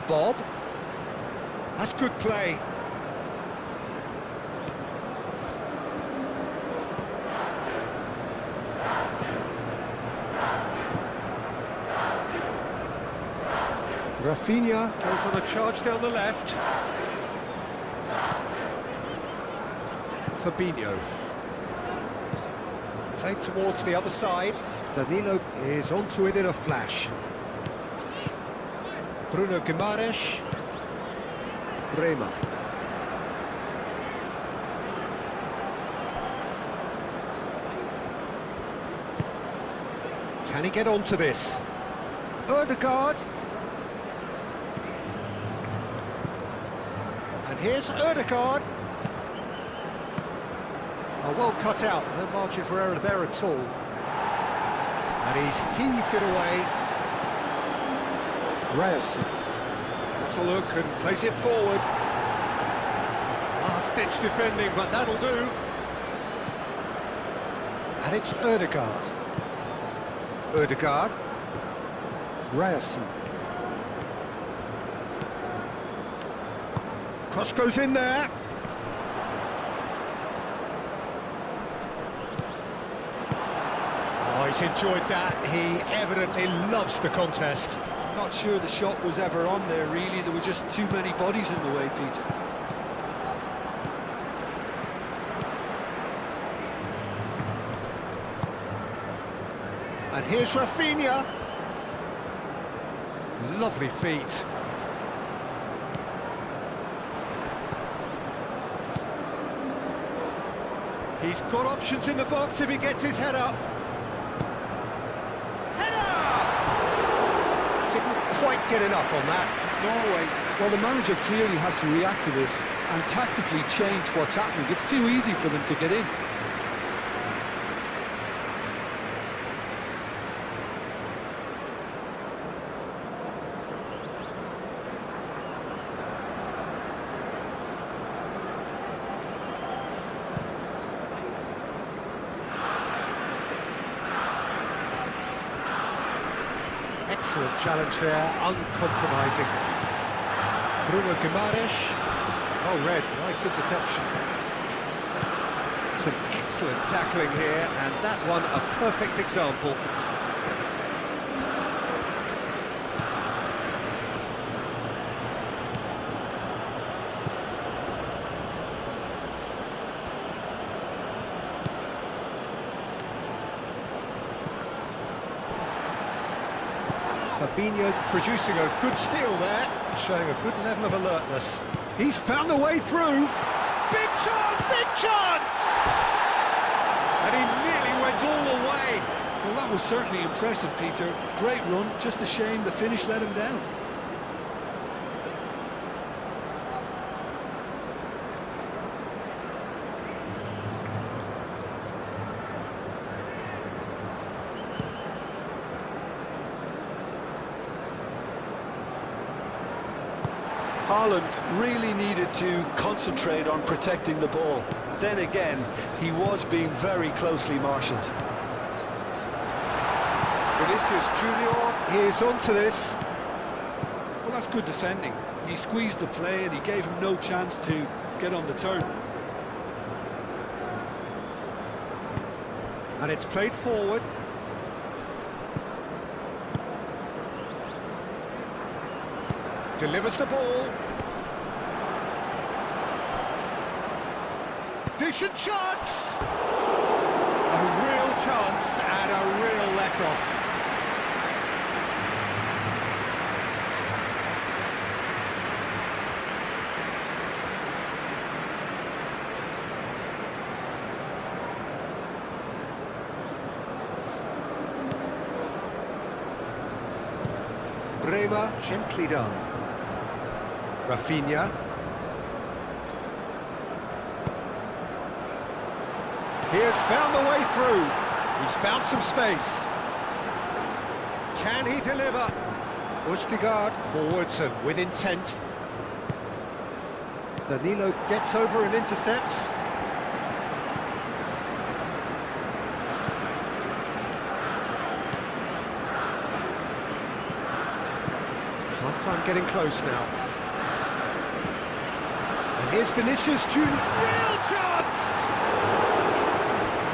Bob. That's good play. Rafinha goes on a charge down the left. Fabinho. Played towards the other side. Danilo is onto it in a flash. Bruno Guimaraes. Bremer. Can he get onto this? Ødegaard. And here's Ødegaard. Oh, well cut out, no margin for error there at all. And he's heaved it away. Ryerson. That's a look and plays it forward. Last-ditch defending, but that'll do. And it's Ødegaard. Ødegaard. Ryerson. Cross goes in there. Oh, he's enjoyed that. He evidently loves the contest. I'm not sure the shot was ever on there, really. There were just too many bodies in the way, Peter. And here's Rafinha. Lovely feet. He's got options in the box if he gets his head up. Header! Didn't quite get enough on that. Norway, well, the manager clearly has to react to this and tactically change what's happening. It's too easy for them to get in. Excellent challenge there, uncompromising. Bruno Guimaraes. Oh, red, nice interception. Some excellent tackling here, and that one a perfect example. Fabinho producing a good steal there, showing a good level of alertness. He's found a way through. Big chance, big chance! And he nearly went all the way. Well, that was certainly impressive, Peter. Great run, just a shame the finish let him down. Haaland really needed to concentrate on protecting the ball. Then again, he was being very closely marshalled. Vinicius Junior is onto this. Well, that's good defending. He squeezed the play and he gave him no chance to get on the turn. And it's played forward. Delivers the ball. Decent chance! A real chance and a real let-off. Bremer, gently done. Rafinha. He has found the way through. He's found some space. Can he deliver? Østigard forwards and with intent. Danilo gets over and intercepts. Half-time getting close now. And here's Vinicius Junior. Real chance!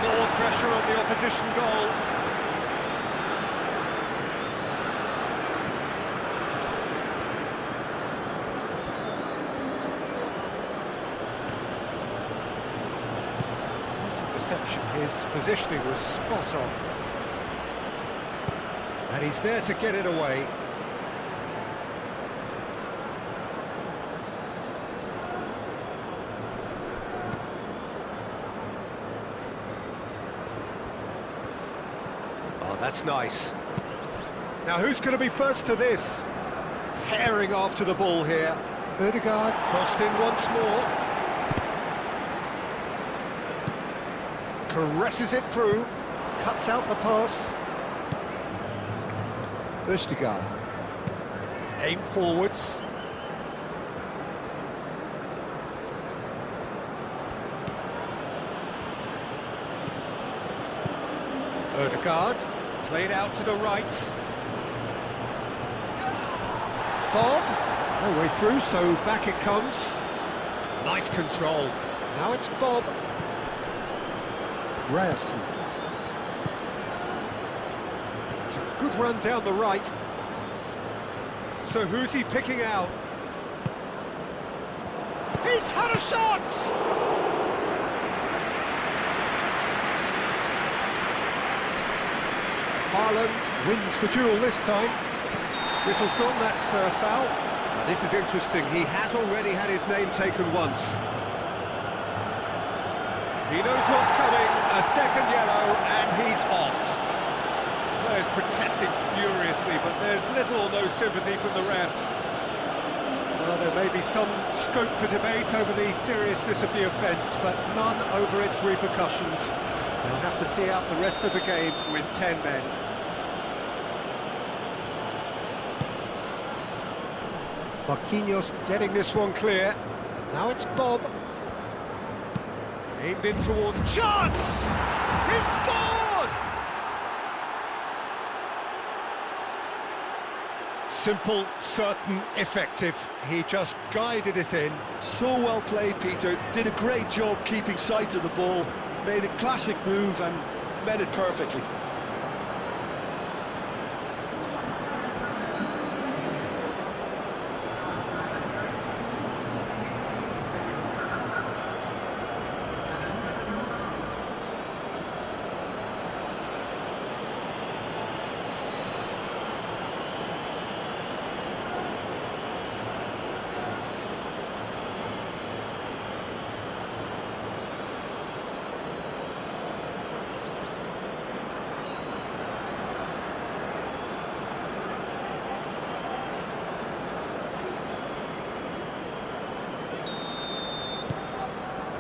More pressure on the opposition goal. Nice interception. His positioning was spot on. And he's there to get it away. That's nice. Now who's going to be first to this? Herring after the ball here. Ødegaard crossed in once more. Caresses it through. Cuts out the pass. Ødegaard. Aim forwards. Ødegaard. Played out to the right. Bob. No way through, so back it comes. Nice control. Now it's Bob. Ryerson. It's a good run down the right. So who's he picking out? He's had a shot! Haaland wins the duel this time. Whistle's gone, that's foul. Now, this is interesting, he has already had his name taken once. He knows what's coming, a second yellow, and he's off. Players protesting furiously, but there's little or no sympathy from the ref. Well, there may be some scope for debate over the seriousness of the offence, but none over its repercussions. They'll have to see out the rest of the game with 10 men. Marquinhos getting this one clear. Now it's Bob. Aimed in towards... Chance! He's scored! Simple, certain, effective. He just guided it in. So well played, Peter. Did a great job keeping sight of the ball. Made a classic move and met it perfectly.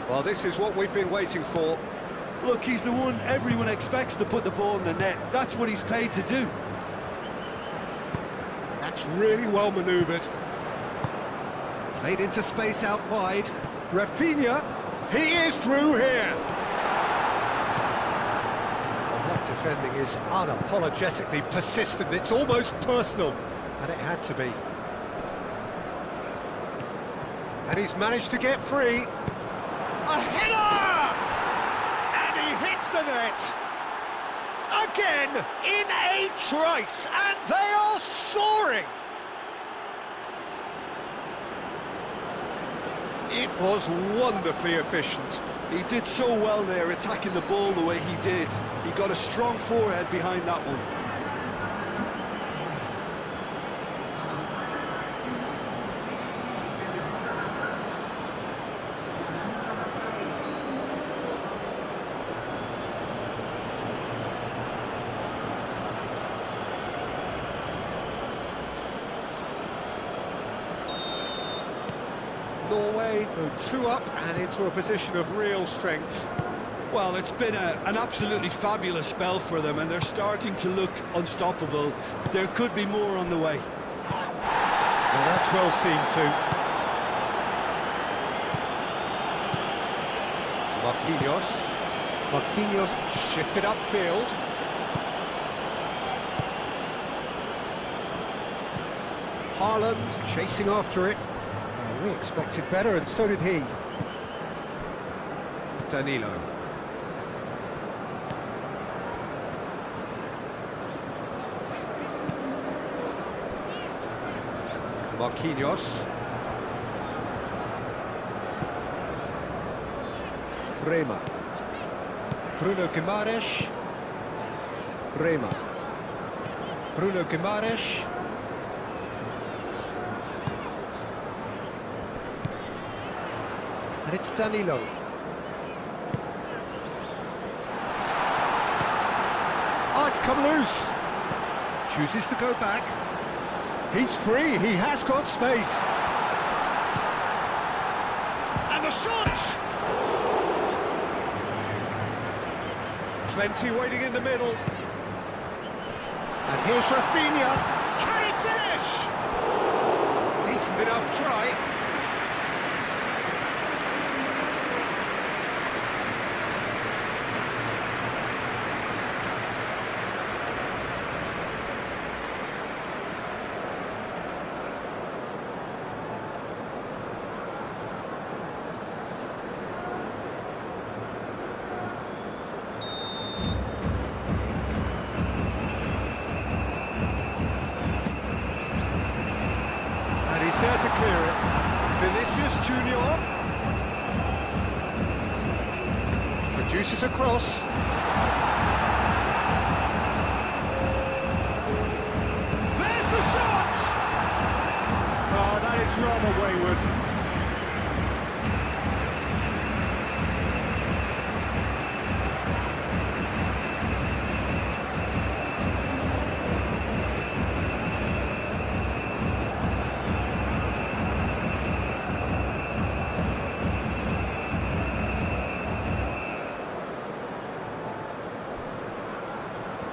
Well, this is what we've been waiting for. Look, he's the one everyone expects to put the ball in the net. That's what he's paid to do. That's really well manoeuvred. Played into space out wide. Rafinha, he is through here. That defending is unapologetically persistent. It's almost personal, and it had to be. And he's managed to get free. A header! And he hits the net. Again, in a trice, and they are soaring. It was wonderfully efficient. He did so well there, attacking the ball the way he did. He got a strong forehead behind that one. Norway go 2 up and into a position of real strength. Well, it's been an absolutely fabulous spell for them, and they're starting to look unstoppable. There could be more on the way. Well, that's well seen too. Marquinhos shifted upfield. Haaland chasing after it. We expected better, and so did he. Danilo. Marquinhos. Bremer. Bruno Guimaraes. Bremer. Bruno Guimaraes. And it's Danilo. Oh, it's come loose. Chooses to go back. He's free, he has got space. And the shot! Plenty waiting in the middle. And here's Rafinha. Can he finish? Decent enough try. He's there to clear it. Vinicius Junior produces a cross. There's the shot! Oh, that is rather wayward.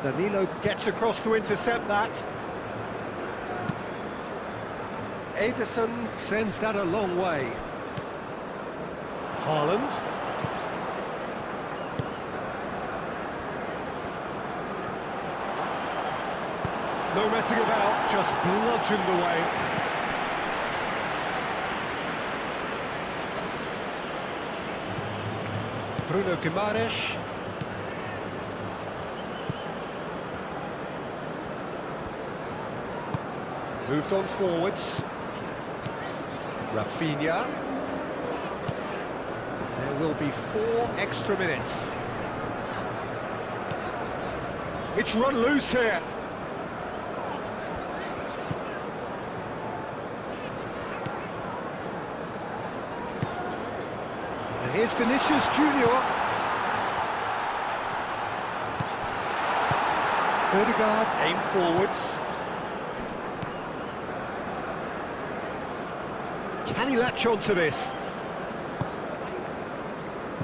Danilo gets across to intercept that. Ederson sends that a long way. Haaland. No messing about, just bludgeoned away. Bruno Guimaraes. Moved on forwards. Rafinha. There will be 4 extra minutes. It's run loose here. And here's Vinicius Junior. Odegaard aim forwards. Can he latch on to this?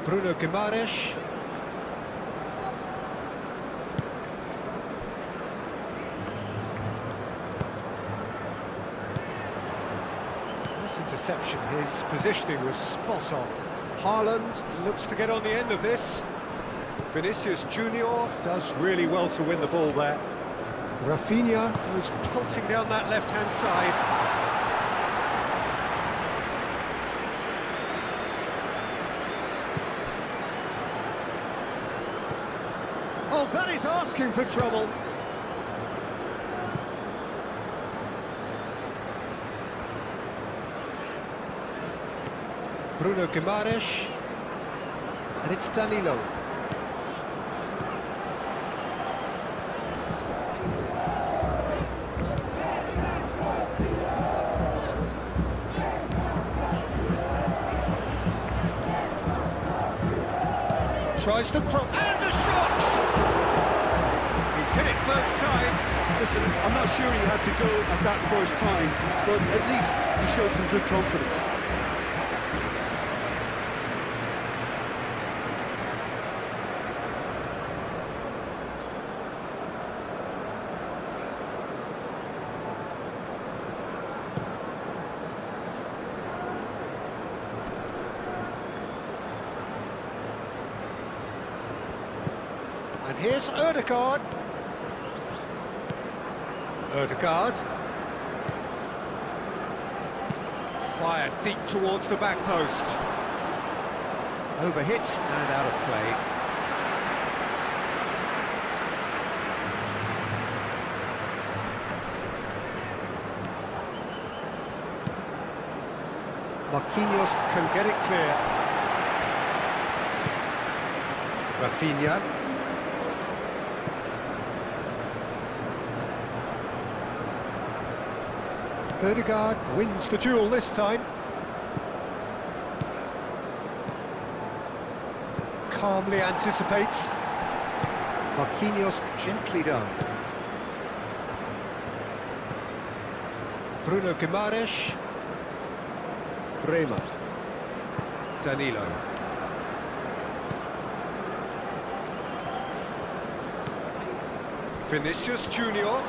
Bruno Guimaraes. Nice interception, his positioning was spot on. Haaland looks to get on the end of this. Vinicius Junior does really well to win the ball there. Rafinha goes pelting down that left-hand side. That is asking for trouble. Bruno Guimaraes. And it's Danilo. Tries to cross, and the shot! He's hit it first time. Listen, I'm not sure he had to go at that first time, but at least he showed some good confidence. And here's Ødegaard. Ødegaard. Fired deep towards the back post. Overhit and out of play. Marquinhos can get it clear. Rafinha. Ødegaard wins the duel this time. Calmly anticipates. Marquinhos gently done. Bruno Guimaraes. Bremer. Danilo. Vinicius Junior.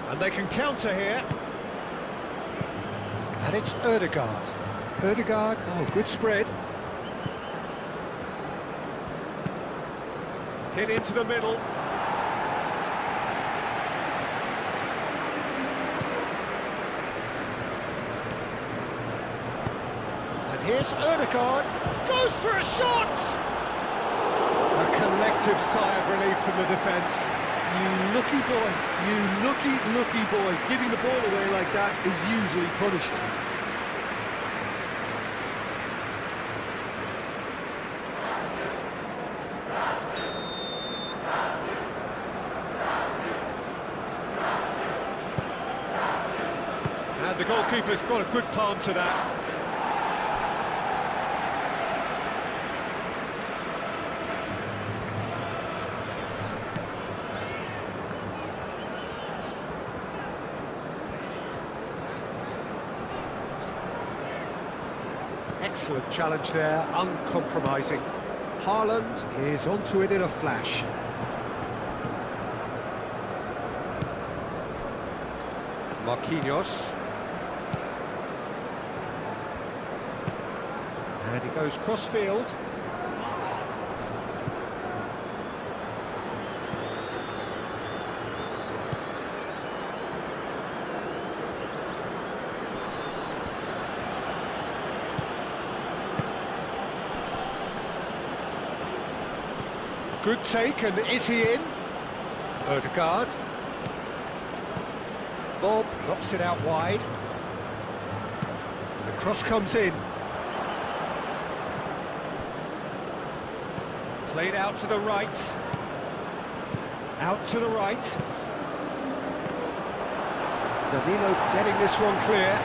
And they can counter here. And it's Ødegaard. Ødegaard, oh, good spread. Hit into the middle. And here's Ødegaard. Goes for a shot! A collective sigh of relief from the defence. You lucky boy, you lucky boy. Giving the ball away like that is usually punished. And the goalkeeper's got a good palm to that. Excellent challenge there, uncompromising. Haaland is onto it in a flash. Marquinhos. And he goes cross-field. Good take, and is he in? Ødegaard. Bob knocks it out wide. The cross comes in. Played out to the right. Out to the right. Danilo getting this one clear.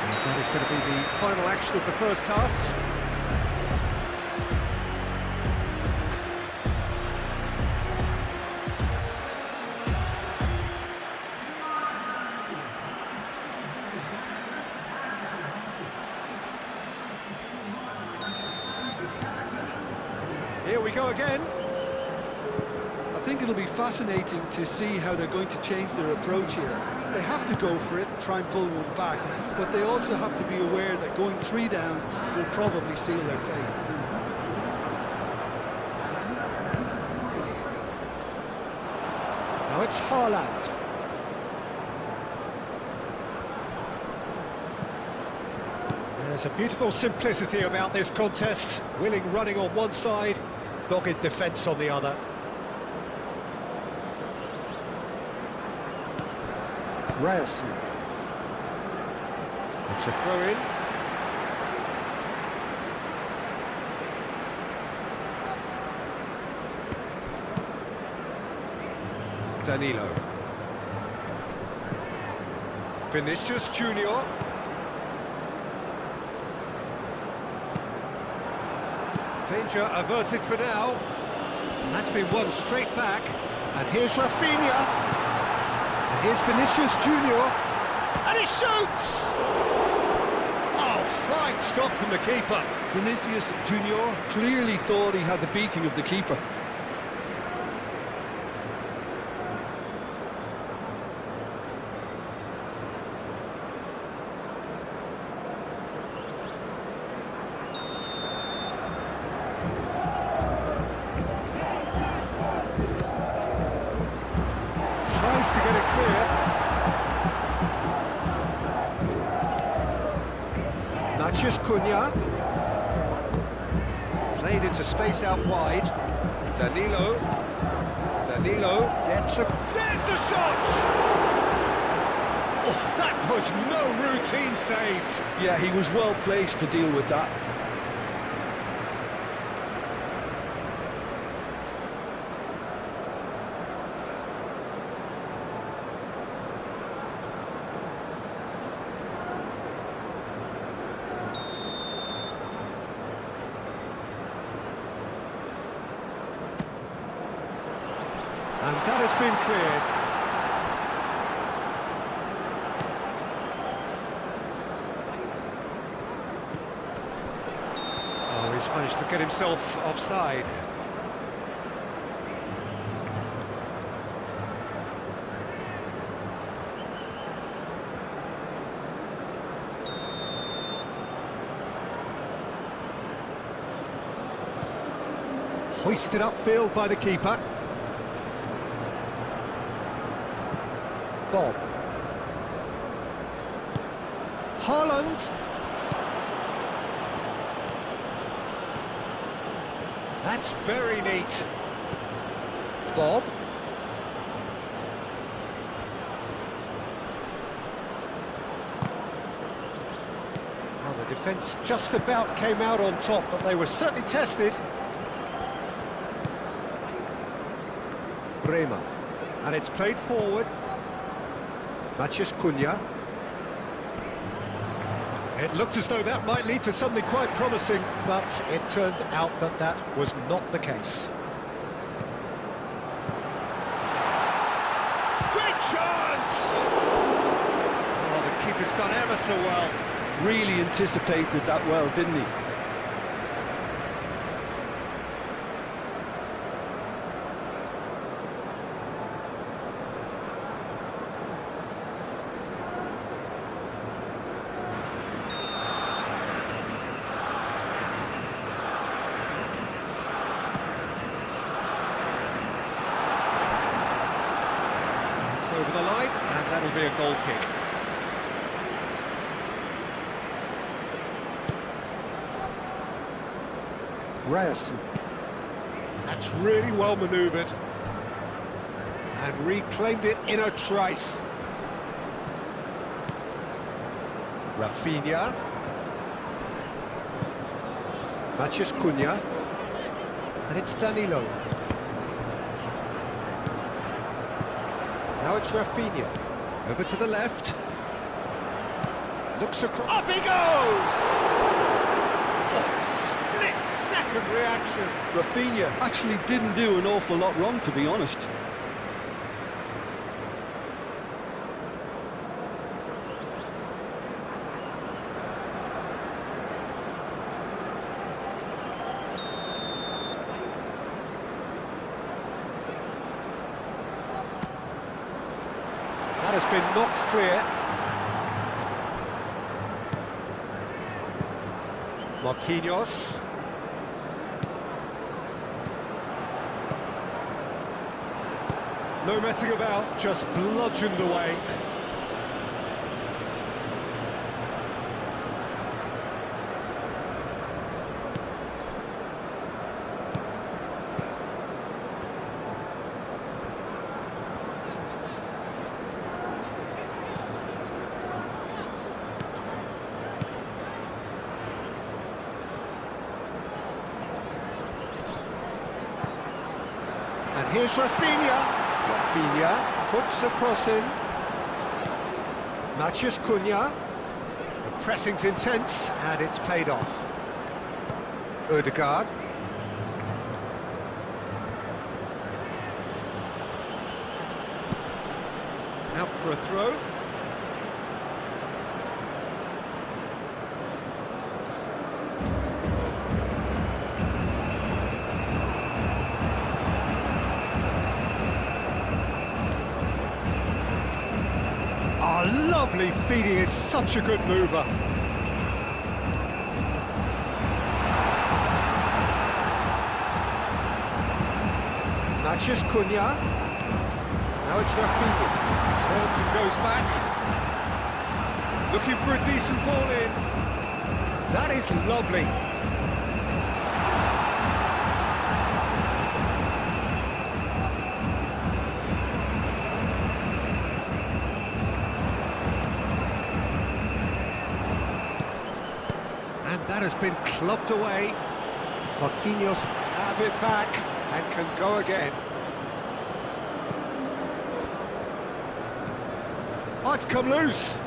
And that is going to be the final action of the first half. Here we go again. I think it'll be fascinating to see how they're going to change their approach here. They have to go for it, try and pull one back, but they also have to be aware that going 3 down will probably seal their fate. Now it's Haaland. There's a beautiful simplicity about this contest. Willing running on one side, dogged defence on the other. Ryerson. It's a throw-in. Danilo. Vinicius Junior. Danger averted for now. And that's been won straight back. And here's Rafinha. And here's Vinicius Junior. And he shoots! Oh, fine stop from the keeper. Vinicius Junior clearly thought he had the beating of the keeper. Tries to get it clear. Matheus Cunha. Played into space out wide. Danilo. Danilo gets a... There's the shot! Oh, that was no routine save. Yeah, he was well placed to deal with that. And that has been cleared. Oh, he's managed to get himself offside. Hoisted upfield by the keeper. Bob. Haaland. That's very neat. Bob. Well, the defence just about came out on top, but they were certainly tested. Bremer. And it's played forward. Matheus Cunha. It looked as though that might lead to something quite promising, but it turned out that that was not the case. Great chance! Oh, the keeper's done ever so well. Really anticipated that well, didn't he? Over the line, and that'll be a goal kick. Ryerson. That's really well manoeuvred. And reclaimed it in a trice. Rafinha. Matheus Cunha. And it's Danilo. Now it's Rafinha, over to the left, looks across, up he goes! Oh, split-second reaction. Rafinha actually didn't do an awful lot wrong, to be honest. That has been knocked clear. Marquinhos. No messing about, just bludgeoned away. here's Rafinha. Rafinha puts a cross in. Matheus Cunha. The pressing's intense, and it's paid off. Ødegaard. Out for a throw. Oh, lovely feed, he is such a good mover. Matheus Cunha. Now it's Rafinha. Turns and goes back. Looking for a decent ball in. That is lovely. And that has been clubbed away. Marquinhos have it back and can go again. Oh, it's come loose.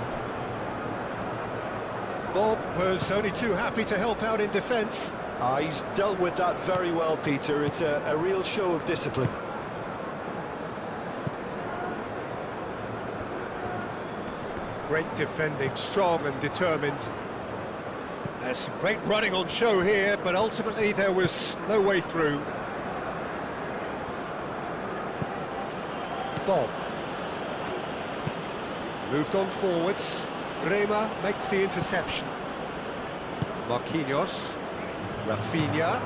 Bob was only too happy to help out in defence. He's dealt with that very well, Peter. It's a real show of discipline. Great defending, strong and determined. There's some great running on show here, but ultimately there was no way through. Bob. Moved on forwards. Bremer makes the interception. Marquinhos. Rafinha.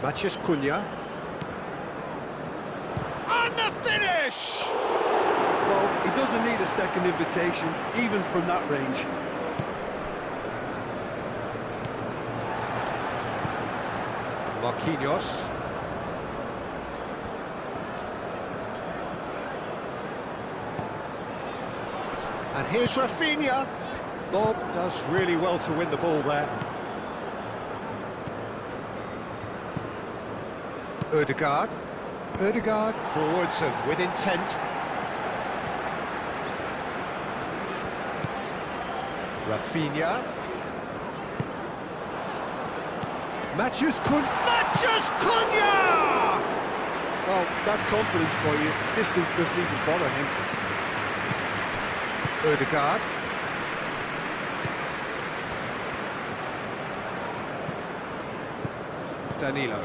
Matheus Cunha. And the finish! Well, he doesn't need a second invitation, even from that range. Marquinhos. And here's Rafinha. Bob does really well to win the ball there. Ødegaard. Ødegaard forwards and with intent. Rafinha. Matheus Cunha. Matheus Cunha! Well, that's confidence for you. Distance doesn't even bother him. Ødegaard. Danilo.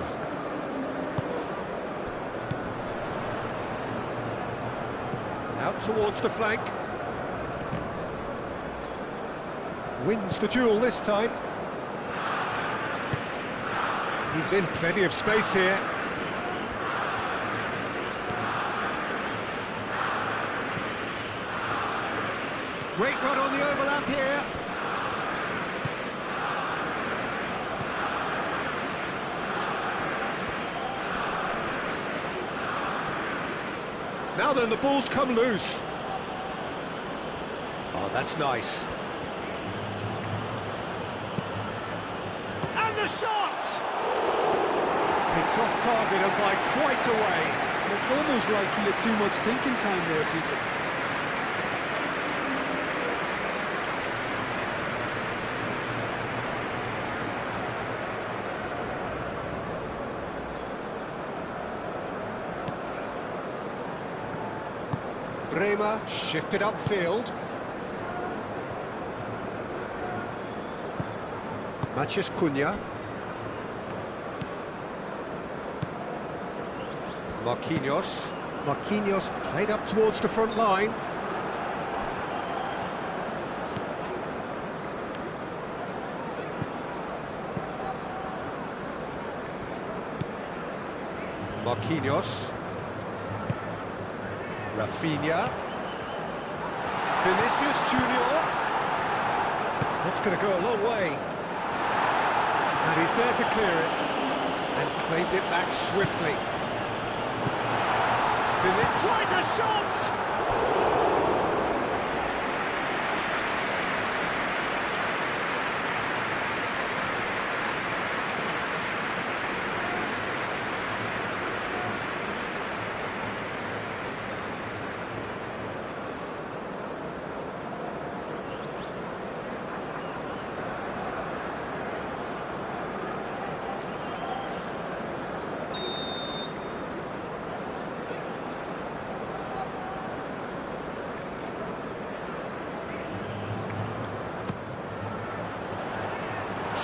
Out towards the flank. Wins the duel this time. He's in plenty of space here. Great run on the overlap here. Now then, the ball's come loose. Oh, that's nice. And the shot! It's off target and by quite a way. It's almost like he had too much thinking time there, Peter. Bremer shifted upfield. Matheus Cunha. Marquinhos. Marquinhos played up towards the front line. Marquinhos. Rafinha. Vinicius Junior. That's going to go a long way. And he's there to clear it. And claimed it back swiftly. Vinicius tries a shot!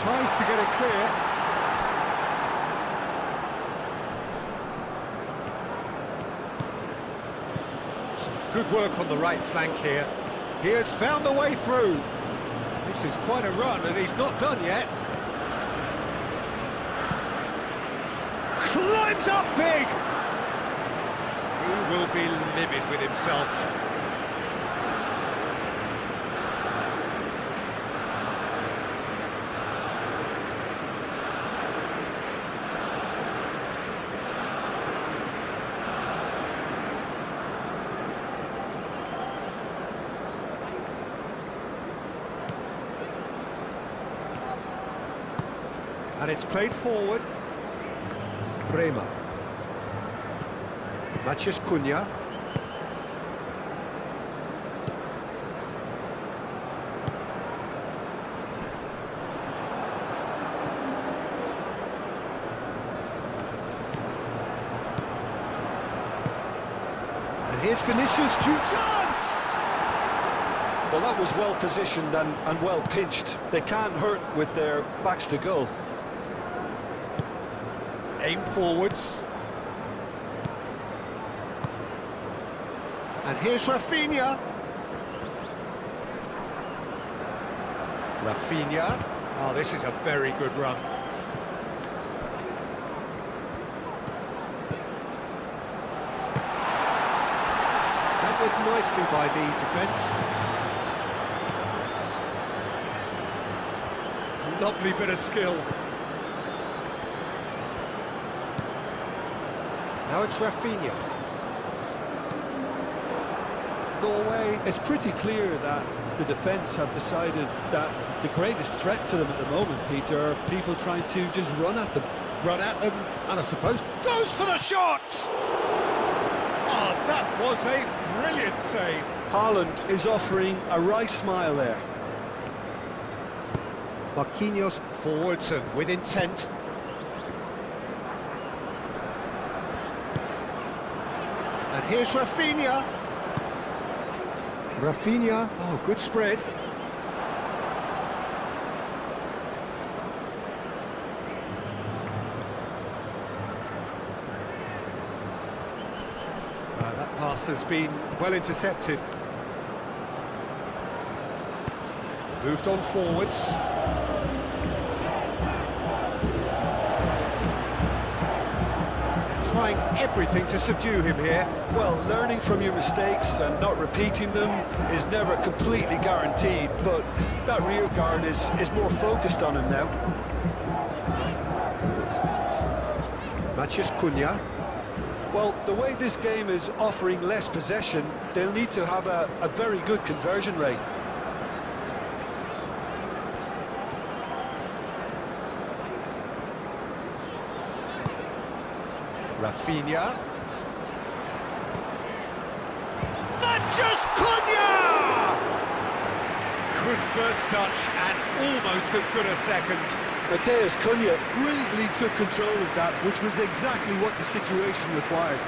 tries to get it clear. Some good work on the right flank here. He has found the way through. This is quite a run, and he's not done yet. Climbs up big! He will be livid with himself. And it's played forward. Bremer. Maciej Cunha. And here's Vinicius Junior. Chance! Well, that was well positioned and well pinched. They can't hurt with their backs to goal. Aim forwards. And here's Rafinha. Rafinha. Oh, this is a very good run. Dealt with nicely by the defence. Lovely bit of skill. Now it's Rafinha. Norway. It's pretty clear that the defence have decided that the greatest threat to them at the moment, Peter, are people trying to just run at them. Run at them, and I suppose goes for the shot! Oh, that was a brilliant save. Haaland is offering a right smile there. Marquinhos forwards and with intent. And here's Rafinha. Rafinha, oh, good spread. That pass has been well intercepted. Moved on forwards. Trying everything to subdue him here. Well, learning from your mistakes and not repeating them is never completely guaranteed, but that rear guard is more focused on him now. Maciej Cunha. Well, the way this game is offering less possession, they'll need to have a very good conversion rate. Rafinha. Maciej Cunha! Good first touch and almost as good a second. Matheus Cunha brilliantly took control of that, which was exactly what the situation required.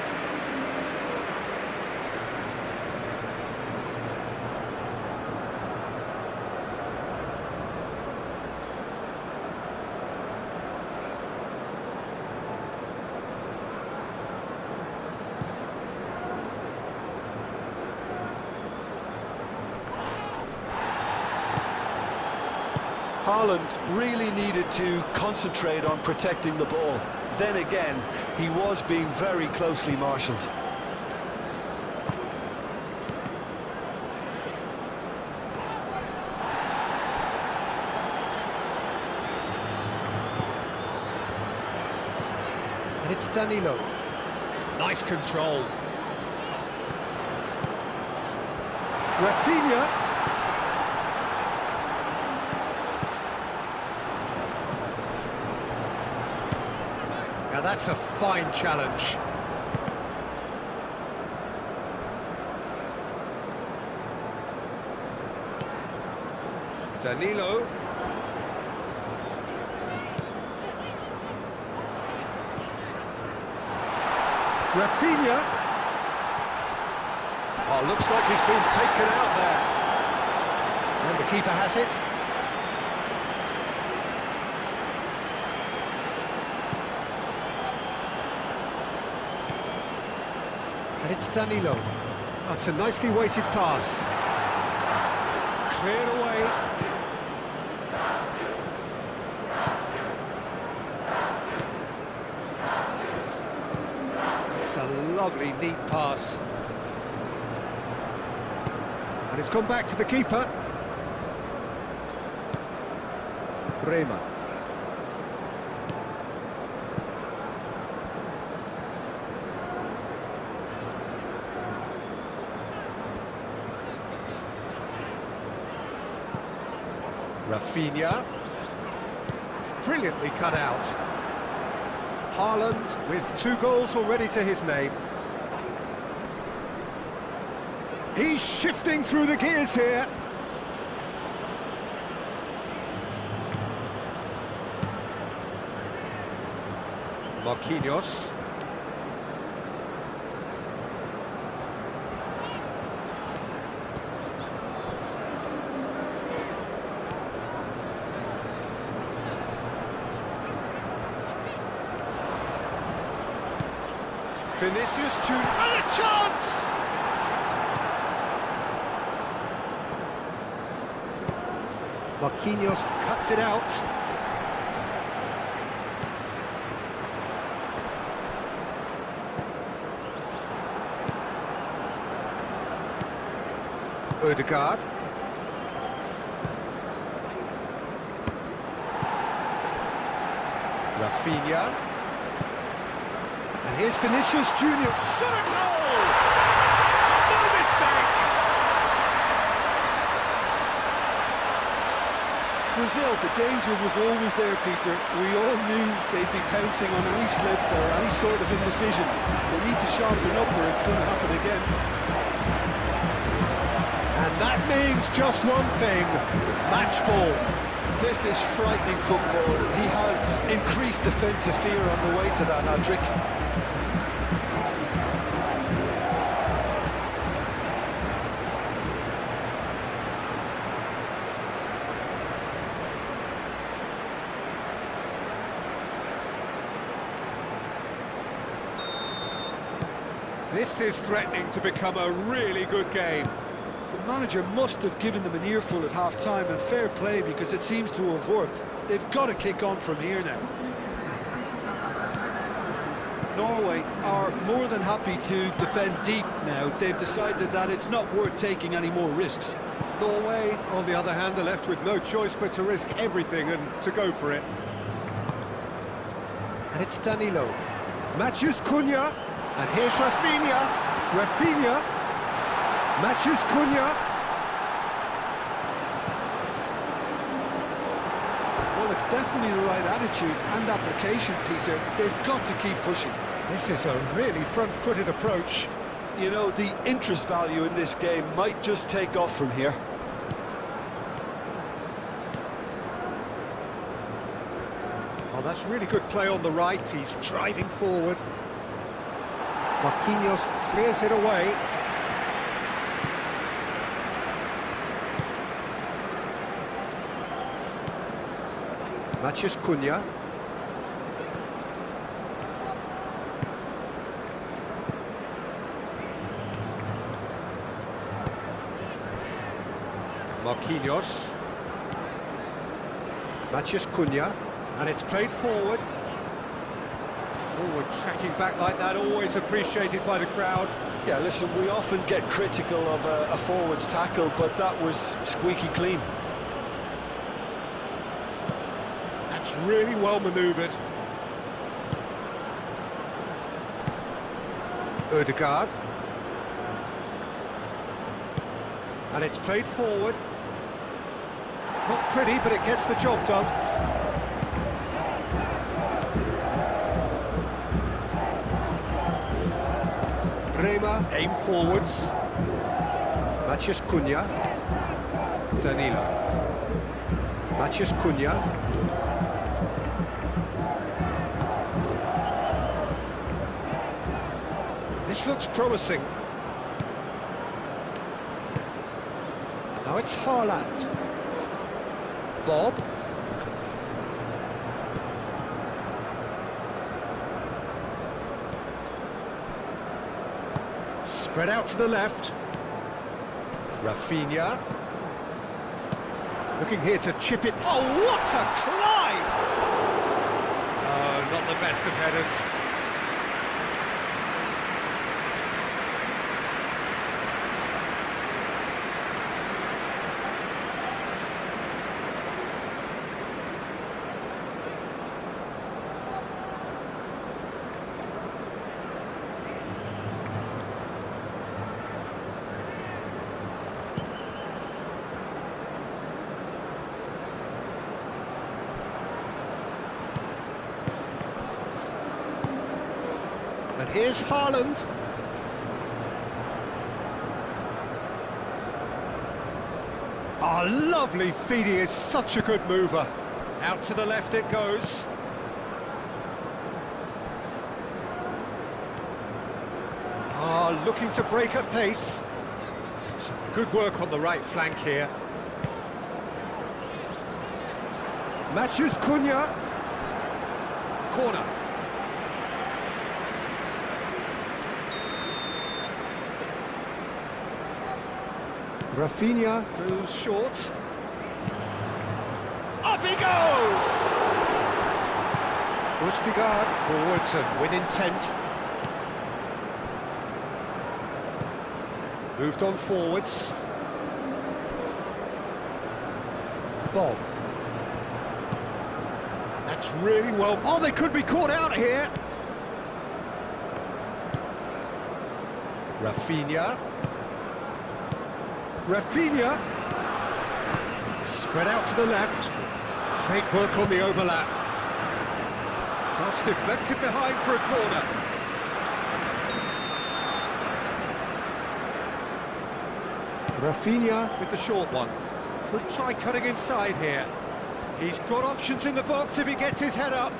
Haaland really needed to concentrate on protecting the ball. Then again, he was being very closely marshalled. And it's Danilo. Nice control. Rafinha. Now that's a fine challenge. Danilo. Rafinha. Oh, looks like he's been taken out there. And the keeper has it. it's Danilo. That's a nicely weighted pass. Cleared away. It's a lovely, neat pass. And it's gone back to the keeper. Bremer. Rafinha. Brilliantly cut out. Haaland with 2 goals already to his name. He's shifting through the gears here. Marquinhos. Vinicius Junior, and a chance! Marquinhos cuts it out. Ødegaard. Rafinha. And here's Vinicius Junior. Shot a goal! No mistake! Brazil, the danger was always there, Peter. We all knew they'd be pouncing on any slip or any sort of indecision. They need to sharpen up or it's going to happen again. And that means just one thing, match ball. This is frightening football. He has increased defensive fear on the way to that hat-trick. This is threatening to become a really good game. The manager must have given them an earful at half-time, and fair play because it seems to have worked. They've got to kick on from here now. Norway are more than happy to defend deep now. They've decided that it's not worth taking any more risks. Norway, on the other hand, are left with no choice but to risk everything and to go for it. And it's Danilo. Matheus Cunha. And here's Rafinha. Rafinha. Matheus Cunha. Well, it's definitely the right attitude and application, Peter. They've got to keep pushing. This is a really front-footed approach. You know, the interest value in this game might just take off from here. Oh, that's really good play on the right. He's driving forward. Marquinhos clears it away. Matheus Cunha. Marquinhos. Matheus Cunha. And it's played forward. Forward tracking back like that, always appreciated by the crowd. Yeah, listen, we often get critical of a forward's tackle, but that was squeaky clean. That's really well manoeuvred. Ødegaard. And it's played forward. Not pretty, but it gets the job done. Bremer, aim forwards. Matheus Cunha. Danilo. Matheus Cunha. This looks promising. Now it's Haaland. Bob. Spread out to the left. Rafinha. Looking here to chip it. Oh, what a climb! Oh, not the best of headers. And here's Haaland. Oh, lovely feed, he is such a good mover. Out to the left it goes. Ah, looking to break at pace. Some good work on the right flank here. Matthews Cunha. Corner. Rafinha goes short. Up he goes! Ødegaard forwards and with intent. Moved on forwards. Bob. That's really well... Oh, they could be caught out here! Rafinha. Rafinha, spread out to the left, great work on the overlap, cross deflected behind for a corner. Rafinha with the short one, could try cutting inside here, he's got options in the box if he gets his head up.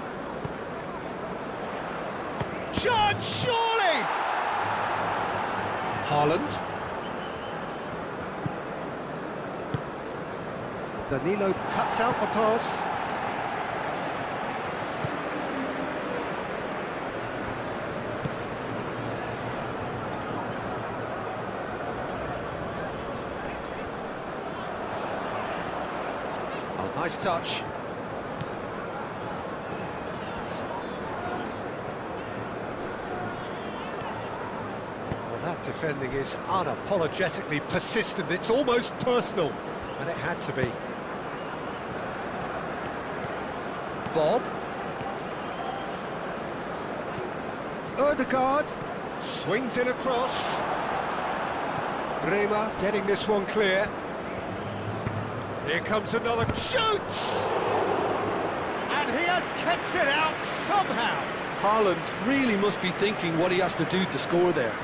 Shot, surely! Haaland. Danilo cuts out the pass. Oh, nice touch. Well, that defending is unapologetically persistent. It's almost personal, and it had to be. Bob. Ødegaard swings in across. Bremer getting this one clear. Here comes another shoots! And he has kept it out somehow. Haaland really must be thinking what he has to do to score there.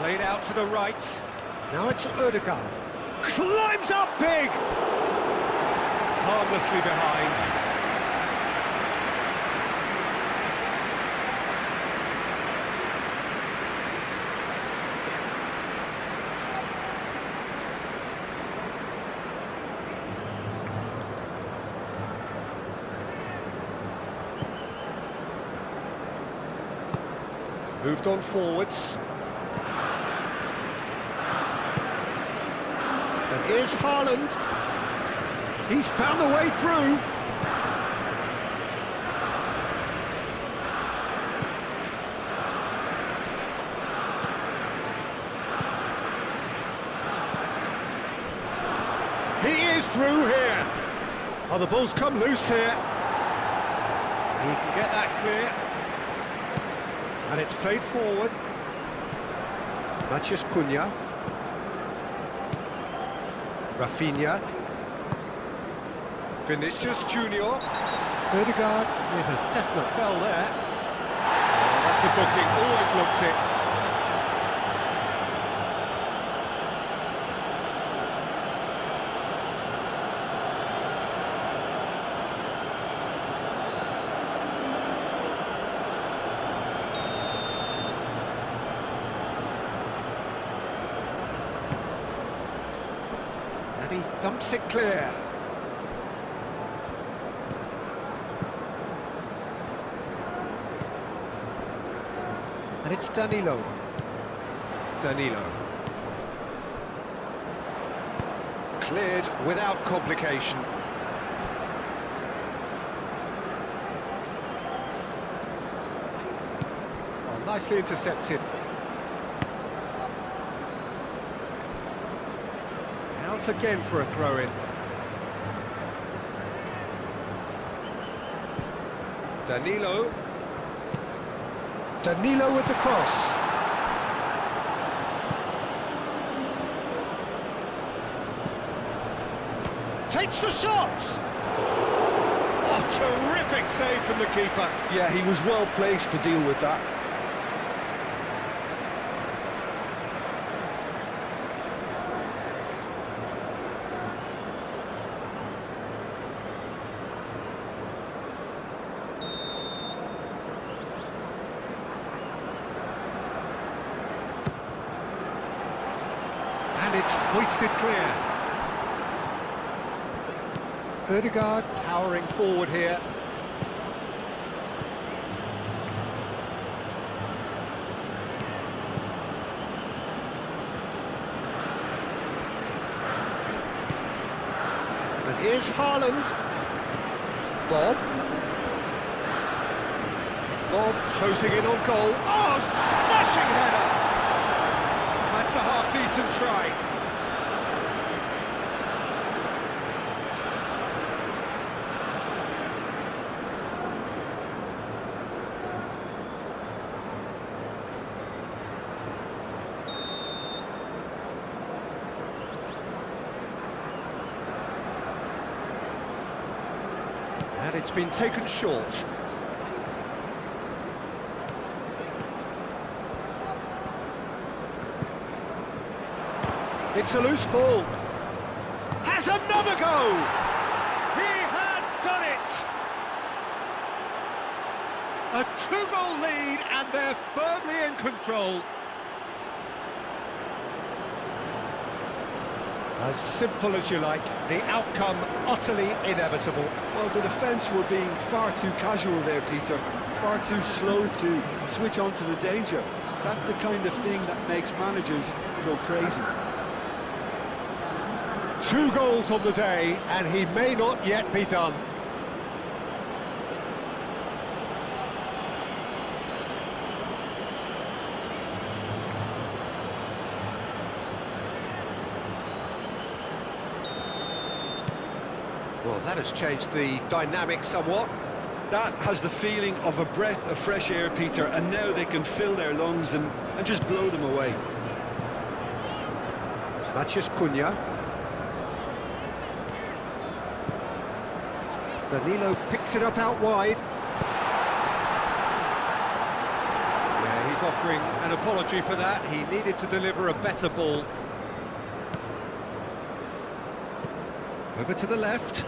Played out to the right. Now it's Ødegaard. Climbs up big! Harmlessly behind. Moved on forwards. And here's Haaland. He's found the way through. He is through here. Oh, the ball's come loose here. He can get that clear. And it's played forward. Matthews Cunha. Rafinha. Vinicius Junior. Ødegaard with a definite foul there. Oh, that's a booking, always looked it. And he thumps it clear. And it's Danilo. Danilo. Cleared without complication. Oh, nicely intercepted. Out again for a throw-in. Danilo. Danilo with the cross. Takes the shot! Oh, terrific save from the keeper. Yeah, he was well placed to deal with that. And it's hoisted clear. Ødegaard powering forward here. And here's Haaland. Bob. Bob closing in on goal. Oh, smashing header! That's a half-decent try. And it's been taken short. It's a loose ball. Has another go! He has done it! A two-goal lead and they're firmly in control. As simple as you like, the outcome utterly inevitable. Well, the defence were being far too casual there, Peter. Far too slow to switch on to the danger. That's the kind of thing that makes managers go crazy. 2 goals on the day, and he may not yet be done. Well, that has changed the dynamic somewhat. That has the feeling of a breath of fresh air, Peter, and now they can fill their lungs and just blow them away. Matheus Cunha. Danilo picks it up out wide. Yeah, he's offering an apology for that. He needed to deliver a better ball. Over to the left.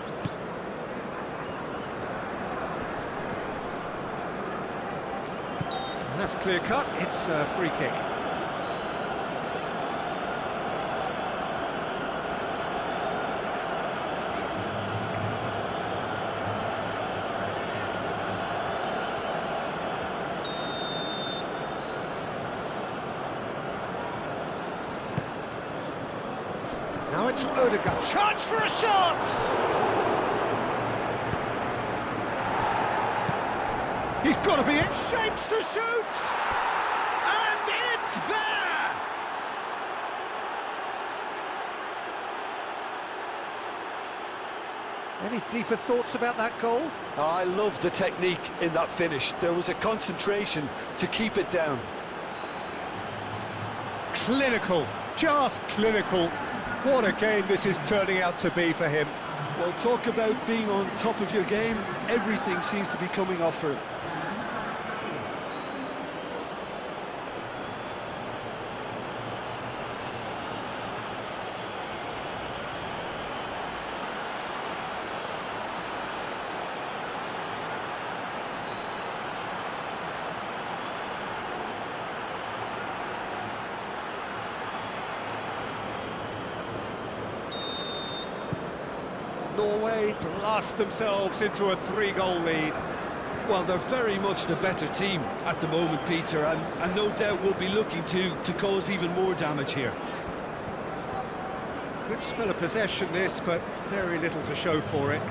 And that's clear cut. It's a free kick. Now it's Ødegaard. Chance for a shot! He's got to be in shapes to shoot! And it's there! Any deeper thoughts about that goal? Oh, I love the technique in that finish. There was a concentration to keep it down. Clinical, just clinical. What a game this is turning out to be for him. Well, talk about being on top of your game. Everything seems to be coming off for him. Norway blast themselves into a 3-goal lead. Well, they're very much the better team at the moment, Peter, and no doubt will be looking to cause even more damage here. Good spell of possession this, but very little to show for it.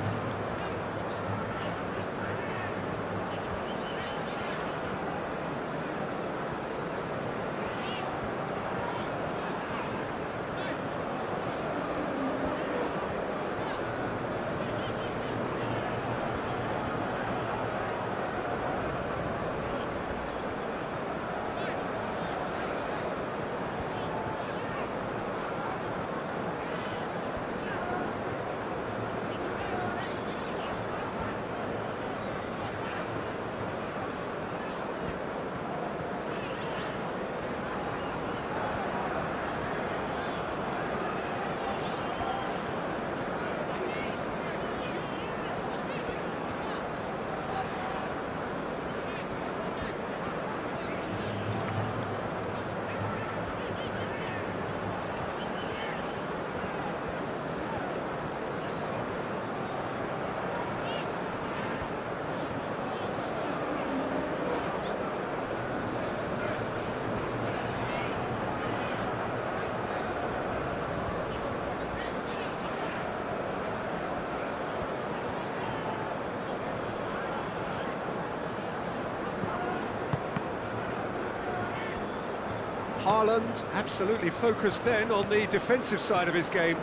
Haaland absolutely focused then on the defensive side of his game.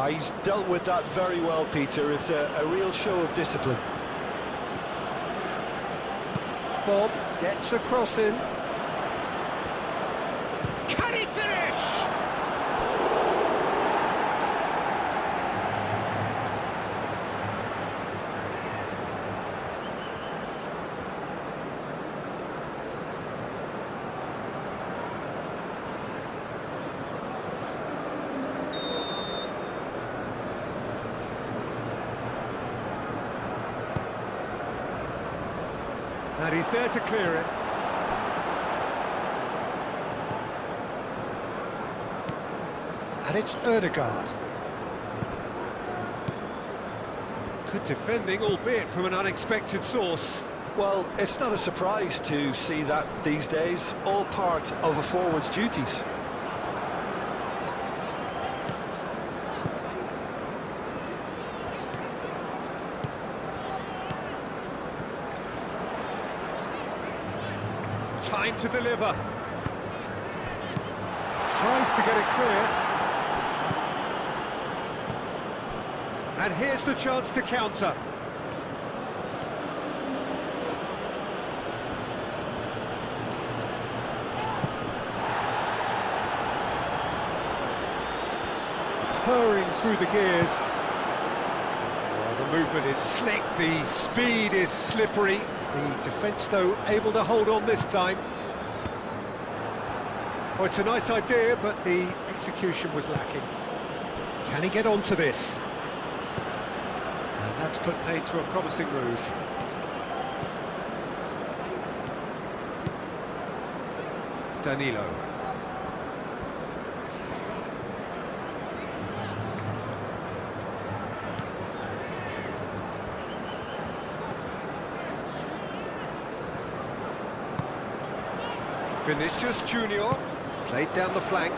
He's dealt with that very well, Peter. It's a real show of discipline. Bob gets a cross in. Can he finish? And he's there to clear it. And it's Ødegaard. Good defending, albeit from an unexpected source. Well, it's not a surprise to see that these days, all part of a forward's duties. Time to deliver. Tries to get it clear. And here's the chance to counter. Purring through the gears. Oh, the movement is slick, the speed is slippery. The defence, though, able to hold on this time. Oh, it's a nice idea, but the execution was lacking. Can he get onto this? And that's put paid to a promising move. Danilo. Vinicius Junior, played down the flank.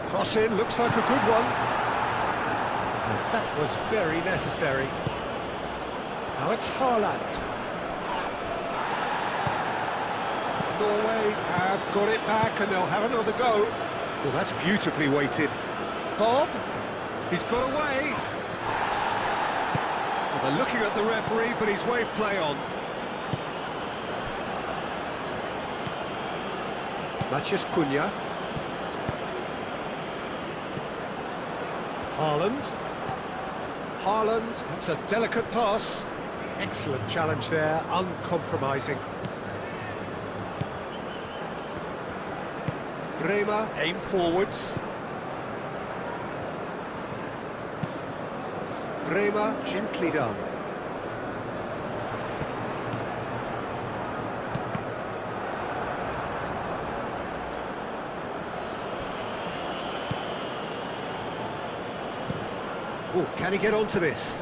Cross in, looks like a good one. And that was very necessary. Now it's Haaland. Norway have got it back and they'll have another go. Well, that's beautifully weighted. Bob, he's got away. Well, they're looking at the referee, but he's waved play on. Maciej Cunha. Haaland. Haaland, that's a delicate pass. Excellent challenge there, uncompromising. Bremer, aim forwards. Bremer, gently done. Oh, can he get onto this?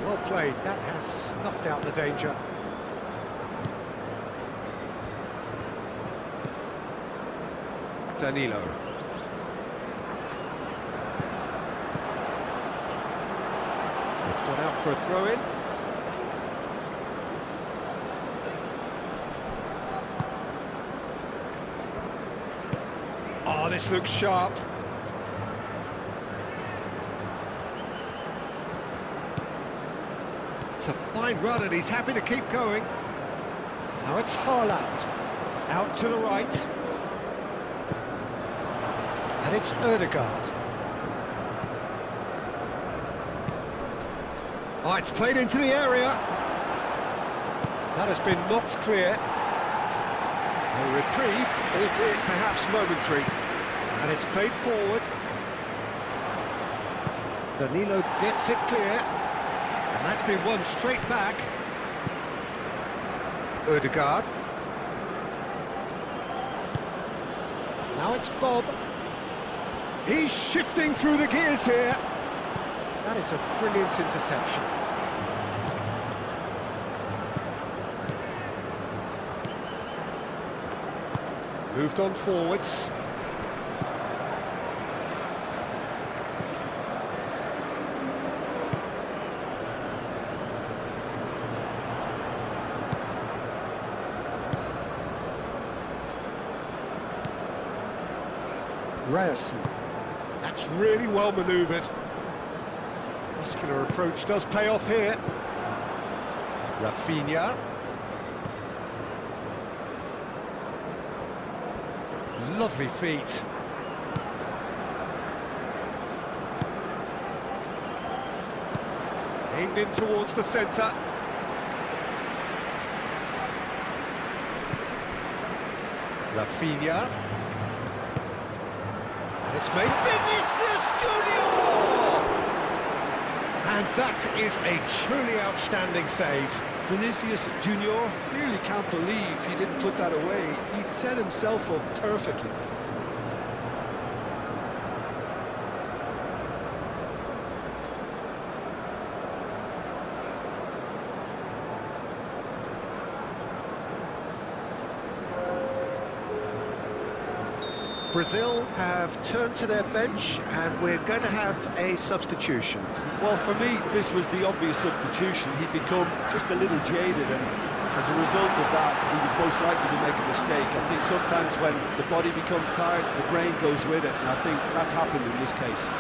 Well played, that has snuffed out the danger. Danilo. It's gone out for a throw-in. Oh, this looks sharp. It's a fine run and he's happy to keep going. Now it's Haaland. Out to the right. And it's Ødegaard. Oh, it's played into the area. That has been knocked clear. A reprieve, albeit perhaps momentary. And it's played forward. Danilo gets it clear. And that's been won straight back. Ødegaard. Now it's Bob. He's shifting through the gears here. That is a brilliant interception. Moved on forwards. Ryerson. That's really well manoeuvred. Muscular approach does pay off here. Rafinha. Lovely feet. Aimed in towards the centre. Rafinha. And it's made Vinicius Junior! And that is a truly outstanding save. Vinicius Junior clearly can't believe he didn't put that away. He'd set himself up perfectly. Brazil have turned to their bench and we're going to have a substitution. Well, for me, this was the obvious substitution. He'd become just a little jaded, and as a result of that, he was most likely to make a mistake. I think sometimes when the body becomes tired, the brain goes with it, and I think that's happened in this case.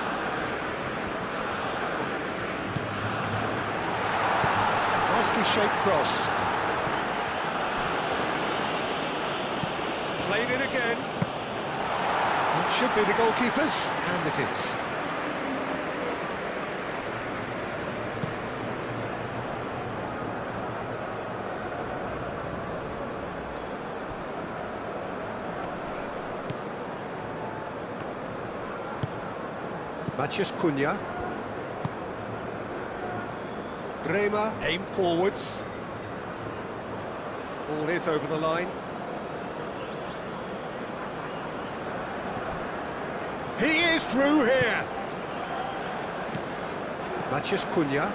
Nicely shaped cross. Played it again. It should be the goalkeeper's, and it is. Matheus Cunha. Bremer aimed forwards. Ball is over the line. He is through here. Matheus Cunha.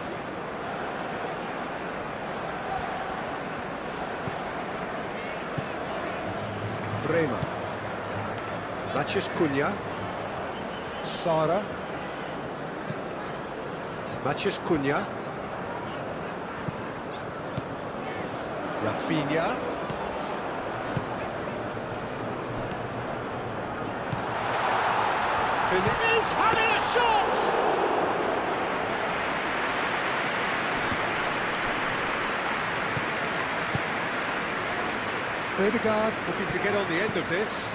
Bremer. Matheus Cunha. Sara. Matheus Cunha. Rafinha. He's having a shot! Ødegaard looking to get on the end of this.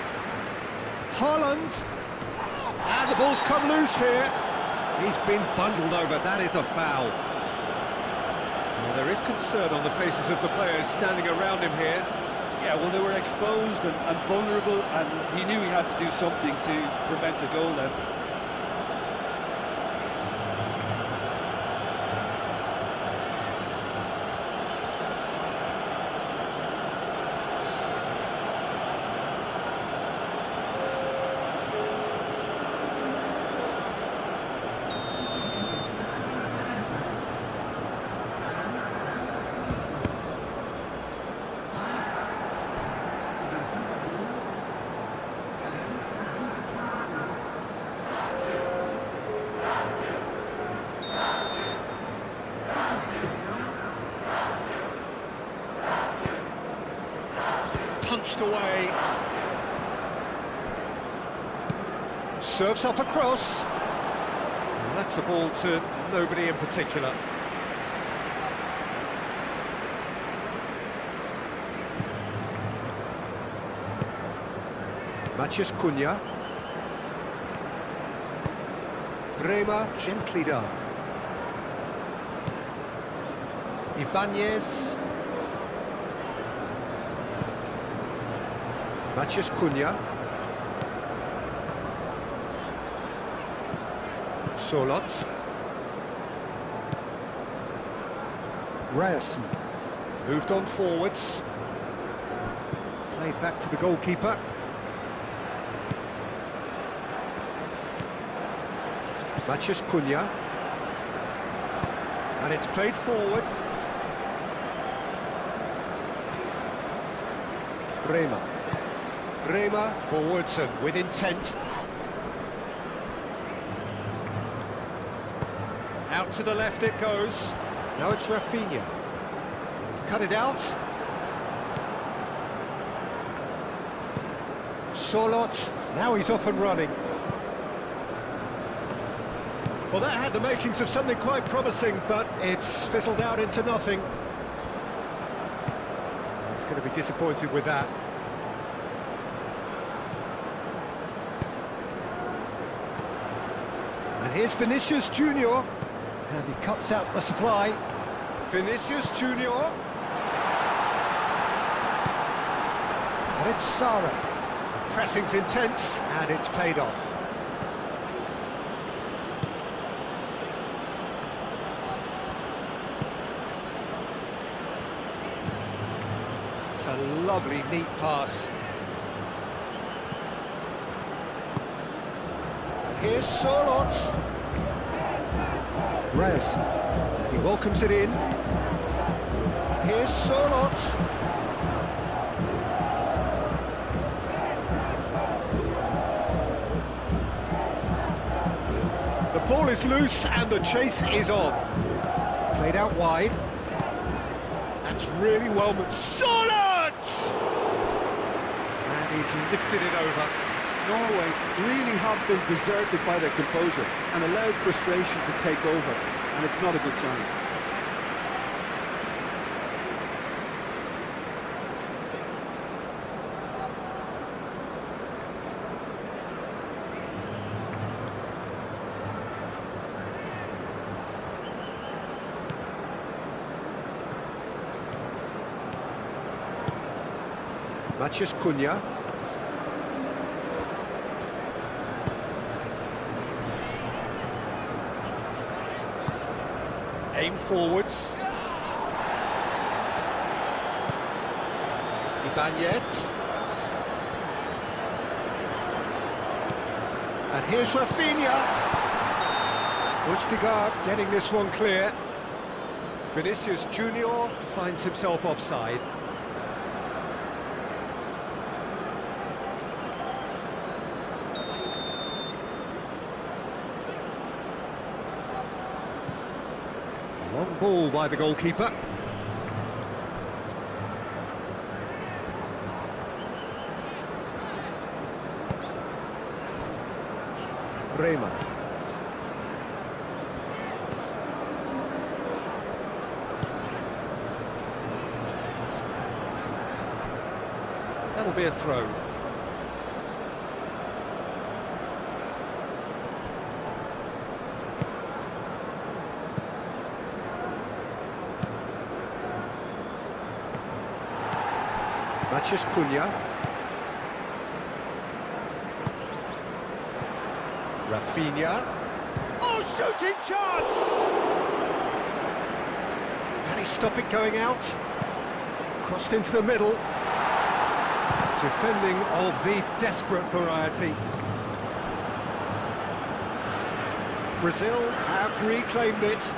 Haaland. And the ball's come loose here. He's been bundled over. That is a foul. Well, there is concern on the faces of the players standing around him here. Yeah, well, they were exposed and vulnerable, and he knew he had to do something to prevent a goal then. punched away. Serves up across. And that's a ball to nobody in particular. Matches Cunha. Bremer gently done. Ibanez. Matches Cunha. Solot. Ryerson. Moved on forwards. Played back to the goalkeeper. Matches Cunha. And it's played forward. Bremer. Bremer forwards and with intent. Out to the left it goes. Now it's Rafinha. He's cut it out. Solot. Now he's off and running. Well, that had the makings of something quite promising, but it's fizzled out into nothing. He's going to be disappointed with that. And here's Vinicius Junior, and he cuts out the supply. Vinicius Junior. And it's Sara. Pressing's intense, and it's paid off. It's a lovely, neat pass. And here's Solot. Ryerson. And he welcomes it in. Here's Solot. The ball is loose and the chase is on. Played out wide. That's really well, but Solot! And he's lifted it over. Norway really have been deserted by their composure and allowed frustration to take over, and it's not a good sign. Matches Cunha. Aim forwards. Ibanez. And here's Rafinha. Ustigard getting this one clear. Vinicius Junior finds himself offside. Long ball by the goalkeeper. Bremer. That'll be a throw. Matches Cunha. Rafinha. Oh, shooting chance! Can he stop it going out? Crossed into the middle. Defending of the desperate variety. Brazil have reclaimed it.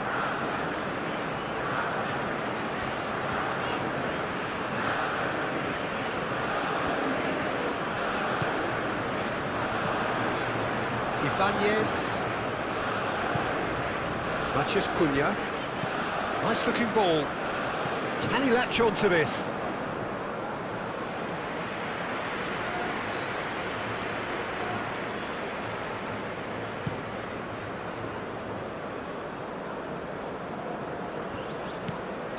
Ibanez. Matches Cunha. Nice looking ball. Can he latch on to this?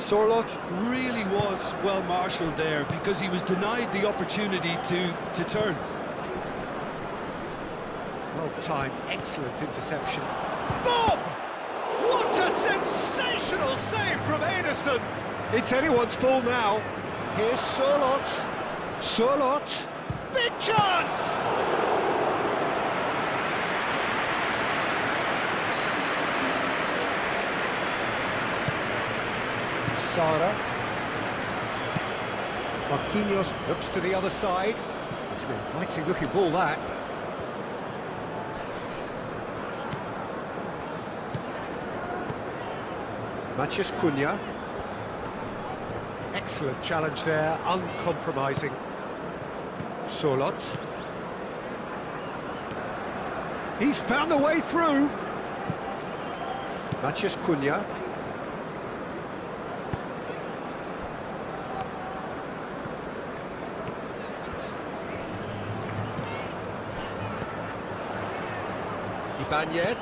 Sorloth really was well marshalled there because he was denied the opportunity to turn. Well timed, excellent interception. Bob! What a sensational save from Ederson! It's anyone's ball now. Here's Sorloth. Sorloth. Big chance! Sara. Marquinhos looks to the other side. It's an inviting looking ball, that. Matheus Cunha. Excellent challenge there, uncompromising. Sorloth. He's found a way through. Matheus Cunha. Ibanez.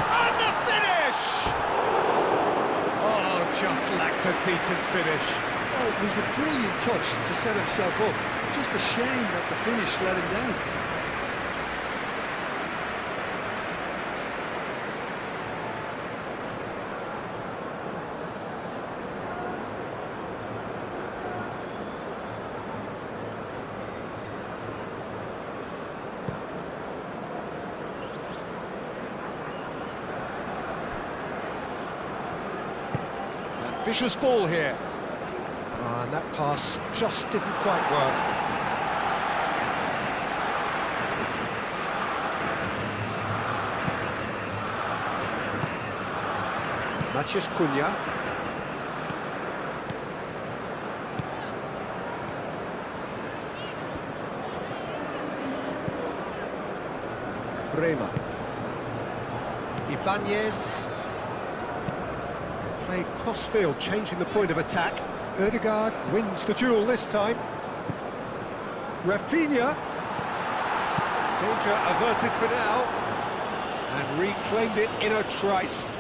And the finish! Oh, just lacked a decent finish. Oh, it was a brilliant touch to set himself up. Just a shame that the finish let him down. Ambitious ball here. And that pass just didn't quite work. Matheus Cunha. Bremer. Ibanez. Played cross-field, changing the point of attack. Ødegaard wins the duel this time. Rafinha. Danger averted for now. And reclaimed it in a trice.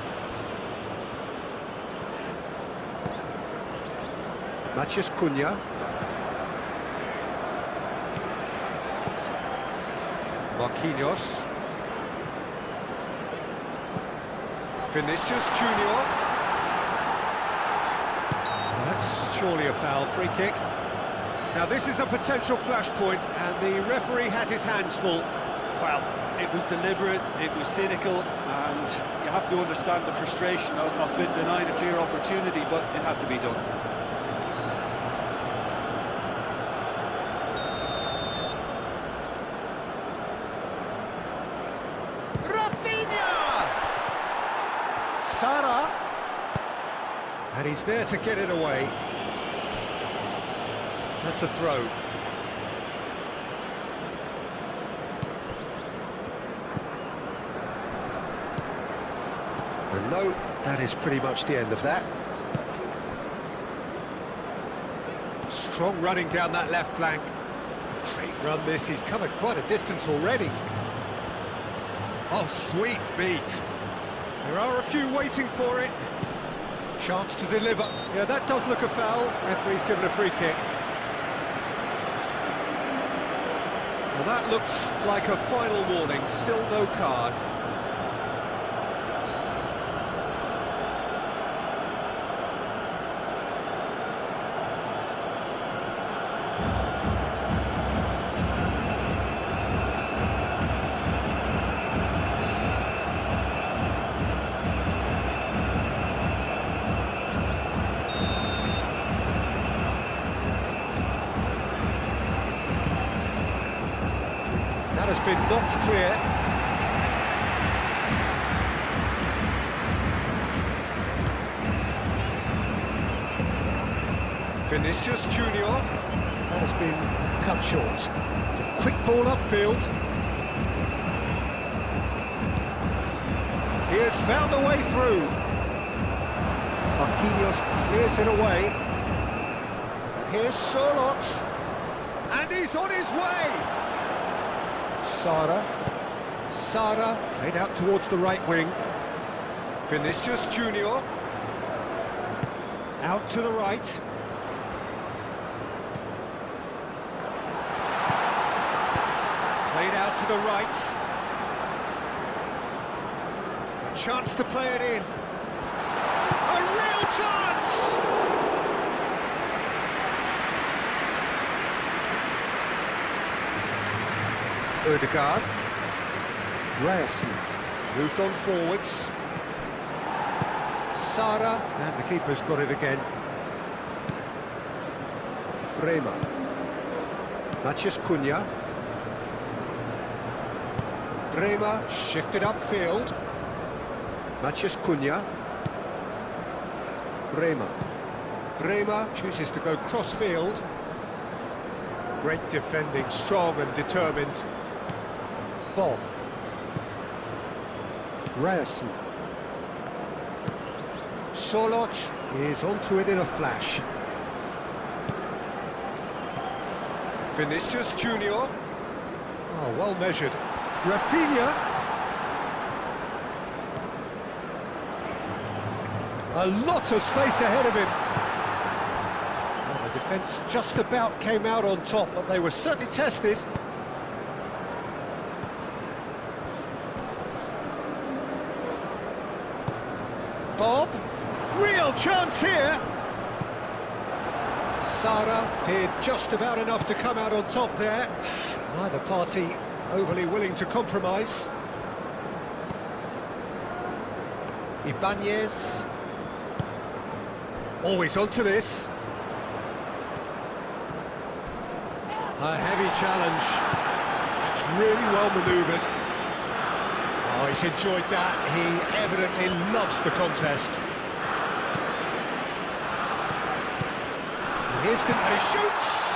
Matheus Cunha. Marquinhos. Vinicius Junior. That's surely a foul, free kick. Now this is a potential flashpoint, and the referee has his hands full. Well, it was deliberate, it was cynical, and you have to understand the frustration of being denied a clear opportunity, but it had to be done. Rafinha! Sara! And he's there to get it away. That's a throw. And no, that is pretty much the end of that. Strong running down that left flank. Great run this, he's come at quite a distance already. Oh, sweet feet. There are a few waiting for it. Chance to deliver. Yeah, that does look a foul. Referee's given a free kick. Well, that looks like a final warning. Still no card. That has been knocked clear. Vinicius Junior. That has been cut short. It's a quick ball upfield. He has found a way through. Marquinhos clears it away. And here's Sorloth. And he's on his way. Sara played out towards the right wing. Vinicius Junior. Out to the right. Played out to the right. A chance to play it in. A real chance! Ødegaard. Ryerson. Moved on forwards. Sara, and the keeper's got it again. Bremer. Matheus Cunha. Bremer shifted upfield. Matheus Cunha. Bremer. Bremer chooses to go cross-field. Great defending, strong and determined. Bob. Ryerson. Solot is onto it in a flash. Vinicius Junior. Oh, well measured. Rafinha. A lot of space ahead of him. Well, the defence just about came out on top, but they were certainly tested. Bob, real chance here. Sara did just about enough to come out on top there. Neither party overly willing to compromise. Ibanez. Always onto this. A heavy challenge. It's really well manoeuvred. Oh, he's enjoyed that. He evidently loves the contest. And here's Finn, and he shoots!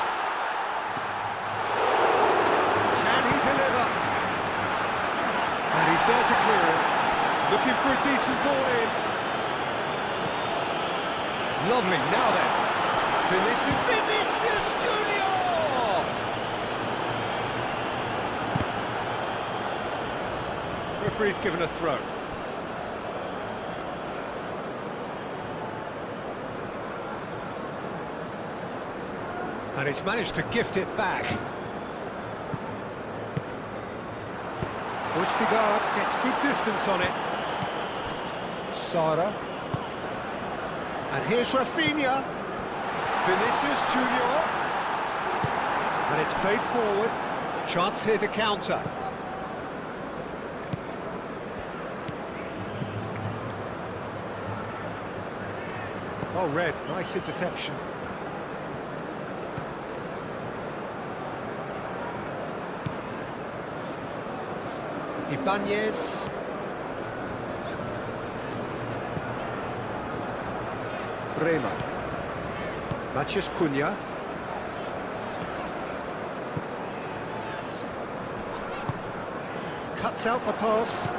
Can he deliver? And he's there to clear it. Looking for a decent ball in. Lovely, now then. Vinicius Junior! Referee's given a throw. And he's managed to gift it back. Ødegaard gets good distance on it. Sara. And here's Rafinha. Vinicius Junior. And it's played forward. Chance here to counter. Oh, red. Nice interception. Ibanez. Bremer. Matheus Cunha. Cuts out the pass.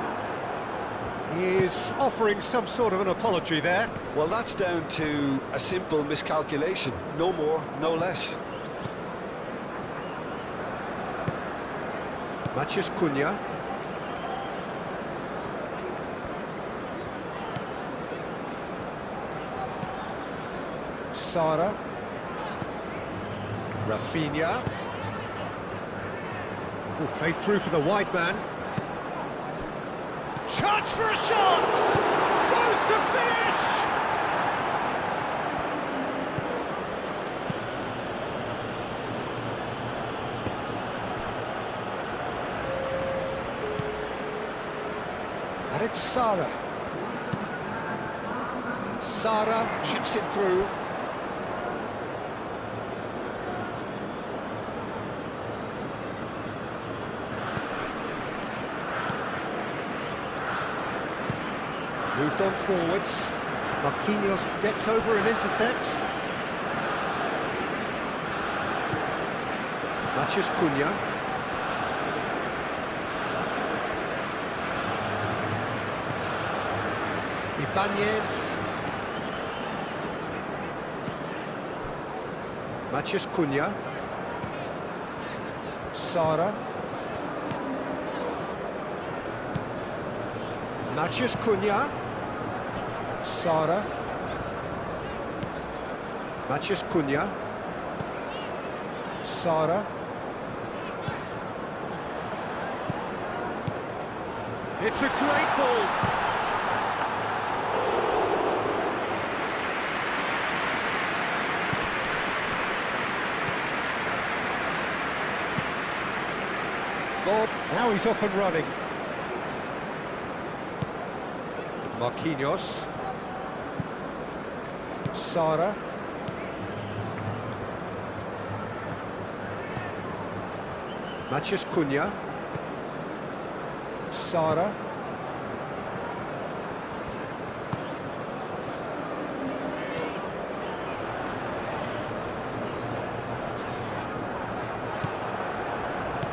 He is offering some sort of an apology there. Well, that's down to a simple miscalculation. No more, no less. Matheus Cunha. Sara. Rafinha. Oh, played through for the wide man. Chance for a shot! Goes to finish! And it's Sara. Sara chips it through. Moved on forwards. Marquinhos gets over and intercepts. Matheus Cunha. Ibanez. Matheus Cunha. Sara. Matheus Cunha. Sara. Maciej Cunha. Sara. It's a great ball. Bob, now he's off and running. Marquinhos. Sara. Maciej Cunha. Sara.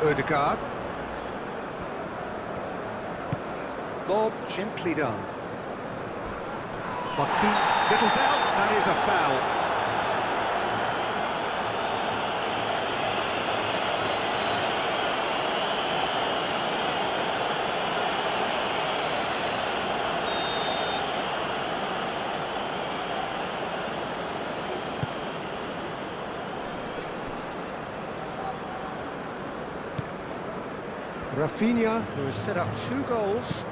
Ødegaard. Bob, gently done. Marquinhos, little doubt, that is a foul. Rafinha, who has set up 2 goals.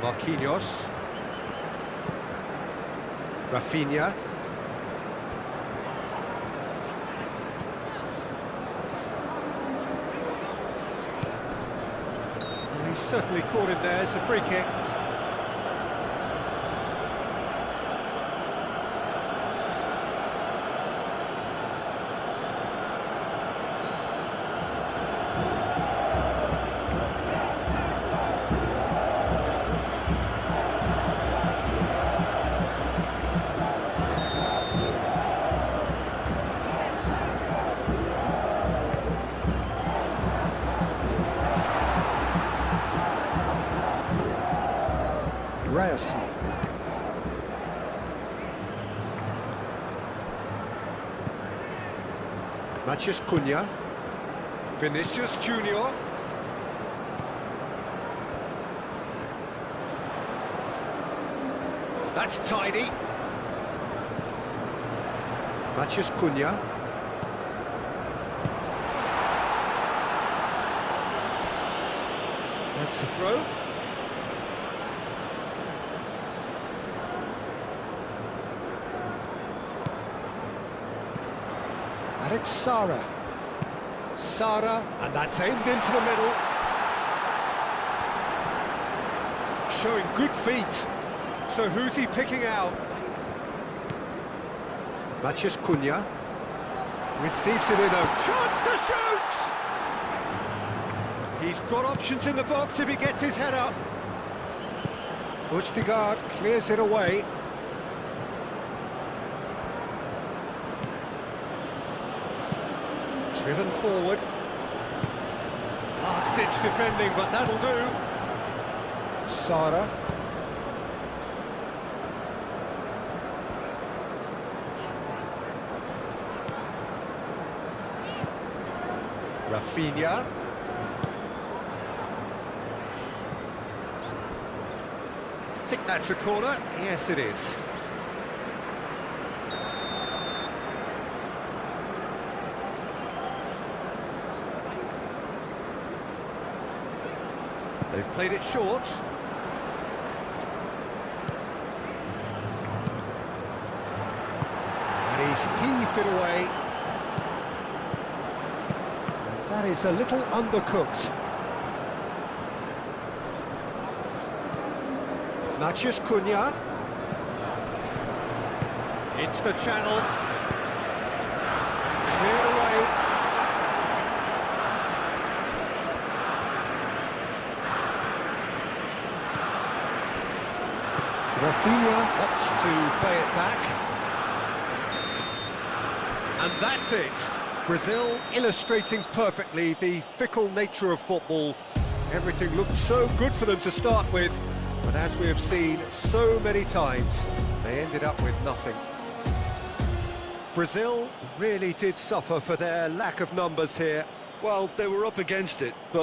Marquinhos. Rafinha. Well, he's certainly caught him there. It's a free kick. Reyes. Maciej Cunha. Vinicius Junior. That's tidy. Maciej Cunha. That's a throw. And it's Sara. Sara, and that's aimed into the middle. Showing good feet. So who's he picking out? Maciej Cunha. Receives it in a chance to shoot! He's got options in the box if he gets his head up. Ødegaard clears it away. Driven forward. Last-ditch defending, but that'll do. Sara. Rafinha. I think that's a corner. Yes, it is. They've played it short. And he's heaved it away. And that is a little undercooked. Maciej Cunha. Into the channel. Cleared away. Rafinha opts to play it back. And that's it. Brazil illustrating perfectly the fickle nature of football. Everything looked so good for them to start with, but as we have seen so many times, they ended up with nothing. Brazil really did suffer for their lack of numbers here. Well, they were up against it, but